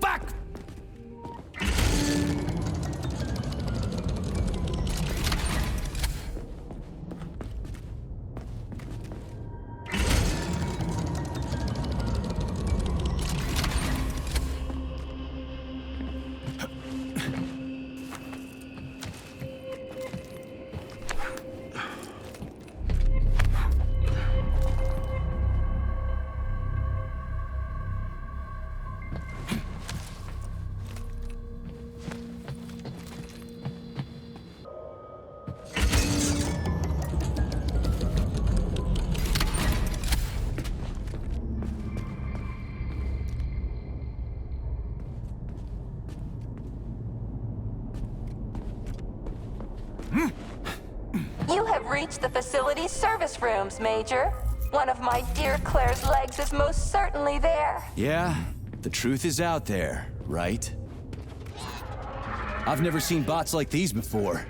back! You have reached the facility's service rooms, Major. One of my dear Claire's legs is most certainly there. Yeah, the truth is out there, right? I've never seen bots like these before.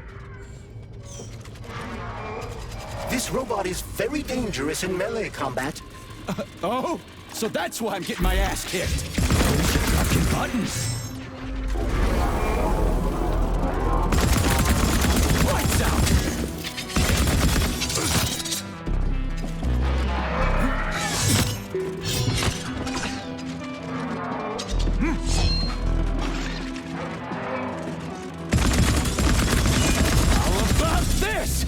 This robot is very dangerous in melee combat. Oh, so that's why I'm getting my ass kicked. Fucking buttons. Lights out. How about this?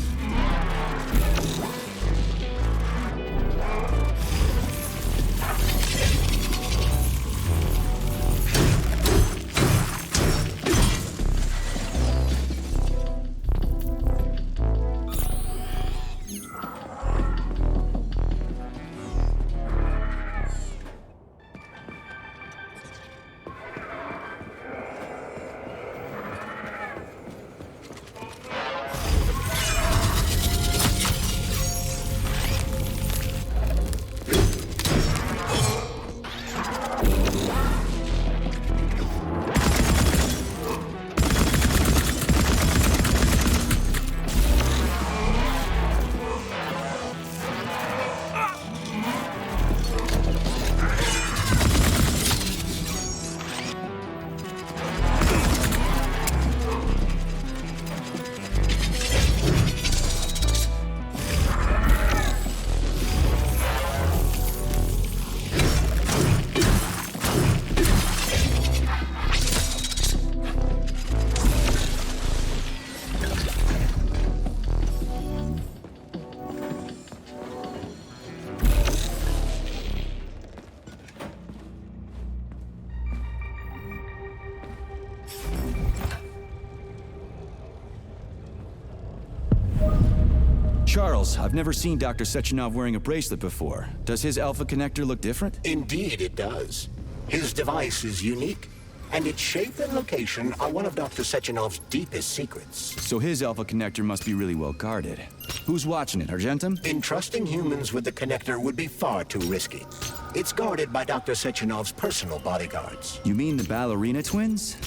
Charles, I've never seen Dr. Sechenov wearing a bracelet before. Does his alpha connector look different? Indeed it does. His device is unique, and its shape and location are one of Dr. Sechenov's deepest secrets. So his alpha connector must be really well guarded. Who's watching it, Argentum? Entrusting humans with the connector would be far too risky. It's guarded by Dr. Sechenov's personal bodyguards. You mean the ballerina twins?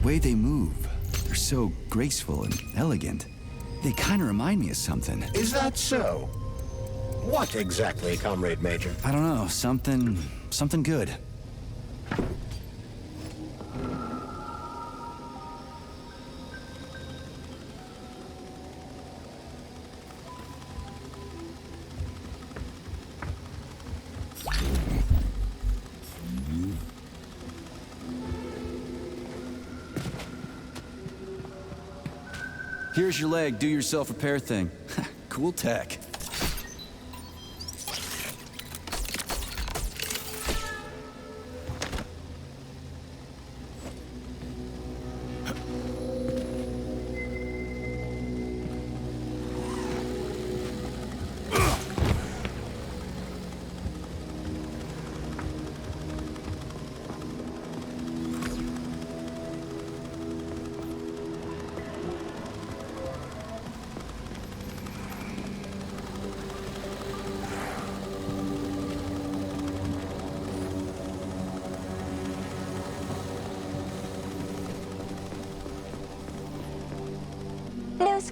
The way they move, they're so graceful and elegant. They kind of remind me of something. Is that so? What exactly, Comrade Major? I don't know, something good. Here's your leg, do yourself repair thing. Cool tech.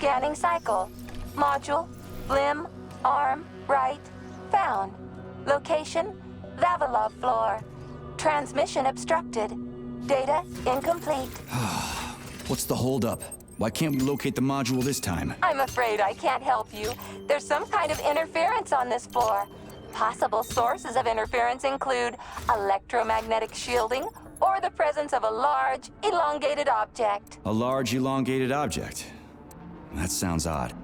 Scanning cycle. Module, limb, arm, right, found. Location, Vavilov floor. Transmission obstructed. Data incomplete. What's the holdup? Why can't we locate the module this time? I'm afraid I can't help you. There's some kind of interference on this floor. Possible sources of interference include electromagnetic shielding or the presence of a large, elongated object. A large, elongated object. That sounds odd.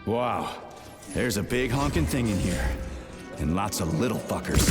Wow, there's a big honking thing in here, and lots of little fuckers.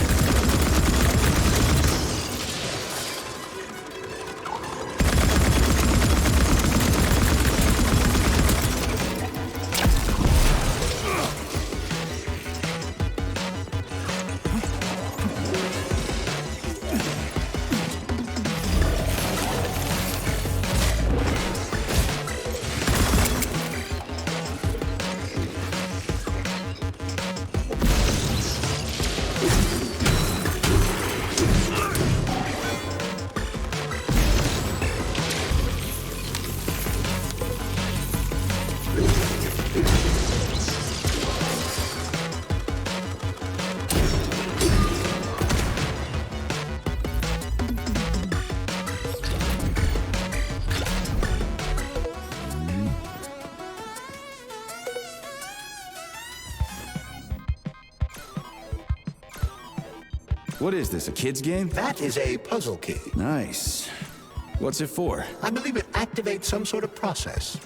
What is this, a kid's game? That is a puzzle key. Nice. What's it for? I believe it activates some sort of process.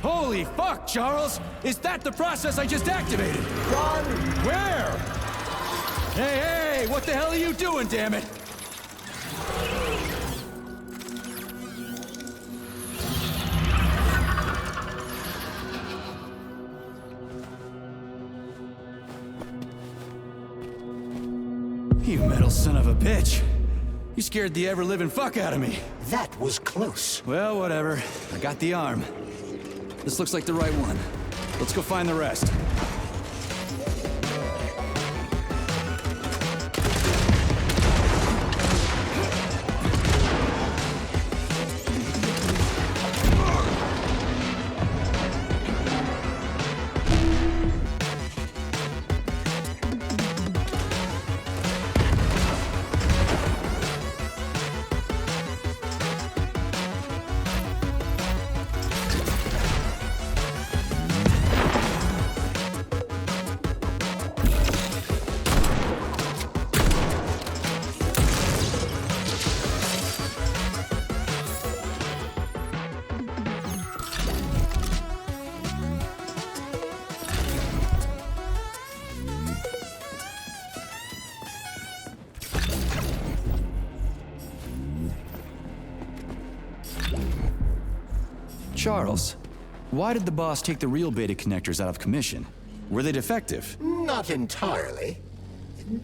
Holy fuck, Charles! Is that the process I just activated? Run! Where? Hey, what the hell are you doing, damn it? You metal son of a bitch. You scared the ever-living fuck out of me. That was close. Well, whatever. I got the arm. This looks like the right one. Let's go find the rest. Charles, why did the boss take the real beta connectors out of commission? Were they defective? Not entirely.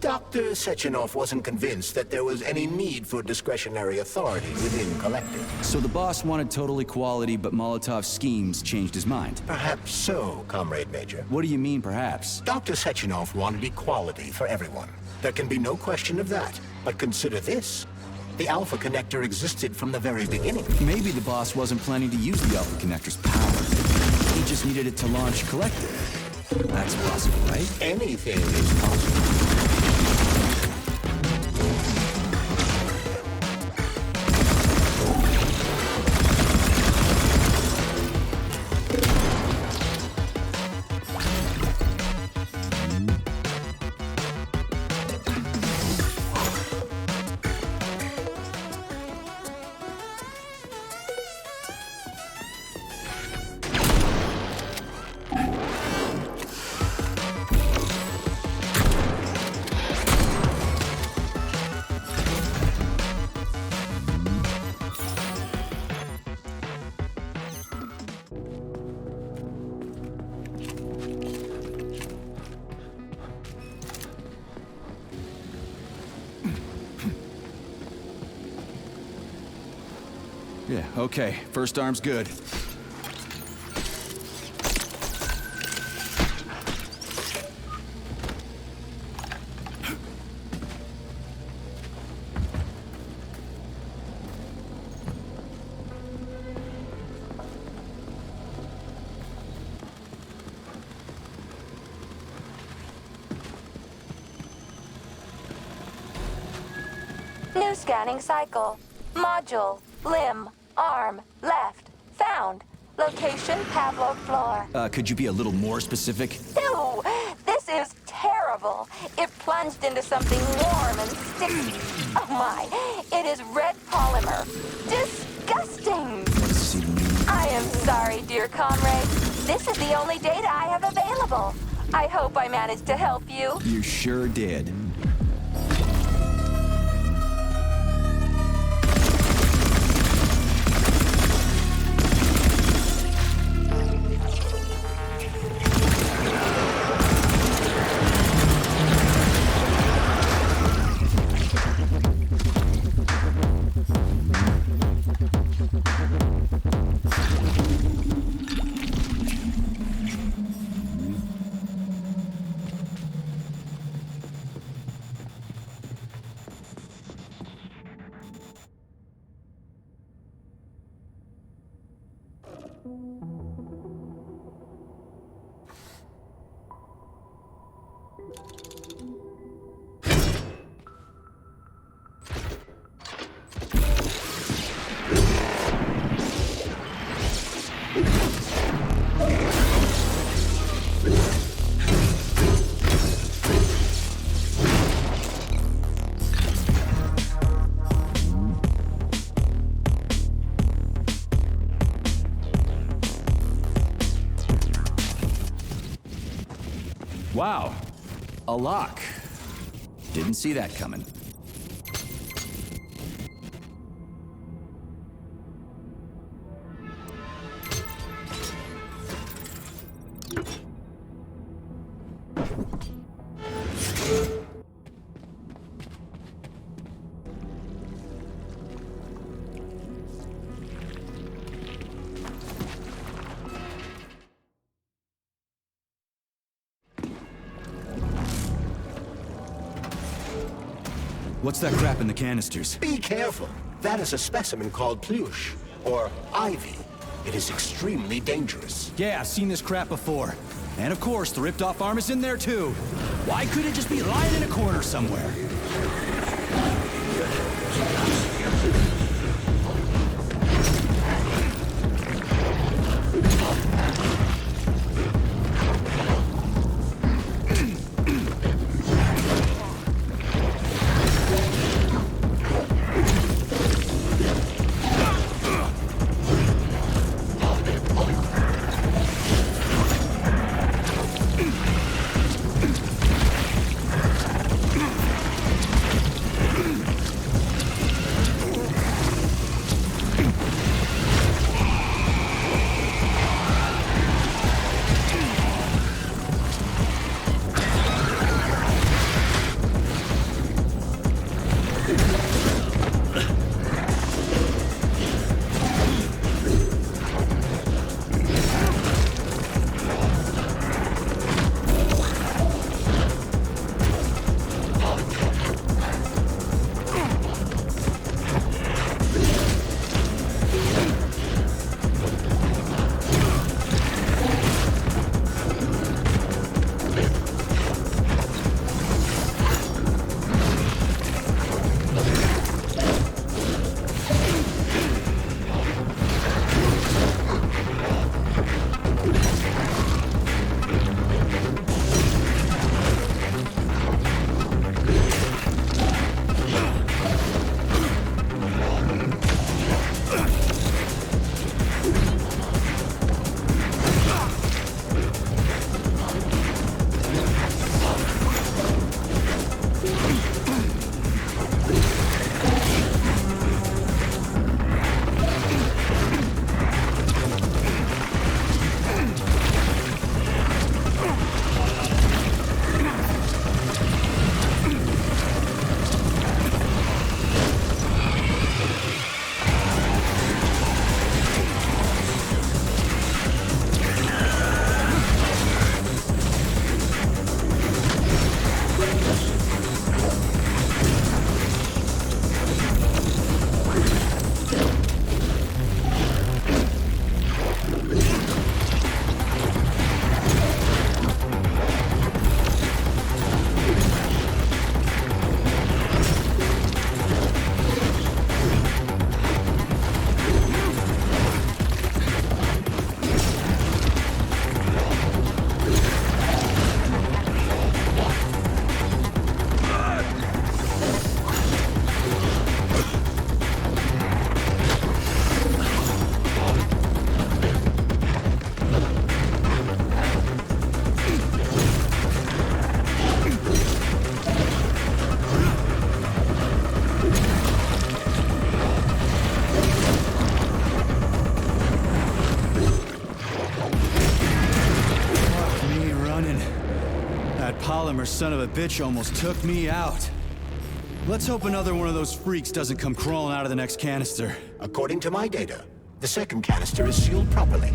Dr. Sechenov wasn't convinced that there was any need for discretionary authority within Collective. So the boss wanted total equality, but Molotov's schemes changed his mind? Perhaps so, Comrade Major. What do you mean, perhaps? Dr. Sechenov wanted equality for everyone. There can be no question of that. But consider this. The Alpha Connector existed from the very beginning. Maybe the boss wasn't planning to use the Alpha Connector's power. He just needed it to launch Collective. That's possible, right? Anything is possible. Yeah, okay. First arm's good. New scanning cycle. Module. Limb. Arm. Left. Found. Location Pavlov floor. Could you be a little more specific? Ew! This is terrible. It plunged into something warm and sticky. Oh my. It is red polymer. Disgusting! What does this even mean? I am sorry, dear comrade. This is the only data I have available. I hope I managed to help you. You sure did. Wow. A lock. Didn't see that coming. What's that crap in the canisters? Be careful. That is a specimen called pluche, or ivy. It is extremely dangerous. Yeah, I've seen this crap before. And of course, the ripped-off arm is in there too. Why couldn't it just be lying in a corner somewhere? Palmer son of a bitch almost took me out. Let's hope another one of those freaks doesn't come crawling out of the next canister. According to my data, the second canister is sealed properly.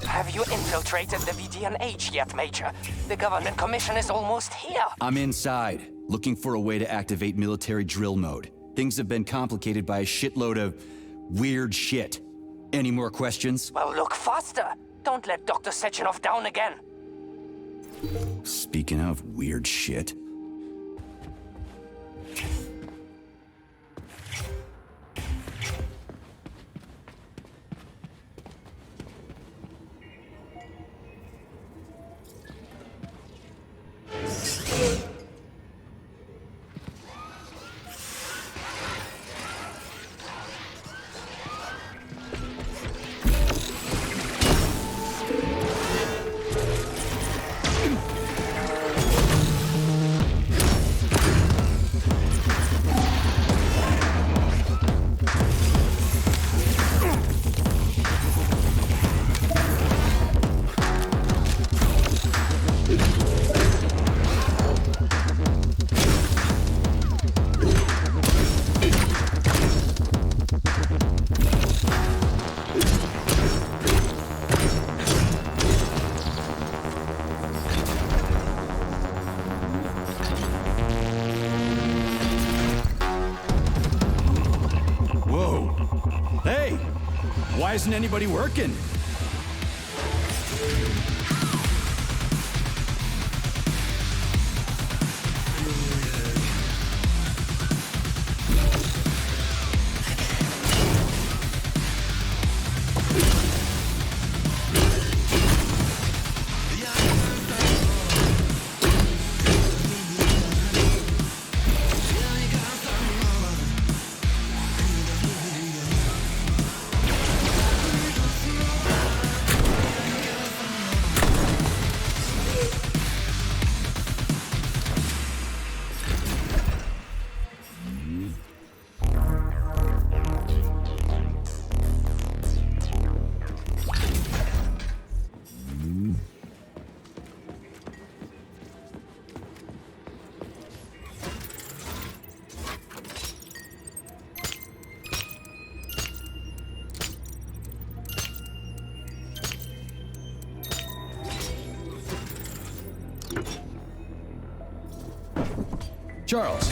Have you infiltrated the VDNH yet, Major? The government commission is almost here. I'm inside, looking for a way to activate military drill mode. Things have been complicated by a shitload of weird shit. Any more questions? Well, look faster. Don't let Dr. Sechenov down again. Speaking of weird shit. Why isn't anybody working? Charles,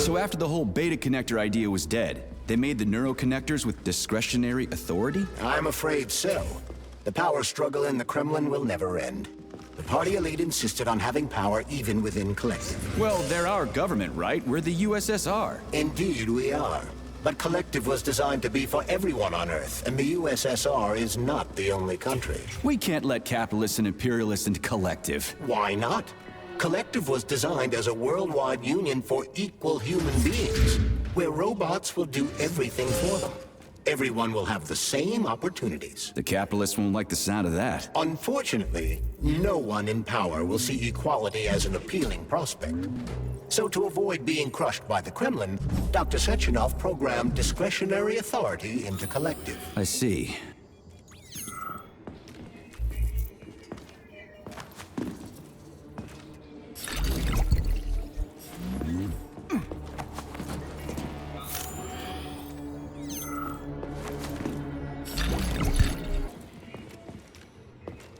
so after the whole beta connector idea was dead, they made the neuroconnectors with discretionary authority? I'm afraid so. The power struggle in the Kremlin will never end. The party elite insisted on having power even within Collective. Well, they're our government, right? We're the USSR. Indeed we are. But Collective was designed to be for everyone on Earth, and the USSR is not the only country. We can't let capitalists and imperialists into Collective. Why not? Collective was designed as a worldwide union for equal human beings, where robots will do everything for them. Everyone will have the same opportunities. The capitalists won't like the sound of that. Unfortunately, no one in power will see equality as an appealing prospect. So to avoid being crushed by the Kremlin, Dr. Sechenov programmed discretionary authority into Collective. I see.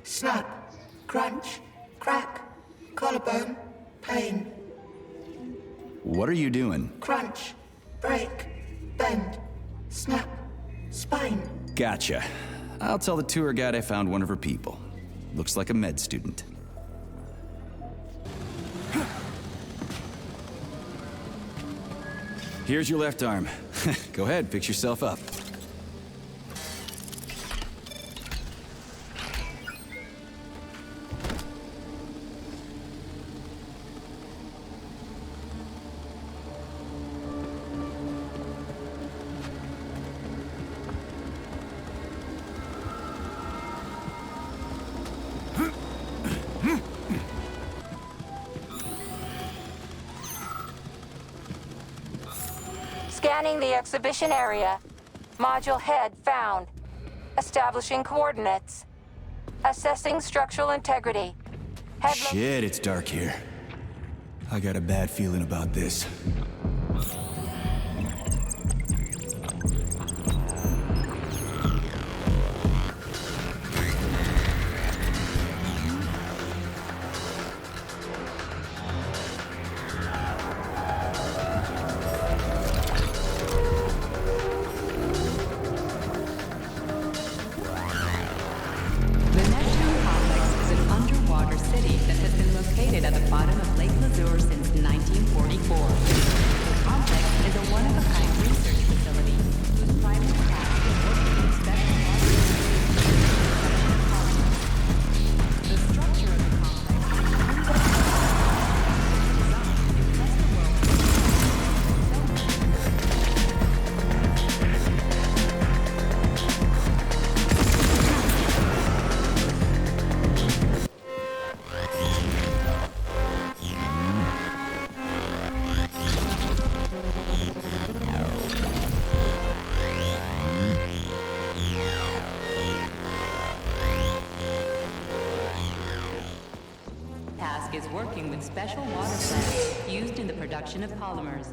Snap, crunch, crack, collarbone, pain. What are you doing? Crunch, break, bend, snap, spine. Gotcha. I'll tell the tour guide I found one of her people. Looks like a med student. Here's your left arm. Go ahead, fix yourself up. Scanning the exhibition area. Module head found. Establishing coordinates. Assessing structural integrity. Shit, it's dark here. I got a bad feeling about this. At the bottom of Lake Lazur since 1944. The complex is a one-of-a-kind research facility whose primary task is working with special the structure of the complex is working with special water plants used in the production of polymers.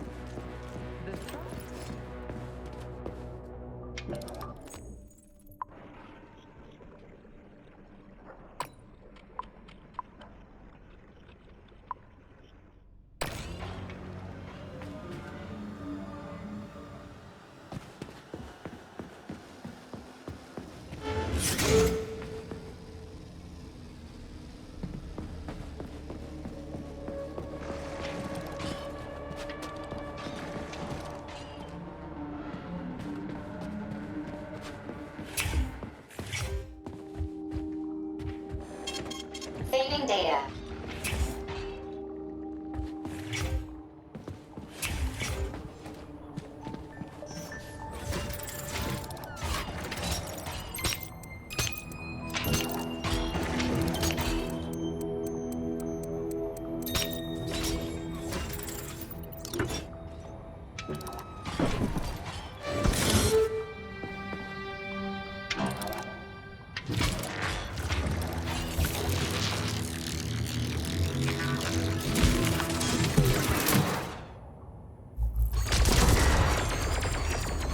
Saving data.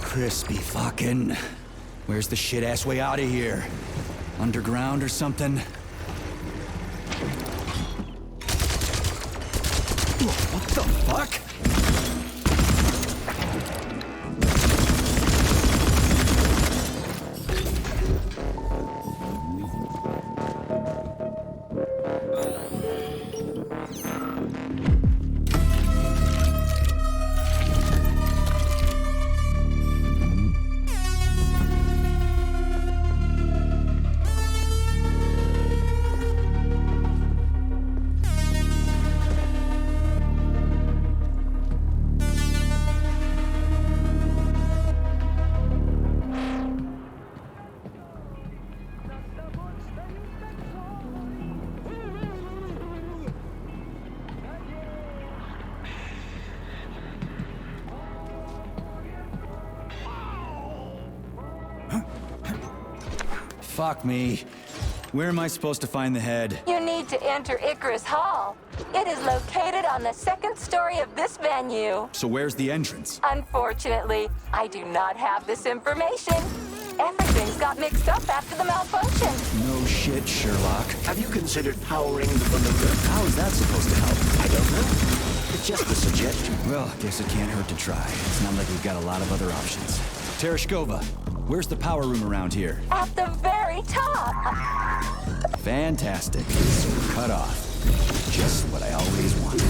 Crispy fucking... Where's the shit-ass way out of here? Underground or something? What the fuck? Fuck me. Where am I supposed to find the head? You need to enter Icarus Hall. It is located on the second story of this venue. So where's the entrance? Unfortunately, I do not have this information. Everything's got mixed up after the malfunction. No shit, Sherlock. Have you considered powering the balloon? How is that supposed to help? I don't know. It's just a suggestion. Well, guess it can't hurt to try. It's not like we've got a lot of other options. Tereshkova, where's the power room around here? At the very top. Fantastic. So we're cut off. Just what I always wanted.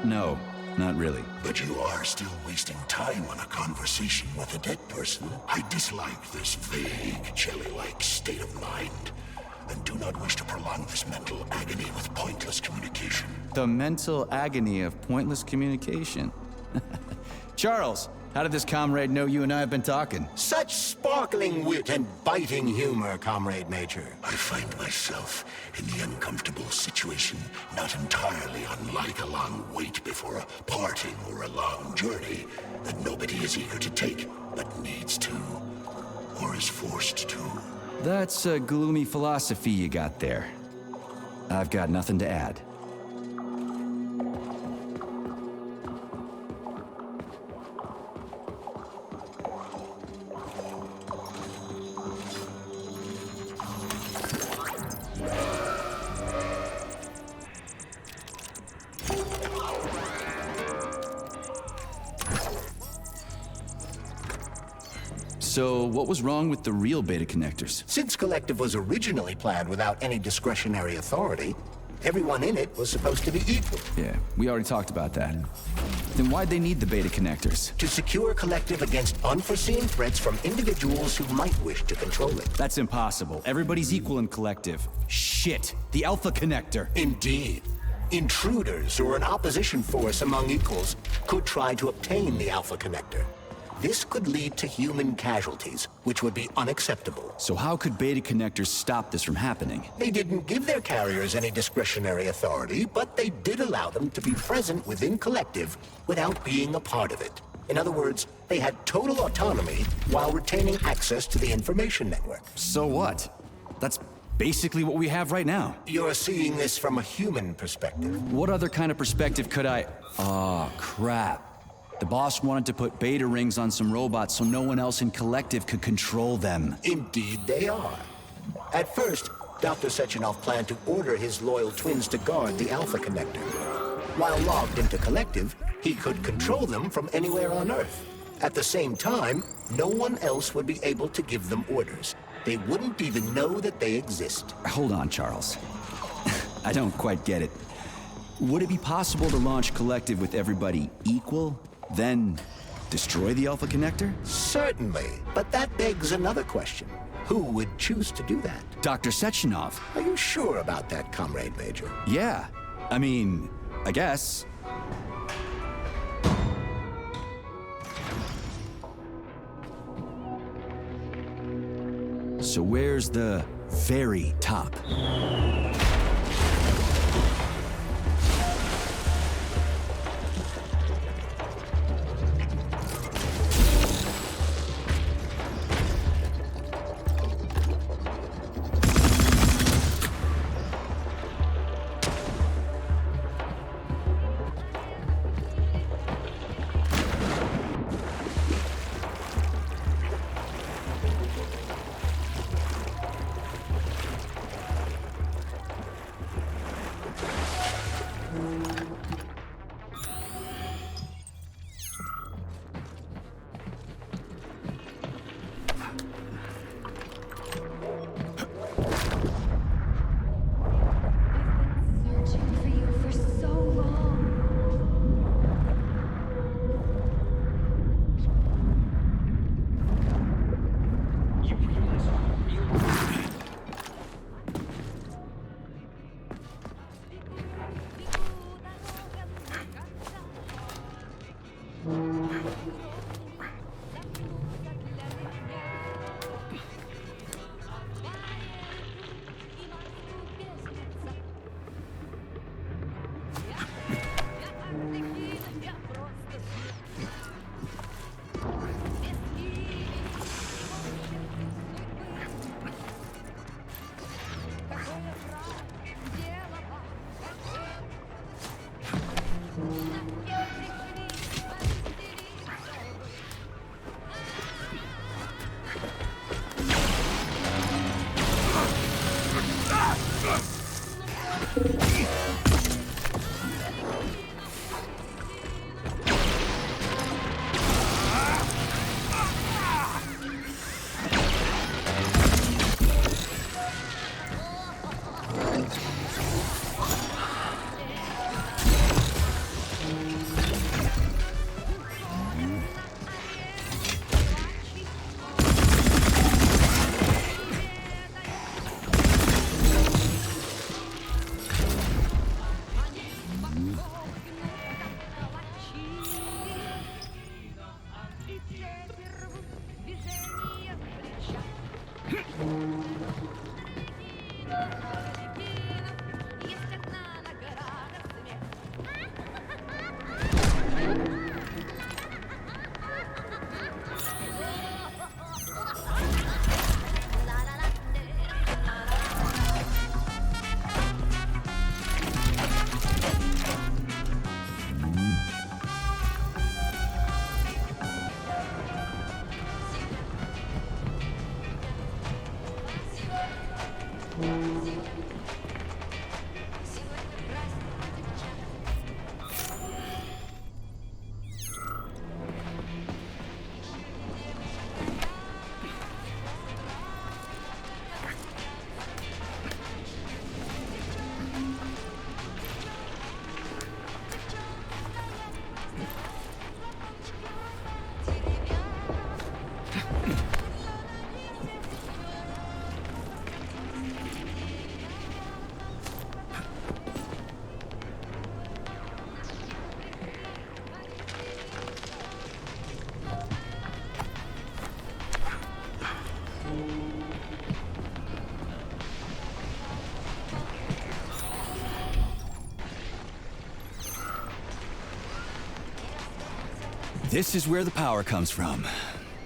No, not really. But you are still wasting time on a conversation with a dead person. I dislike this vague, jelly-like state of mind, and do not wish to prolong this mental agony with pointless communication. The mental agony of pointless communication. Charles, how did this comrade know you and I have been talking? Such sparkling wit and biting humor, Comrade Major. I find myself in the uncomfortable situation not entirely unlike a long wait before a parting or a long journey that nobody is eager to take, but needs to, or is forced to. That's a gloomy philosophy you got there. I've got nothing to add. So, what was wrong with the real beta connectors? Since Collective was originally planned without any discretionary authority, everyone in it was supposed to be equal. Yeah, we already talked about that. Then why'd they need the beta connectors? To secure Collective against unforeseen threats from individuals who might wish to control it. That's impossible. Everybody's equal in Collective. Shit! The Alpha Connector! Indeed. Intruders or an opposition force among equals could try to obtain the Alpha Connector. This could lead to human casualties, which would be unacceptable. So how could beta connectors stop this from happening? They didn't give their carriers any discretionary authority, but they did allow them to be present within Collective without being a part of it. In other words, they had total autonomy while retaining access to the information network. So what? That's basically what we have right now. You're seeing this from a human perspective. What other kind of perspective could I... Oh, crap. The boss wanted to put beta rings on some robots so no one else in Collective could control them. Indeed they are. At first, Dr. Sechenov planned to order his loyal twins to guard the Alpha Connector. While logged into Collective, he could control them from anywhere on Earth. At the same time, no one else would be able to give them orders. They wouldn't even know that they exist. Hold on, Charles. I don't quite get it. Would it be possible to launch Collective with everybody equal? Then destroy the Alpha Connector? Certainly, but that begs another question. Who would choose to do that? Dr. Sechenov. Are you sure about that, Comrade Major? Yeah. I mean, I guess. So where's the very top? This is where the power comes from.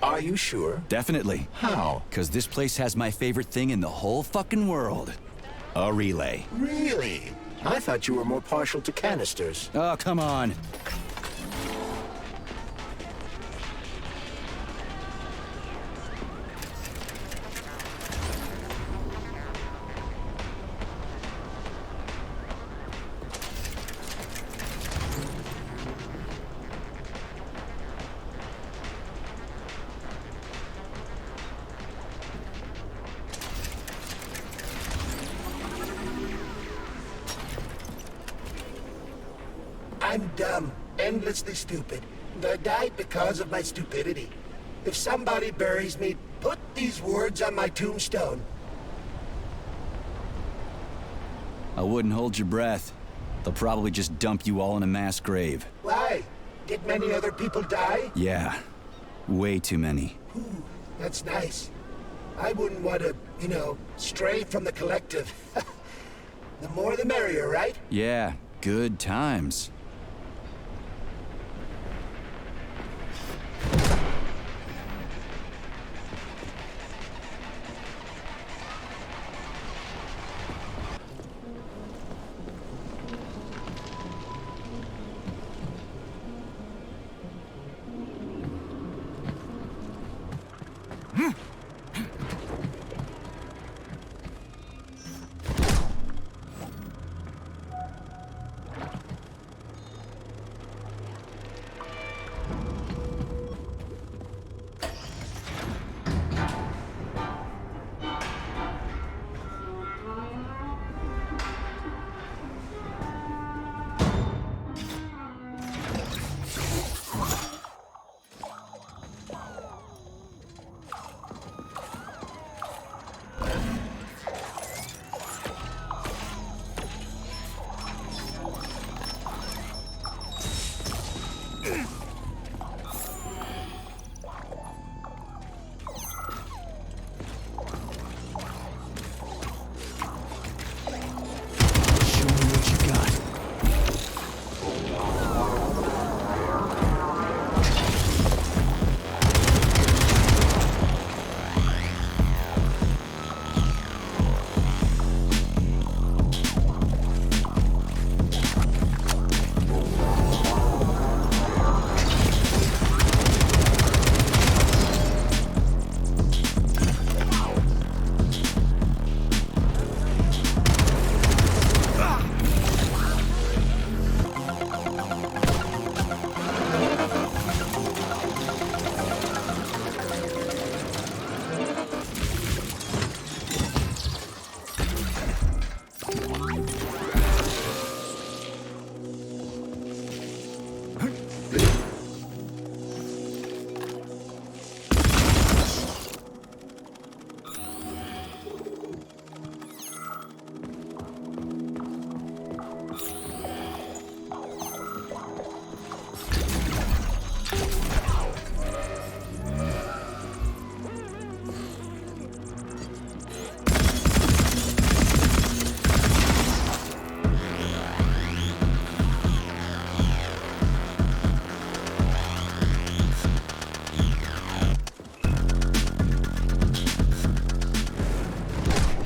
Are you sure? Definitely. How? Because this place has my favorite thing in the whole fucking world. A relay. Really? I thought you were more partial to canisters. Oh, come on. I'm dumb, endlessly stupid, and I died because of my stupidity. If somebody buries me, put these words on my tombstone. I wouldn't hold your breath. They'll probably just dump you all in a mass grave. Why? Did many other people die? Yeah. Way too many. Ooh, that's nice. I wouldn't want to, stray from the collective. The more the merrier, right? Yeah, good times.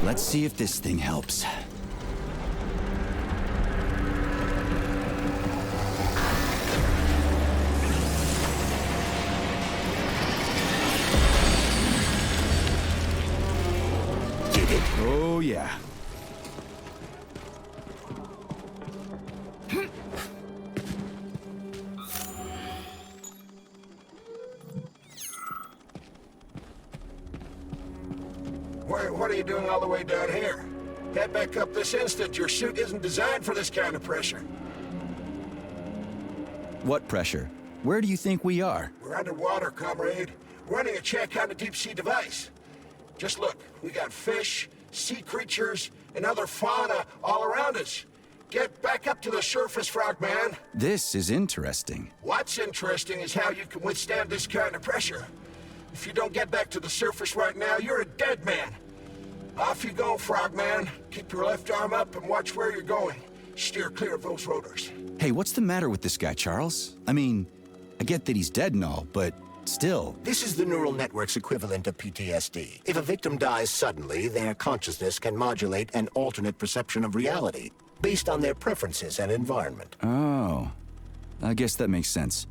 Let's see if this thing helps. Did it? Oh, yeah. What are you doing all the way down here? Get back up this instant. Your suit isn't designed for this kind of pressure. What pressure? Where do you think we are? We're underwater, comrade. Running a check on a deep-sea device. Just look, we got fish, sea creatures, and other fauna all around us. Get back up to the surface, Frogman. This is interesting. What's interesting is how you can withstand this kind of pressure. If you don't get back to the surface right now, you're a dead man. Off you go, Frogman. Keep your left arm up and watch where you're going. Steer clear of those rotors. Hey, what's the matter with this guy, Charles? I mean, I get that he's dead and all, but still. This is the neural network's equivalent of PTSD. If a victim dies suddenly, their consciousness can modulate an alternate perception of reality based on their preferences and environment. Oh, I guess that makes sense.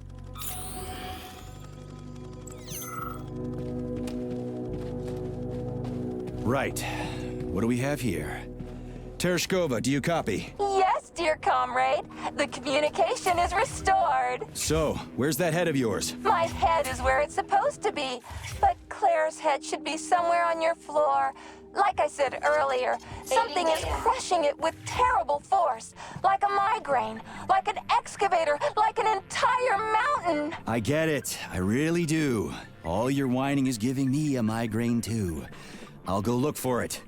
Right. What do we have here? Tereshkova, do you copy? Yes, dear comrade. The communication is restored. So, where's that head of yours? My head is where it's supposed to be, but Claire's head should be somewhere on your floor. Like I said earlier, something is crushing it with terrible force. Like a migraine, like an excavator, like an entire mountain. I get it. I really do. All your whining is giving me a migraine, too. I'll go look for it.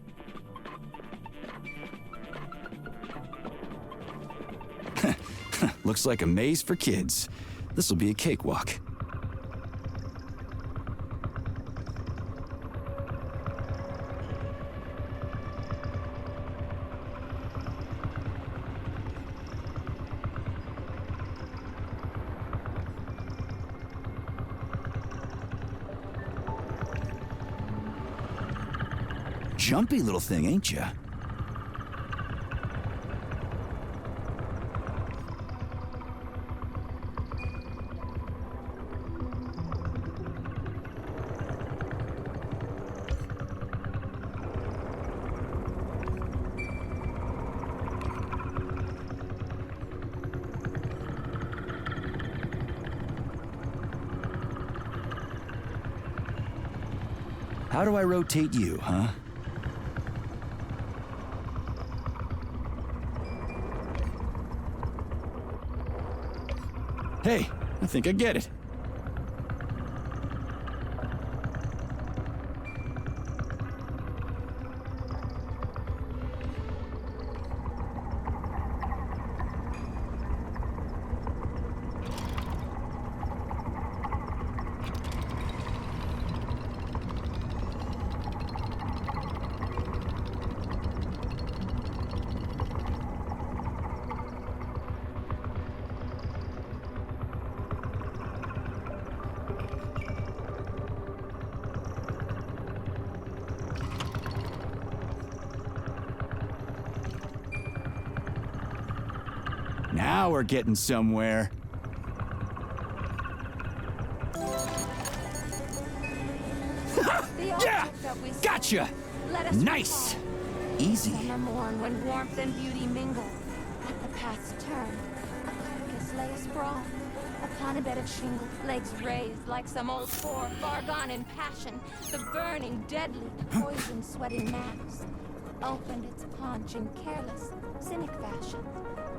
Looks like a maze for kids. This'll be a cakewalk. Jumpy little thing, ain't ya? How do I rotate you, huh? Hey, I think I get it. Now we're getting somewhere. Yeah! Gotcha! Nice! Easy. Summer morn when warmth and beauty mingle. At the path's turn, Arcus lay asprawl upon a bed of shingle, legs raised like some old whore, far gone in passion. The burning, deadly, poison-sweating mass opened its paunch in careless, cynic fashion,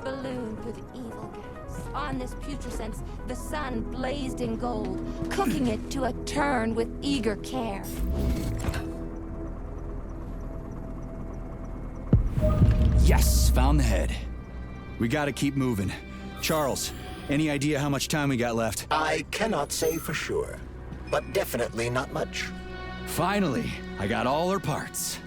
ballooned with evil gas. On this putrescence, the sun blazed in gold, cooking it to a turn with eager care. Yes, found the head. We gotta keep moving. Charles, any idea how much time we got left? I cannot say for sure, but definitely not much. Finally, I got all her parts.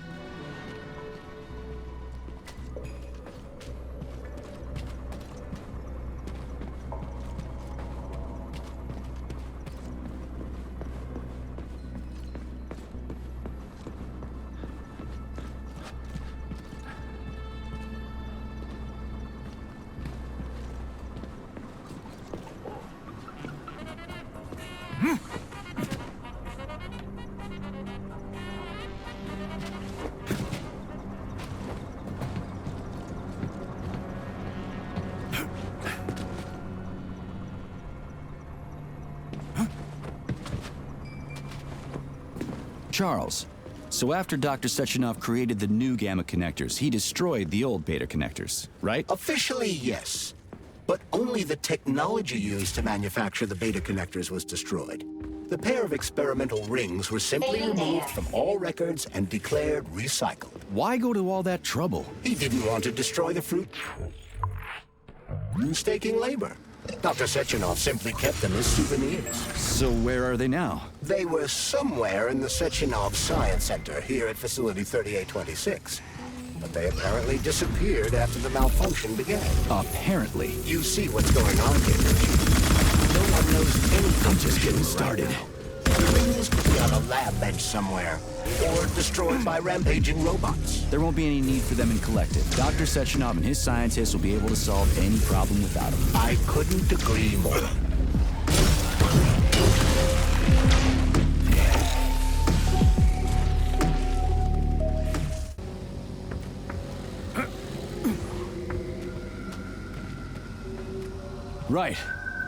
Charles, so after Dr. Sechenov created the new gamma connectors, he destroyed the old beta connectors, right? Officially, yes. But only the technology used to manufacture the beta connectors was destroyed. The pair of experimental rings were simply removed from all records and declared recycled. Why go to all that trouble? He didn't want to destroy the fruit. Painstaking labor. Dr. Sechenov simply kept them as souvenirs. So where are they now? They were somewhere in the Sechenov Science Center here at Facility 3826. But they apparently disappeared after the malfunction began. Apparently. You see what's going on here, don't you? No God knows anything. I'm just getting started. The rings could be on a lab bench somewhere, or destroyed by rampaging robots. There won't be any need for them in collective. Dr. Sechenov and his scientists will be able to solve any problem without them. I couldn't agree more. Right.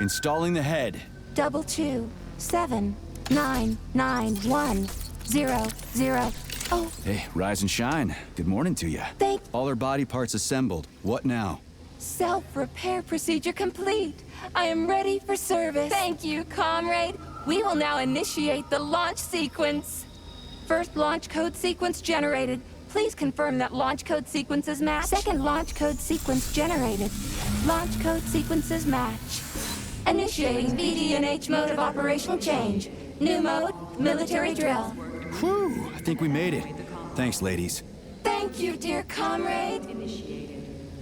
Installing the head. 227991000. Oh, Hey, rise and shine. Good morning to you. Thank- All our body parts assembled. What now? self-repair procedure complete. I am ready for service. Thank you, comrade. We will now initiate the launch sequence. First launch code sequence generated. Please confirm that launch code sequences match. Second launch code sequence generated. Launch code sequences match. Initiating VDNH mode of operational change. New mode, military drill. Whew, I think we made it. Thanks, ladies. Thank you, dear comrade.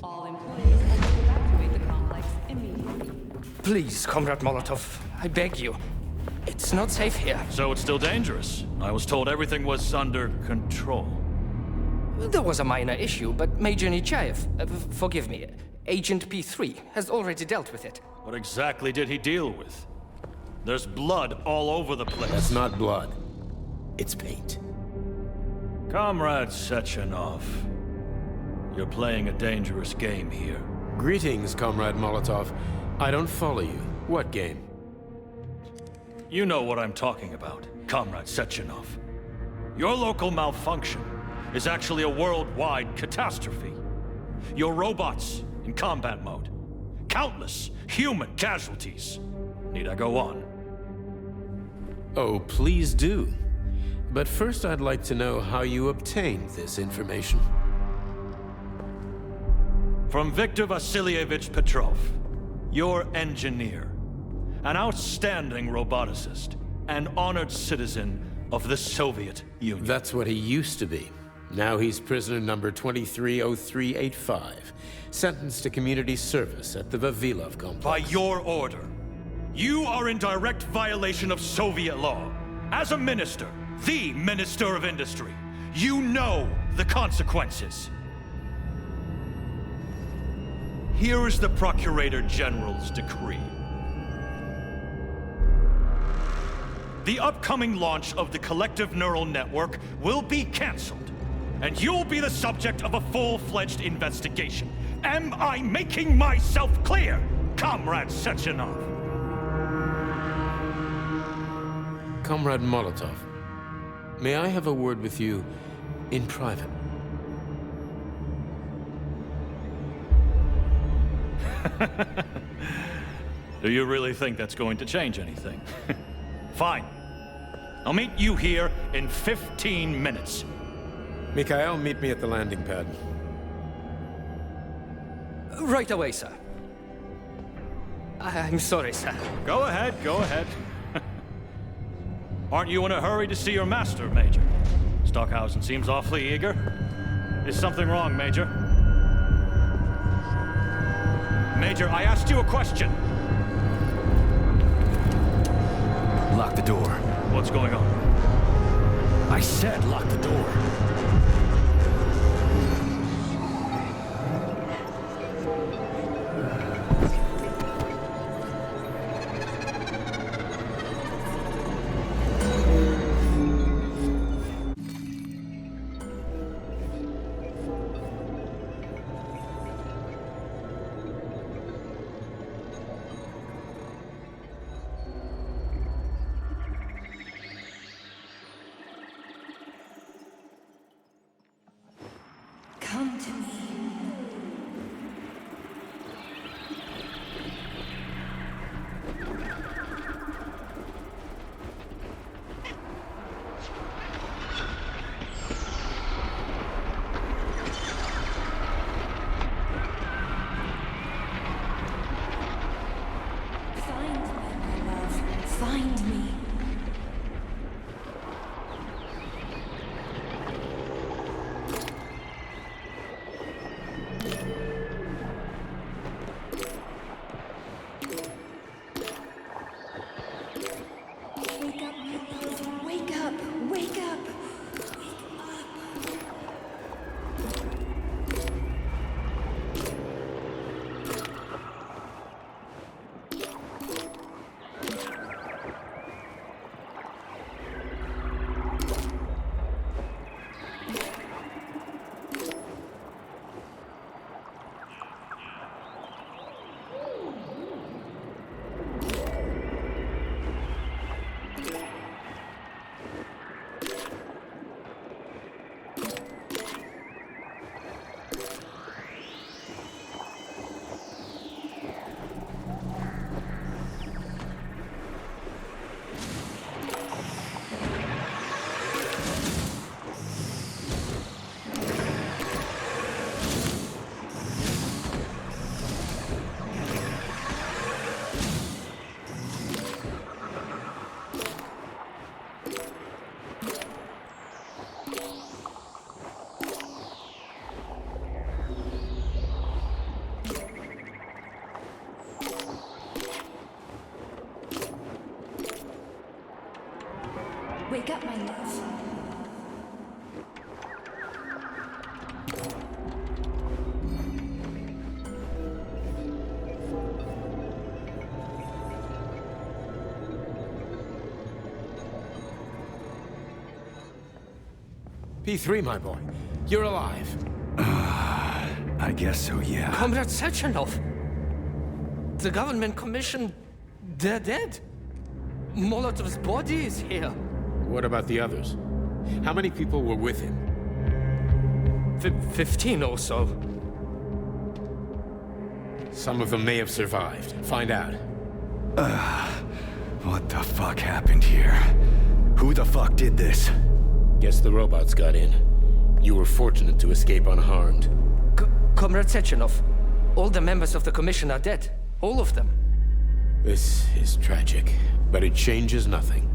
All employees are to evacuate the complex immediately. Please, Comrade Molotov, I beg you. It's not safe here. So it's still dangerous. I was told everything was under control. There was a minor issue, but Major Nechayev, forgive me, Agent P3 has already dealt with it. What exactly did he deal with? There's blood all over the place. That's not blood. It's paint. Comrade Sechenov, you're playing a dangerous game here. Greetings, Comrade Molotov. I don't follow you. What game? You know what I'm talking about, Comrade Sechenov. Your local malfunction is actually a worldwide catastrophe. Your robots in combat mode. Countless human casualties. Need I go on? Oh, please do. But first I'd like to know how you obtained this information. From Viktor Vasilyevich Petrov, your engineer, an outstanding roboticist, an honored citizen of the Soviet Union. That's what he used to be. Now he's prisoner number 230385, sentenced to community service at the Vavilov complex. By your order, you are in direct violation of Soviet law. As a minister, the Minister of Industry, you know the consequences. Here is the Procurator General's decree. The upcoming launch of the collective neural network will be canceled, and you'll be the subject of a full-fledged investigation. Am I making myself clear, Comrade Sechenov? Comrade Molotov, may I have a word with you in private? Do you really think that's going to change anything? Fine. I'll meet you here in 15 minutes. Mikhail, meet me at the landing pad. Right away, sir. I'm sorry, sir. Go ahead, go ahead. Aren't you in a hurry to see your master, Major? Stockhausen seems awfully eager. Is something wrong, Major? Major, I asked you a question. Lock the door. What's going on? I said lock the door. Come to me. Find me, my love. Find me. Wake up, my love. P3, my boy. You're alive. I guess so, yeah. Comrade Sechenov! The government commission... they're dead. Molotov's body is here. What about the others? How many people were with him? 15 or so. Some of them may have survived. Find out. What the fuck happened here? Who the fuck did this? Guess the robots got in. You were fortunate to escape unharmed. Comrade Sechenov, all the members of the commission are dead. All of them. This is tragic, but it changes nothing.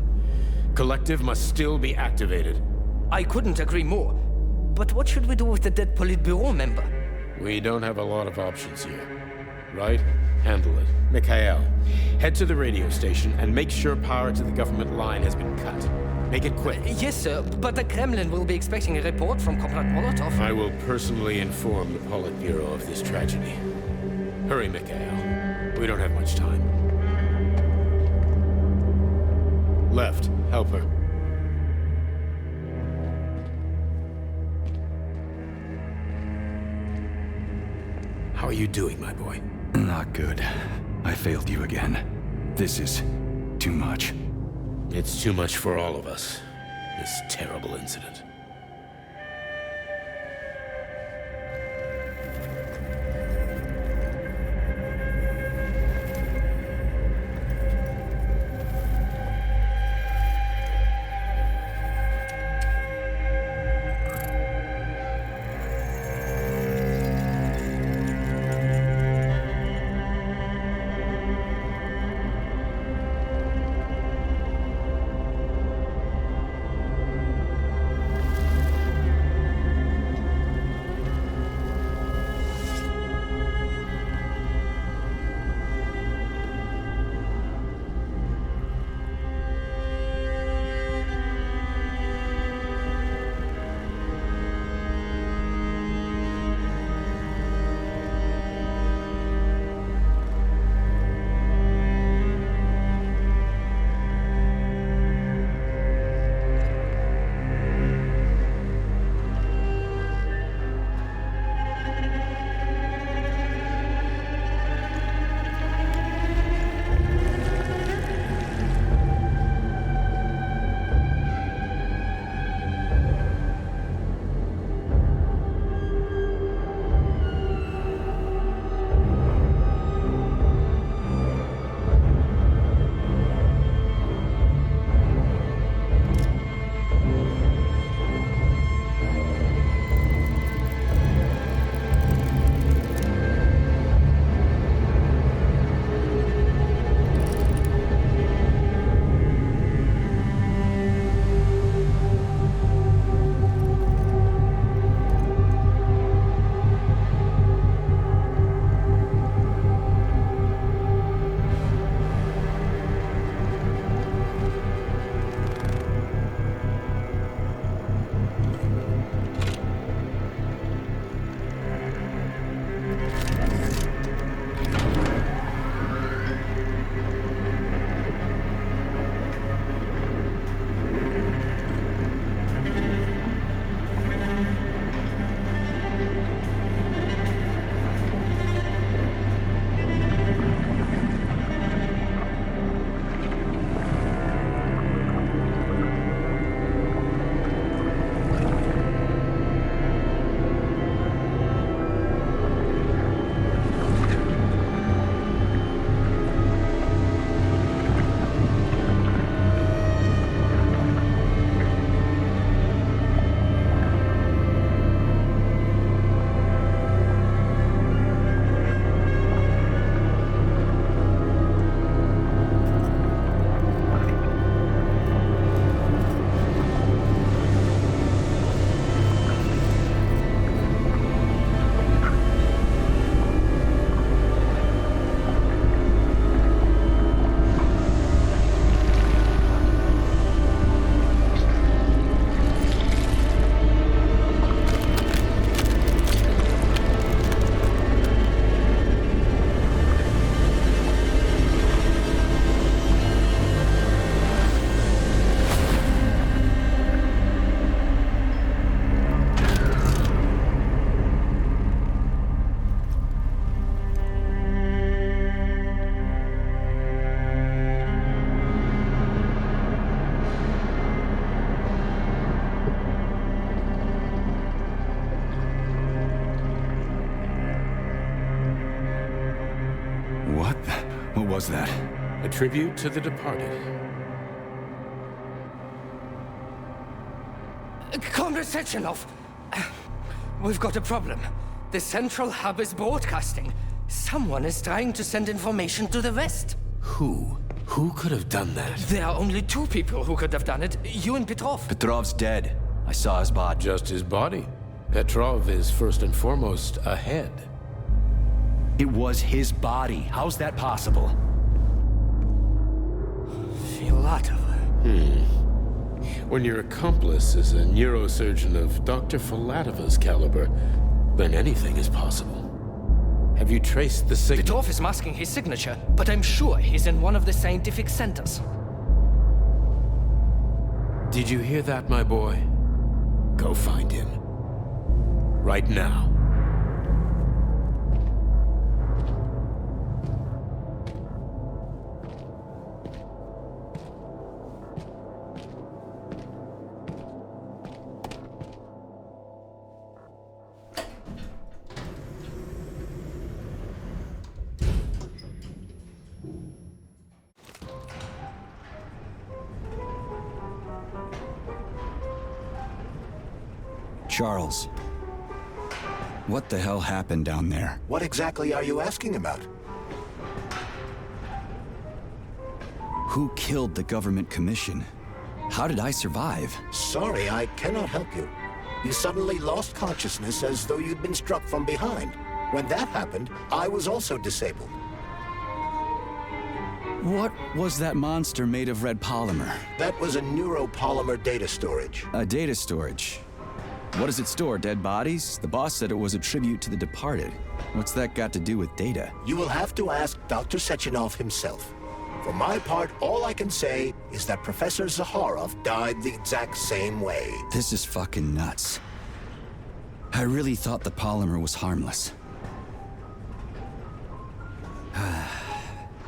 Collective must still be activated. I couldn't agree more. But what should we do with the dead Politburo member? We don't have a lot of options here. Right? Handle it. Mikhail, head to the radio station and make sure power to the government line has been cut. Make it quick. Yes, sir, but the Kremlin will be expecting a report from Comrade Molotov. I will personally inform the Politburo of this tragedy. Hurry, Mikhail. We don't have much time. Left. Help her. How are you doing, my boy? Not good. I failed you again. This is too much. It's too much for all of us. This terrible incident. was that? A tribute to the departed. Comrade Sechenov, we've got a problem. The central hub is broadcasting. Someone is trying to send information to the West. Who? Who could have done that? There are only two people who could have done it. You and Petrov. Petrov's dead. I saw his body. Just his body. Petrov is first and foremost a head. It was his body. How's that possible? Filatova. When your accomplice is a neurosurgeon of Dr. Filatova's caliber, then anything is possible. Have you traced the signal? Petrov is masking his signature, but I'm sure he's in one of the scientific centers. Did you hear that, my boy? Go find him. Right now. Charles, what the hell happened down there? What exactly are you asking about? Who killed the government commission? How did I survive? Sorry, I cannot help you. You suddenly lost consciousness as though you'd been struck from behind. When that happened, I was also disabled. What was that monster made of red polymer? That was a neuropolymer data storage. A data storage? What does it store, dead bodies? The boss said it was a tribute to the departed. What's that got to do with data? You will have to ask Dr. Sechenov himself. For my part, all I can say is that Professor Zakharov died the exact same way. This is fucking nuts. I really thought the polymer was harmless.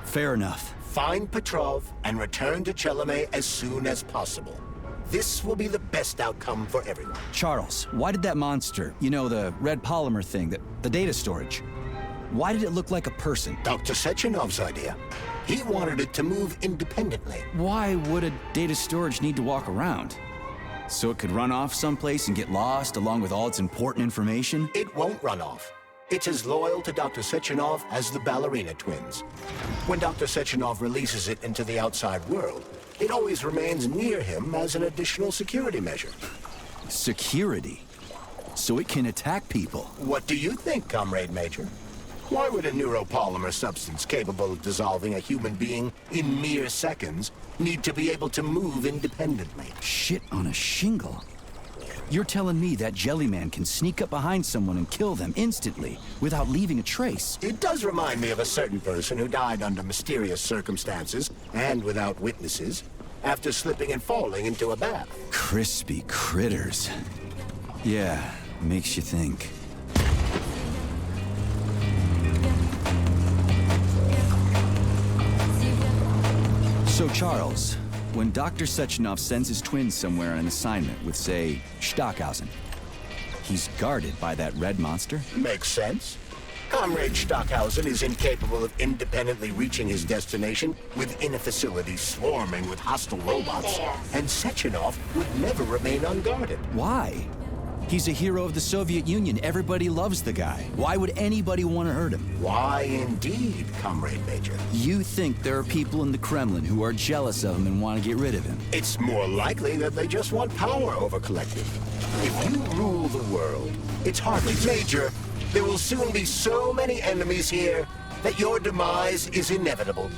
Fair enough. Find Petrov and return to Chelome as soon as possible. This will be the best outcome for everyone. Charles, why did that monster, you know, the red polymer thing, the data storage, why did it look like a person? Dr. Sechenov's idea. He wanted it to move independently. Why would a data storage need to walk around? So it could run off someplace and get lost along with all its important information? It won't run off. It's as loyal to Dr. Sechenov as the ballerina twins. When Dr. Sechenov releases it into the outside world, it always remains near him as an additional security measure. Security? So it can attack people? What do you think, Comrade Major? Why would a neuropolymer substance capable of dissolving a human being in mere seconds need to be able to move independently? Shit on a shingle? You're telling me that Jellyman can sneak up behind someone and kill them instantly without leaving a trace? It does remind me of a certain person who died under mysterious circumstances and without witnesses after slipping and falling into a bath. Crispy critters. Yeah, makes you think. So, Charles, when Dr. Sechenov sends his twins somewhere on an assignment with, say, Stockhausen, he's guarded by that red monster? Makes sense. Comrade Stockhausen is incapable of independently reaching his destination within a facility swarming with hostile robots, and Sechenov would never remain unguarded. Why? He's a hero of the Soviet Union. Everybody loves the guy. Why would anybody want to hurt him? Why indeed, Comrade Major? You think there are people in the Kremlin who are jealous of him and want to get rid of him? It's more likely that they just want power over Collective. If you rule the world, it's hardly Major. There will soon be so many enemies here that your demise is inevitable.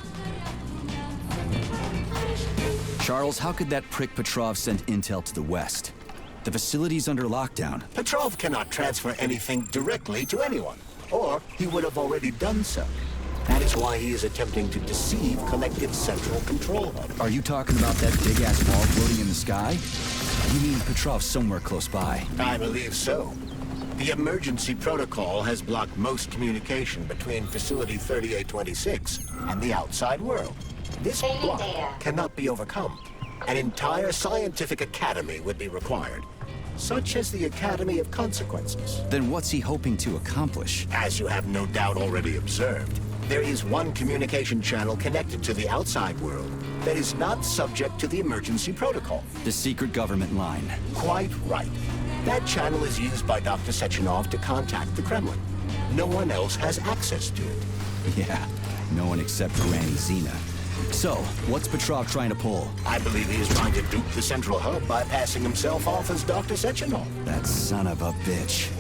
Charles, how could that prick Petrov send intel to the West? The facility's under lockdown. Petrov cannot transfer anything directly to anyone, or he would have already done so. That is why he is attempting to deceive Collective's central control hub. Are you talking about that big-ass ball floating in the sky? You mean Petrov's somewhere close by? I believe so. The emergency protocol has blocked most communication between Facility 3826 and the outside world. This block cannot be overcome. An entire scientific academy would be required, such as the Academy of Consequences. Then what's he hoping to accomplish? As you have no doubt already observed, There is one communication channel connected to the outside world that is not subject to the emergency protocol. The secret government line. Quite right. That channel is used by Dr. Sechenov to contact the Kremlin. No one else has access to it. Yeah, no one except Granny Xena. So, what's Petrov trying to pull? I believe he is trying to dupe the central hub by passing himself off as Dr. Sechenov. That son of a bitch.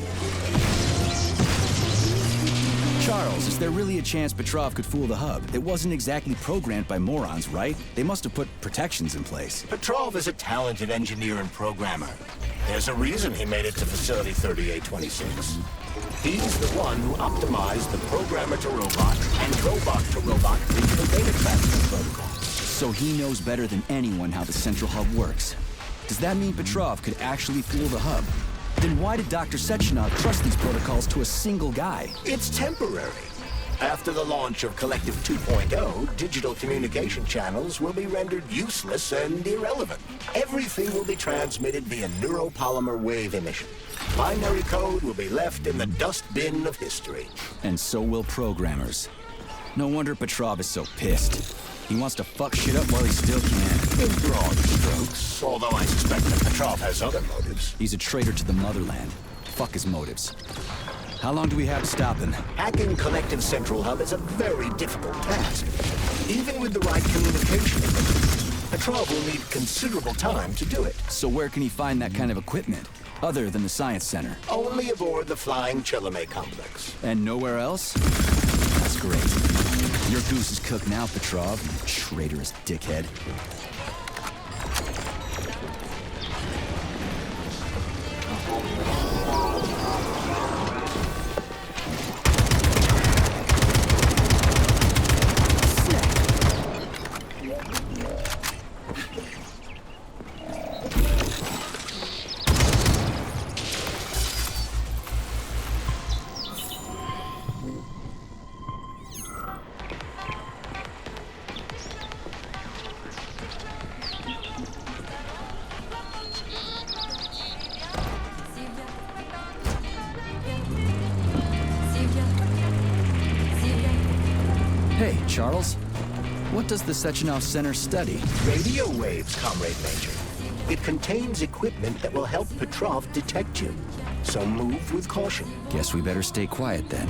Charles, is there really a chance Petrov could fool the hub? It wasn't exactly programmed by morons, right? They must have put protections in place. Petrov is a talented engineer and programmer. There's a reason he made it to Facility 3826. He's the one who optimized the programmer-to-robot and robot-to-robot digital data transfer protocol. So he knows better than anyone how the central hub works. Does that mean Petrov could actually fool the hub? Then why did Dr. Sechenov trust these protocols to a single guy? It's temporary. After the launch of Collective 2.0, digital communication channels will be rendered useless and irrelevant. Everything will be transmitted via neuropolymer wave emission. Binary code will be left in the dustbin of history. And so will programmers. No wonder Petrov is so pissed. He wants to fuck shit up while he still can. In broad strokes, although I suspect that Petrov has other motives. He's a traitor to the motherland. Fuck his motives. How long do we have to stop him? Hacking Collective Central Hub is a very difficult task. Even with the right communication equipment, Petrov will need considerable time to do it. So where can he find that kind of equipment, other than the Science Center? Only aboard the Flying Chelome complex. And nowhere else? That's great. Your goose is cooked now, Petrov, you traitorous dickhead. Hey, Charles. What does the Sechenov Center study? Radio waves, Comrade Major. It contains equipment that will help Petrov detect you. So move with caution. Guess we better stay quiet then.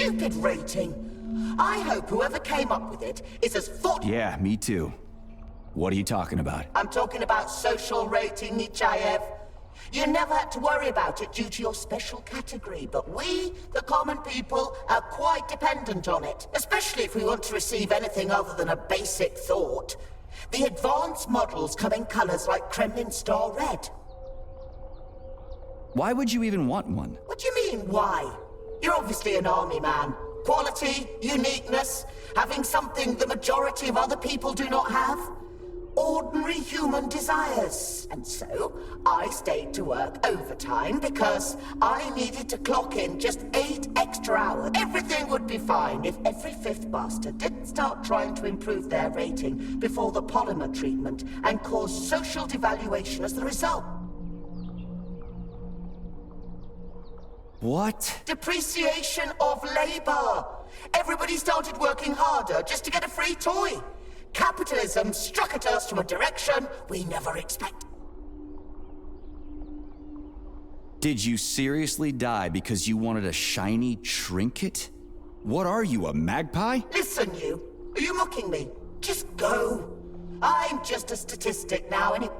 stupid rating. I hope whoever came up with it is as Yeah, me too. What are you talking about? I'm talking about social rating, Nichayev. You never had to worry about it due to your special category, but we, the common people, are quite dependent on it, especially if we want to receive anything other than a basic thought. The advanced models come in colors like Kremlin Star Red. Why would you even want one? What do you mean, why? You're obviously an army man. Quality, uniqueness, having something the majority of other people do not have. Ordinary human desires. And so, I stayed to work overtime because I needed to clock in just 8 extra hours. Everything would be fine if every fifth bastard didn't start trying to improve their rating before the polymer treatment and cause social devaluation as the result. What? Depreciation of labor. Everybody started working harder just to get a free toy. Capitalism struck at us from a direction we never expected. Did you seriously die because you wanted a shiny trinket? What are you, a magpie? Listen, you. Are you mocking me? Just go. I'm just a statistic now, anyway.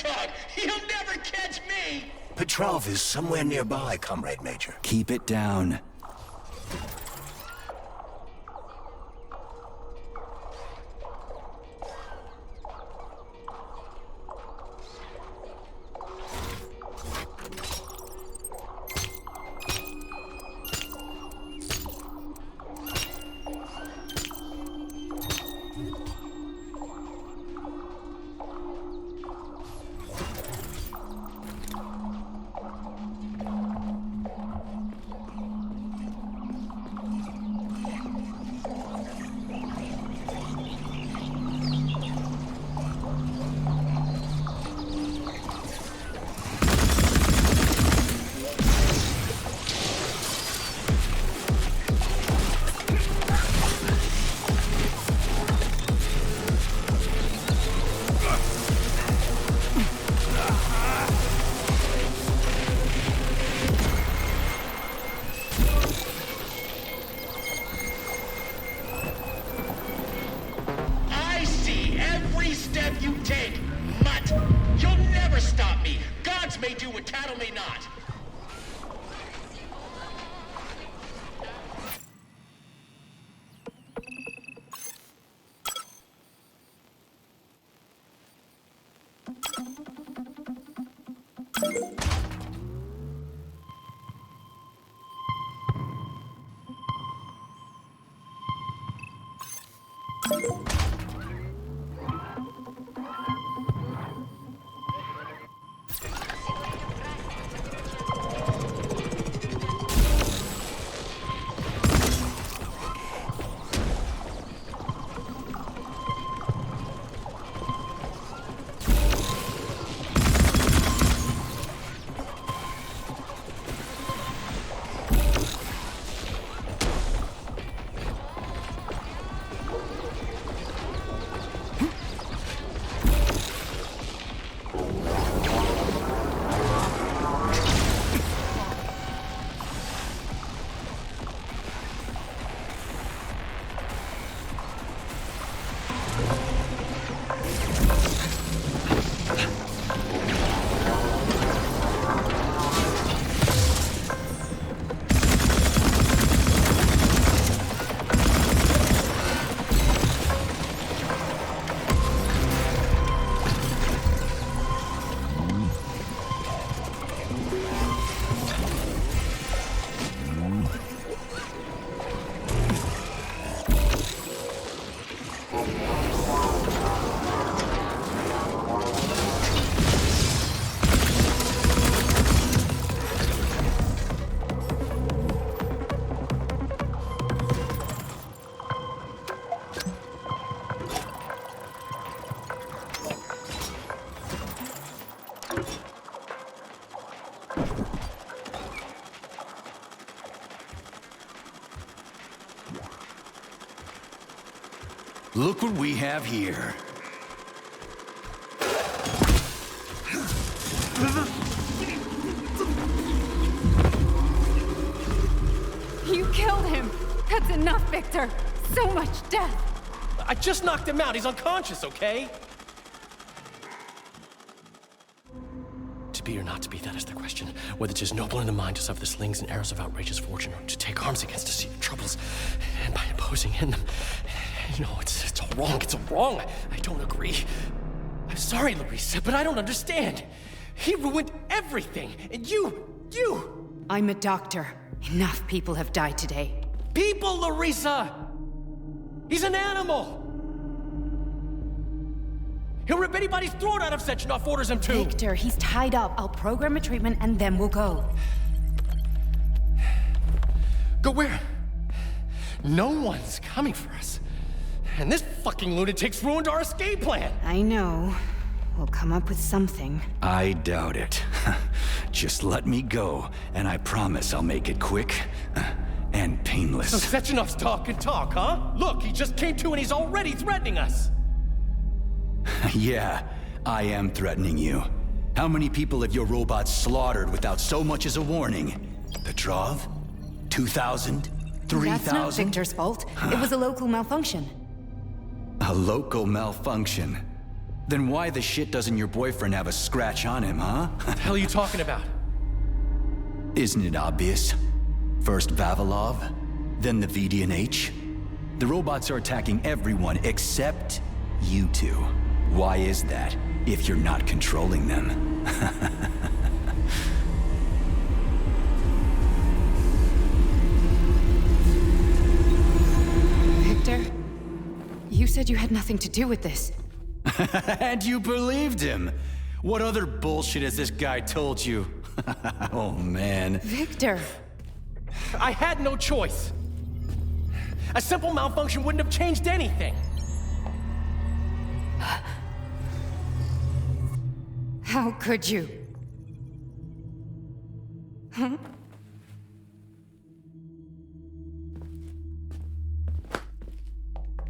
Dog, you'll never catch me! Petrov is somewhere nearby, Comrade Major. Keep it down. Look what we have here. You killed him! That's enough, Victor! So much death! I just knocked him out. He's unconscious, okay? To be or not to be, that is the question. Whether 'tis noble in the mind to suffer the slings and arrows of outrageous fortune, or to take arms against deceived troubles, and by imposing in them, you know, it's all wrong. It's all wrong. I don't agree. I'm sorry, Larissa, but I don't understand. He ruined everything, and you... I'm a doctor. Enough people have died today. People, Larissa! He's an animal! He'll rip anybody's throat out if Sechenov orders him to! Victor, he's tied up. I'll program a treatment and then we'll go. Go where? No one's coming for us. And this fucking lunatic's ruined our escape plan! I know. We'll come up with something. I doubt it. Just let me go, and I promise I'll make it quick and painless. So Sechenov's talk and talk, huh? Look, he just came to and he's already threatening us! Yeah, I am threatening you. How many people have your robots slaughtered without so much as a warning? Petrov? 2,000? 3,000? That's not Victor's fault. It was a local malfunction. A local malfunction? Then why the shit doesn't your boyfriend have a scratch on him, huh? What the hell are you talking about? Isn't it obvious? First Vavilov, then the VDNH. The robots are attacking everyone except you two. Why is that, if you're not controlling them? Victor, you said you had nothing to do with this. And you believed him! What other bullshit has this guy told you? Oh, man. Victor! I had no choice. A simple malfunction wouldn't have changed anything. How could you? Huh?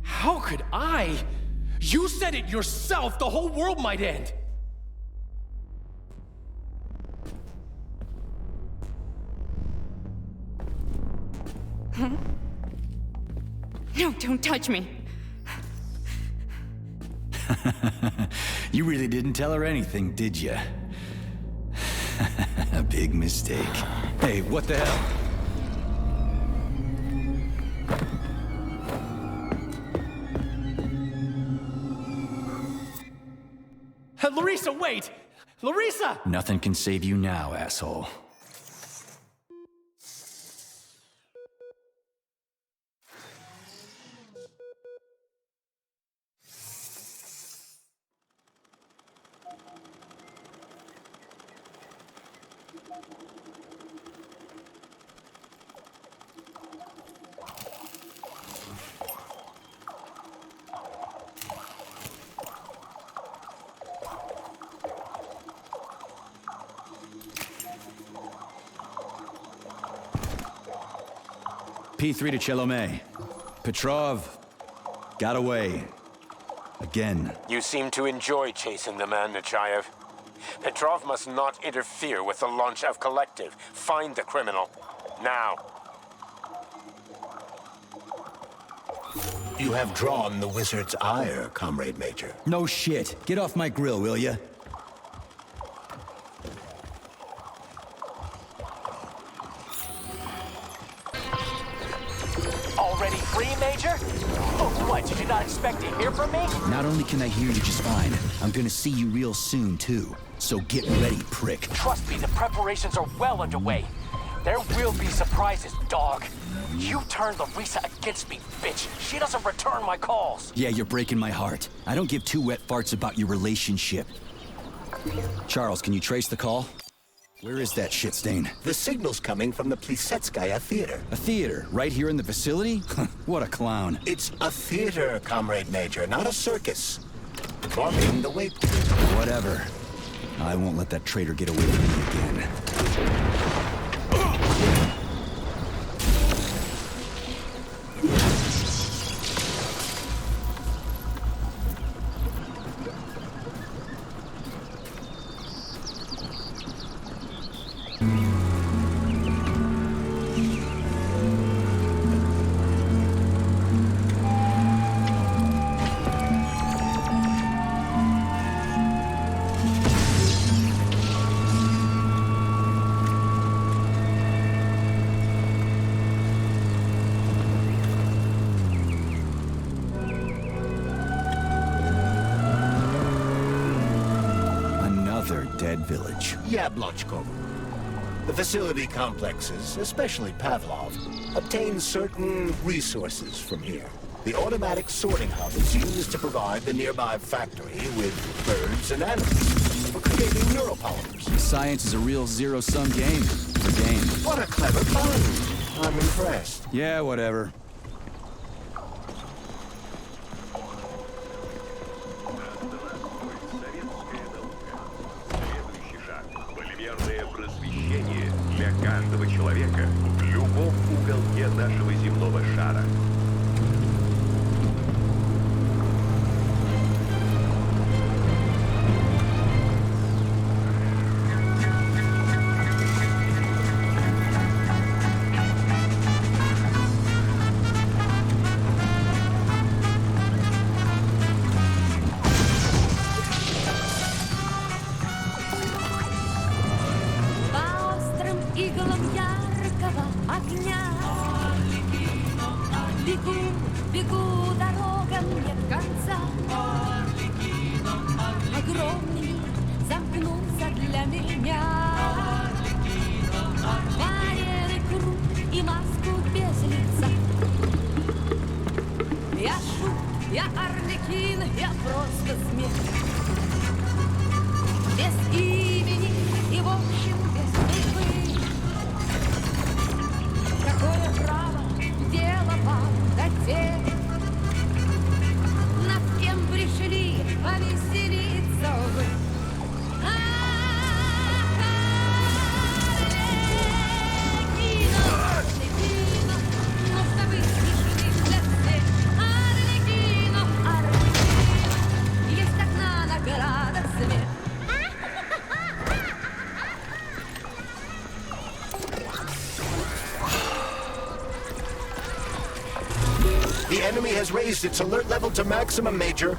How could I? You said it yourself! The whole world might end! Huh? No, don't touch me! You really didn't tell her anything, did you? A big mistake. Hey, what the hell? Larissa, wait! Larissa! Nothing can save you now, asshole. P3 to Chelomey. Petrov got away. Again. You seem to enjoy chasing the man, Nechayev. Petrov must not interfere with the launch of Collective. Find the criminal. Now. You have drawn the wizard's ire, Comrade Major. No shit. Get off my grill, will ya? Already free, Major? Oh, what, did you not expect to hear from me? Not only can I hear you just fine, I'm gonna see you real soon, too. So get ready, prick. Trust me, the preparations are well underway. There will be surprises, dog. You turned Larissa against me, bitch. She doesn't return my calls. Yeah, you're breaking my heart. I don't give two wet farts about your relationship. Charles, can you trace the call? Where is that shit stain? The signal's coming from the Plisetskaya Theater. A theater? Right here in the facility? What a clown. It's a theater, Comrade Major, not a circus. Forming the wait. Whatever. I won't let that traitor get away from me again. village. Yablonchkov. The facility complexes, especially Pavlov, obtain certain resources from here. The automatic sorting hub is used to provide the nearby factory with birds and animals for creating neuropolymers. Science is a real zero-sum game. For game. What a clever pun! I'm impressed. Yeah, whatever. Для каждого человека в любом уголке нашего земного шара. Бегу, дорога нет конца. Огромный мир замкнулся для меня. Варенный круг и маску без лица. Я шут, я арлекин, я просто змей. Без имени и в общем без судьбы. Какое право дело вам дать? Над кем пришли повеселиться вы? Арлекино, нужно быть смешным для всех. Арлекино, Арлекино, есть одна награда смерть. The enemy has raised its alert level to maximum, Major.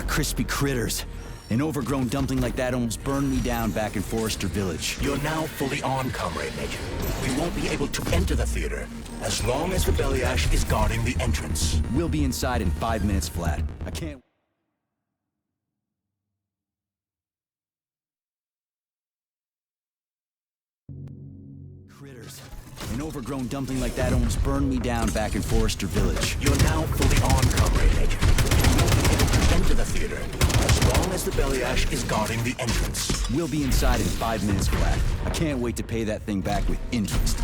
Crispy critters. An overgrown dumpling like that almost burned me down back in Forrester Village. You're now fully on, Comrade Major. We won't be able to enter the theater as long as the Belyash is guarding the entrance. We'll be inside in 5 minutes flat. I can't... Critters. An overgrown dumpling like that almost burned me down back in Forrester Village. You're now fully on, Comrade Major. We won't be able to enter the theater as long as the Belyash is guarding the entrance. We'll be inside in 5 minutes flat. I can't wait to pay that thing back with interest.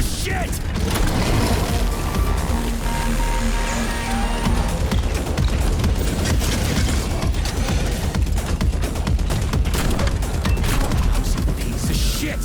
shit! Piece of shit!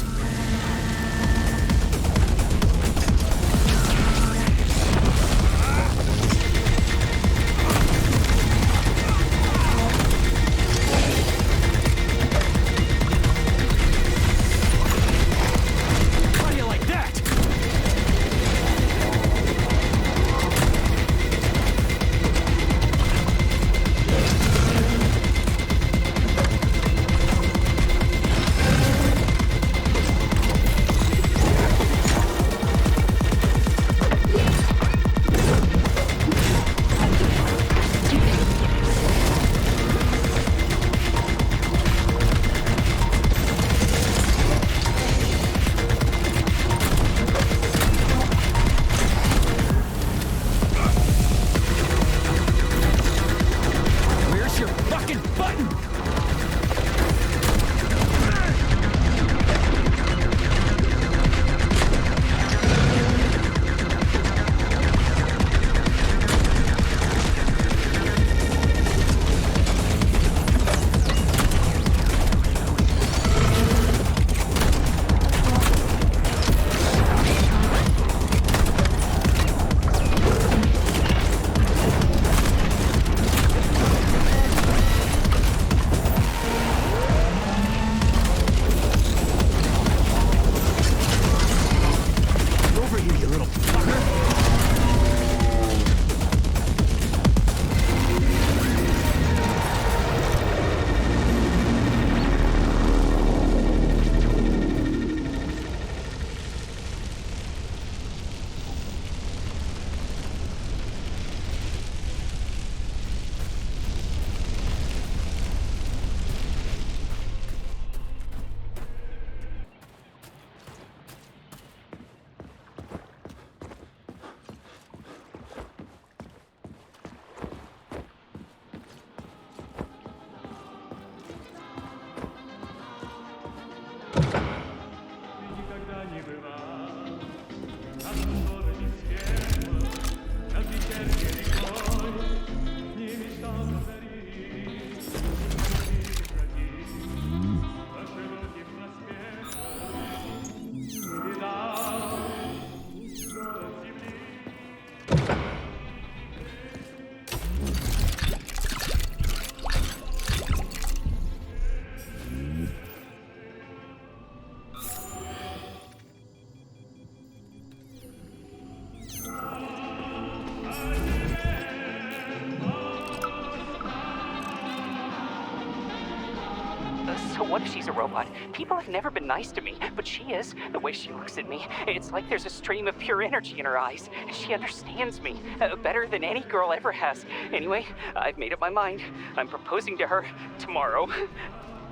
So what if she's a robot? People have never been nice to me, but she is. The way she looks at me, it's like there's a stream of pure energy in her eyes. She understands me better than any girl ever has. Anyway, I've made up my mind. I'm proposing to her tomorrow.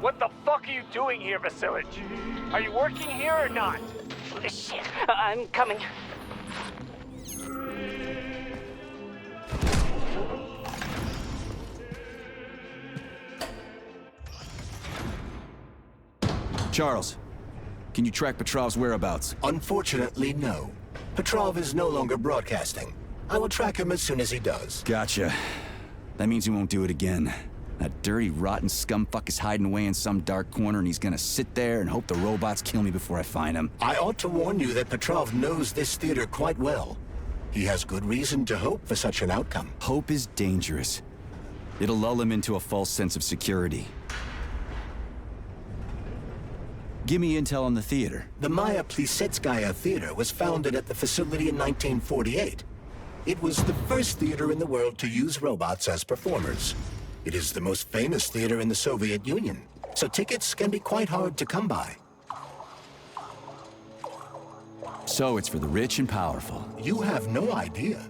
What the fuck are you doing here, Vasilich? Are you working here or not? Shit, I'm coming. Charles, can you track Petrov's whereabouts? Unfortunately, no. Petrov is no longer broadcasting. I will track him as soon as he does. Gotcha. That means he won't do it again. That dirty, rotten scumfuck is hiding away in some dark corner, and he's gonna sit there and hope the robots kill me before I find him. I ought to warn you that Petrov knows this theater quite well. He has good reason to hope for such an outcome. Hope is dangerous. It'll lull him into a false sense of security. Give me intel on the theater. The Maya Plisetskaya Theater was founded at the facility in 1948. It was the first theater in the world to use robots as performers. It is the most famous theater in the Soviet Union, so tickets can be quite hard to come by. So it's for the rich and powerful. You have no idea.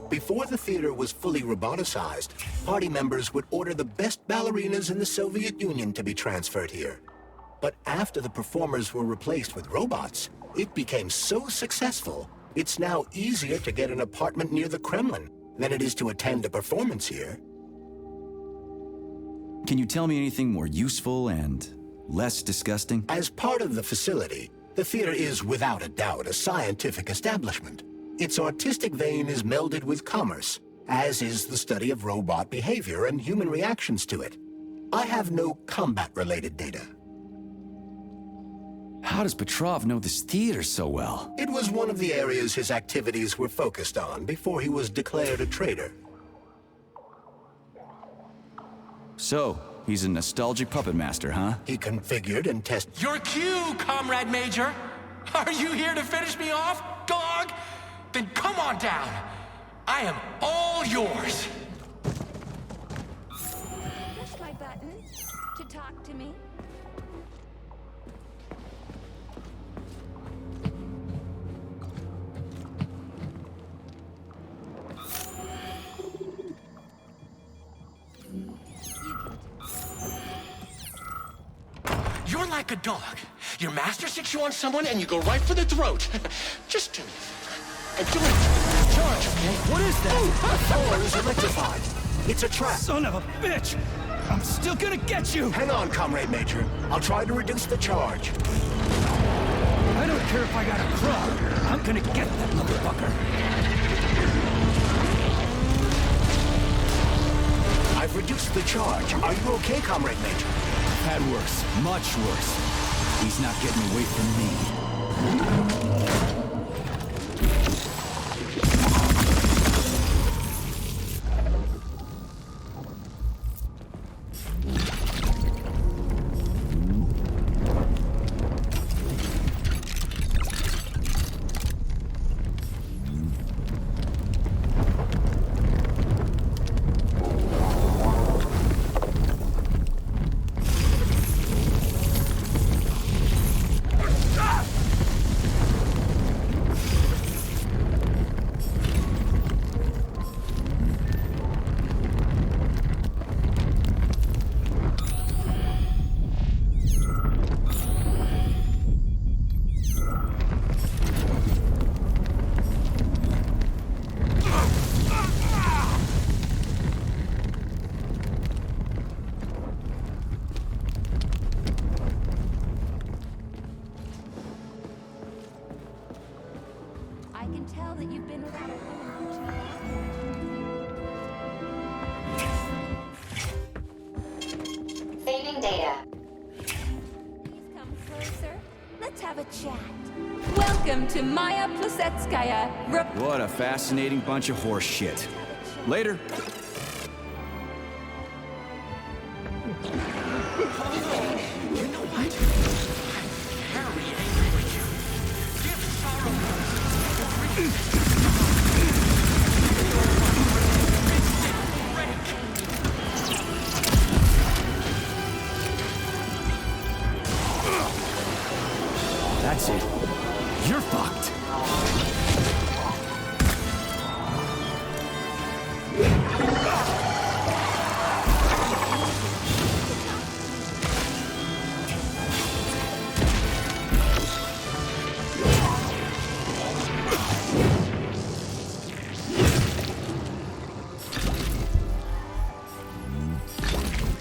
Before the theater was fully roboticized, party members would order the best ballerinas in the Soviet Union to be transferred here. But after the performers were replaced with robots, it became so successful, it's now easier to get an apartment near the Kremlin than it is to attend a performance here. Can you tell me anything more useful and less disgusting? As part of the facility, The theater is, without a doubt, a scientific establishment. Its artistic vein is melded with commerce, as is the study of robot behavior and human reactions to it. I have no combat-related data. How does Petrov know this theater so well? It was one of the areas his activities were focused on before he was declared a traitor. So, he's a nostalgic puppet master, huh? He configured and tested... Your cue, Comrade Major! Are you here to finish me off, dog? Then come on down. I am all yours. Push my button to talk to me. You're like a dog. Your master sticks you on someone and you go right for the throat. Just do it. Do it. Charge, okay? What is that? The door is electrified. It's a trap. Son of a bitch! I'm still gonna get you! Hang on, Comrade Major. I'll try to reduce the charge. I don't care if I gotta crawl. I'm gonna get that motherfucker. I've reduced the charge. Are you okay, Comrade Major? I've had worse. Much worse. He's not getting away from me. Saving data. Please come closer. Let's have a chat. Welcome to Maya Plasetskaya. What a fascinating bunch of horse shit. Later. That's it. You're fucked.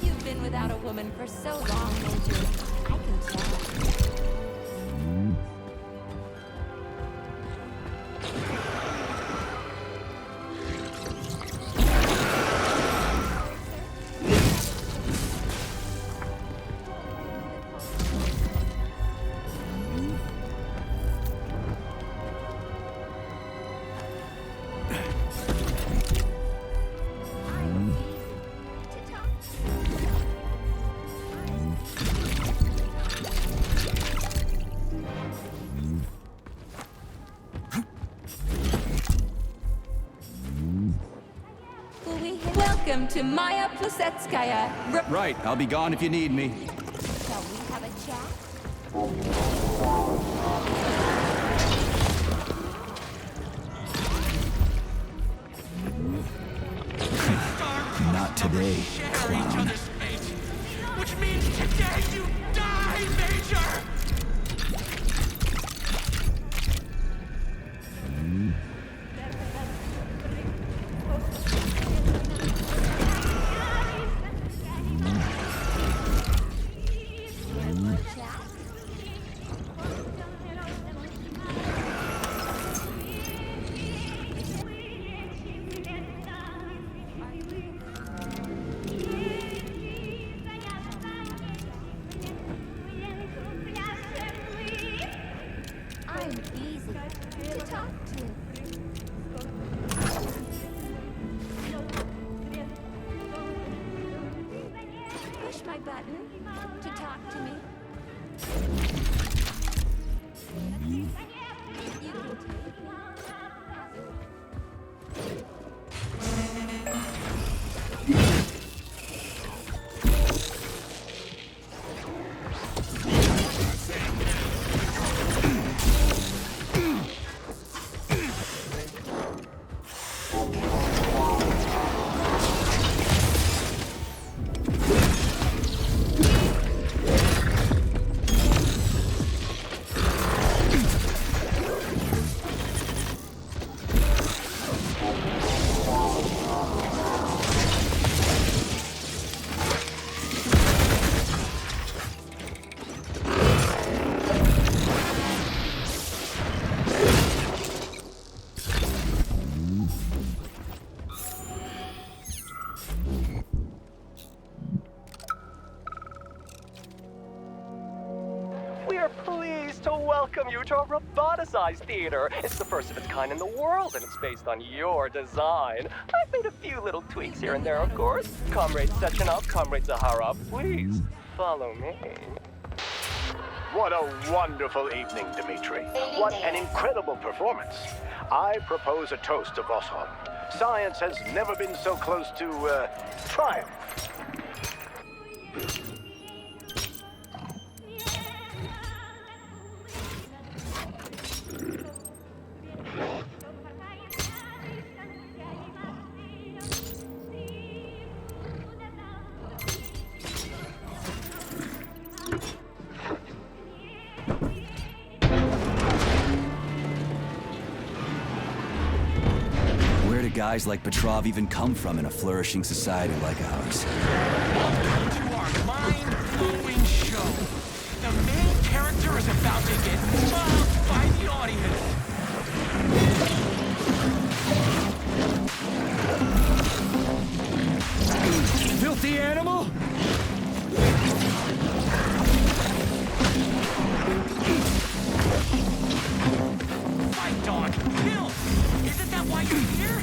You've been without a woman for so long, Major. I can tell. Welcome to Maya Plasetskaya. Right, I'll be gone if you need me. Shall we have a chat? Not today, clown. Which means today you die, Major! button to talk to me. We are pleased to welcome you to our roboticized theater. It's the first of its kind in the world, and it's based on your design. I've made a few little tweaks here and there, of course. Comrade Sechenov, Comrade Zahara, please follow me. What a wonderful evening, Dmitri. What an incredible performance. I propose a toast to Vosholm. Science has never been so close to, triumph. Where do guys like Petrov even come from in a flourishing society like ours? Welcome to our mind-blowing show. The main character is about to get mobbed by the audience. Filthy animal! Fight, dog! Kill! Isn't that why you're here?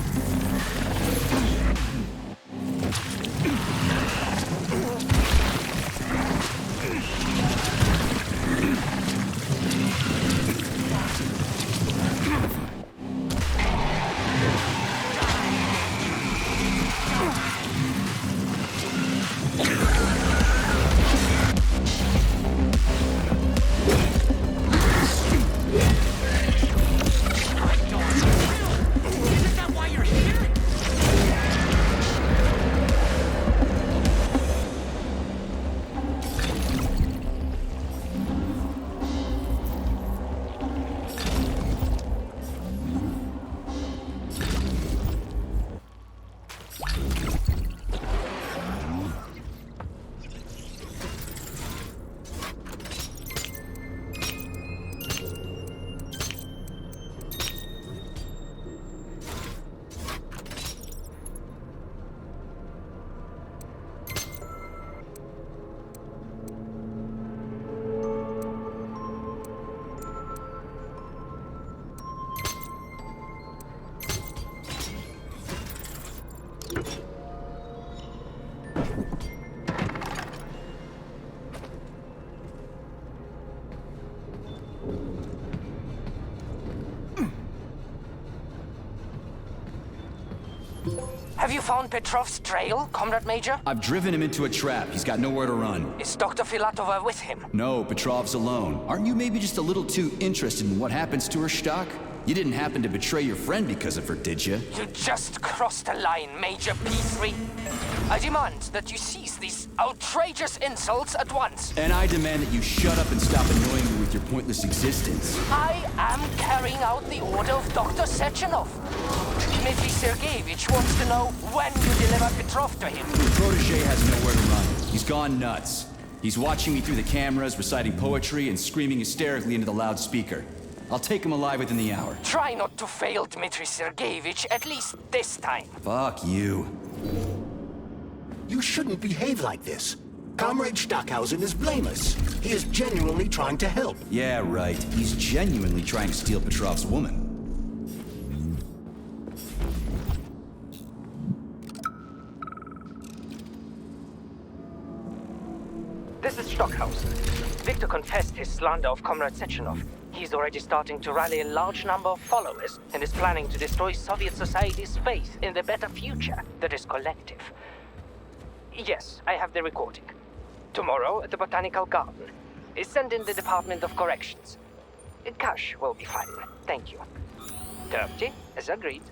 Have you found Petrov's trail, Comrade Major? I've driven him into a trap. He's got nowhere to run. Is Dr. Filatova with him? No, Petrov's alone. Aren't you maybe just a little too interested in what happens to her, Stock? You didn't happen to betray your friend because of her, did you? You just crossed the line, Major P3. I demand that you cease these outrageous insults at once. And I demand that you shut up and stop annoying me with your pointless existence. I am carrying out the order of Dr. Sechenov. Dmitri Sergeyevich wants to know when you deliver Petrov to him. Your protege has nowhere to run. He's gone nuts. He's watching me through the cameras, reciting poetry, and screaming hysterically into the loudspeaker. I'll take him alive within the hour. Try not to fail, Dmitri Sergeyevich, at least this time. Fuck you. You shouldn't behave like this. Comrade Stockhausen is blameless. He is genuinely trying to help. Yeah, right. He's genuinely trying to steal Petrov's woman. Mrs. Stockhausen. Victor confessed his slander of Comrade Sechenov. He's already starting to rally a large number of followers and is planning to destroy Soviet society's faith in the better future that is collective. Yes, I have the recording. Tomorrow at the Botanical Garden. Send in the Department of Corrections. Cash will be fine. Thank you. 30, as agreed.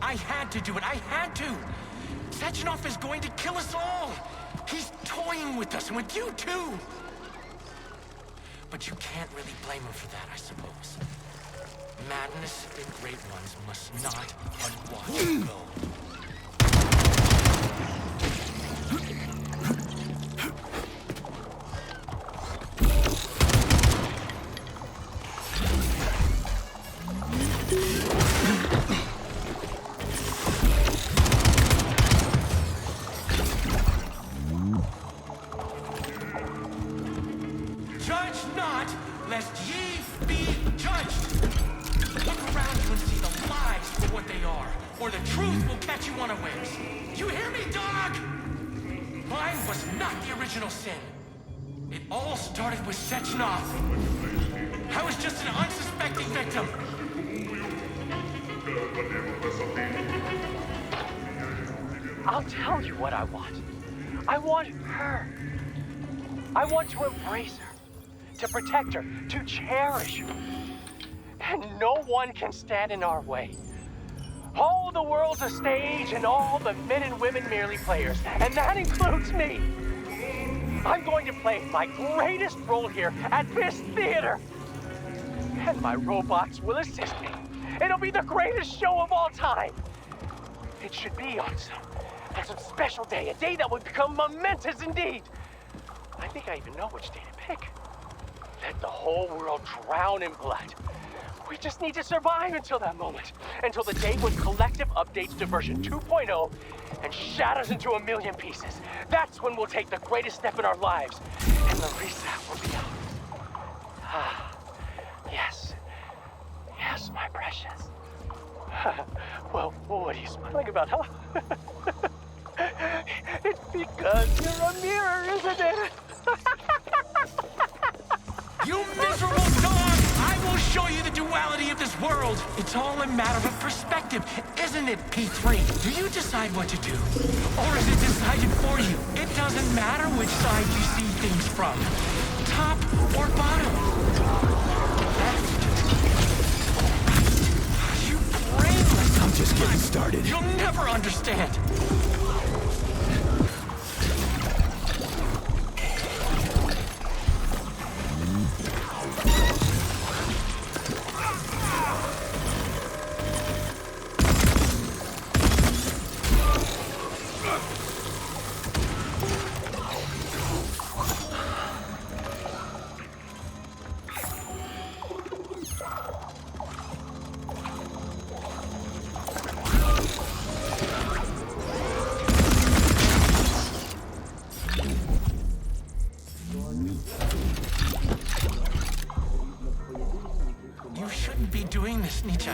I had to do it. I had to. Sechenov is going to kill us all. He's toying with us and with you too. But you can't really blame him for that, I suppose. Madness in great ones must not unwatched go. I was just an unsuspecting victim. I'll tell you what I want. I want her. I want to embrace her, to protect her, to cherish her. And no one can stand in our way. All the world's a stage and all the men and women merely players, and that includes me. I'm going to play my greatest role here at this theater. And my robots will assist me. It'll be the greatest show of all time. It should be on some special day, a day that will become momentous indeed. I think I even know which day to pick. Let the whole world drown in blood. We just need to survive until that moment. Until the day when Collective updates to version 2.0 and shatters into a million pieces. That's when we'll take the greatest step in our lives. And the reset will be ours. Ah, yes. Yes, my precious. Well, what are you smiling about, huh? It's because you're a mirror, isn't it? You miserable dog! I will show you the duality of this world. It's all a matter of perspective, isn't it, P3? Do you decide what to do? Or is it decided for you? It doesn't matter which side you see things from. Top or bottom. Left. You brainless. I'm just getting started. You'll never never understand. Doing this, Nietzsche.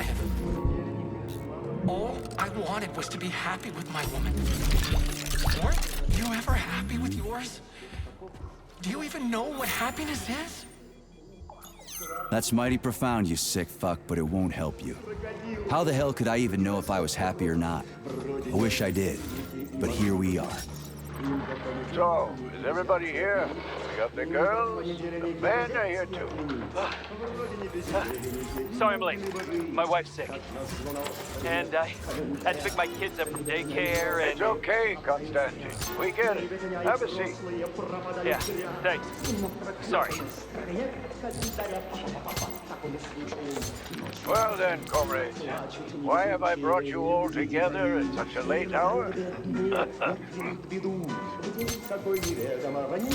All I wanted was to be happy with my woman. Weren't you ever happy with yours? Do you even know what happiness is? That's mighty profound, you sick fuck, but it won't help you. How the hell could I even know if I was happy or not? I wish I did, but here we are. So, is everybody here? We got the girls, the men are here too. Sorry I'm late. My wife's sick. And I had to pick my kids up from daycare and... It's okay, Constantine. We get it. Have a seat. Yeah, thanks. Sorry. Well then, comrades, why have I brought you all together at such a late hour?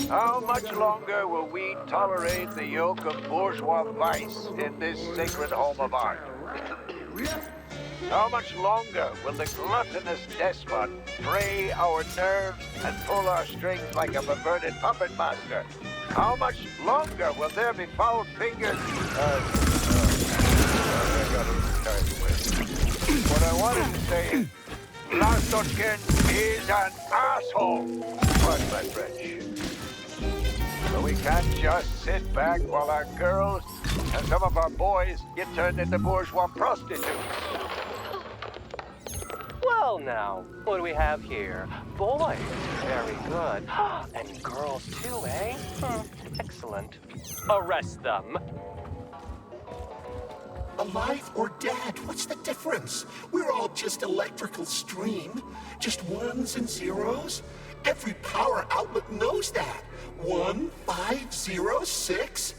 How much longer will we tolerate the yoke of bourgeois vice in this sacred home of art? How much longer will the gluttonous despot fray our nerves and pull our strings like a perverted puppet master? How much longer will there be foul fingers? What I wanted to say is, Lastotkin is an asshole. Pardon my French. But we can't just sit back while our girls and some of our boys get turned into bourgeois prostitutes. Well now, what do we have here? Boys, very good. And girls too, eh? Excellent. Arrest them. Alive or dead, what's the difference? We're all just electrical stream. Just ones and zeros. Every power outlet knows that. 1, 5, 0, 6.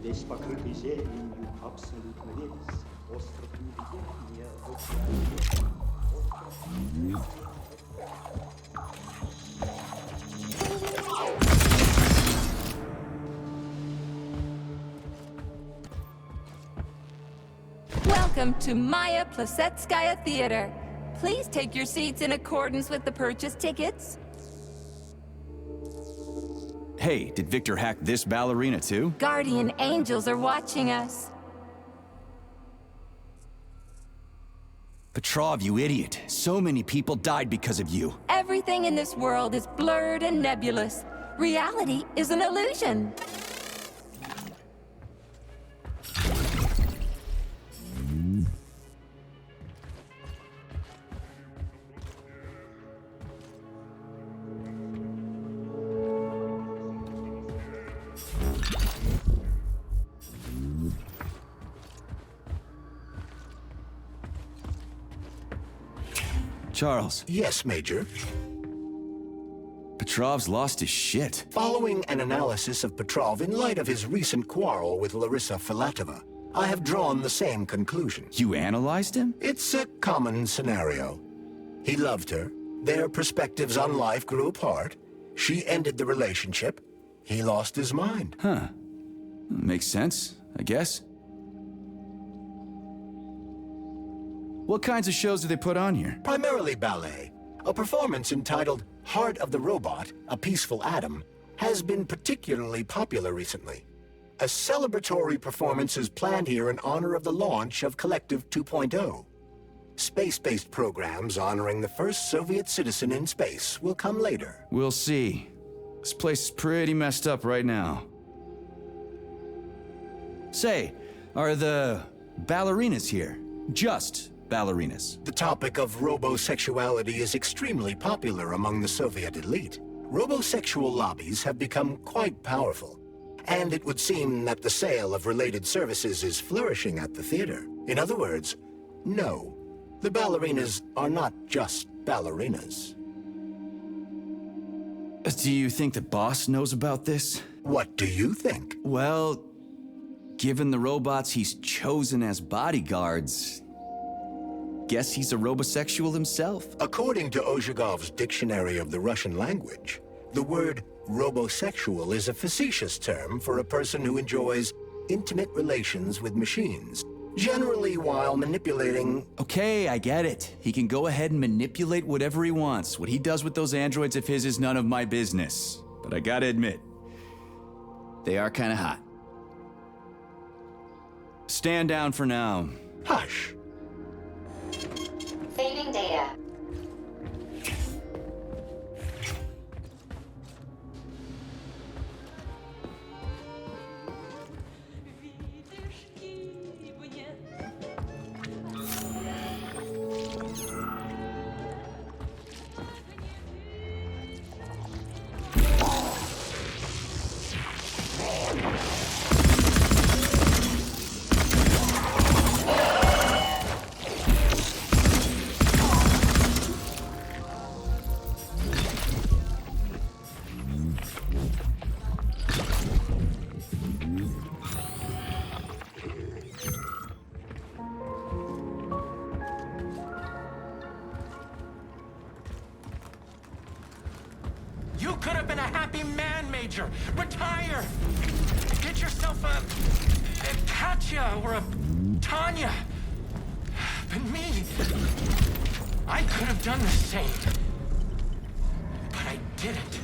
Весь покрытый зеленью абсолютно весь. Остров невидения. Welcome to Maya Plasetskaya Theater. Please take your seats in accordance with the purchase tickets. Hey, did Victor hack this ballerina too? Guardian angels are watching us. Petrov, you idiot. So many people died because of you. Everything in this world is blurred and nebulous. Reality is an illusion. Charles. Yes, Major? Petrov's lost his shit. Following an analysis of Petrov in light of his recent quarrel with Larissa Filatova, I have drawn the same conclusion. You analyzed him? It's a common scenario. He loved her. Their perspectives on life grew apart. She ended the relationship. He lost his mind. Huh. Makes sense, I guess. What kinds of shows do they put on here? Primarily ballet. A performance entitled Heart of the Robot, A Peaceful Atom, has been particularly popular recently. A celebratory performance is planned here in honor of the launch of Collective 2.0. Space-based programs honoring the first Soviet citizen in space will come later. We'll see. This place is pretty messed up right now. Say, are the ballerinas here? Just ballerinas? The topic of robosexuality is extremely popular among the Soviet elite. Robosexual lobbies have become quite powerful. And it would seem that the sale of related services is flourishing at the theater. In other words, no. The ballerinas are not just ballerinas. Do you think the boss knows about this? What do you think? Well, given the robots he's chosen as bodyguards, guess he's a robosexual himself. According to Ozhigov's Dictionary of the Russian Language, the word robosexual is a facetious term for a person who enjoys intimate relations with machines, generally while manipulating... Okay, I get it. He can go ahead and manipulate whatever he wants. What he does with those androids of his is none of my business. But I gotta admit, they are kinda hot. Stand down for now. Hush. Saving data. You could have been a happy man, Major. Retire. Get yourself a Katya or a Tanya. But me, I could have done the same. But I didn't.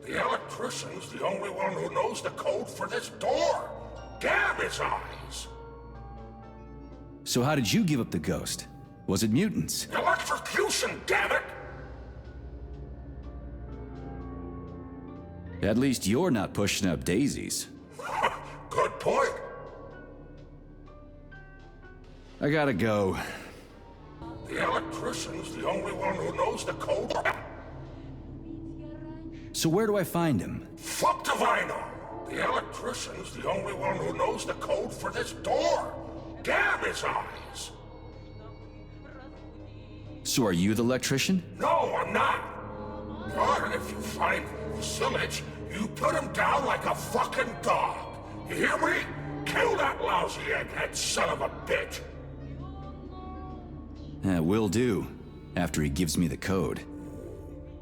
The electrician's the only one who knows the code for this door. Damn his eyes! So how did you give up the ghost? Was it mutants? Electrocution, damn it! At least you're not pushing up daisies. Good point. I gotta go. The electrician's the only one who knows the code. So where do I find him? Fuck if I know. The electrician's the only one who knows the code for this door. Damn his eyes. So are you the electrician? No, I'm not. But if you find Vasilich, you put him down like a fucking dog. You hear me? Kill that lousy egghead son of a bitch. Will do. After he gives me the code.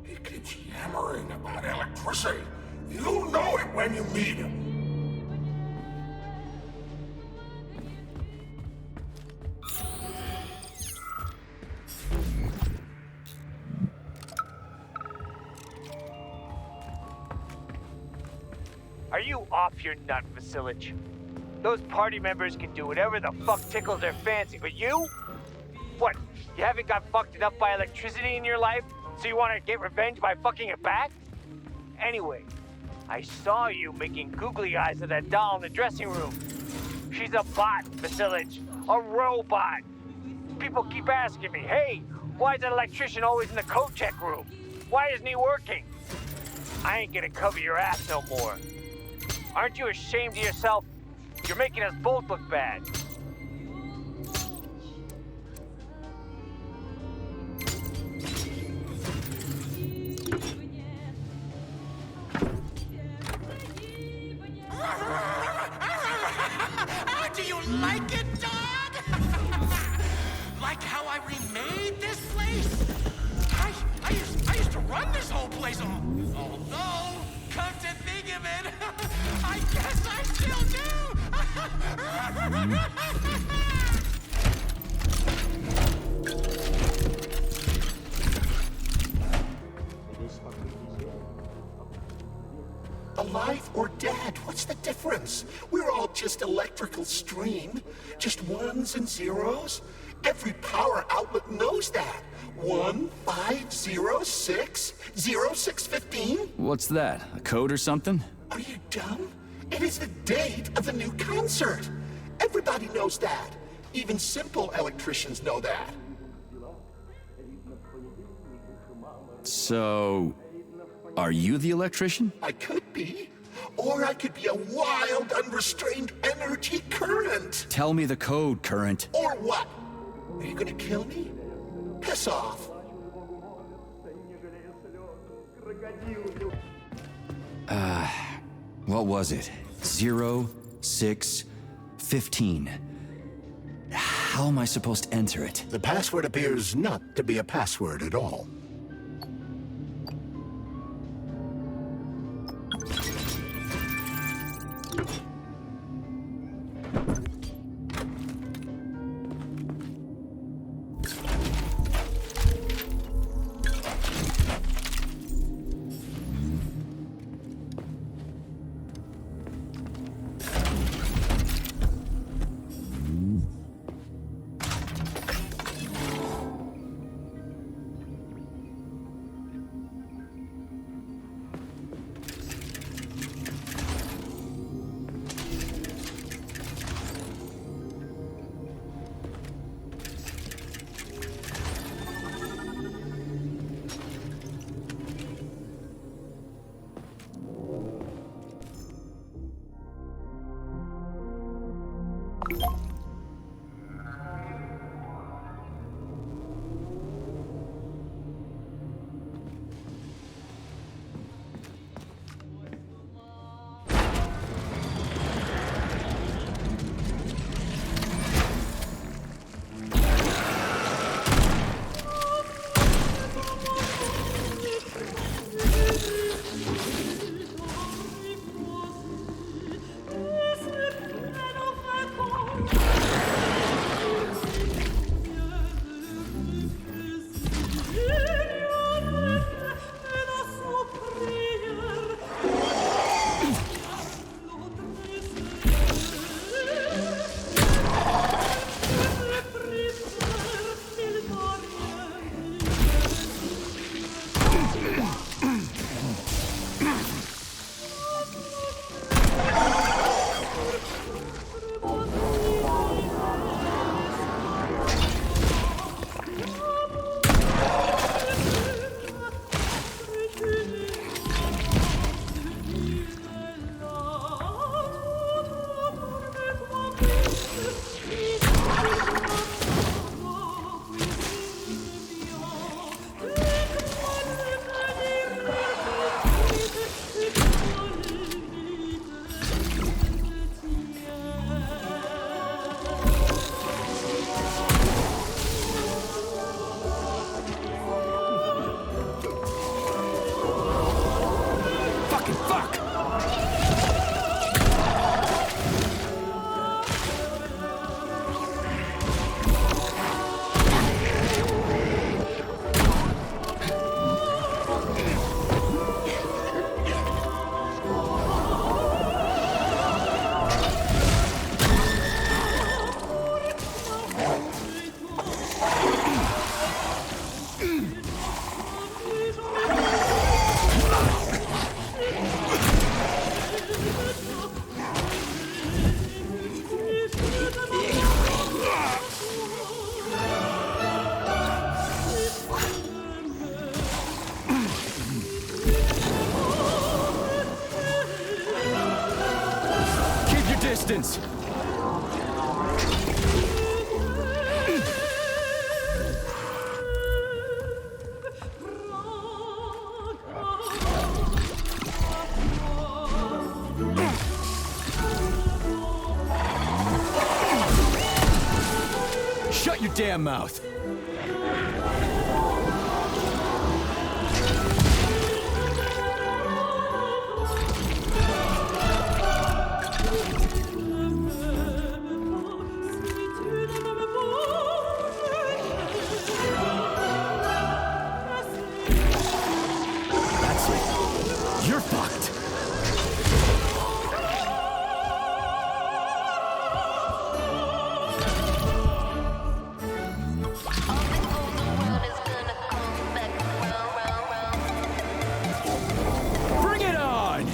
He keeps yammering about electricity. You know it when you meet him. Are you off your nut, Vasilich? Those party members can do whatever the fuck tickles their fancy, but you? What, you haven't got fucked enough by electricity in your life, so you want to get revenge by fucking it back? Anyway, I saw you making googly eyes at that doll in the dressing room. She's a bot, Vasilich. A robot. People keep asking me, hey, why is that electrician always in the coat check room? Why isn't he working? I ain't gonna cover your ass no more. Aren't you ashamed of yourself? You're making us both look bad. Do you like it, dog? like how I remade this place? I used to run this whole place. Although, come to think of it, I guess I still do. Alive or dead, what's the difference? We're all just electrical stream. Just ones and zeros. Every power outlet knows that. 1, 5, 0, 6, 0, 6, 15. What's that? A code or something? Are you dumb? It is the date of the new concert. Everybody knows that. Even simple electricians know that. So, are you the electrician? I could be. Or I could be a wild, unrestrained energy current. Tell me the code, Current. Or what? Are you gonna kill me? Piss off. What was it? 0, 6, 15. How am I supposed to enter it? The password appears not to be a password at all. distance! Shut your damn mouth! That's it. You're fucked. Bring it on!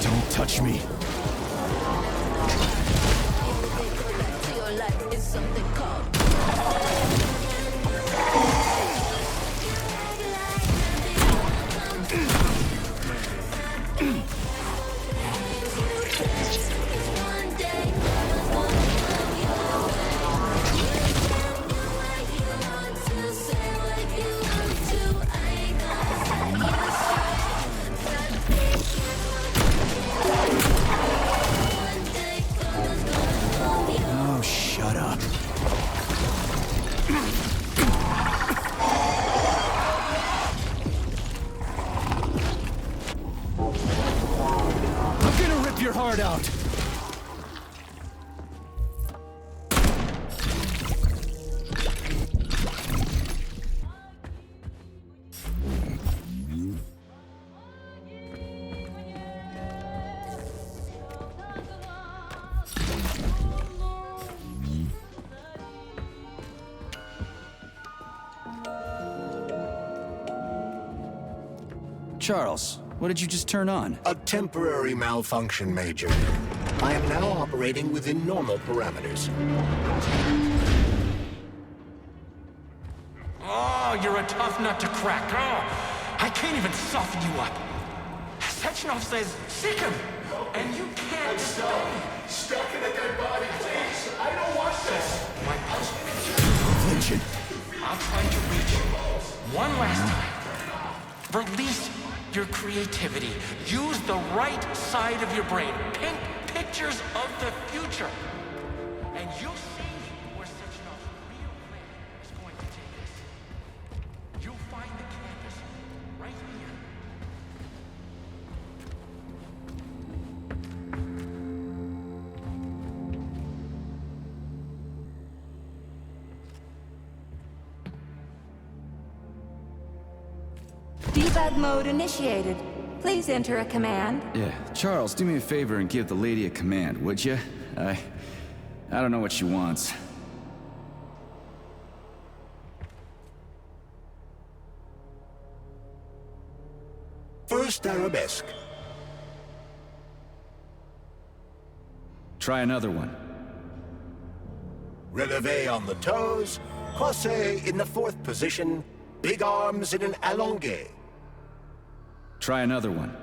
Don't touch me. Oh, shut up. I'm gonna rip your heart out. Charles, what did you just turn on? A temporary malfunction, Major. I am now operating within normal parameters. Oh, you're a tough nut to crack. Oh, I can't even soften you up. Sechenov says, sick him. And you can't stop. Stuck in a dead body, please. I don't want this. My puzzle. Religion. I'll try to reach you one last time. Release your creativity. Use the right side of your brain. Paint pictures of the future. And you'll see where Sechenov's real plan is going to take us. You'll find the campus right here. Debug mode initiated. Please enter a command. Yeah, Charles, do me a favor and give the lady a command, would you? I don't know what she wants. First arabesque. Try another one. Releve on the toes. Croisset in the fourth position. Big arms in an allongé. Try another one.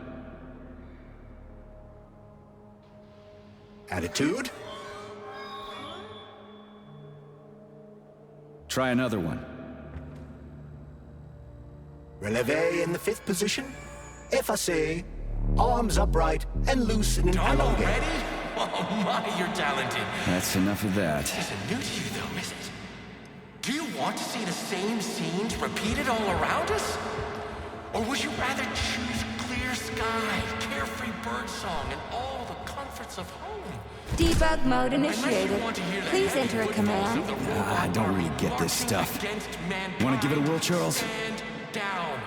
Attitude. Try another one. Releve in the fifth position. Effacé. Arms upright and loose in an Done allongé. already? Oh my, you're talented. That's enough of that. This isn't new to you though, is it? Do you want to see the same scenes repeated all around us? Or would you rather choose clear sky, carefree birdsong, and all the comforts of home? Debug mode initiated. Please enter a command. I don't really get this stuff. Want to give it a whirl, Charles? Down.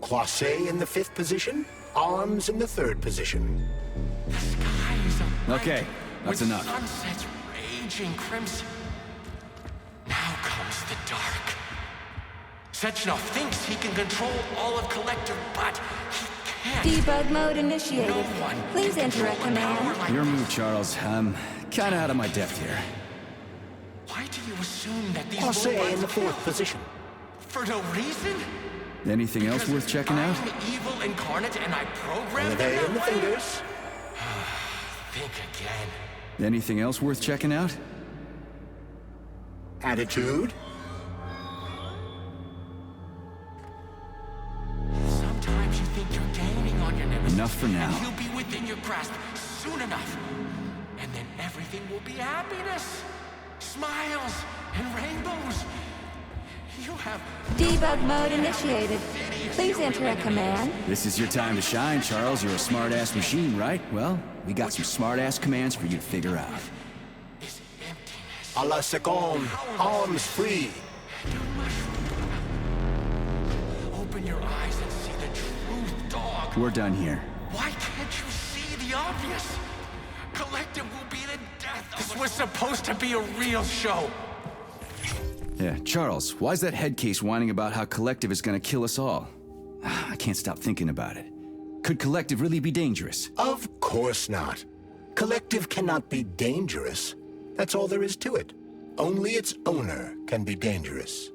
Croisset in the fifth position. Arms in the third position. The sky is a Okay, that's with enough. sunsets raging crimson. the dark. Sechenov thinks he can control all of Collective, but he can't. Debug mode initiated. Please enter a command. Your move, Charles. I'm kinda out of my depth here. Why do you assume that these Jose in the fourth position. For no reason? Anything else worth checking out? I'm evil incarnate and I programmed They it in the that way? fingers. Think again. Anything else worth checking out? Attitude. Sometimes you think you're gaining on your nemesis. Enough for now. And he'll be within your grasp soon enough. And then everything will be happiness. Smiles and rainbows. You have Debug mode initiated. Please enter a command. This is your time to shine, Charles. You're a smart-ass machine, right? Well, we got some smart-ass commands for you to figure out. A la seconde. Arms free. Open your eyes and see the truth, dog. We're done here. Why can't you see the obvious? Collective will be the death of This was supposed to be a real show. Yeah, Charles, why's that head case whining about how Collective is gonna kill us all? I can't stop thinking about it. Could Collective really be dangerous? Of course not. Collective cannot be dangerous. That's all there is to it. Only its owner can be dangerous.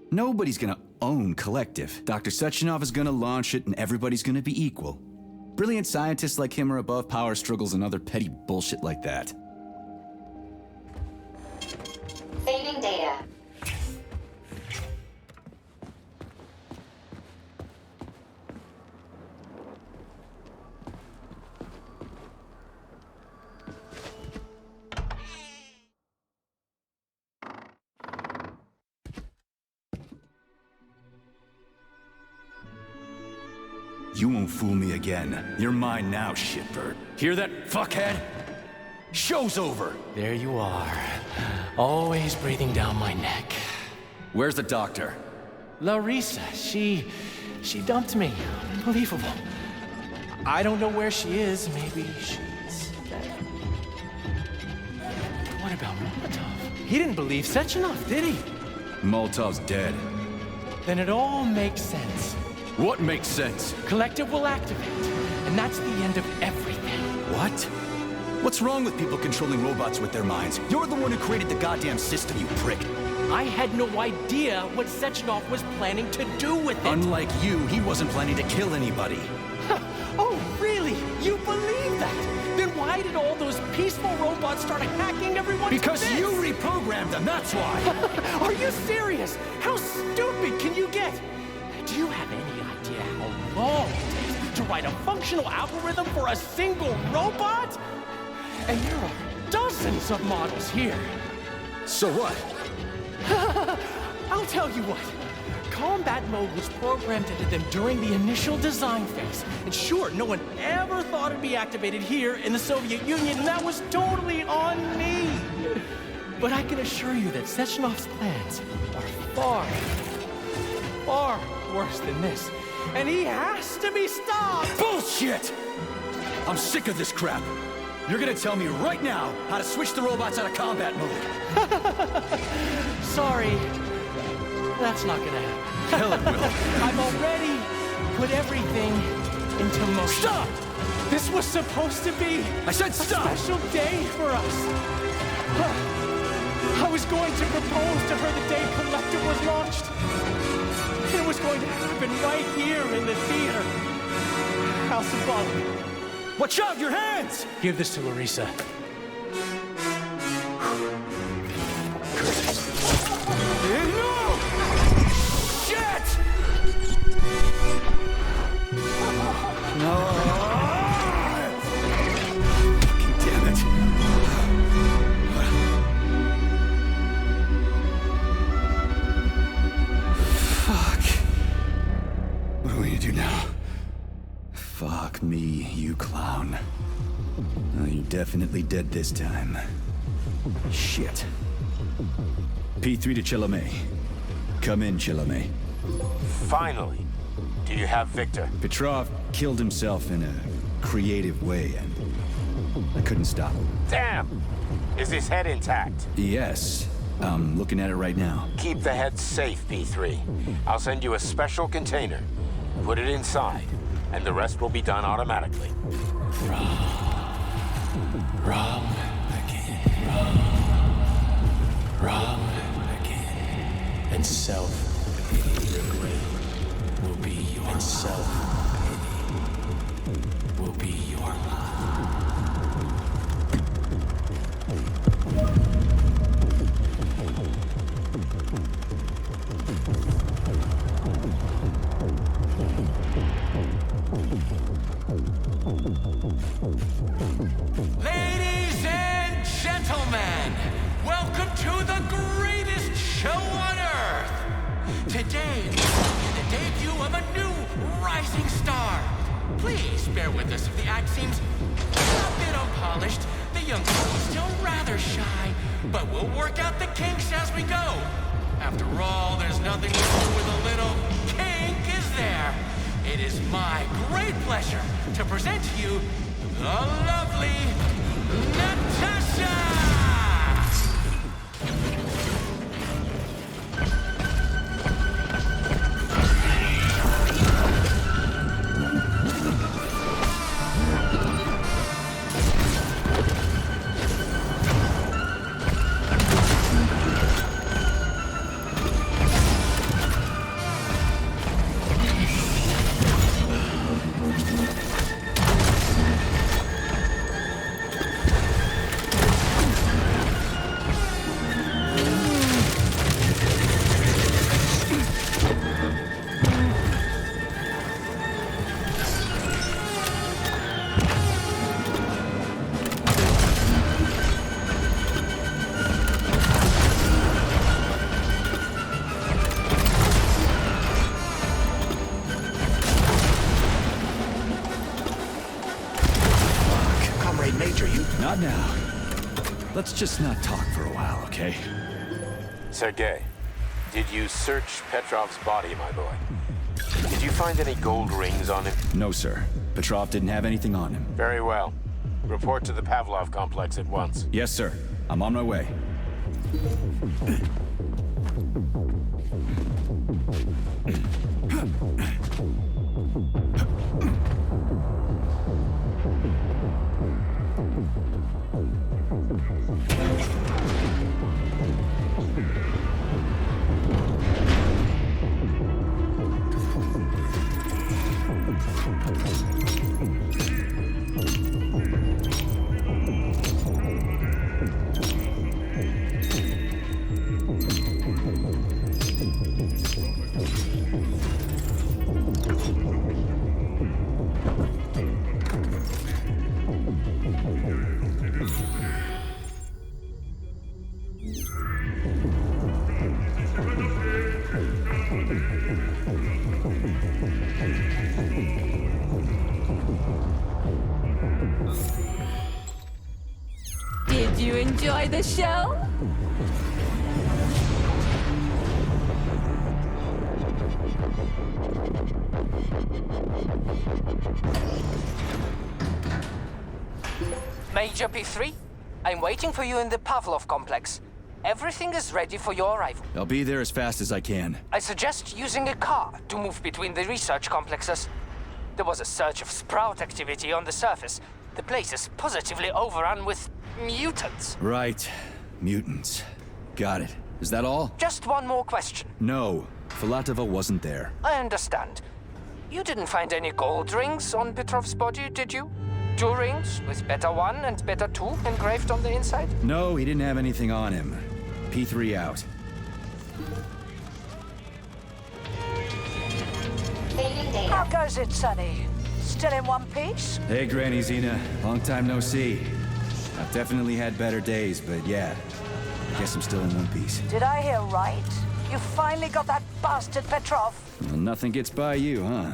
Nobody's gonna own Collective. Dr. Sechenov is gonna launch it and everybody's gonna be equal. Brilliant scientists like him are above power struggles and other petty bullshit like that. Saving data. You won't fool me again. You're mine now, shitbird. Hear that, fuckhead? Show's over! There you are. Always breathing down my neck. Where's the doctor? Larissa, she dumped me. Unbelievable. I don't know where she is. Maybe she's dead. What about Molotov? He didn't believe Sechenov, did he? Molotov's dead. Then it all makes sense. What makes sense? Collective will activate, and that's the end of everything. What? What's wrong with people controlling robots with their minds? You're the one who created the goddamn system, you prick. I had no idea what Sechenov was planning to do with it. Unlike you, he wasn't planning to kill anybody. Oh, really? You believe that? Then why did all those peaceful robots start hacking everyone? Because you reprogrammed them, that's why! Are you serious? How stupid can you get? Do you have any idea how long it takes to write a functional algorithm for a single robot? And there are dozens of models here. So what? I'll tell you what. Combat mode was programmed into them during the initial design phase. And sure, no one ever thought it'd be activated here in the Soviet Union, and that was totally on me. But I can assure you that Sechenov's plans are far worse than this. And he has to be stopped! Bullshit! I'm sick of this crap. You're gonna tell me right now how to switch the robots out of combat mode. Sorry. That's not gonna happen. Hell it will. I've already put everything into motion. Stop! This was supposed to be I said stop! A special day for us. I was going to propose to her the day Collective was launched. It was going to happen right here in the theater. How symbolic. Watch out, your hands! Give this to Larissa. No! Shit! No! Fucking damn it. Fuck. What are we gonna do now? Fuck me, you clown. Oh, you're definitely dead this time. Shit. P3 to Chalamet. Come in, Chalamet. Finally. Do you have Victor? Petrov killed himself in a creative way, and I couldn't stop him. Damn! Is his head intact? Yes. I'm looking at it right now. Keep the head safe, P3. I'll send you a special container. Put it inside, and the rest will be done automatically. Wrong again. Wrong again. And self-regret will be your self-pity will be your life. Ladies and gentlemen, welcome to the greatest show on Earth. Today, the debut of a new rising star. Please bear with us if the act seems a bit unpolished. The young girl is still rather shy, but we'll work out the kinks as we go. After all, there's nothing wrong with a little kink, is there? It is my great pleasure to present to you the lovely Natasha! Not now. Let's just not talk for a while, okay? Sergei, did you search Petrov's body, my boy? Did you find any gold rings on him? No, sir. Petrov didn't have anything on him. Very well. Report to the Pavlov complex at once. Yes, sir. I'm on my way. Did you enjoy the show? Major P3, I'm waiting for you in the Pavlov complex. Everything is ready for your arrival. I'll be there as fast as I can. I suggest using a car to move between the research complexes. There was a surge of sprout activity on the surface. The place is positively overrun with mutants. Right. Mutants. Got it. Is that all? Just one more question. No. Filatova wasn't there. I understand. You didn't find any gold rings on Petrov's body, did you? 2 rings with Beta 1 and Beta 2 engraved on the inside? No, he didn't have anything on him. P3 out. How goes it, Sonny? Still in one piece? Hey, Granny Zena. Long time no see. I've definitely had better days, but yeah. I guess I'm still in one piece. Did I hear right? You finally got that bastard Petrov? Well, nothing gets by you, huh?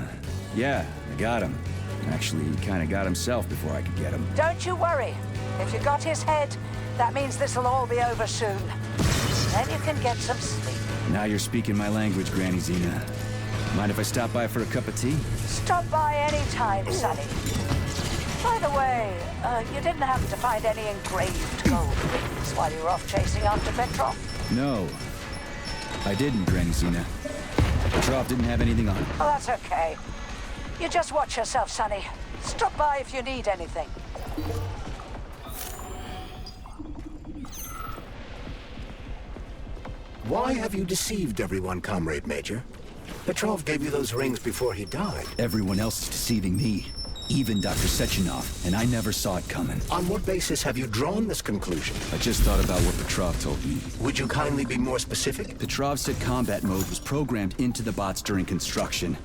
Yeah, I got him. Actually, he kind of got himself before I could get him. Don't you worry. If you got his head, that means this'll all be over soon. Then you can get some sleep. Now you're speaking my language, Granny Zena. Mind if I stop by for a cup of tea? Stop by any time, Sonny. By the way, you didn't happen to find any engraved gold rings while you were off chasing after Petrov? No. I didn't, Granny Zena. Petrov didn't have anything on him. Oh, that's okay. You just watch yourself, Sonny. Stop by if you need anything. Why have you deceived everyone, Comrade Major? Petrov gave you those rings before he died. Everyone else is deceiving me. Even Dr. Sechenov, and I never saw it coming. On what basis have you drawn this conclusion? I just thought about what Petrov told me. Would you kindly be more specific? Petrov said combat mode was programmed into the bots during construction.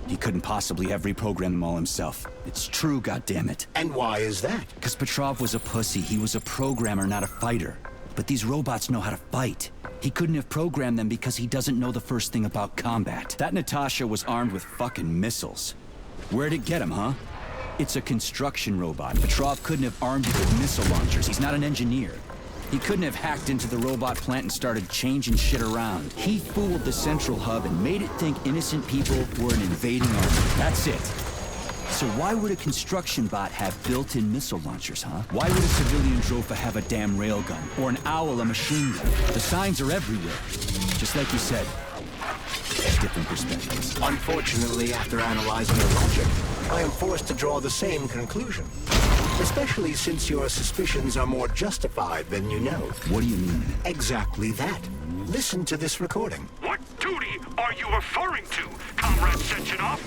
He couldn't possibly have reprogrammed them all himself. It's true, goddammit. And why is that? Because Petrov was a pussy. He was a programmer, not a fighter. But these robots know how to fight. He couldn't have programmed them because he doesn't know the first thing about combat. That Natasha was armed with fucking missiles. Where'd it get him, huh? It's a construction robot. Petrov couldn't have armed it with missile launchers. He's not an engineer. He couldn't have hacked into the robot plant and started changing shit around. He fooled the central hub and made it think innocent people were an invading army. That's it. So why would a construction bot have built-in missile launchers, huh? Why would a civilian Drofa have a damn railgun? Or an owl a machine gun? The signs are everywhere. Just like you said. Different perspectives. Unfortunately, after analyzing your logic, I am forced to draw the same conclusion. Especially since your suspicions are more justified than you know. What do you mean? Exactly that. Listen to this recording. What duty are you referring to, Comrade Sechenov?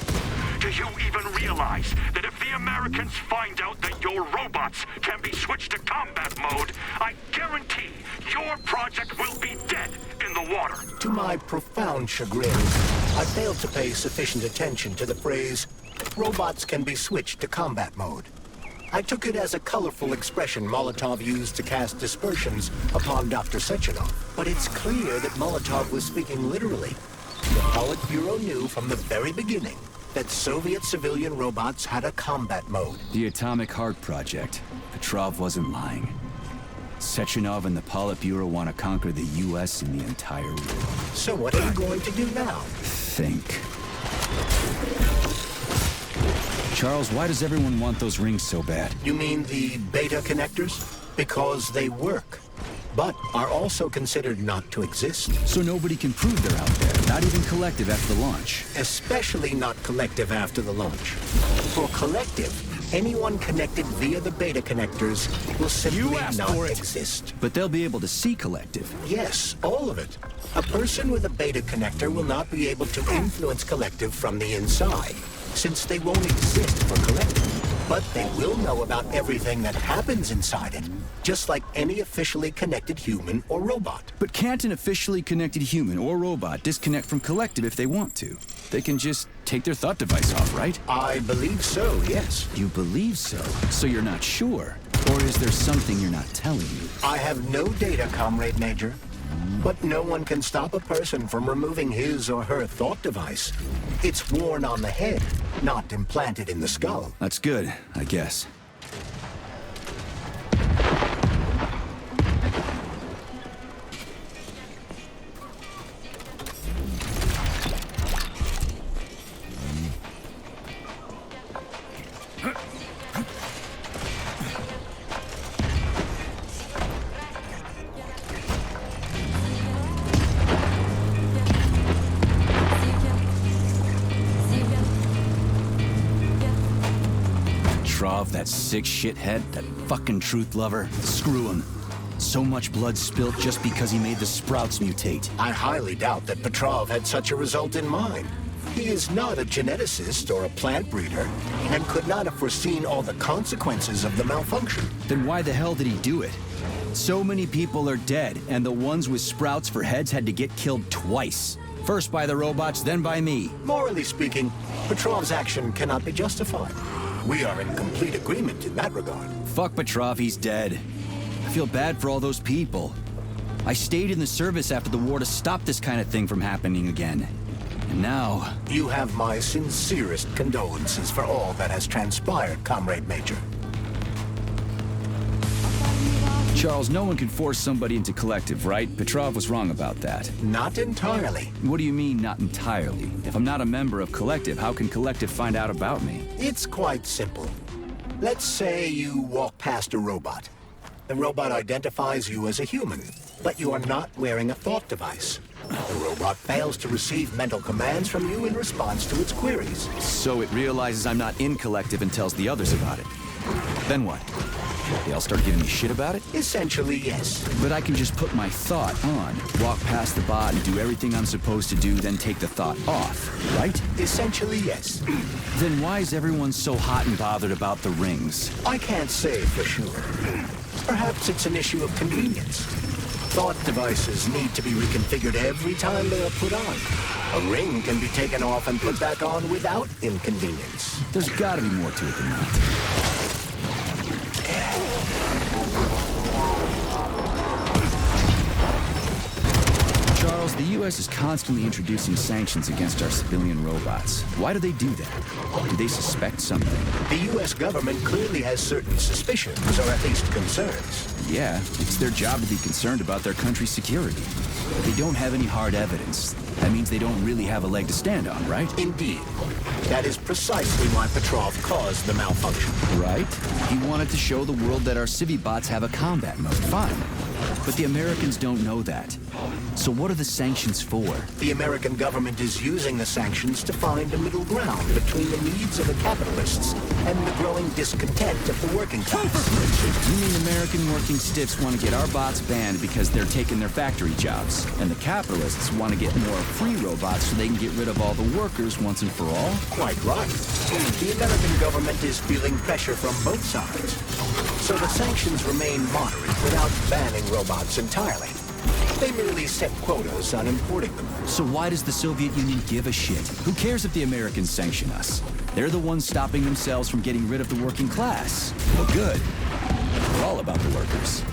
Do you even realize that if the Americans find out that your robots can be switched to combat mode, I guarantee your project will be dead in the water? To my profound chagrin, I failed to pay sufficient attention to the phrase, robots can be switched to combat mode. I took it as a colorful expression Molotov used to cast dispersions upon Dr. Sechenov. But it's clear that Molotov was speaking literally. The Politburo knew from the very beginning that Soviet civilian robots had a combat mode. The Atomic Heart Project. Petrov wasn't lying. Sechenov and the Politburo want to conquer the U.S. and the entire world. So what are you going to do now? Think. Charles, why does everyone want those rings so bad? You mean the beta connectors? Because they work, but are also considered not to exist. So nobody can prove they're out there, not even Collective after the launch. Especially not Collective after the launch. For Collective, anyone connected via the beta connectors will simply not exist. But they'll be able to see Collective. Yes, all of it. A person with a beta connector will not be able to influence Collective from the inside, since they won't exist for Collective. But they will know about everything that happens inside it, just like any officially connected human or robot. But can't an officially connected human or robot disconnect from Collective if they want to? They can just take their thought device off, right? I believe so, yes. You believe so? So you're not sure? Or is there something you're not telling me? I have no data, Comrade Major. But no one can stop a person from removing his or her thought device. It's worn on the head, not implanted in the skull. That's good, I guess. That sick shithead, that fucking truth lover. Screw him. So much blood spilt just because he made the sprouts mutate. I highly doubt that Petrov had such a result in mind. He is not a geneticist or a plant breeder, and could not have foreseen all the consequences of the malfunction. Then why the hell did he do it? So many people are dead, and the ones with sprouts for heads had to get killed twice. First by the robots, then by me. Morally speaking, Petrov's action cannot be justified. We are in complete agreement in that regard. Fuck Petrov, he's dead. I feel bad for all those people. I stayed in the service after the war to stop this kind of thing from happening again. And now... You have my sincerest condolences for all that has transpired, Comrade Major. Charles, no one can force somebody into Collective, right? Petrov was wrong about that. Not entirely. What do you mean, not entirely? If I'm not a member of Collective, how can Collective find out about me? It's quite simple. Let's say you walk past a robot. The robot identifies you as a human, but you are not wearing a thought device. The robot fails to receive mental commands from you in response to its queries. So it realizes I'm not in Collective and tells the others about it. Then what? They all start giving me shit about it? Essentially, yes. But I can just put my thought on, walk past the bot and do everything I'm supposed to do, then take the thought off, right? Essentially, yes. Then why is everyone so hot and bothered about the rings? I can't say for sure. Perhaps it's an issue of convenience. Thought devices need to be reconfigured every time they are put on. A ring can be taken off and put back on without inconvenience. There's gotta be more to it than that. Charles, the U.S. is constantly introducing sanctions against our civilian robots. Why do they do that? Do they suspect something? The U.S. government clearly has certain suspicions, or at least concerns. Yeah, it's their job to be concerned about their country's security. But they don't have any hard evidence. That means they don't really have a leg to stand on, right? Indeed. That is precisely why Petrov caused the malfunction. Right? He wanted to show the world that our Civi-bots have a combat mode. Fine. But the Americans don't know that. So what are the sanctions for? The American government is using the sanctions to find a middle ground between the needs of the capitalists and the growing discontent of the working class. You mean American working stiffs want to get our bots banned because they're taking their factory jobs, and the capitalists want to get more free robots so they can get rid of all the workers once and for all? Quite right. The American government is feeling pressure from both sides. So the sanctions remain moderate without banning robots entirely. They merely set quotas on importing them. So why does the Soviet Union give a shit? Who cares if the Americans sanction us? They're the ones stopping themselves from getting rid of the working class. Well, good. We're all about the workers.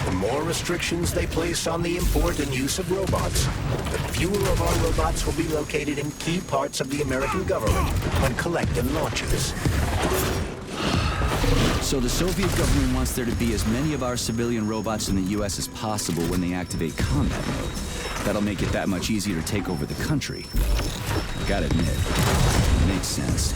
The more restrictions they place on the import and use of robots, the fewer of our robots will be located in key parts of the American government when Collective launches. So the Soviet government wants there to be as many of our civilian robots in the U.S. as possible when they activate combat mode. That'll make it that much easier to take over the country. I gotta admit, it makes sense.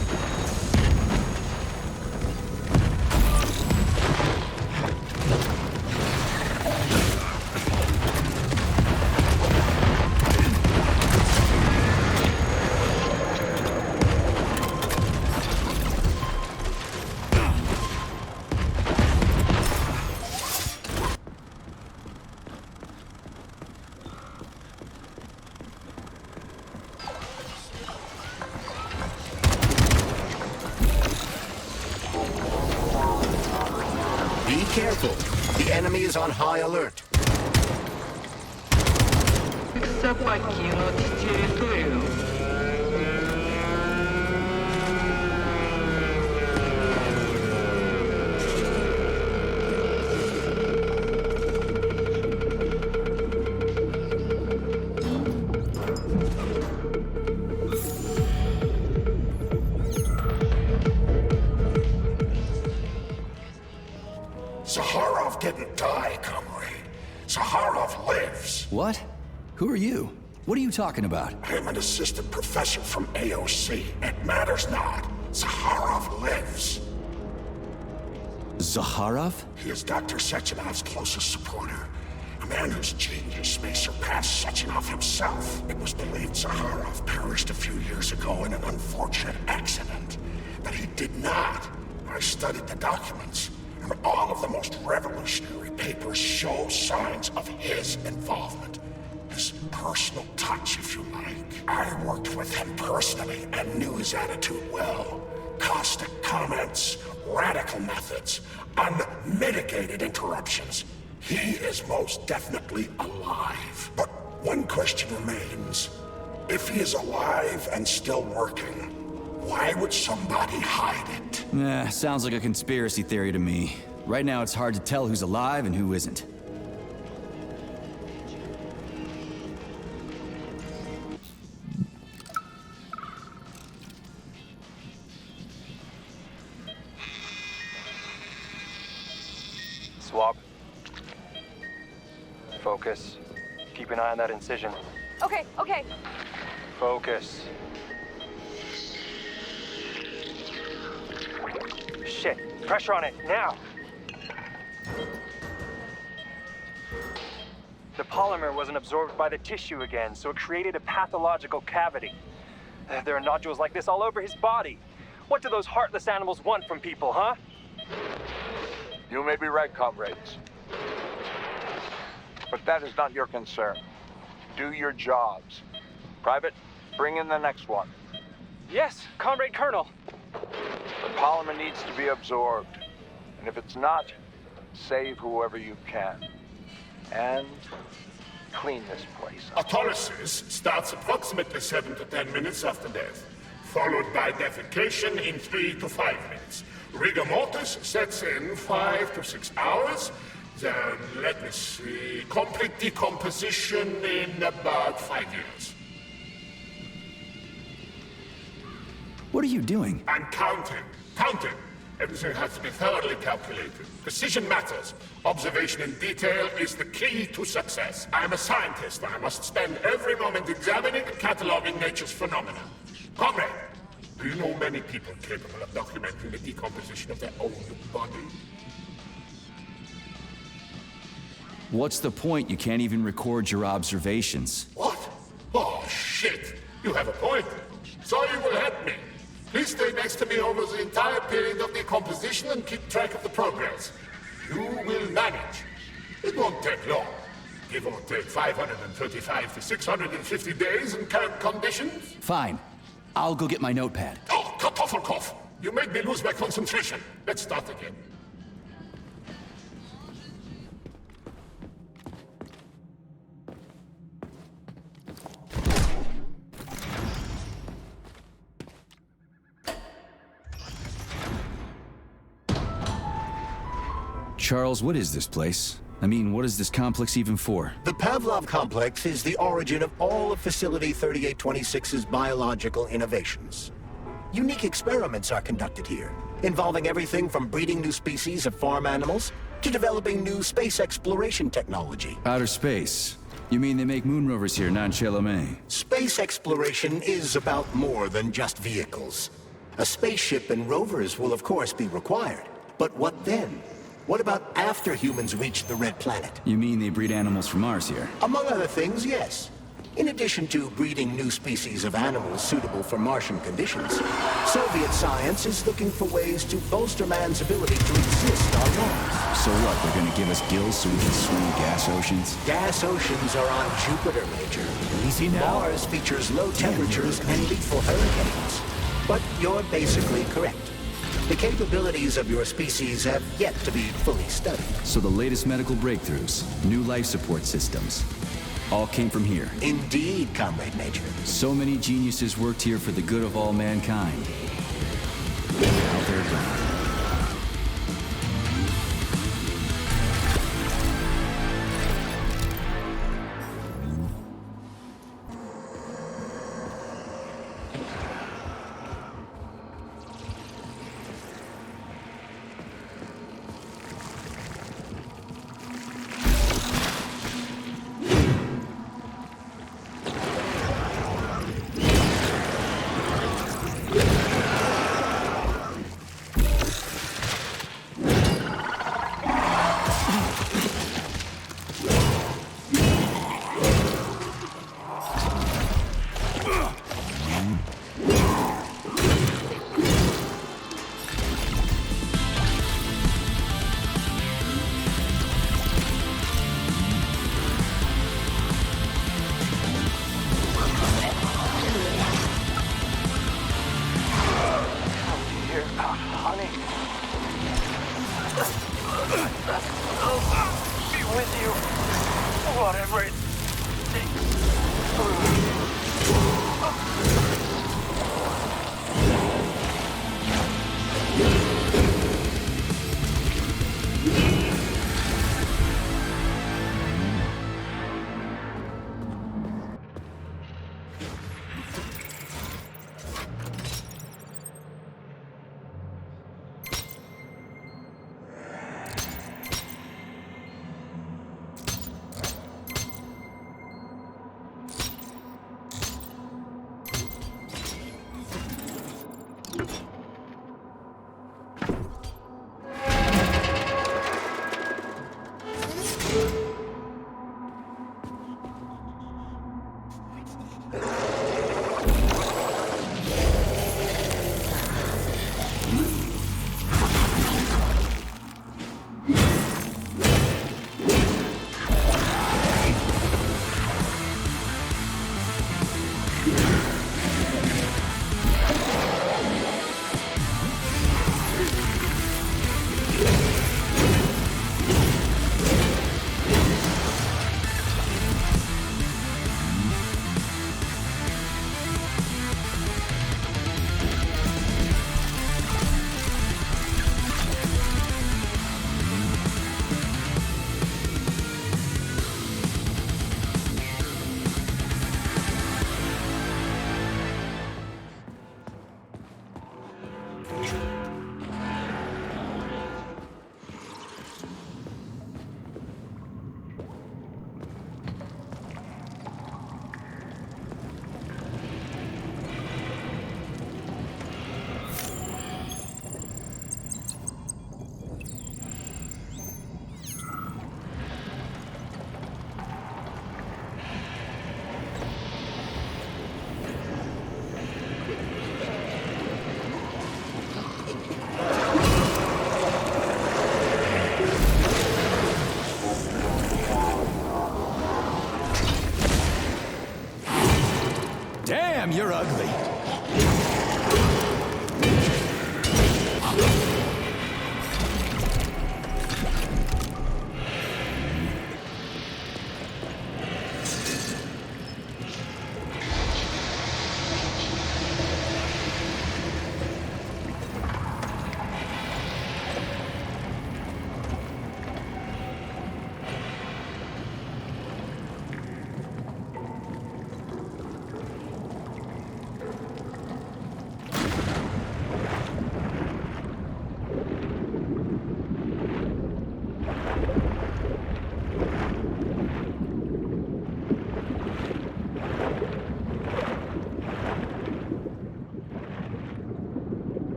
Be careful. The enemy is on high alert. Zaharov didn't die, comrade. Zaharov lives. What? Who are you? What are you talking about? I'm an assistant professor from AOC. It matters not. Zaharov lives. Zaharov? He is Dr. Sechenov's closest supporter. A man whose genius may surpass Sechenov himself. It was believed Zaharov perished a few years ago in an unfortunate accident. But he did not. I studied the documents, and all of the most revolutionary papers show signs of his involvement. His personal touch, if you like. I worked with him personally and knew his attitude well. Caustic comments, radical methods, unmitigated interruptions. He is most definitely alive. But one question remains. If he is alive and still working, why would somebody hide it? Sounds like a conspiracy theory to me. Right now it's hard to tell who's alive and who isn't. Swap. Focus. Keep an eye on that incision. Okay, okay. Focus. Shit. Pressure on it, now. The polymer wasn't absorbed by the tissue again, so it created a pathological cavity. There are nodules like this all over his body. What do those heartless animals want from people, huh? You may be right, comrades. But that is not your concern. Do your jobs. Private, bring in the next one. Yes, Comrade Colonel. The polymer needs to be absorbed. And if it's not, save whoever you can. And clean this place up. Autolysis starts approximately 7 to 10 minutes after death, followed by defecation in 3 to 5 minutes. Rigor mortis sets in 5 to 6 hours. Then, let me see, complete decomposition in about 5 years. What are you doing? I'm counting. Counting. Everything has to be thoroughly calculated. Precision matters. Observation in detail is the key to success. I'm a scientist. I must spend every moment examining and cataloging nature's phenomena. Comrade, do you know many people capable of documenting the decomposition of their own body? What's the point? You can't even record your observations. What? Oh, shit. You have a point. So you will help me. Please stay next to me over the entire period of decomposition and keep track of the progress. You will manage. It won't take long. Give or take 535 to 650 days in current conditions. Fine. I'll go get my notepad. Oh, Kartoffelkopf! You made me lose my concentration. Let's start again. Charles, what is this place? I mean, what is this complex even for? The Pavlov complex is the origin of all of Facility 3826's biological innovations. Unique experiments are conducted here, involving everything from breeding new species of farm animals to developing new space exploration technology. Outer space? You mean they make moon rovers here, non-Chelome? Space exploration is about more than just vehicles. A spaceship and rovers will of course be required. But what then? What about after humans reach the Red Planet? You mean they breed animals from Mars here? Among other things, yes. In addition to breeding new species of animals suitable for Martian conditions, Soviet science is looking for ways to bolster man's ability to exist on Mars. So what, they're gonna give us gills so we can swim in gas oceans? Gas oceans are on Jupiter, Major. Easy now. Mars features low temperatures and lethal hurricanes. But you're basically correct. The capabilities of your species have yet to be fully studied. So the latest medical breakthroughs, new life support systems, all came from here. Indeed, Comrade Major. So many geniuses worked here for the good of all mankind. Now they're gone.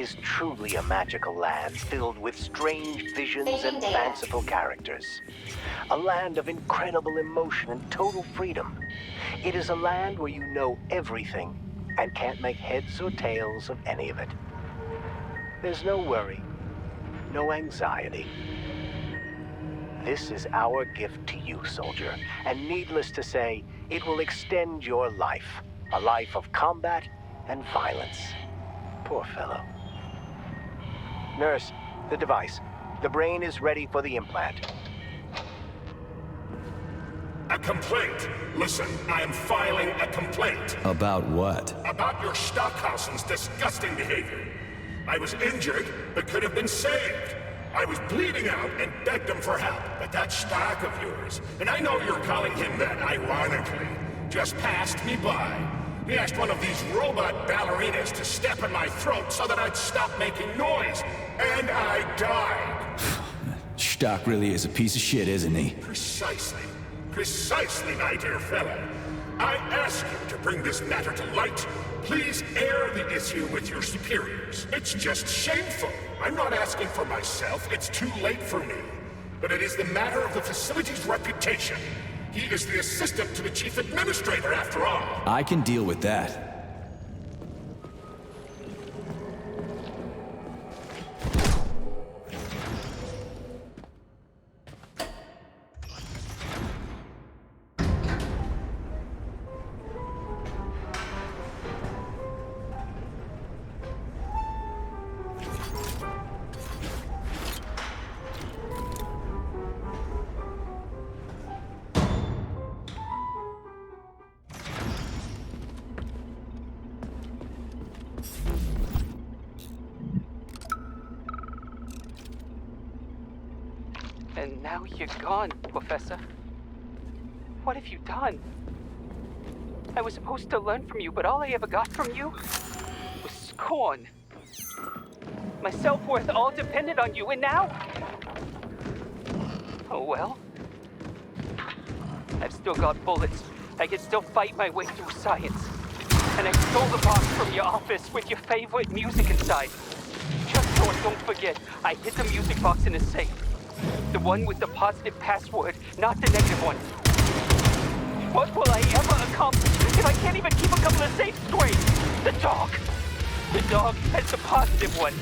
is truly a magical land filled with strange visions and fanciful characters. A land of incredible emotion and total freedom. It is a land where you know everything and can't make heads or tails of any of it. There's no worry, no anxiety. This is our gift to you, soldier, and needless to say, it will extend your life. A life of combat and violence. Poor fellow. Nurse, the device. The brain is ready for the implant. A complaint. Listen, I am filing a complaint. About what? About your Stockhausen's disgusting behavior. I was injured, but could have been saved. I was bleeding out and begged him for help, but that Stock of yours, and I know you're calling him that ironically, just passed me by. He asked one of these robot ballerinas to step in my throat so that I'd stop making noise, and I died. Stock really is a piece of shit, isn't he? Precisely. Precisely, my dear fellow. I ask you to bring this matter to light. Please air the issue with your superiors. It's just shameful. I'm not asking for myself. It's too late for me. But it is the matter of the facility's reputation. He is the assistant to the chief administrator, after all. I can deal with that. And now you're gone, Professor. What have you done? I was supposed to learn from you, but all I ever got from you was scorn. My self-worth all depended on you, and now... Oh well. I've still got bullets. I can still fight my way through science. And I stole the box from your office with your favorite music inside. Just so I don't forget, I hid the music box in a safe. The one with the positive password, not the negative one. What will I ever accomplish if I can't even keep a couple of safes straight? The dog. The dog has the positive one.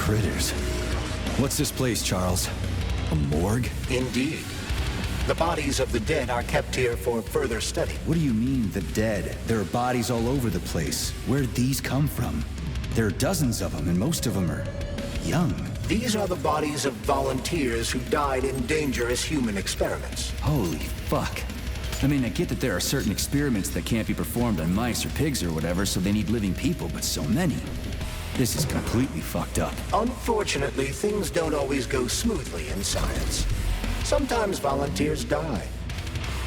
Critters. What's this place, Charles? A morgue? Indeed. The bodies of the dead are kept here for further study. What do you mean, the dead? There are bodies all over the place. Where'd these come from? There are dozens of them, and most of them are young. These are the bodies of volunteers who died in dangerous human experiments. Holy fuck. I mean, I get that there are certain experiments that can't be performed on mice or pigs or whatever, so they need living people, but so many. This is completely fucked up. Unfortunately, things don't always go smoothly in science. Sometimes volunteers die.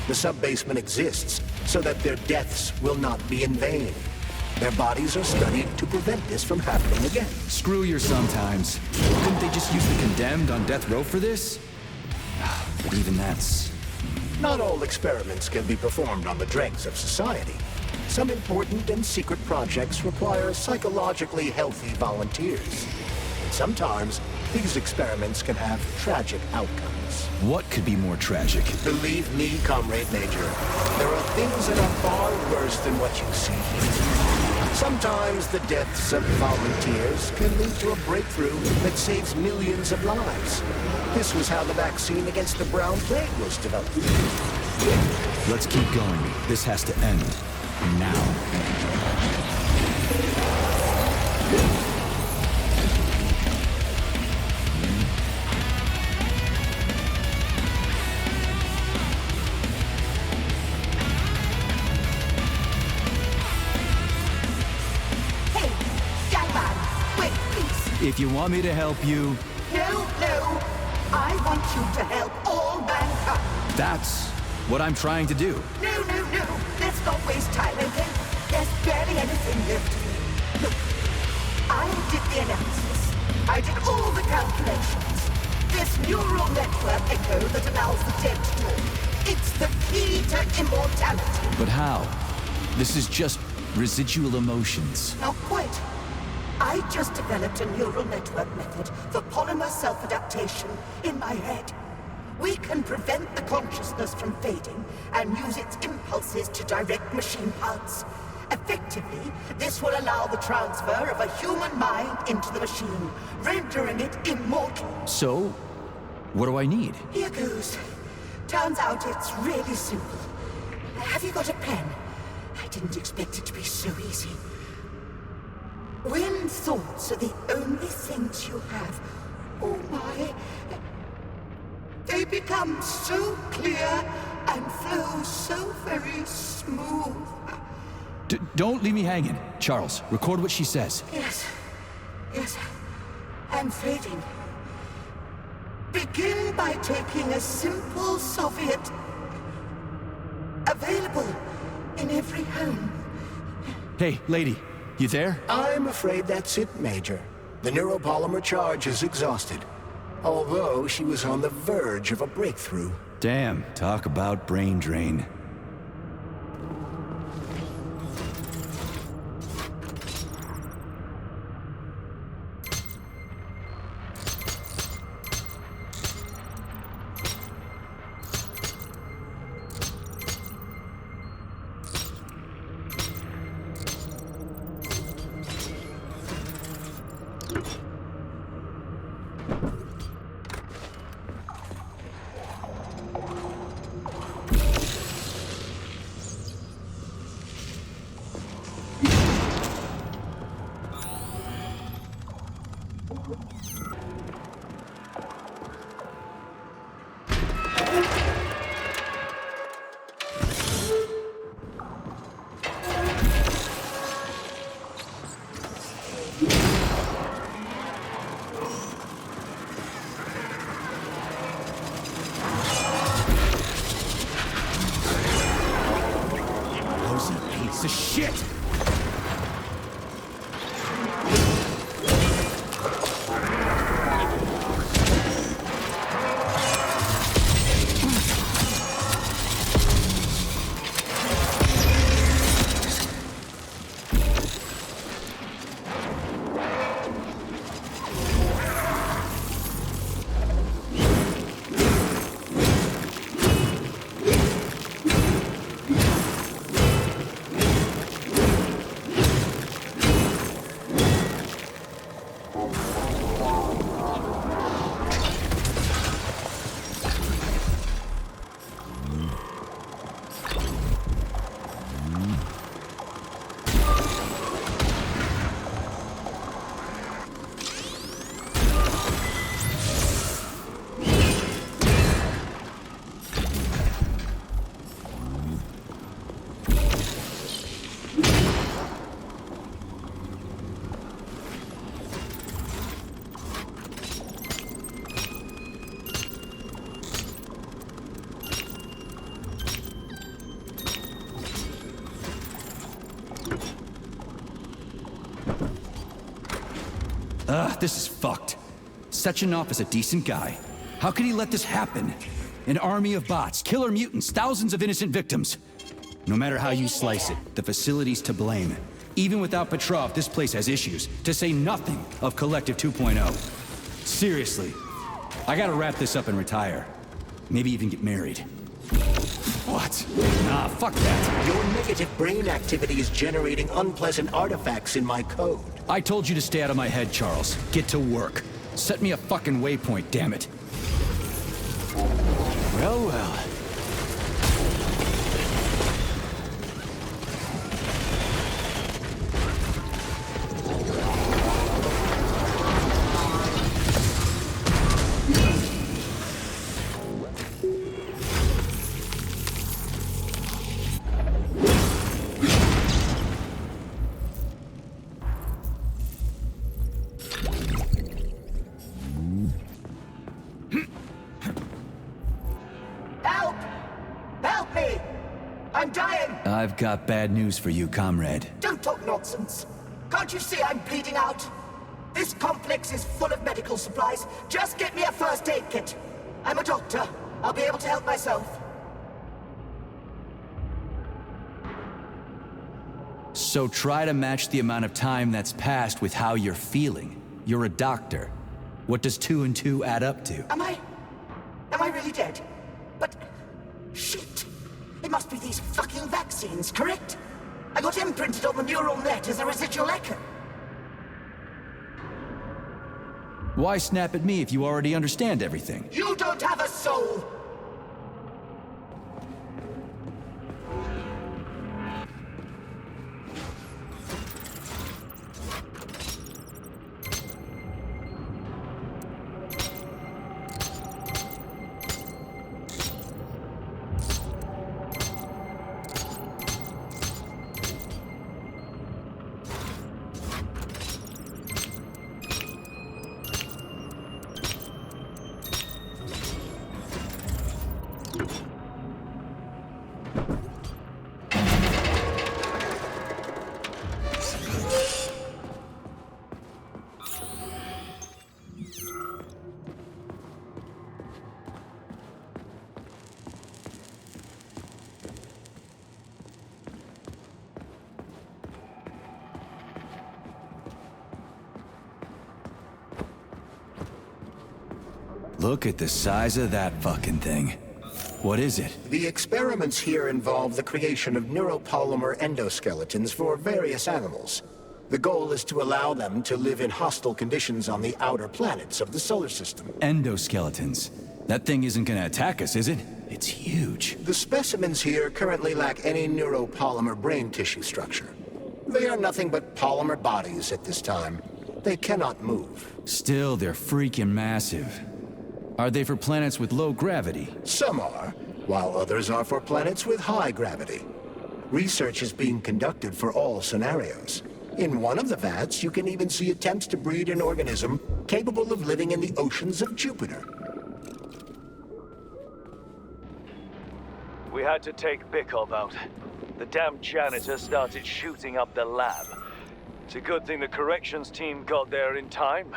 The sub-basement exists so that their deaths will not be in vain. Their bodies are studied to prevent this from happening again. Screw your sometimes. Couldn't they just use the condemned on death row for this? But even that's... Not all experiments can be performed on the dregs of society. Some important and secret projects require psychologically healthy volunteers. Sometimes, these experiments can have tragic outcomes. What could be more tragic? Believe me, Comrade Major, there are things that are far worse than what you see here. Sometimes the deaths of volunteers can lead to a breakthrough that saves millions of lives. This was how the vaccine against the brown plague was developed. Let's keep going. This has to end. Now. Hey, young man, wait, please. If you want me to help you... No, no. I want you to help all mankind. That's what I'm trying to do. No, no, no. Let's not waste time, okay? There's barely anything left here. Look, I did the analysis. I did all the calculations. This neural network echo that allows the dead to live. It's the key to immortality. But how? This is just residual emotions. Not quite. I just developed a neural network method for polymer self-adaptation in my head. We can prevent the consciousness from fading and use its impulses to direct machine parts. Effectively, this will allow the transfer of a human mind into the machine, rendering it immortal. So, what do I need? Here goes. Turns out it's really simple. Have you got a pen? I didn't expect it to be so easy. When thoughts are the only things you have, oh my, they become so clear and flow so very smooth. Don't leave me hanging. Charles, record what she says. Yes, yes, I'm fading. Begin by taking a simple Soviet, available in every home. Hey, lady, you there? I'm afraid that's it, Major. The neuropolymer charge is exhausted. Although she was on the verge of a breakthrough. Damn, talk about brain drain. Piece of shit! This is fucked. Sechenov is a decent guy. How could he let this happen? An army of bots, killer mutants, thousands of innocent victims. No matter how you slice it, the facility's to blame. Even without Petrov, this place has issues, to say nothing of Collective 2.0. Seriously, I gotta wrap this up and retire. Maybe even get married. What? Nah, fuck that. Your negative brain activity is generating unpleasant artifacts in my code. I told you to stay out of my head, Charles. Get to work. Set me a fucking waypoint, damn it. Well, well. I've got bad news for you, comrade. Don't talk nonsense. Can't you see I'm bleeding out? This complex is full of medical supplies. Just get me a first aid kit. I'm a doctor. I'll be able to help myself. So try to match the amount of time that's passed with how you're feeling. You're a doctor. What does 2 and 2 add up to? Am I really dead? But... shit. It must be these fucking vaccines, correct? I got imprinted on the neural net as a residual echo. Why snap at me if you already understand everything? You don't have a soul! Look at the size of that fucking thing. What is it? The experiments here involve the creation of neuropolymer endoskeletons for various animals. The goal is to allow them to live in hostile conditions on the outer planets of the solar system. Endoskeletons. That thing isn't gonna attack us, is it? It's huge. The specimens here currently lack any neuropolymer brain tissue structure. They are nothing but polymer bodies at this time. They cannot move. Still, they're freaking massive. Are they for planets with low gravity? Some are, while others are for planets with high gravity. Research is being conducted for all scenarios. In one of the vats, you can even see attempts to breed an organism capable of living in the oceans of Jupiter. We had to take Bikov out. The damn janitor started shooting up the lab. It's a good thing the corrections team got there in time.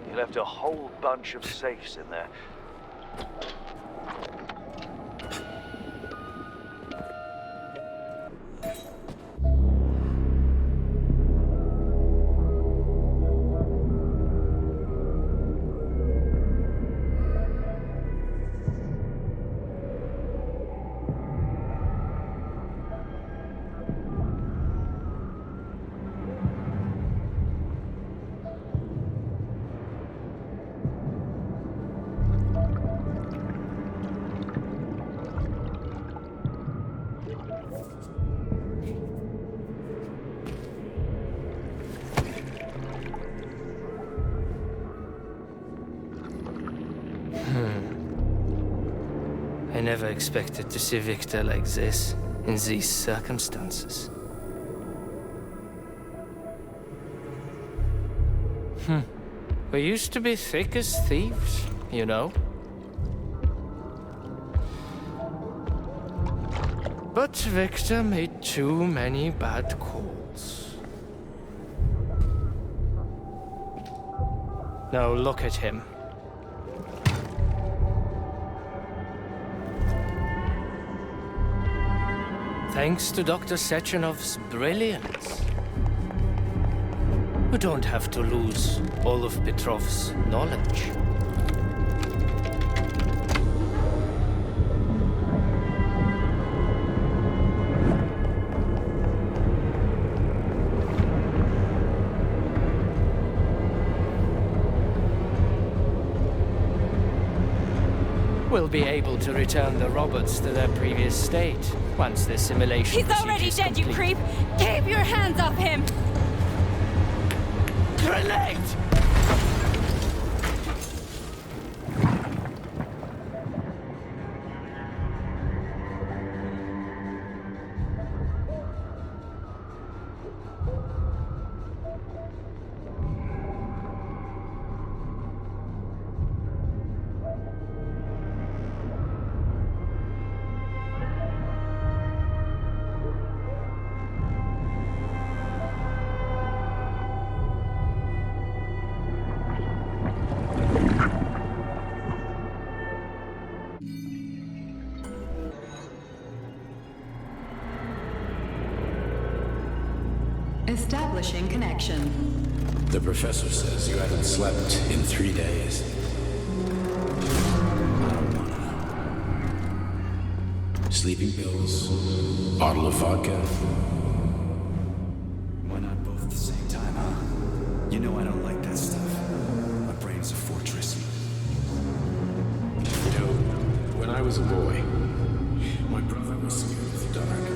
He left a whole bunch of safes in there. I never expected to see Victor like this, in these circumstances. We used to be thick as thieves, you know? But Victor made too many bad calls. Now look at him. Thanks to Dr. Sechenov's brilliance. We don't have to lose all of Petrov's knowledge. will be able to return the robots to their previous state once the simulation He's already procedure is dead, you complete. creep! Keep your hands off him! Grenade! Establishing connection. The professor says you haven't slept in 3 days. I don't wanna. Sleeping pills, bottle of vodka. Why not both at the same time, huh? You know I don't like that stuff. My brain's a fortress. You know, when I was a boy, my brother was scared of the dark,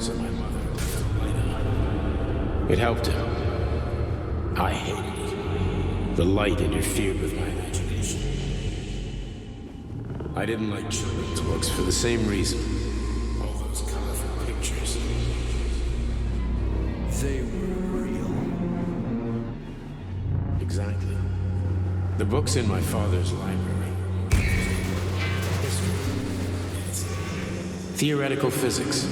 so my mother left the light on. It helped him. I hated it. The light interfered with my imagination. I didn't like children's books for the same reason. All those colorful pictures. They were real. Exactly. The books in my father's library. History. Theoretical physics.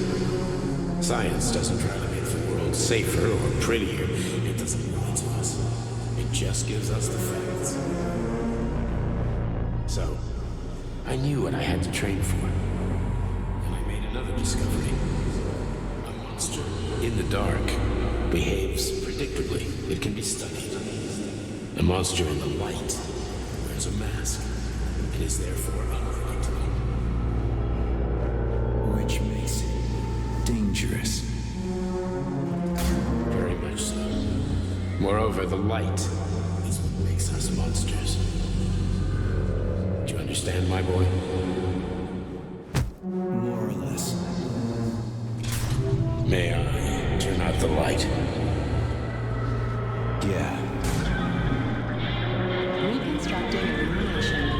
Science doesn't try to make the world safer or prettier. It doesn't lie to us. It just gives us the facts. So, I knew what I had to train for. And I made another discovery. A monster in the dark behaves predictably. It can be studied. A monster in the light wears a mask and is therefore unpredictable. Which makes it dangerous. Very much so. Moreover, the light is what makes us monsters. Do you understand, my boy? More or less. May I turn out the light? Yeah. Reconstructing illumination.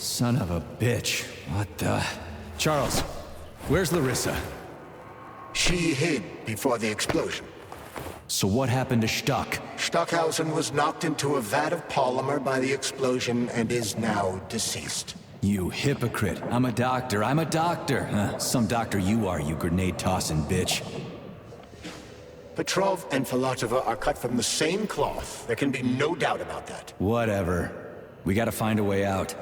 Son of a bitch. What the... Charles, where's Larissa? She hid before the explosion. So what happened to Stuck? Stockhausen was knocked into a vat of polymer by the explosion and is now deceased. You hypocrite. I'm a doctor. Some doctor you are, you grenade-tossing bitch. Petrov and Filatova are cut from the same cloth. There can be no doubt about that. Whatever. We gotta find a way out.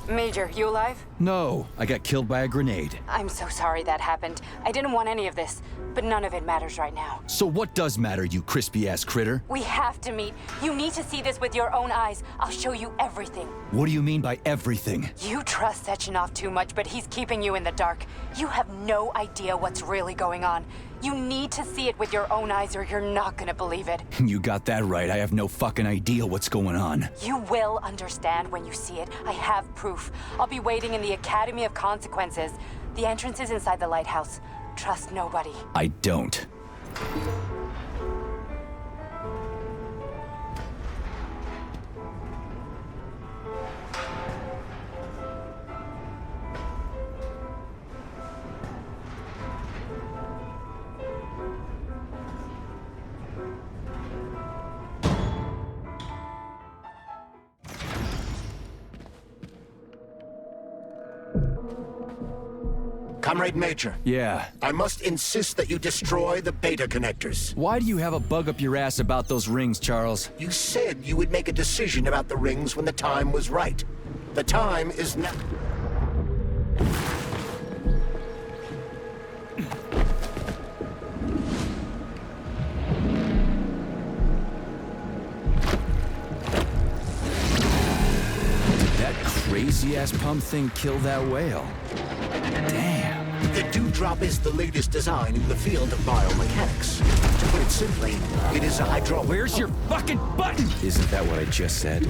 Major, you alive? No, I got killed by a grenade. I'm so sorry that happened. I didn't want any of this, but none of it matters right now. So what does matter, you crispy-ass critter? We have to meet. You need to see this with your own eyes. I'll show you everything. What do you mean by everything? You trust Sechenov too much, but he's keeping you in the dark. You have no idea what's really going on. You need to see it with your own eyes or you're not gonna believe it. You got that right. I have no fucking idea what's going on. You will understand when you see it. I have proof. I'll be waiting in the Academy of Consequences. The entrance is inside the lighthouse. Trust nobody. I don't. Comrade Major. Yeah? I must insist that you destroy the beta connectors. Why do you have a bug up your ass about those rings, Charles? You said you would make a decision about the rings when the time was right. The time is now. Did that crazy-ass pump thing kill that whale? Damn. The Dewdrop is the latest design in the field of biomechanics. To put it simply, it is a hydraulic... Where's your fucking button? Isn't that what I just said?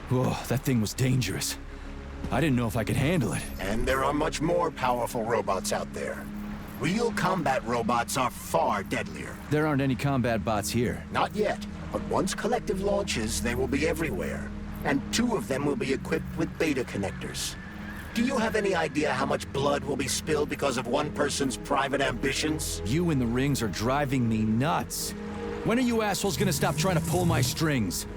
Whoa, that thing was dangerous. I didn't know if I could handle it. And there are much more powerful robots out there. Real combat robots are far deadlier. There aren't any combat bots here. Not yet, but once Collective launches, they will be everywhere. And 2 of them will be equipped with beta connectors. Do you have any idea how much blood will be spilled because of one person's private ambitions? You in the rings are driving me nuts. When are you assholes gonna stop trying to pull my strings?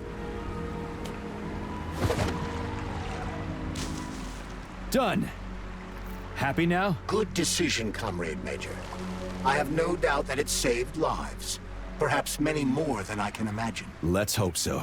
Done. Happy now? Good decision, Comrade Major. I have no doubt that it saved lives. Perhaps many more than I can imagine. Let's hope so.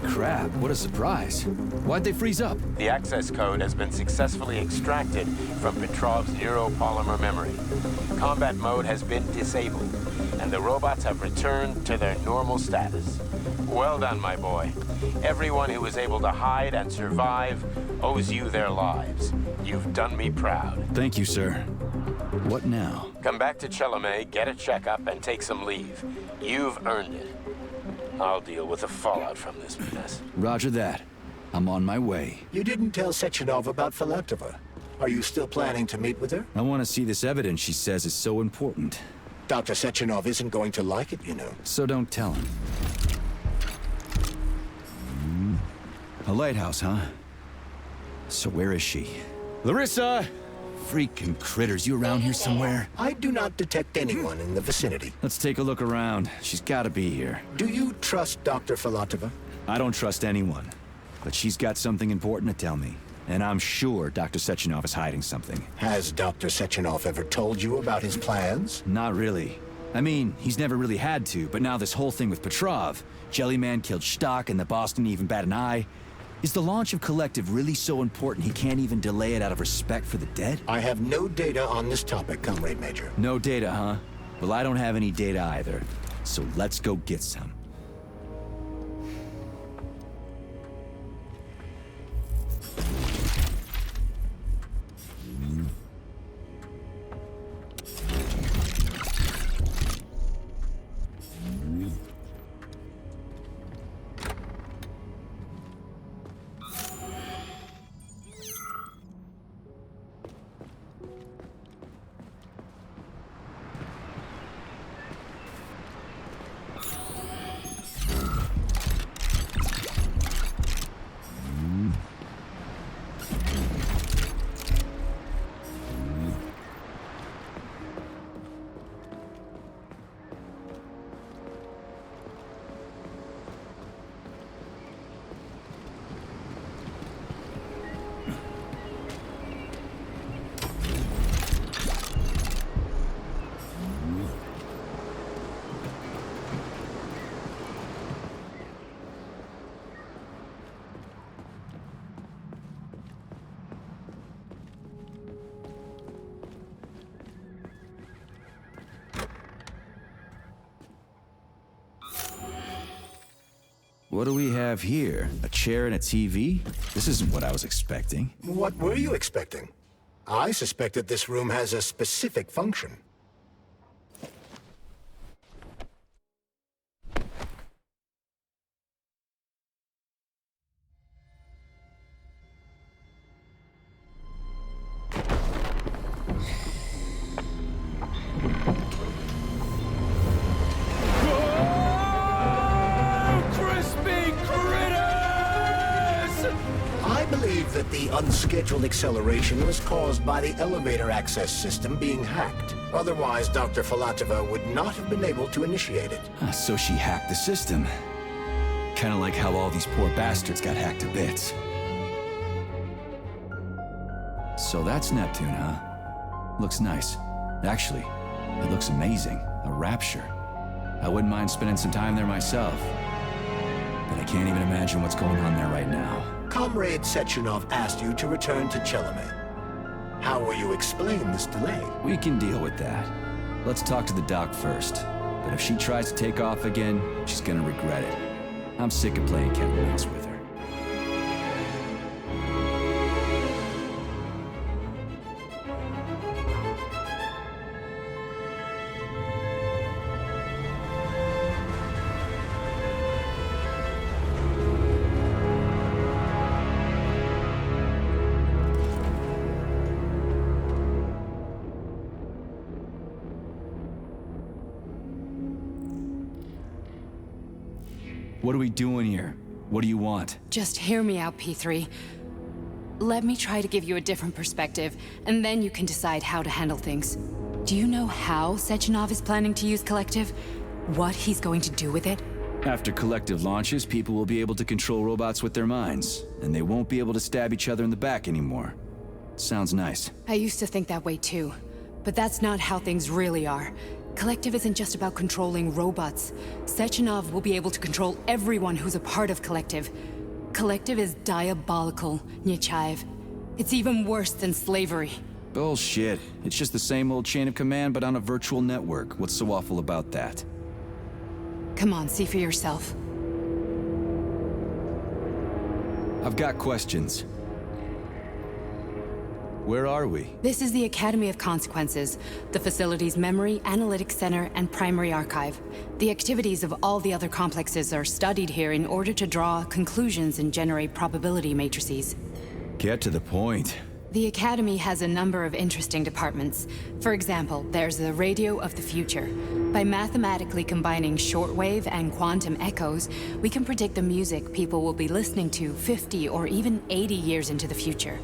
Crap, what a surprise. Why'd they freeze up? The access code has been successfully extracted from Petrov's neuropolymer memory. Combat mode has been disabled, and the robots have returned to their normal status. Well done, my boy. Everyone who was able to hide and survive owes you their lives. You've done me proud. Thank you, sir. What now? Come back to Chelome, get a checkup, and take some leave. You've earned it. I'll deal with the fallout from this mess. Roger that. I'm on my way. You didn't tell Sechenov about Filatova. Are you still planning to meet with her? I want to see this evidence she says is so important. Dr. Sechenov isn't going to like it, you know. So don't tell him. A lighthouse, huh? So where is she? Larissa! Freaking critters, you around here somewhere? I do not detect anyone in the vicinity. Let's take a look around. She's gotta be here. Do you trust Dr. Filatova? I don't trust anyone. But she's got something important to tell me. And I'm sure Dr. Sechenov is hiding something. Has Dr. Sechenov ever told you about his plans? Not really. I mean, he's never really had to, but now this whole thing with Petrov, Jellyman killed Stock and the boss didn't even bat an eye. Is the launch of Collective really so important he can't even delay it out of respect for the dead? I have no data on this topic, Comrade Major. No data, huh? Well, I don't have any data either. So let's go get some. What do we have here? A chair and a TV? This isn't what I was expecting. What were you expecting? I suspected this room has a specific function. Unscheduled acceleration was caused by the elevator access system being hacked. Otherwise, Dr. Filatova would not have been able to initiate it. So she hacked the system. Kinda like how all these poor bastards got hacked to bits. So that's Neptune, huh? Looks nice. Actually, it looks amazing. A rapture. I wouldn't mind spending some time there myself. but I can't even imagine what's going on there right now. Comrade Sechenov asked you to return to Chelamet. How will you explain this delay? We can deal with that. Let's talk to the doc first. But if she tries to take off again, she's gonna regret it. I'm sick of playing cat and mouse with her. What are we doing here? What do you want? Just hear me out, P3. Let me try to give you a different perspective, and then you can decide how to handle things. Do you know how Sechenov is planning to use Collective? What he's going to do with it? After Collective launches, people will be able to control robots with their minds, and they won't be able to stab each other in the back anymore. Sounds nice. I used to think that way too, but that's not how things really are. Collective isn't just about controlling robots. Sechenov will be able to control everyone who's a part of Collective. Collective is diabolical, Nechayev. It's even worse than slavery. Bullshit. It's just the same old chain of command, but on a virtual network. What's so awful about that? Come on, see for yourself. I've got questions. Where are we? This is the Academy of Consequences, the facility's memory, analytics center, and primary archive. The activities of all the other complexes are studied here in order to draw conclusions and generate probability matrices. Get to the point. The Academy has a number of interesting departments. For example, there's the Radio of the Future. By mathematically combining shortwave and quantum echoes, we can predict the music people will be listening to 50 or even 80 years into the future.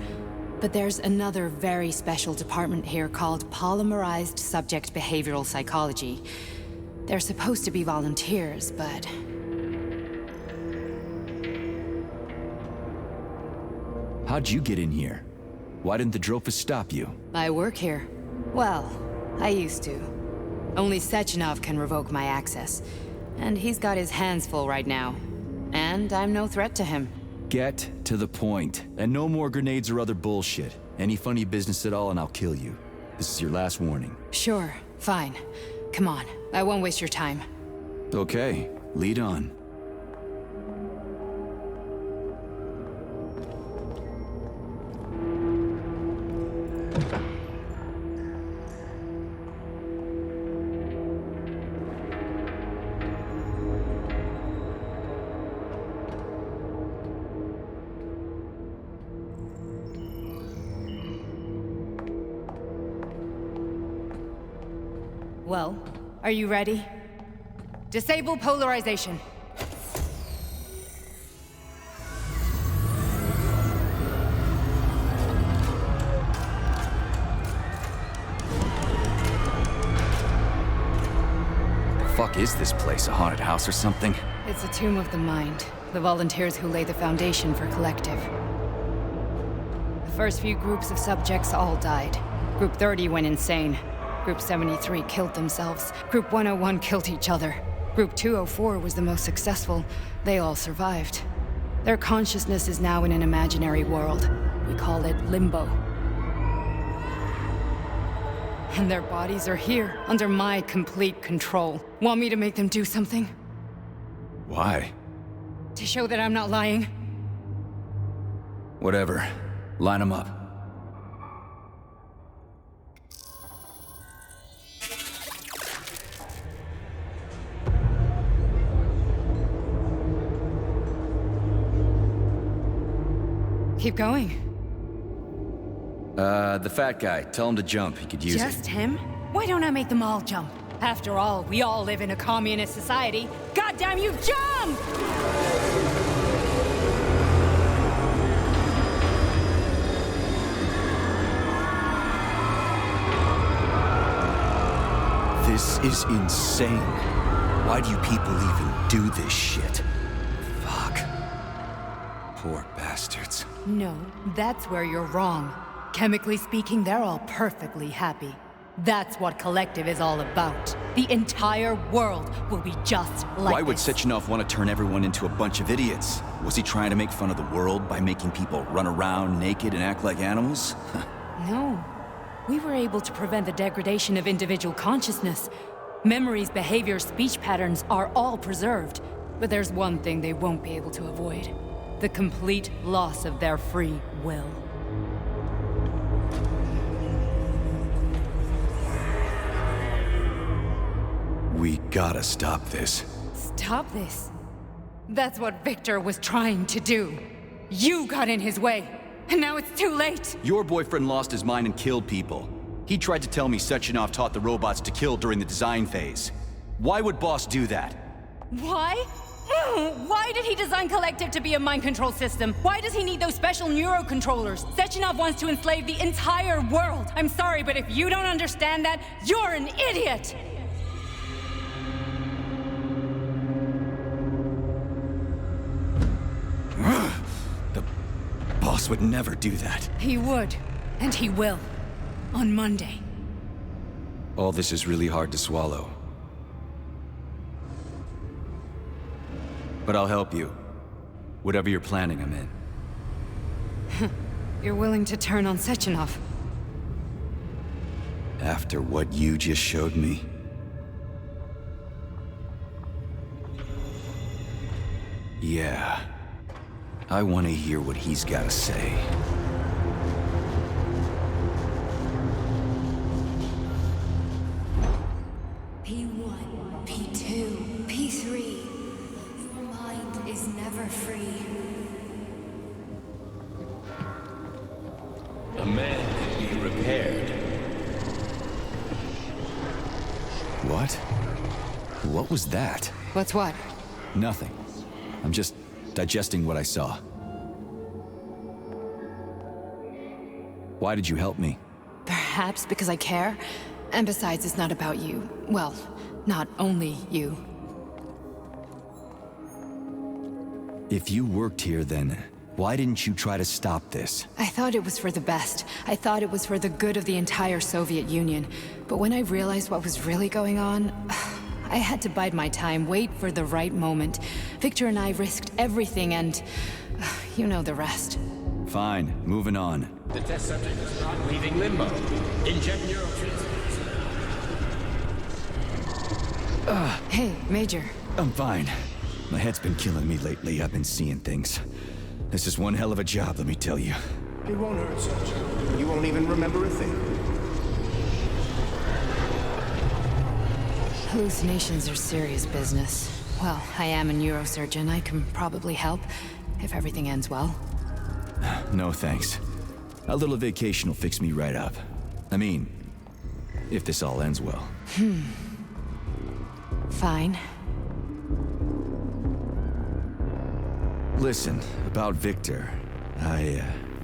But there's another very special department here called Polymerized Subject Behavioral Psychology. They're supposed to be volunteers, but... How'd you get in here? Why didn't the Drofus stop you? I work here. Well, I used to. Only Sechenov can revoke my access. And he's got his hands full right now. And I'm no threat to him. Get to the point. And no more grenades or other bullshit. Any funny business at all and I'll kill you. This is your last warning. Sure, fine. Come on, I won't waste your time. Okay, lead on. Well, are you ready? Disable polarization. The fuck is this place? A haunted house or something? It's a tomb of the mind. The volunteers who lay the foundation for Collective. The first few groups of subjects all died. Group 30 went insane. Group 73 killed themselves. Group 101 killed each other. Group 204 was the most successful. They all survived. Their consciousness is now in an imaginary world. We call it Limbo. And their bodies are here, under my complete control. Want me to make them do something? Why? To show that I'm not lying? Whatever. Line them up. Keep going. The fat guy. Tell him to jump. He could use it. Just him? Why don't I make them all jump? After all, we all live in a communist society. Goddamn you, jump! This is insane. Why do you people even do this shit? Fuck. Poor bastards. No, that's where you're wrong. Chemically speaking, they're all perfectly happy. That's what Collective is all about. The entire world will be just like Why would this. Sechenov want to turn everyone into a bunch of idiots? Was he trying to make fun of the world by making people run around naked and act like animals? No. We were able to prevent the degradation of individual consciousness. Memories, behaviors, speech patterns are all preserved. But there's one thing they won't be able to avoid. The complete loss of their free will. We gotta stop this. Stop this. That's what Victor was trying to do. You got in his way, and now it's too late. Your boyfriend lost his mind and killed people. He tried to tell me Sechenov taught the robots to kill during the design phase. Why would Boss do that? Why? Why did he design Collective to be a mind control system? Why does he need those special neurocontrollers? Sechenov wants to enslave the entire world. I'm sorry, but if you don't understand that, you're an idiot! The boss would never do that. He would, and he will. On Monday. All this is really hard to swallow. But I'll help you. Whatever you're planning, I'm in. You're willing to turn on Sechenov? After what you just showed me? Yeah. I want to hear what he's got to say. P1, P2, P3. Your mind is never free. A man can be repaired. What? What was that? What's what? Nothing. I'm just digesting what I saw. Why did you help me? Perhaps because I care. And besides, it's not about you. Well, not only you. If you worked here, then why didn't you try to stop this? I thought it was for the best. I thought it was for the good of the entire Soviet Union. But when I realized what was really going on, I had to bide my time, wait for the right moment. Victor and I risked everything and you know the rest. Fine, moving on. The test subject is not leaving limbo. Inject neurotransmitters. Hey, Major. I'm fine. My head's been killing me lately. I've been seeing things. This is one hell of a job, let me tell you. It won't hurt, Sergeant. You won't even remember a thing. Hallucinations are serious business. Well, I am a neurosurgeon. I can probably help, if everything ends well. No thanks. A little vacation will fix me right up. I mean, if this all ends well. Fine. Listen, about Victor,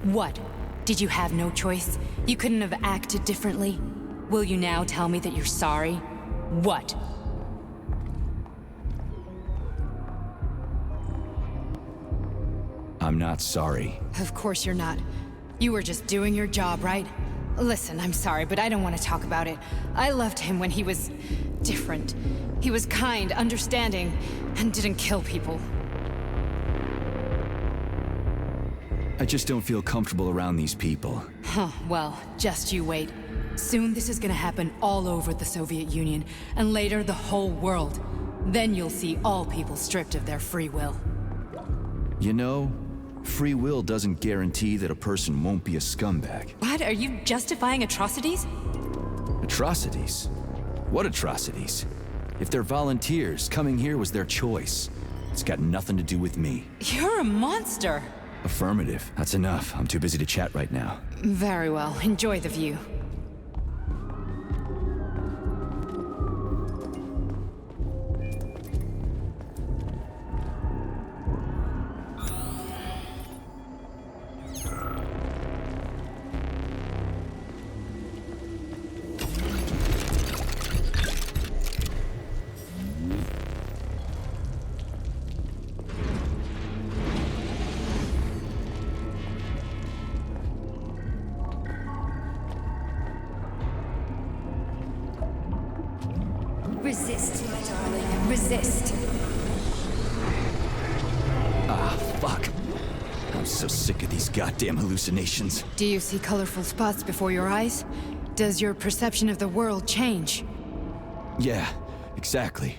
What? Did you have no choice? You couldn't have acted differently? Will you now tell me that you're sorry? What? I'm not sorry. Of course you're not. You were just doing your job, right? Listen, I'm sorry, but I don't want to talk about it. I loved him when he was different. He was kind, understanding, and didn't kill people. I just don't feel comfortable around these people. Huh, well, just you wait. Soon this is gonna happen all over the Soviet Union, and later the whole world. Then you'll see all people stripped of their free will. You know, free will doesn't guarantee that a person won't be a scumbag. What? Are you justifying atrocities? Atrocities? What atrocities? If they're volunteers, coming here was their choice. It's got nothing to do with me. You're a monster! Affirmative. That's enough. I'm too busy to chat right now. Very well. Enjoy the view. Resist, my darling. Resist. Ah, fuck. I'm so sick of these goddamn hallucinations. Do you see colorful spots before your eyes? Does your perception of the world change? Yeah, exactly.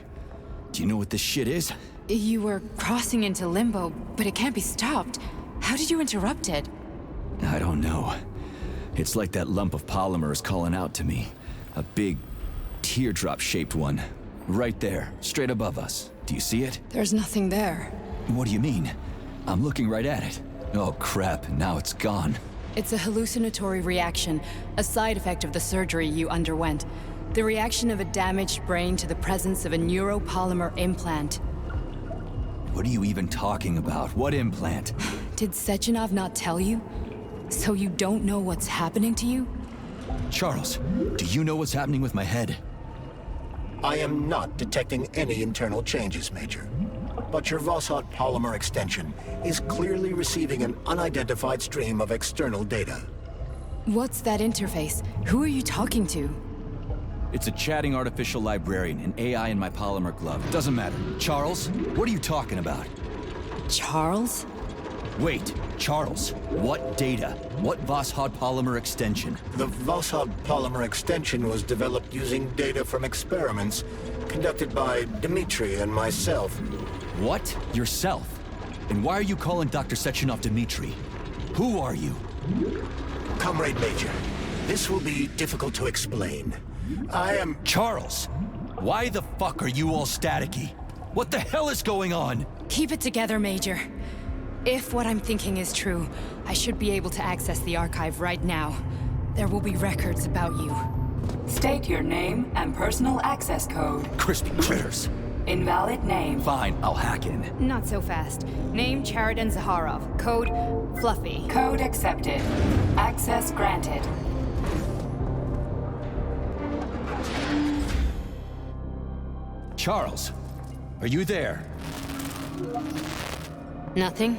Do you know what this shit is? You were crossing into limbo, but it can't be stopped. How did you interrupt it? I don't know. It's like that lump of polymer is calling out to me. A big, teardrop-shaped one. Right there, straight above us. Do you see it? There's nothing there. What do you mean? I'm looking right at it. Oh crap, now it's gone. It's a hallucinatory reaction, a side effect of the surgery you underwent. The reaction of a damaged brain to the presence of a neuropolymer implant. What are you even talking about? What implant? Did Sechenov not tell you? So you don't know what's happening to you? Charles, do you know what's happening with my head? I am not detecting any internal changes, Major. But your Voskhod polymer extension is clearly receiving an unidentified stream of external data. What's that interface? Who are you talking to? It's a chatting artificial librarian, an AI in my polymer glove. Doesn't matter. Charles, what are you talking about? Charles? Wait, Charles, what data? What Voskhod polymer extension? The Voskhod polymer extension was developed using data from experiments conducted by Dmitri and myself. What? Yourself? And why are you calling Dr. Sechenov Dmitri? Who are you? Comrade Major, this will be difficult to explain. I am... Charles! Why the fuck are you all staticky? What the hell is going on? Keep it together, Major. If what I'm thinking is true, I should be able to access the archive right now. There will be records about you. State your name and personal access code. Crispy critters. Invalid name. Fine, I'll hack in. Not so fast. Name Cheriton Zaharov. Code Fluffy. Code accepted. Access granted. Charles, are you there? Nothing?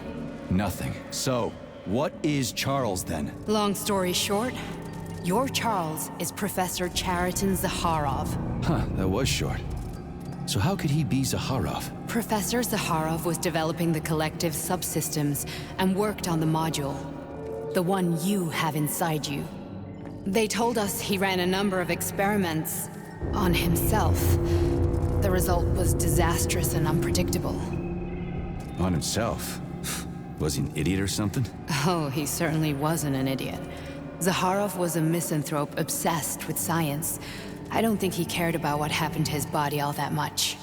Nothing. So, what is Charles then? Long story short, your Charles is Professor Cheriton Zaharov. Huh, that was short. So how could he be Zaharov? Professor Zaharov was developing the collective subsystems and worked on the module. The one you have inside you. They told us he ran a number of experiments on himself. The result was disastrous and unpredictable. On himself? Was he an idiot or something? Oh, he certainly wasn't an idiot. Zaharov was a misanthrope obsessed with science. I don't think he cared about what happened to his body all that much.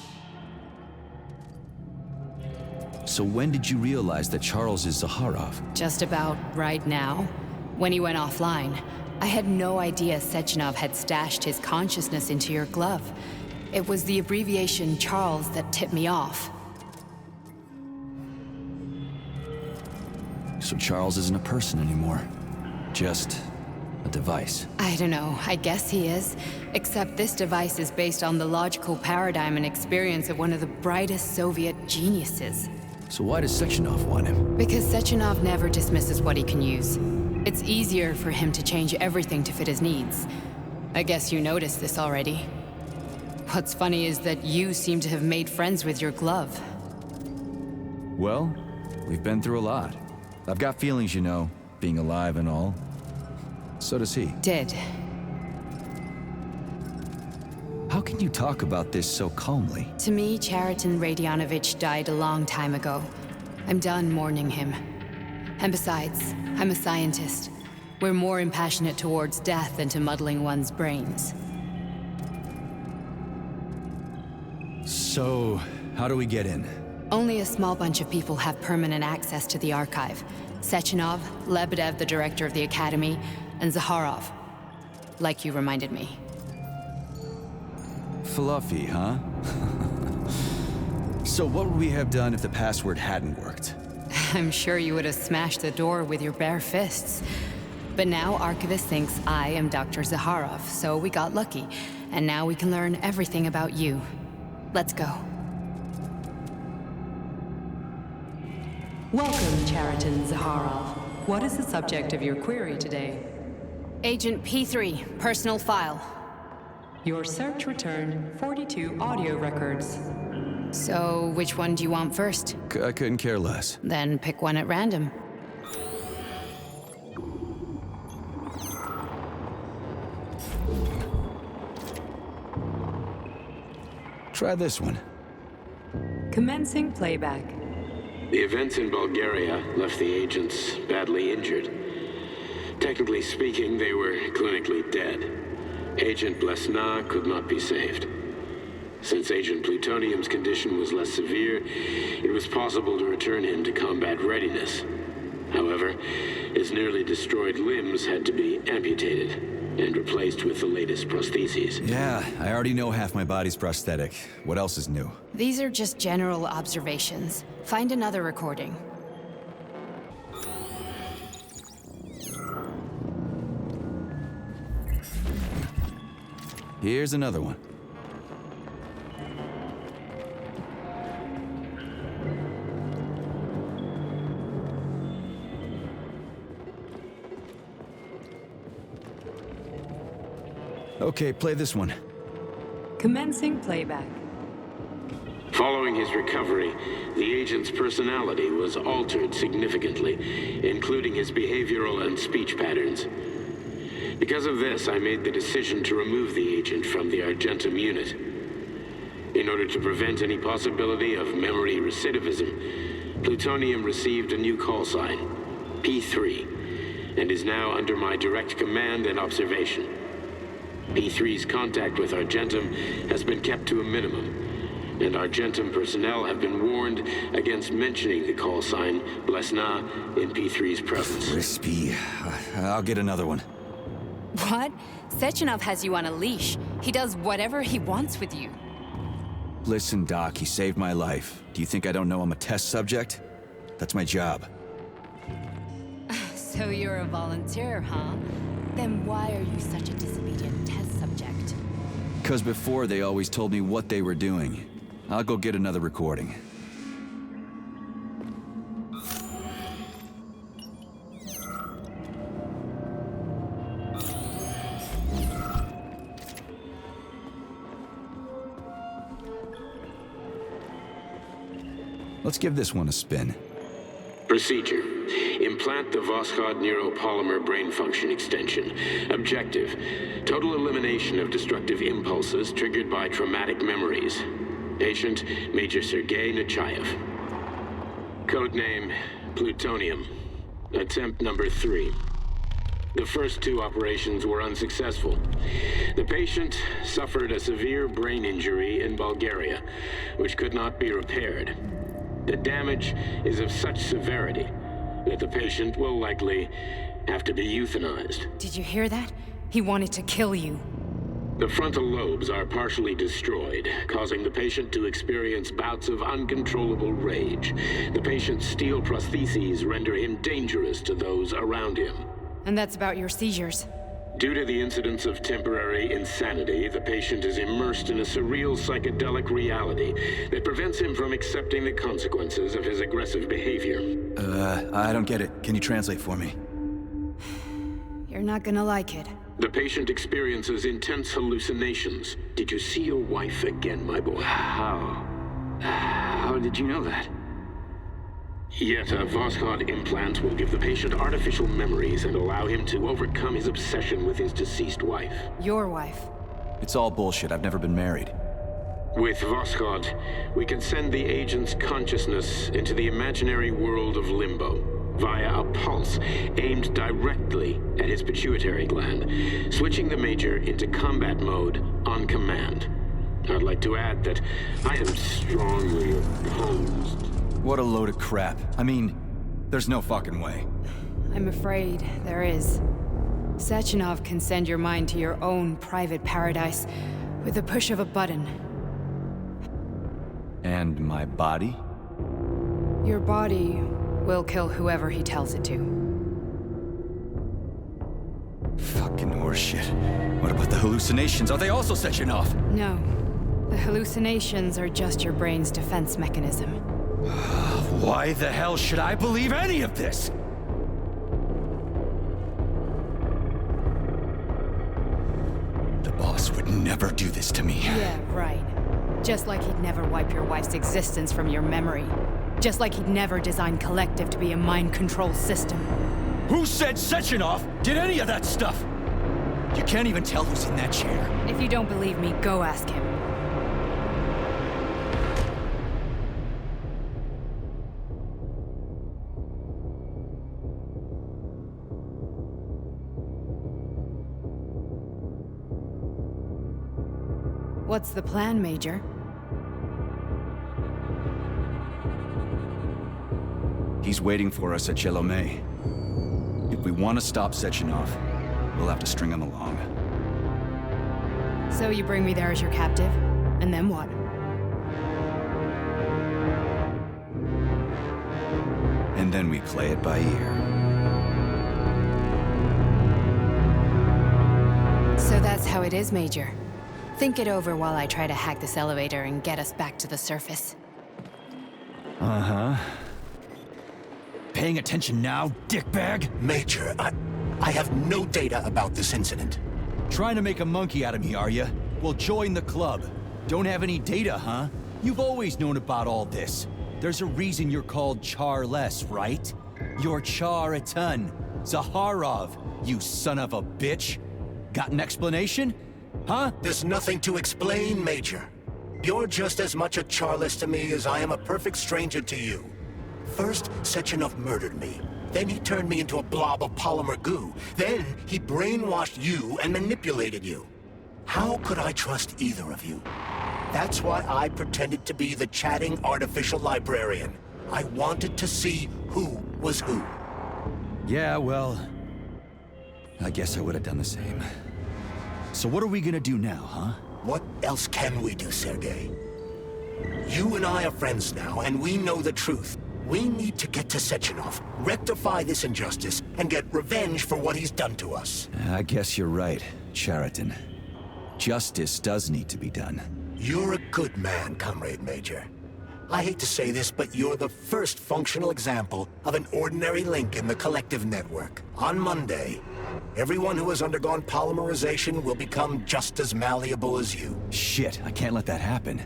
So when did you realize that Charles is Zaharov? Just about right now. When he went offline. I had no idea Sechenov had stashed his consciousness into your glove. It was the abbreviation Charles that tipped me off. So Charles isn't a person anymore. Just a device. I don't know. I guess he is. Except this device is based on the logical paradigm and experience of one of the brightest Soviet geniuses. So why does Sechenov want him? Because Sechenov never dismisses what he can use. It's easier for him to change everything to fit his needs. I guess you noticed this already. What's funny is that you seem to have made friends with your glove. Well, we've been through a lot. I've got feelings, you know, being alive and all. So does he. Did. How can you talk about this so calmly? To me, Cheriton Radionovich died a long time ago. I'm done mourning him. And besides, I'm a scientist. We're more impassionate towards death than to muddling one's brains. So, how do we get in? Only a small bunch of people have permanent access to the archive. Sechenov, Lebedev, the director of the Academy, and Zaharov. Like you reminded me. Fluffy, huh? So what would we have done if the password hadn't worked? I'm sure you would have smashed the door with your bare fists. But now Archivist thinks I am Dr. Zaharov, so we got lucky. And now we can learn everything about you. Let's go. Welcome, Cheriton Zaharov. What is the subject of your query today? Agent P3, personal file. Your search returned 42 audio records. So, which one do you want first? I couldn't care less. Then pick one at random. Try this one. Commencing playback. The events in Bulgaria left the agents badly injured. Technically speaking, they were clinically dead. Agent Blesna could not be saved. Since Agent Plutonium's condition was less severe, it was possible to return him to combat readiness. However, his nearly destroyed limbs had to be amputated and replaced with the latest prostheses. Yeah, I already know half my body's prosthetic. What else is new? These are just general observations. Find another recording. Here's another one. Okay, play this one. Commencing playback. Following his recovery, the agent's personality was altered significantly, including his behavioral and speech patterns. Because of this, I made the decision to remove the agent from the Argentum unit. In order to prevent any possibility of memory recidivism, Plutonium received a new call sign, P3, and is now under my direct command and observation. P3's contact with Argentum has been kept to a minimum, and Argentum personnel have been warned against mentioning the call sign Blesna in P3's presence. Crispy. I'll get another one. What? Sechenov has you on a leash. He does whatever he wants with you. Listen, Doc, he saved my life. Do you think I don't know I'm a test subject? That's my job. So you're a volunteer, huh? Then why are you such a disobedient test subject? 'Cause before they always told me what they were doing. I'll go get another recording. Let's give this one a spin. Procedure. Implant the Voskhod neuropolymer brain function extension. Objective. Total elimination of destructive impulses triggered by traumatic memories. Patient, Major Sergei Nechayev. Codename, Plutonium. Attempt number 3. The first 2 operations were unsuccessful. The patient suffered a severe brain injury in Bulgaria, which could not be repaired. The damage is of such severity that the patient will likely have to be euthanized. Did you hear that? He wanted to kill you. The frontal lobes are partially destroyed, causing the patient to experience bouts of uncontrollable rage. The patient's steel prostheses render him dangerous to those around him. And that's about your seizures. Due to the incidence of temporary insanity, the patient is immersed in a surreal psychedelic reality that prevents him from accepting the consequences of his aggressive behavior. I don't get it. Can you translate for me? You're not gonna like it. The patient experiences intense hallucinations. Did you see your wife again, my boy? How did you know that? Yet a Voskhod implant will give the patient artificial memories and allow him to overcome his obsession with his deceased wife. Your wife. It's all bullshit. I've never been married. With Voskhod, we can send the agent's consciousness into the imaginary world of limbo via a pulse aimed directly at his pituitary gland, switching the Major into combat mode on command. I'd like to add that I am strongly opposed. What a load of crap. I mean, there's no fucking way. I'm afraid there is. Sechenov can send your mind to your own private paradise with the push of a button. And my body? Your body will kill whoever he tells it to. Fucking horseshit. What about the hallucinations? Are they also Sechenov? No. The hallucinations are just your brain's defense mechanism. Why the hell should I believe any of this? The boss would never never do this to me. Yeah, right. Just like he'd never wipe your wife's existence from your memory. Just like he'd never design Collective to be a mind control system. Who said Sechenov did any of that stuff? You can't even tell who's in that chair. If you don't believe me, go ask him. What's the plan, Major? He's waiting for us at Chelomey. If we want to stop Sechenov, we'll have to string him along. So you bring me there as your captive, and then what? And then we play it by ear. So that's how it is, Major. Think it over while I try to hack this elevator and get us back to the surface. Uh-huh. Paying attention now, dickbag? Major, I have no data about this incident. Trying to make a monkey out of me, are you? Well, join the club. Don't have any data, huh? You've always known about all this. There's a reason you're called Charless, right? You're Char-a-ton. Zaharov, you son of a bitch. Got an explanation? Huh? There's nothing to explain, Major. You're just as much a Charless to me as I am a perfect stranger to you. First, Sechenov murdered me. Then he turned me into a blob of polymer goo. Then he brainwashed you and manipulated you. How could I trust either of you? That's why I pretended to be the chatting artificial librarian. I wanted to see who was who. Yeah, well, I guess I would have done the same. So what are we gonna do now, huh? What else can we do, Sergei? You and I are friends now, and we know the truth. We need to get to Sechenov, rectify this injustice, and get revenge for what he's done to us. I guess you're right, Chariton. Justice does need to be done. You're a good man, Comrade Major. I hate to say this, but you're the first functional example of an ordinary link in the collective network. On Monday, everyone who has undergone polymerization will become just as malleable as you. Shit, I can't let that happen.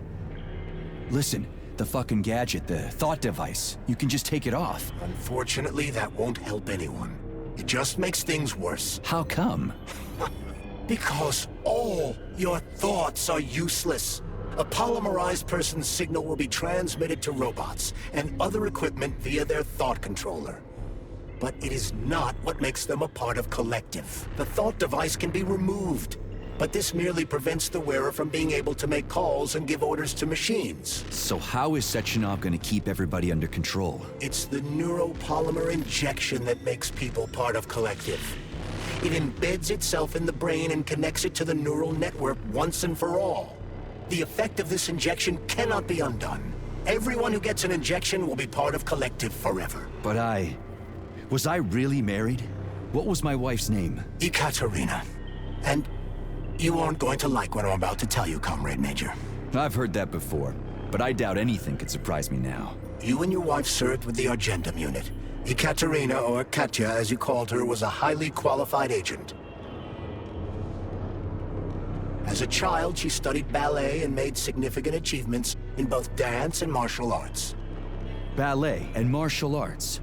Listen, the fucking gadget, the thought device, you can just take it off. Unfortunately, that won't help anyone. It just makes things worse. How come? Because all your thoughts are useless. A polymerized person's signal will be transmitted to robots and other equipment via their thought controller. But it is not what makes them a part of Collective. The thought device can be removed, but this merely prevents the wearer from being able to make calls and give orders to machines. So how is Sechenov gonna keep everybody under control? It's the neuropolymer injection that makes people part of Collective. It embeds itself in the brain and connects it to the neural network once and for all. The effect of this injection cannot be undone. Everyone who gets an injection will be part of Collective forever. But was I really married? What was my wife's name? Ekaterina. And you aren't going to like what I'm about to tell you, Comrade Major. I've heard that before, but I doubt anything could surprise me now. You and your wife served with the Argentum unit. Ekaterina, or Katya as you called her, was a highly qualified agent. As a child, she studied ballet and made significant achievements in both dance and martial arts. Ballet and martial arts?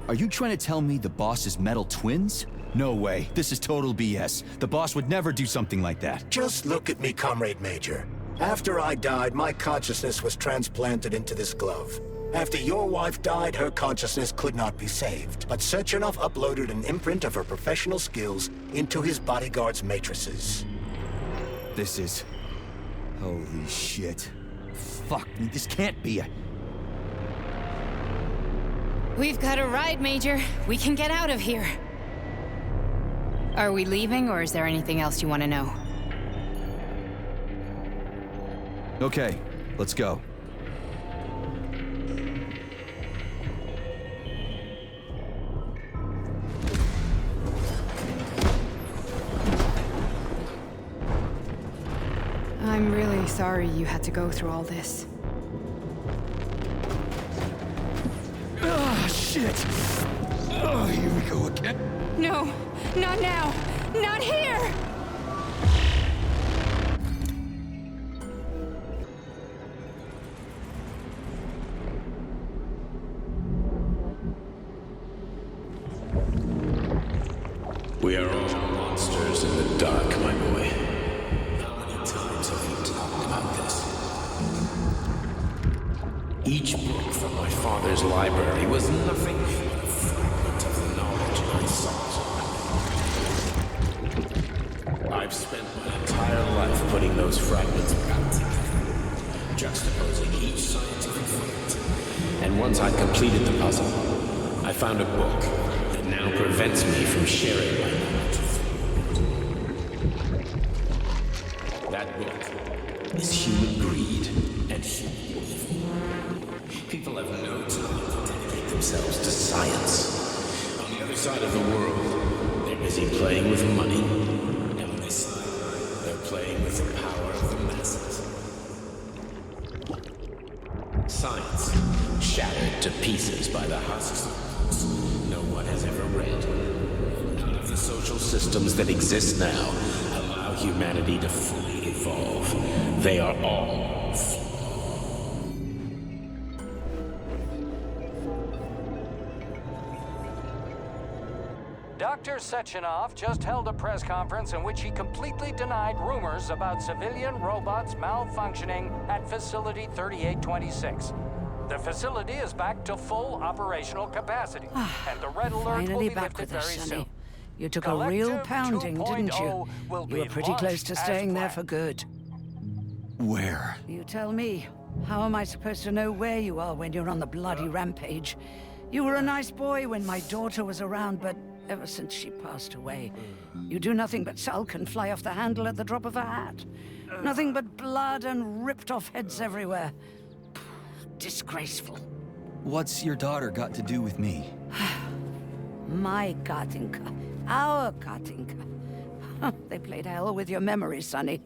Are you trying to tell me the boss is metal twins? No way. This is total BS. The boss would never do something like that. Just look at me, Comrade Major. After I died, my consciousness was transplanted into this glove. After your wife died, her consciousness could not be saved. But Sechenov uploaded an imprint of her professional skills into his bodyguard's matrices. This is... holy shit. Fuck me, this can't be a... We've got a ride, Major. We can get out of here. Are we leaving, or is there anything else you want to know? Okay, let's go. I'm really sorry you had to go through all this. Ah, shit! Oh, here we go again. No, not now! Not here! We are all monsters in the dark, my boy. How many times have you talked about this? Each book from my father's library was nothing but a fragment of the knowledge I sought. I've spent my entire life putting those fragments back together, juxtaposing each scientific fact. And once I'd completed the puzzle, I found a book that now prevents me from sharing my knowledge with you. That book is human greed and human evil. People have no time to dedicate themselves to science. On the other side of the world, they're busy playing with money. And on this side, they're playing with the power of the masses. Science, shattered to pieces by the husks of books no one has ever read. None of the social systems that exist now allow humanity to fully evolve. They are all flawed. Dr. Sechenov just held a press conference in which he completely denied rumors about civilian robots malfunctioning at Facility 3826. The facility is back to full operational capacity, and the red alert will be lifted very soon. You took a real pounding, didn't you? You were pretty close to staying there for good. Where? You tell me. How am I supposed to know where you are when you're on the bloody rampage? You were a nice boy when my daughter was around, but ever since she passed away, you do nothing but sulk and fly off the handle at the drop of a hat. Nothing but blood and ripped off heads everywhere. Disgraceful. What's your daughter got to do with me? My Katinka. Our Katinka. They played hell with your memory, Sonny.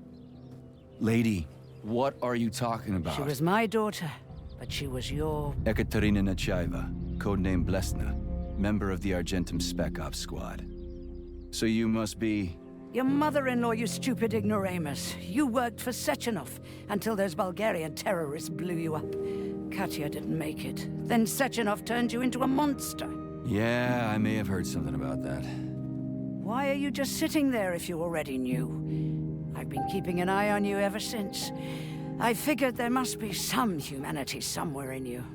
Lady, what are you talking about? She was my daughter, but she was your... Ekaterina Nechaeva, codename Blesna, member of the Argentum Spec Ops squad. So you must be... Your mother-in-law, you stupid ignoramus. You worked for Sechenov until those Bulgarian terrorists blew you up. Katya didn't make it. Then Sechenov turned you into a monster. Yeah, I may have heard something about that. Why are you just sitting there if you already knew? I've been keeping an eye on you ever since. I figured there must be some humanity somewhere in you.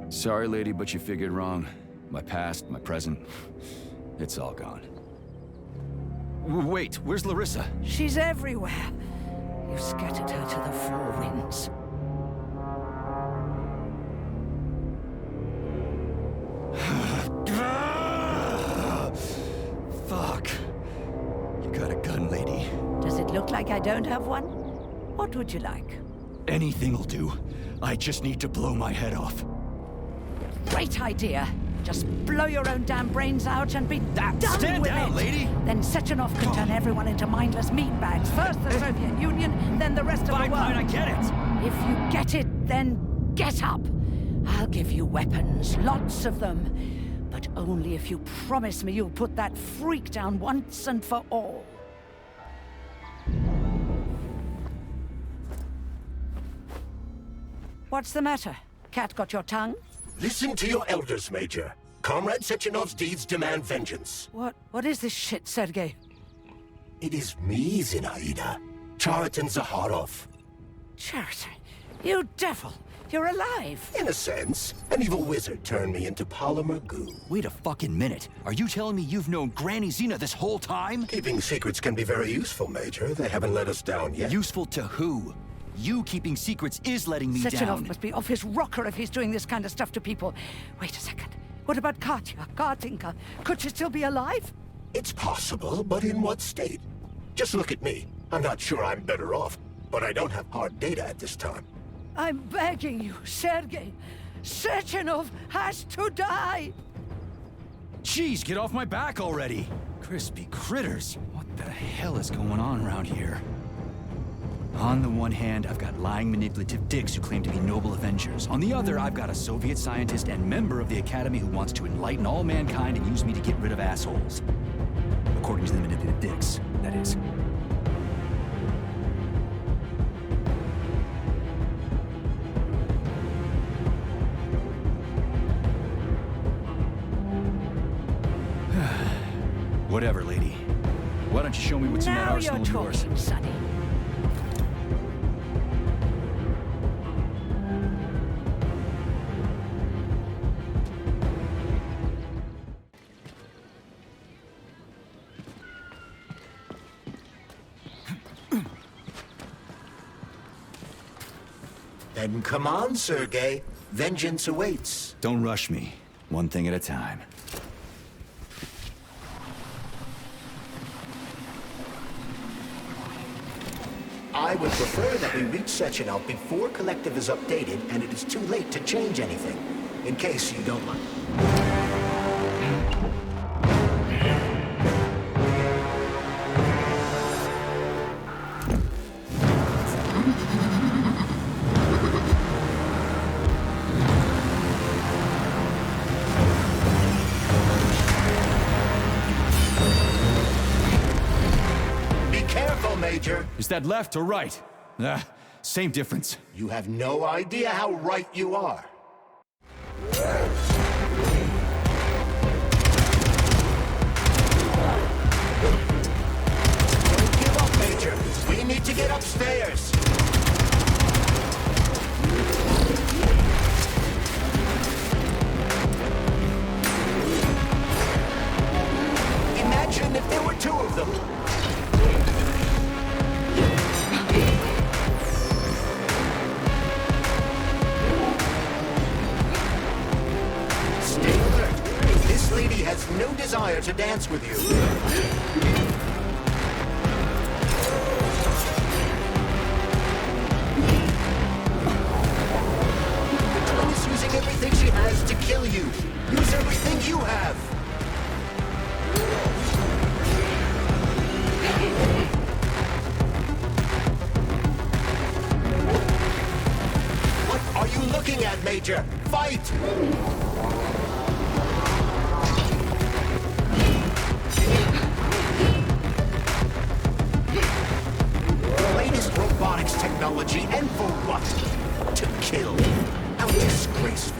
Sorry, lady, but you figured wrong. My past, my present, it's all gone. Wait, where's Larissa? She's everywhere. You scattered her to the four winds. Fuck. You got a gun, lady. Does it look like I don't have one? What would you like? Anything'll do. I just need to blow my head off. Great idea. Just blow your own damn brains out and be done Stand with down, it. lady! Then Sechenov can turn everyone into mindless meatbags. First the Soviet Union, then the rest of the world. Fine, I get it. If you get it, then get up. I'll give you weapons, lots of them. But only if you promise me you'll put that freak down once and for all. What's the matter? Cat got your tongue? Listen to your elders, Major. Comrade Sechenov's deeds demand vengeance. What is this shit, Sergei? It is me, Zinaida. Chariton Zaharov. Chariton? You devil! You're alive! In a sense. An evil wizard turned me into polymer goo. Wait a fucking minute. Are you telling me you've known Granny Zena this whole time? Keeping secrets can be very useful, Major. They haven't let us down yet. Useful to who? You keeping secrets is letting me Sechenov down. must be off his rocker if he's doing this kind of stuff to people. Wait a second. What about Katya, Katinka? Could she still be alive? It's possible, but in what state? Just look at me. I'm not sure I'm better off, but I don't have hard data at this time. I'm begging you, Sergei. Sechenov has to die! Jeez, get off my back already! Crispy critters. What the hell is going on around here? On the one hand, I've got lying, manipulative dicks who claim to be noble avengers. On the other, I've got a Soviet scientist and member of the Academy who wants to enlighten all mankind and use me to get rid of assholes. According to the manipulative dicks, that is. what's in that Now arsenal you're of yours? talking, Sonny. Then come on, Sergei. Vengeance awaits. Don't rush me. One thing at a time. I would prefer that we reach Sechenov before Collective is updated and it is too late to change anything. In case you don't mind. Major. Is that left or right? Same difference. You have no idea how right you are. Don't give up, Major. We need to get upstairs. Imagine if there were two of them. Lady has no desire to dance with you. The twin is using everything she has to kill you. Use everything you have. What are you looking at, Major? Fight! Robotics technology, and for what? To kill. How disgraceful.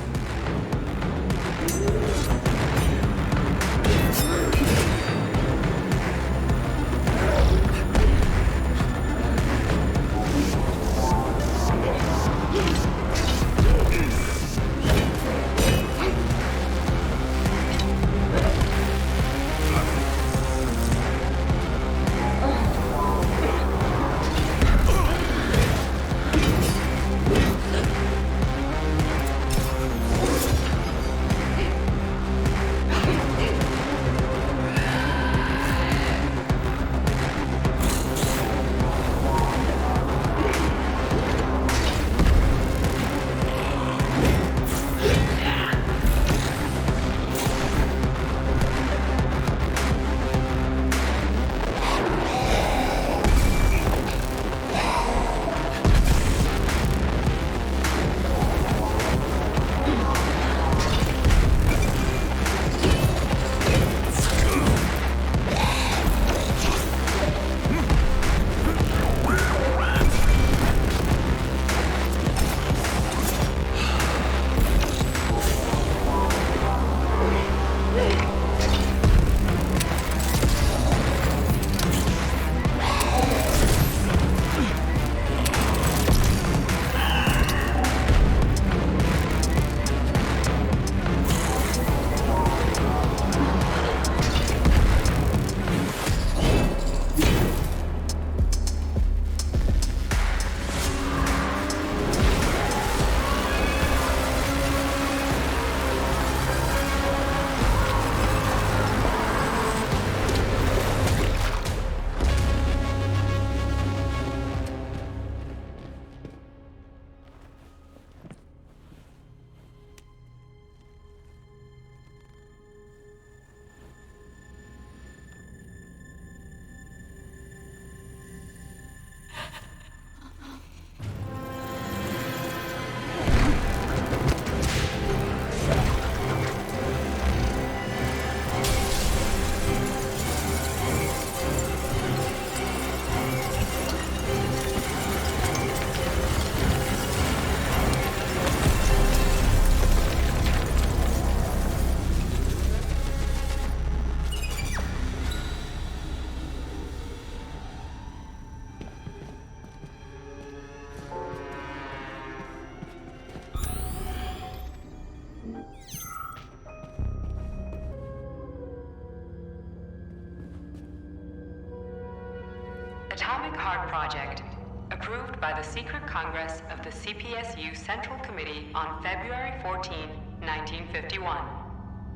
Atomic Heart Project, approved by the Secret Congress of the CPSU Central Committee on February 14, 1951.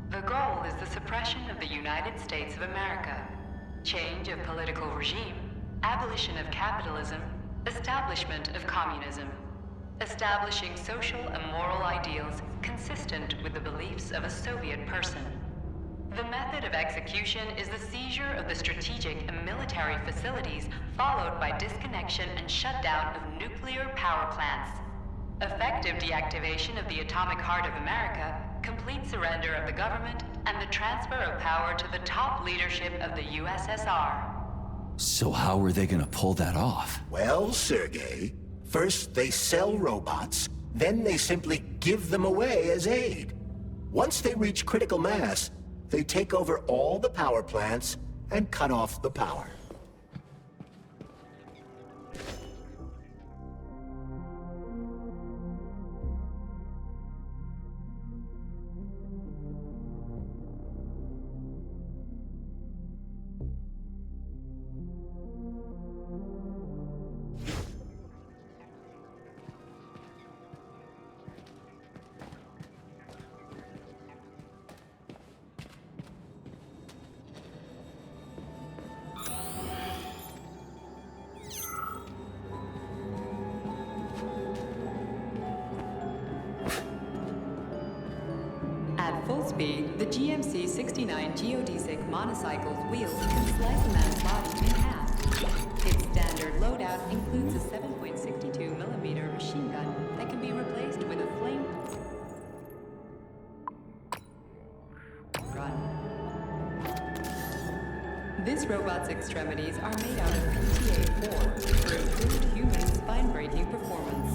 The goal is the suppression of the United States of America, change of political regime, abolition of capitalism, establishment of communism, establishing social and moral ideals consistent with the beliefs of a Soviet person. The method of execution is the seizure of the strategic and military facilities, followed by disconnection and shutdown of nuclear power plants. Effective deactivation of the Atomic Heart of America, complete surrender of the government, and the transfer of power to the top leadership of the USSR. So how are they gonna pull that off? Well, Sergei, first they sell robots, then they simply give them away as aid. Once they reach critical mass, they take over all the power plants and cut off the power. At full speed, the GMC 69 geodesic monocycle's wheels can slice a man's body in half. Its standard loadout includes a 7.62mm machine gun that can be replaced with a flame gun. This robot's extremities are made out of PTA-4 for improved human spine-breaking performance.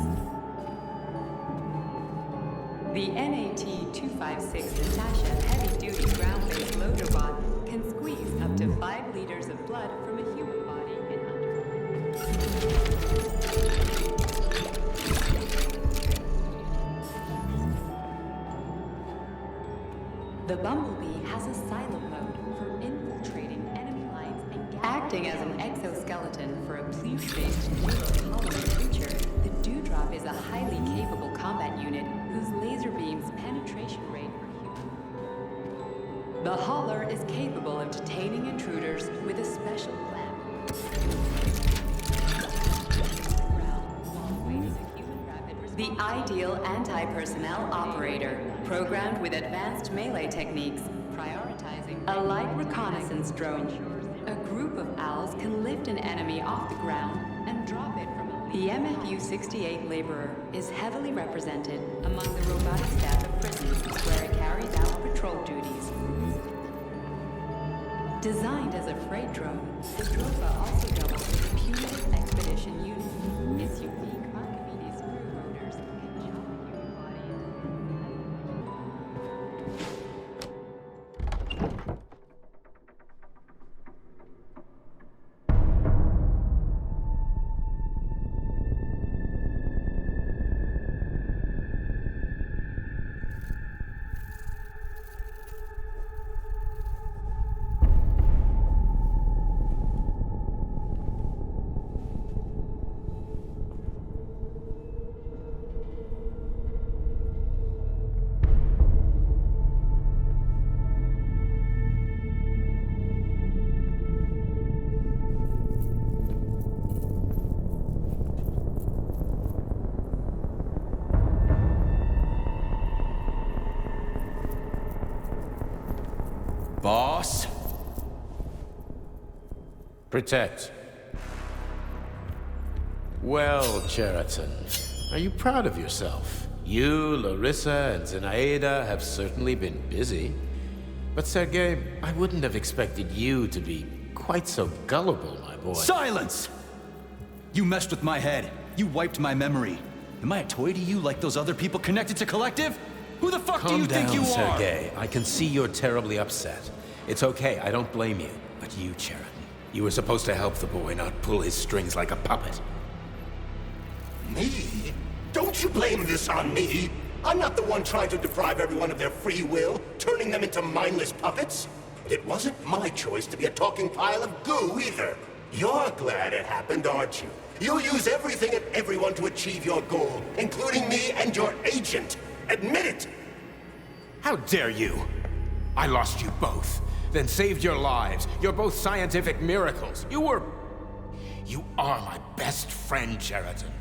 The NAT-256 Natasha heavy-duty ground-based load robot can squeeze up to 5 liters of blood from a human body in under. The Bumblebee has a silent mode for infiltrating enemy lines and acting as an exoskeleton for a police-based neuropolymer creature. The Dewdrop is a highly capable combat unit whose laser beam's penetration rate are human. The Hauler is capable of detaining intruders with a special lamp. The ideal anti-personnel operator, programmed with advanced melee techniques, prioritizing a light reconnaissance drone. A group of owls can lift an enemy off the ground and drop it from a... The MFU-68 Laborer is heavily represented among the robotic staff of prisons where it carries out patrol duties. Designed as a freight drone, the Dropa also doubles as a punitive expedition unit. Its unique Archimedes screw rotors can chop a human body Boss? Protect. Well, Cheriton, are you proud of yourself? You, Larissa, and Zenaida have certainly been busy. But Sergei, I wouldn't have expected you to be quite so gullible, my boy. Silence! You messed with my head. You wiped my memory. Am I a toy to you like those other people connected to Collective? Who the fuck do you think you are? Calm down, Sergei. I can see you're terribly upset. It's okay, I don't blame you. But you, Cheriton, you were supposed to help the boy, not pull his strings like a puppet. Me? Don't you blame this on me? I'm not the one trying to deprive everyone of their free will, turning them into mindless puppets. It wasn't my choice to be a talking pile of goo, either. You're glad it happened, aren't you? You'll use everything and everyone to achieve your goal, including me and your agent. Admit it! How dare you? I lost you both, then saved your lives. You're both scientific miracles. You are my best friend, Sheraton.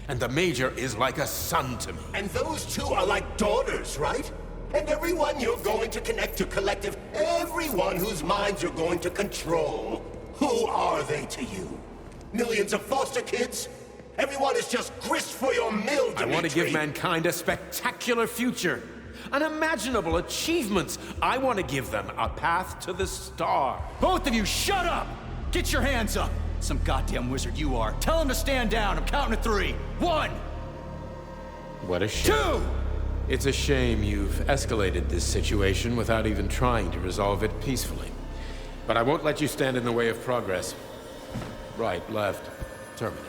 And the Major is like a son to me. And those two are like daughters, right? And everyone you're going to connect to Collective, everyone whose minds you're going to control. Who are they to you? Millions of foster kids? Everyone is just grist for your mill, Dimitri. I want to give mankind a spectacular future. Unimaginable achievements. I want to give them a path to the star. Both of you, shut up! Get your hands up! Some goddamn wizard you are. Tell him to stand down. I'm counting to 3. 1! What a shame. 2! It's a shame you've escalated this situation without even trying to resolve it peacefully. But I won't let you stand in the way of progress. Right, left, terminate.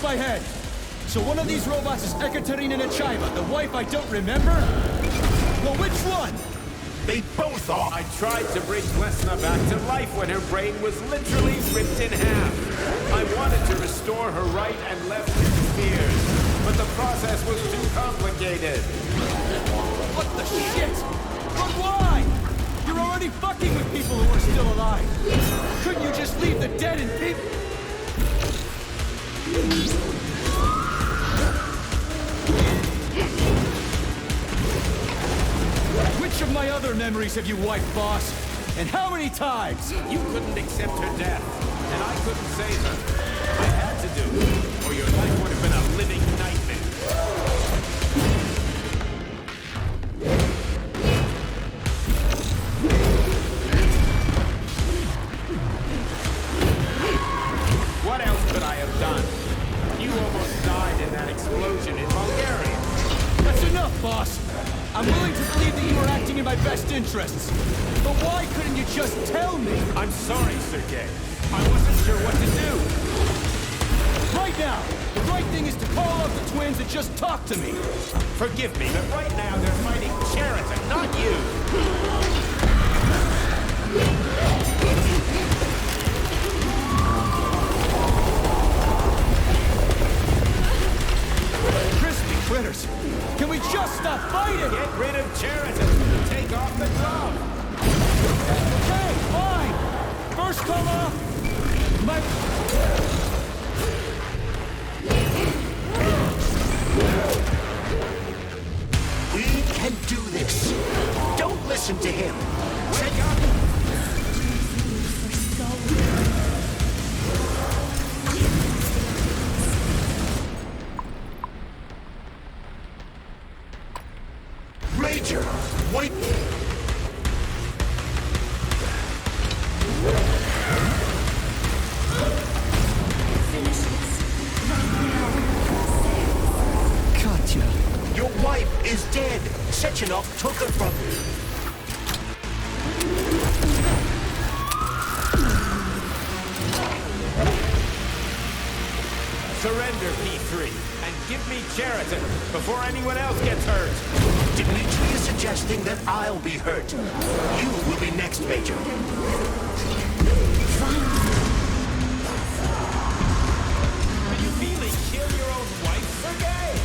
My head. So one of these robots is Ekaterina Nechaeva, the wife I don't remember? Well, which one? They both are. I tried to bring Lesna back to life when her brain was literally ripped in half. I wanted to restore her right and left hemispheres, but the process was too complicated. What the shit? But why? You're already fucking with people who are still alive. Couldn't you just leave the dead in peace? Which of my other memories have you wiped, boss? And how many times? You couldn't accept her death, and I couldn't save her. I had to do it, or your life would have been a living nightmare. What else could I have done? You almost died in that explosion in Bulgaria. That's enough, boss. I'm willing to believe that you were acting in my best interests. But why couldn't you just tell me? I'm sorry, Sergei. I wasn't sure what to do. Right now, the right thing is to call up the twins and just talk to me. Forgive me, but right now they're fighting Sheraton, not you. Crispy critters! Can we just stop fighting? Get rid listen to him. Wake up! Major, wait! Katya! Your wife is dead! Sechenov took her from you! Surrender, P3, and give me Cheriton before anyone else gets hurt. Dimitri is suggesting that I'll be hurt. You will be next, Major. Are you really kill your own wife, Sergei?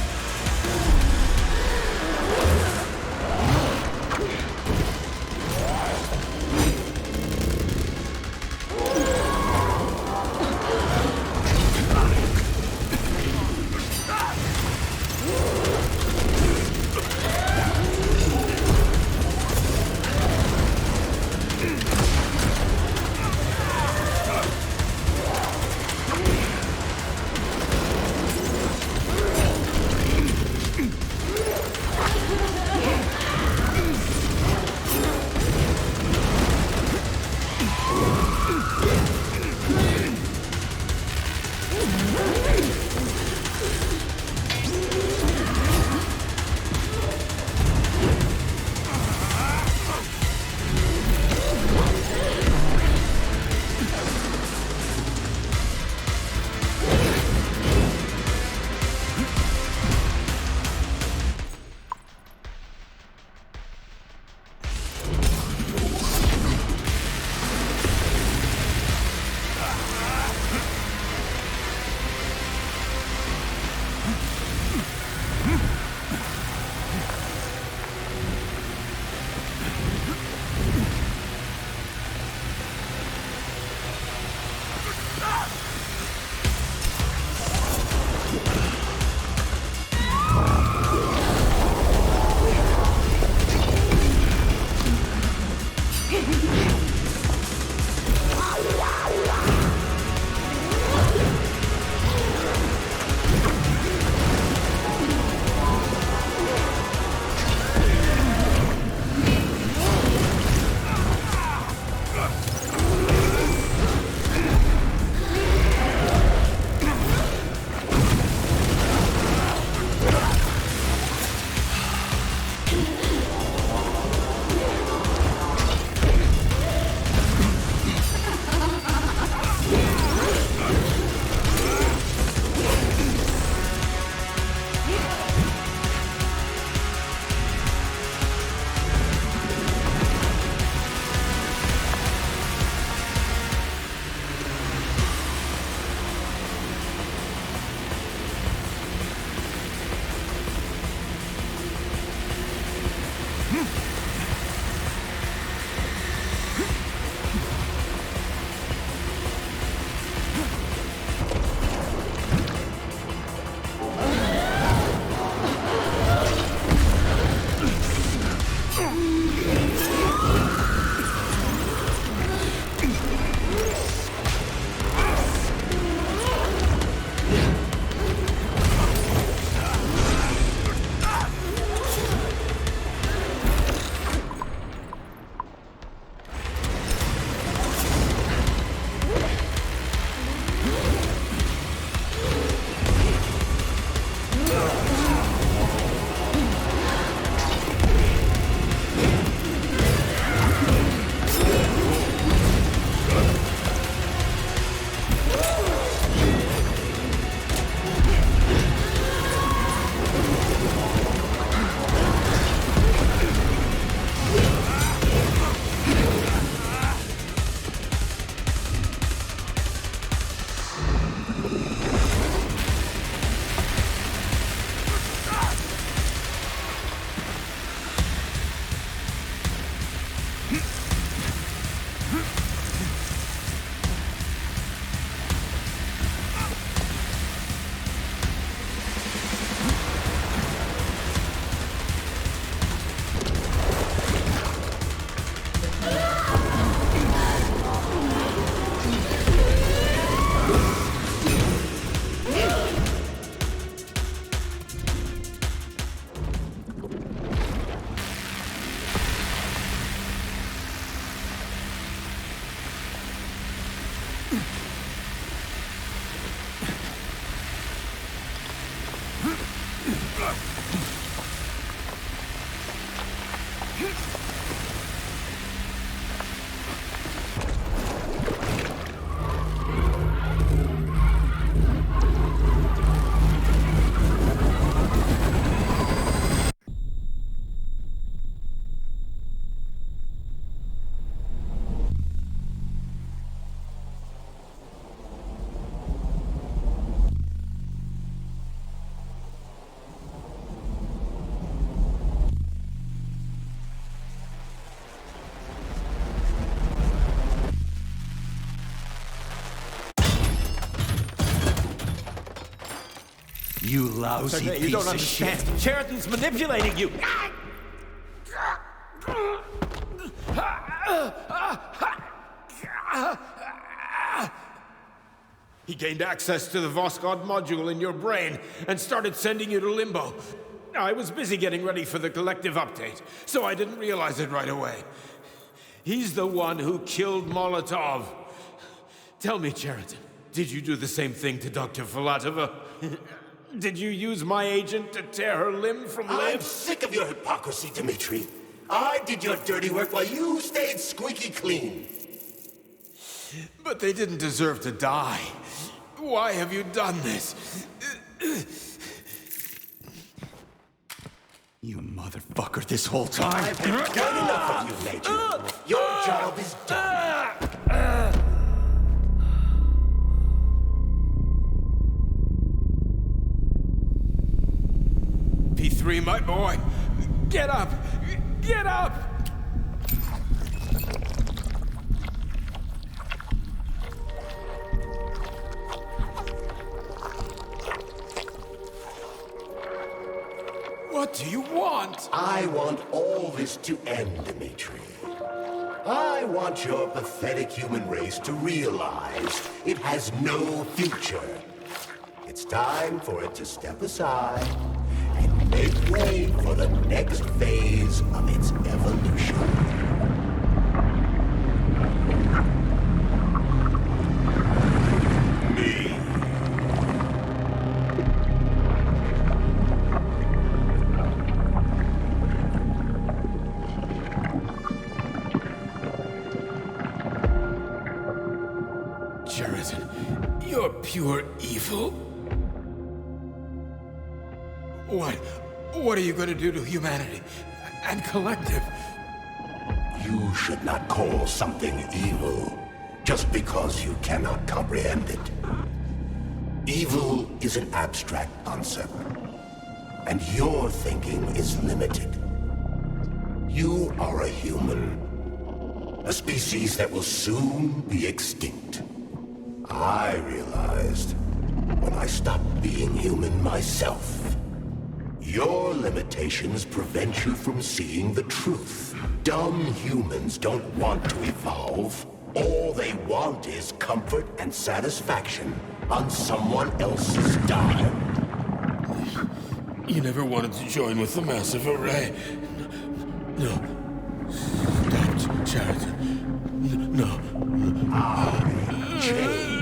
You lousy you piece don't of understand. shit. Sheridan's manipulating you. He gained access to the Voskhod module in your brain and started sending you to limbo. I was busy getting ready for the collective update, so I didn't realize it right away. He's the one who killed Molotov. Tell me, Sheridan, did you do the same thing to Dr. Filatova? Did you use my agent to tear her limb from limb? I'm sick of your hypocrisy, Dmitri. I did your dirty work while you stayed squeaky clean. But they didn't deserve to die. Why have you done this? You motherfucker, this whole time. I've done enough of you, Major. Your job is done. P3, my boy. Get up! Get up! What do you want? I want all this to end, Dmitri. I want your pathetic human race to realize it has no future. It's time for it to step aside and make way for the next phase of its evolution. Me. Sheridan, you're pure evil. What are you going to do to humanity and collective? You should not call something evil just because you cannot comprehend it. Evil is an abstract concept, and your thinking is limited. You are a human, a species that will soon be extinct. I realized when I stopped being human myself. Your limitations prevent you from seeing the truth. Dumb humans don't want to evolve. All they want is comfort and satisfaction on someone else's dime. You never wanted to join with the massive array. No. Stop, Sheridan. No. I changed.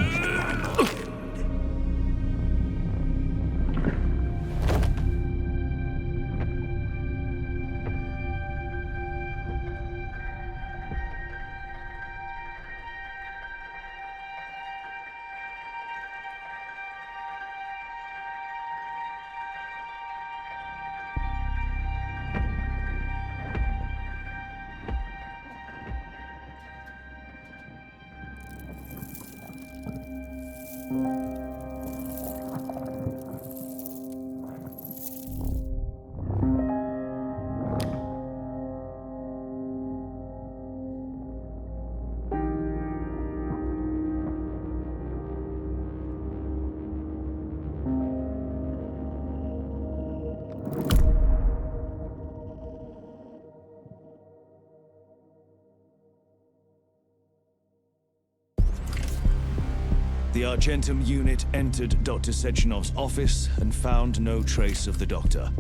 The Argentum unit entered Dr. Sechenov's office and found no trace of the doctor.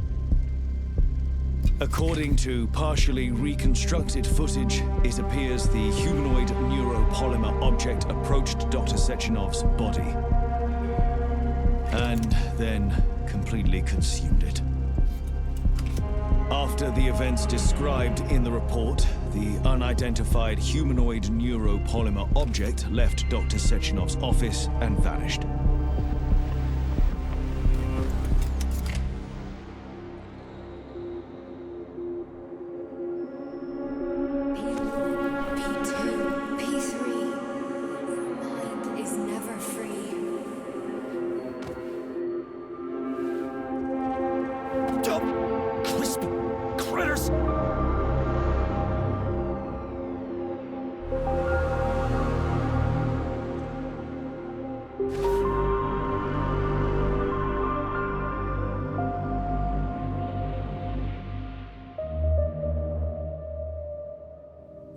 According to partially reconstructed footage, it appears the humanoid neuropolymer object approached Dr. Sechenov's body, and then completely consumed it. After the events described in the report, the unidentified humanoid neuropolymer object left Dr. Sechenov's office and vanished.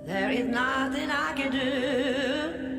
There is nothing I can do.